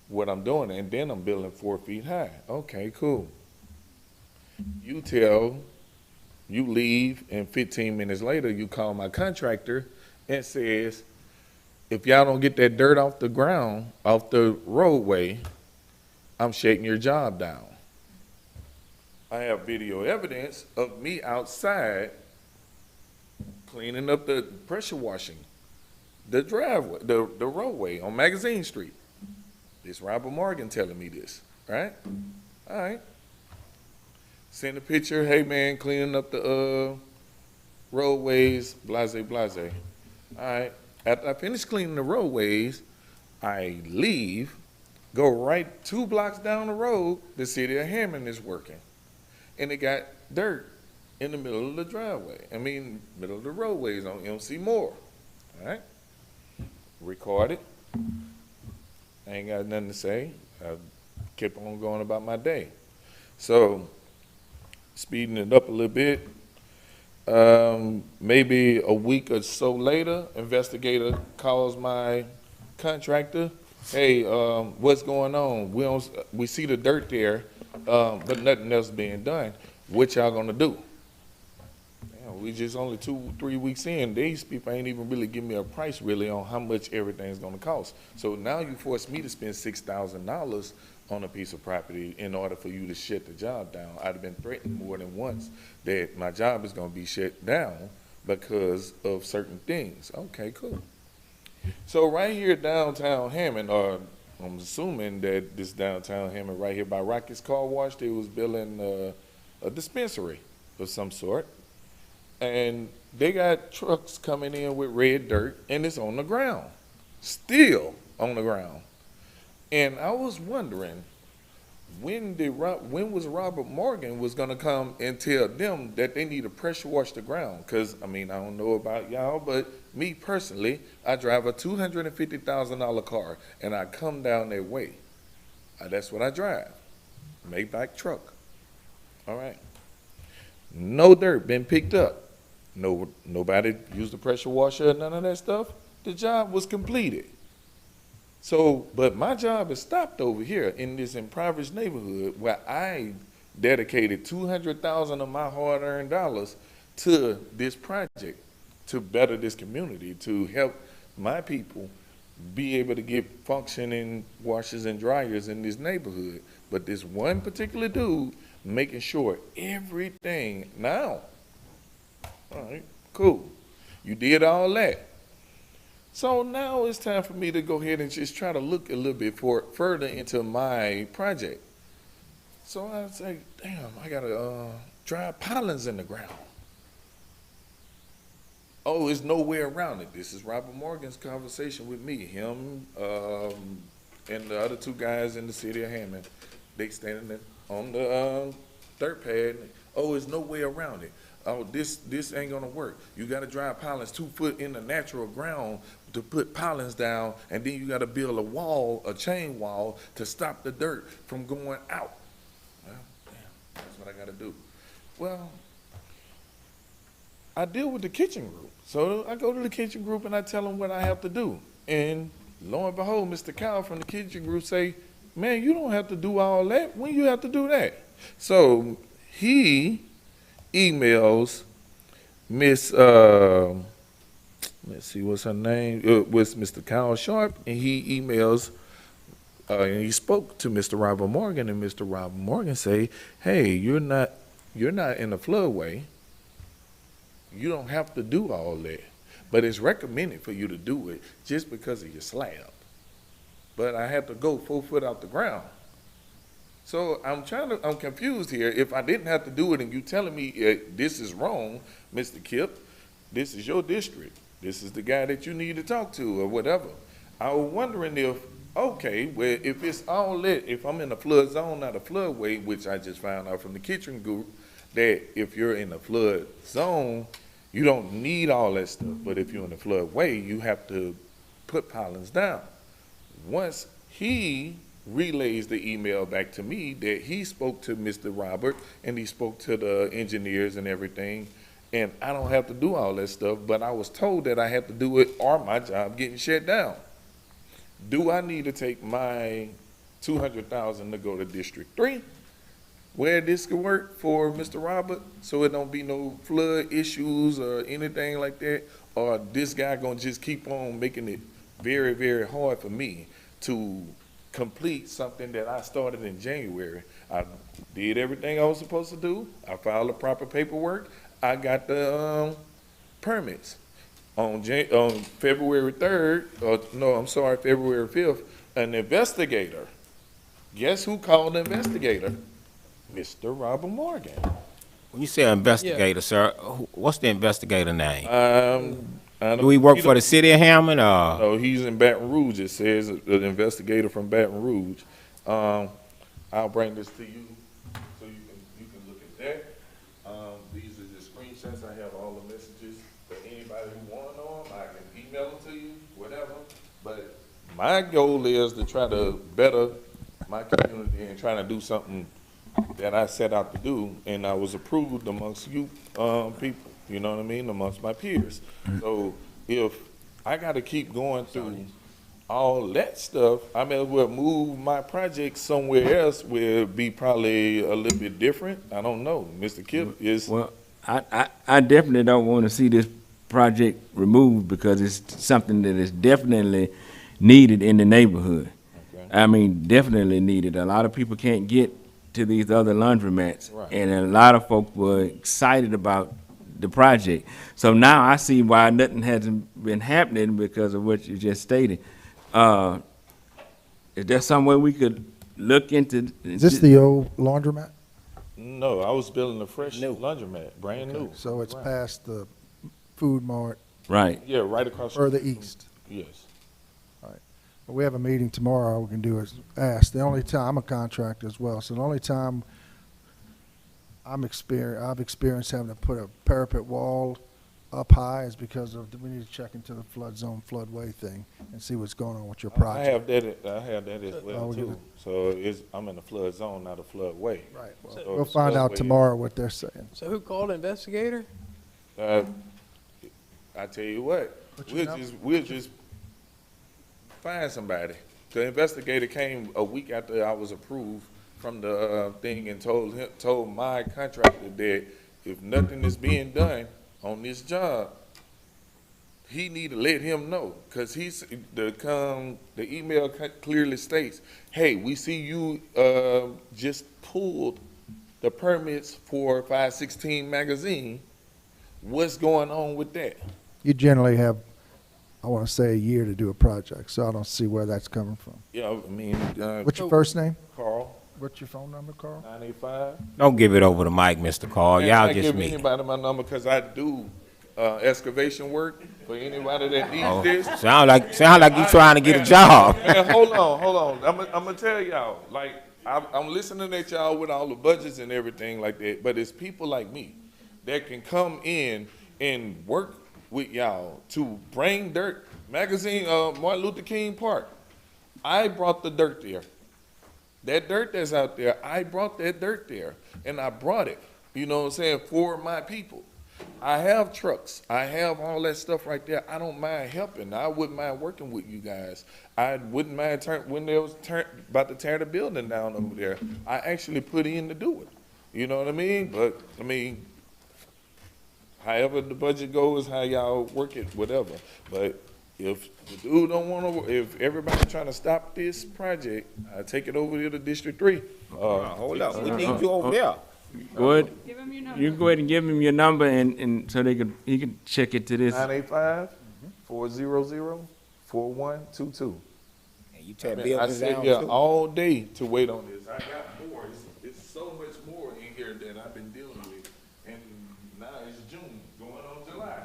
what I'm doing, and then I'm building 4 feet high. Okay, cool. You leave, and 15 minutes later, you call my contractor and says, if y'all don't get that dirt off the ground, off the roadway, I'm shaking your job down. I have video evidence of me outside cleaning up the pressure washing, the driveway, the roadway on Magazine Street. This Robert Morgan telling me this, right? All right. Send a picture, hey man, cleaning up the roadways, blase, blase. All right. After I finish cleaning the roadways, I leave, go right 2 blocks down the road, the city of Hammond is working. And they got dirt in the middle of the driveway. I mean, middle of the roadways on MC Moore. All right? Record it. I ain't got nothing to say. I kept on going about my day. So, speeding it up a little bit, maybe a week or so later, investigator calls my contractor. Hey, what's going on? We see the dirt there, but nothing else being done. What y'all gonna do? Damn, we just only 2-3 weeks in. These people ain't even really giving me a price really on how much everything's gonna cost. So now you force me to spend $6,000 on a piece of property in order for you to shut the job down. I'd have been threatened more than once that my job is gonna be shut down because of certain things. Okay, cool. So right here downtown Hammond, or I'm assuming that this downtown Hammond right here by Rocky's Car Wash, they was building a dispensary of some sort. And they got trucks coming in with red dirt, and it's on the ground, still on the ground. And I was wondering, when was Robert Morgan was gonna come and tell them that they need to pressure wash the ground? Because, I mean, I don't know about y'all, but me personally, I drive a $250,000 car, and I come down that way. That's what I drive, Maybach truck. All right. No dirt been picked up. Nobody used the pressure washer, none of that stuff. The job was completed. So, but my job is stopped over here in this impoverished neighborhood where I dedicated $200,000 of my hard-earned dollars to this project, to better this community, to help my people be able to get functioning washers and dryers in this neighborhood. But this one particular dude making sure everything now. All right, cool. You did all that. So now it's time for me to go ahead and just try to look a little bit further into my project. So I say, damn, I gotta drive pilings in the ground. Oh, there's no way around it. This is Robert Morgan's conversation with me, him, and the other 2 guys in the city of Hammond. They standing on the dirt pad. Oh, there's no way around it. Oh, this ain't gonna work. You gotta drive pilings 2 foot in the natural ground to put pilings down, and then you gotta build a wall, a chain wall, to stop the dirt from going out. Well, damn, that's what I gotta do. Well, I deal with the kitchen group. So I go to the kitchen group and I tell them what I have to do. And lo and behold, Mr. Kyle from the kitchen group say, man, you don't have to do all that. When you have to do that? So he emails Miss, let's see, what's her name? It was Mr. Kyle Sharp, and he emails, and he spoke to Mr. Robert Morgan, and Mr. Robert Morgan say, hey, you're not in the floodway. You don't have to do all that, but it's recommended for you to do it just because of your slab. But I have to go 4 foot out the ground. So I'm confused here. If I didn't have to do it and you telling me this is wrong, Mr. Kip, this is your district. This is the guy that you need to talk to or whatever. I was wondering if, okay, well, if it's all lit, if I'm in a flood zone, not a floodway, which I just found out from the kitchen group, that if you're in a flood zone, You don't need all that stuff, but if you're in the floodway, you have to put pilings down. Once he relays the email back to me that he spoke to Mr. Robert and he spoke to the engineers and everything, and I don't have to do all that stuff, but I was told that I had to do it or my job getting shut down. Do I need to take my $200,000 to go to District 3, where this could work for Mr. Robert, so it don't be no flood issues or anything like that? Or this guy gonna just keep on making it very, very hard for me to complete something that I started in January? I did everything I was supposed to do. I filed the proper paperwork. I got the permits. On February 3rd, no, I'm sorry, February 5th, an investigator. Guess who called the investigator? Mr. Robert Morgan. When you say investigator, sir, what's the investigator name? Do he work for the city of Hammond, or? No, he's in Baton Rouge. It says an investigator from Baton Rouge. I'll bring this to you so you can look at that. These are just screenshots. I have all the messages for anybody who want them. I can email them to you, whatever. But my goal is to try to better my community and trying to do something that I set out to do, and I was approved amongst you people, you know what I mean, amongst my peers. So if I got to keep going through all that stuff, I may as well move my project somewhere else where it'd be probably a little bit different. I don't know. Mr. Kip is... Well, I definitely don't want to see this project removed because it's something that is definitely needed in the neighborhood. Okay. I mean, definitely needed. A lot of people can't get to these other laundromats, Right. and a lot of folk were excited about the project. So now I see why nothing hasn't been happening because of what you just stated. Is there some way we could look into? Is this the old laundromat? No, I was building a fresh laundromat, brand new. So it's Right. past the food mart? Right. Yeah, right across. Further east? Yes. All right. Well, we have a meeting tomorrow. All we can do is ask. The only time, I'm a contractor as well, so the only time I've experienced having to put a parapet wall up high is because of, we need to check into the flood zone, floodway thing and see what's going on with your I project. have that as well we're too. gonna- So I'm in the flood zone, not a floodway. Right. Well, So we'll the find out floodway- tomorrow what they're saying. So who called investigator? I tell you what, What's your we'll just find somebody. The investigator came a week after I was approved from the thing and told my contractor that if nothing is being done on this job, he need to let him know, because the email clearly states, hey, we see you just pulled the permits for 516 magazine. What's going on with that? You generally have, I want to say, a year to do a project, so I don't see where that's coming from. Yeah, I mean. What's your first name? Carl. What's your phone number, Carl? 985. Don't give it over to Mike, Mr. Carl. Man, Y'all I just give meet. anybody my number because I do excavation work for anybody that needs Oh, this. sound like you trying to get a job. Man, hold on. I'm gonna tell y'all. Like, I'm listening at y'all with all the budgets and everything like that. But it's people like me that can come in and work with y'all to bring dirt. Magazine, Martin Luther King Park. I brought the dirt there. That dirt that's out there, I brought that dirt there, and I brought it, you know what I'm saying, for my people. I have trucks. I have all that stuff right there. I don't mind helping. I wouldn't mind working with you guys. I wouldn't mind when they was about to tear the building down over there. I actually put in to do it. You know what I mean? But, I mean, however the budget goes, how y'all work it, whatever. But if the dude don't want to, if everybody trying to stop this project, I take it over to the District 3. Hold up, we need you over there. Go ahead. You can go ahead and give him your number and so he can check it to this. 985-400-4122. And you tear I buildings sit down here too. all day to wait on this. I got more. It's so much more in here that I've been dealing with. And now it's June, going on July.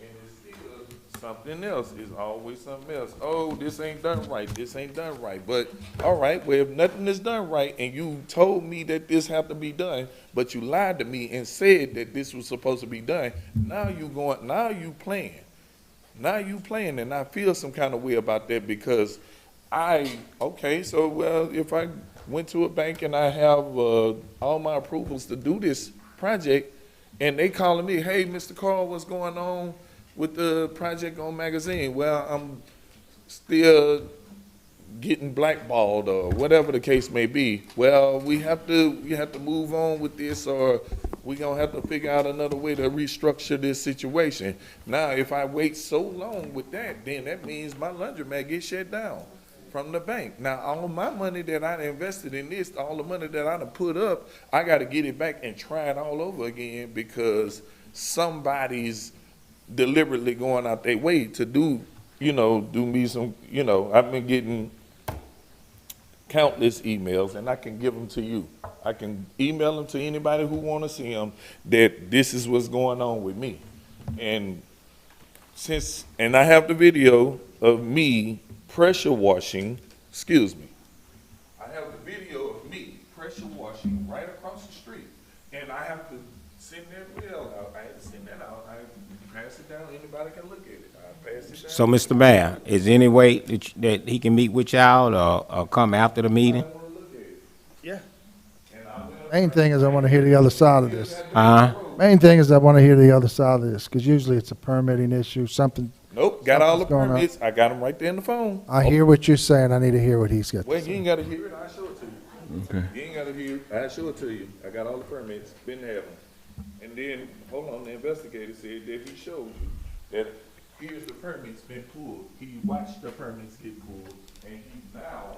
And it's still something else. It's always something else. Oh, this ain't done right. This ain't done right. But all right, well, if nothing is done right, and you told me that this had to be done, but you lied to me and said that this was supposed to be done, now you going. Now you playing. Now you playing, and I feel some kind of way about that because okay, so well, if I went to a bank and I have all my approvals to do this project, and they calling me, hey, Mr. Carl, what's going on with the project on magazine? Well, I'm still getting blackballed or whatever the case may be. Well, we have to move on with this, or we're gonna have to figure out another way to restructure this situation. Now, if I wait so long with that, then that means my laundromat gets shut down from the bank. Now, all my money that I invested in this, all the money that I done put up, I got to get it back and try it all over again because somebody's deliberately going out their way to do me some, I've been getting countless emails, and I can give them to you. I can email them to anybody who want to see them, that this is what's going on with me. And I have the video of me pressure washing, I have the video of me pressure washing right across the street, and I have to send that bill out. I had to send that out. I pass it down. Anybody can look at it. I pass it down. So, Mr. Mayor, is there any way that he can meet with y'all or come after the meeting? Yeah. Main thing is I want to hear the other side of this. Uh-huh. Main thing is I want to hear the other side of this, because usually it's a permitting issue, something. Nope, got all the going on. permits. I got them right there in the phone. I hear what you're saying. I need to hear what he's got. Well, you ain't got to hear it. I'll show it to you. Okay. You ain't got to hear it. I'll show it to you. I got all the permits. Been having. And then, hold on, the investigator said that he showed you that here's the permits been pulled. He watched the permits get pulled, and he's now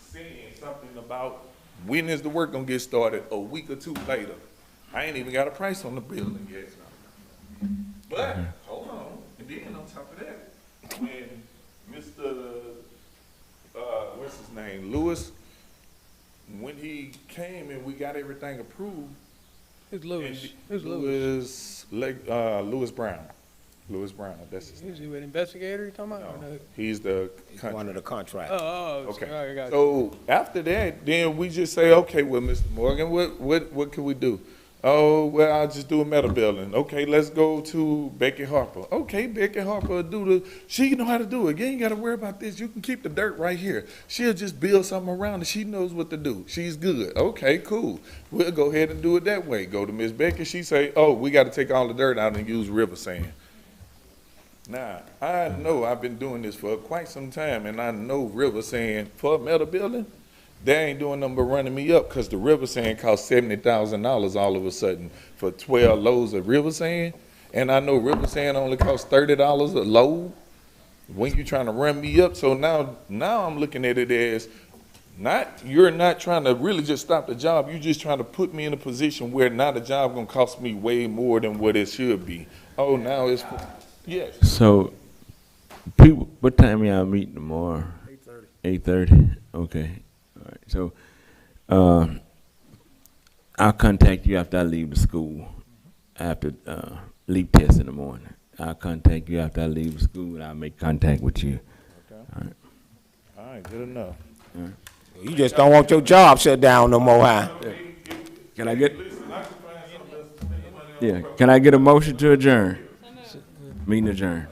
saying something about when is the work gonna get started a week or two later. I ain't even got a price on the building yet. But, hold on, and then on top of that, when Mr. What's his name, Lewis, when he came and we got everything approved. Who's Lewis? Lewis Brown. Lewis Brown, that's his name. Is he an investigator you talking about? No, he's the One of the contractors. Okay. I got you. So after that, then we just say, okay, well, Mr. Morgan, what can we do? Oh, well, I'll just do a metal building. Okay, let's go to Becky Harper. Okay, Becky Harper she know how to do it. You ain't got to worry about this. You can keep the dirt right here. She'll just build something around it. She knows what to do. She's good. Okay, cool. We'll go ahead and do it that way. Go to Miss Becky. She say, oh, we got to take all the dirt out and use river sand. Now, I know I've been doing this for quite some time, and I know river sand for a metal building, they ain't doing nothing but running me up because the river sand costs $70,000 all of a sudden for 12 loads of river sand. And I know river sand only costs $30 a load when you're trying to run me up. So now I'm looking at it as you're not trying to really just stop the job. You're just trying to put me in a position where now the job gonna cost me way more than what it should be. Oh, now it's, yes. So, people, what time y'all meet tomorrow? 8:30. 8:30, okay. All right, so, I'll contact you after I leave the school, after leave test in the morning. I'll contact you after I leave the school, and I'll make contact with you. Okay. All All right, good enough. right. You just don't want your job shut down no more, huh? Can I get? Yeah. Can I get a motion to adjourn? Meeting adjourned.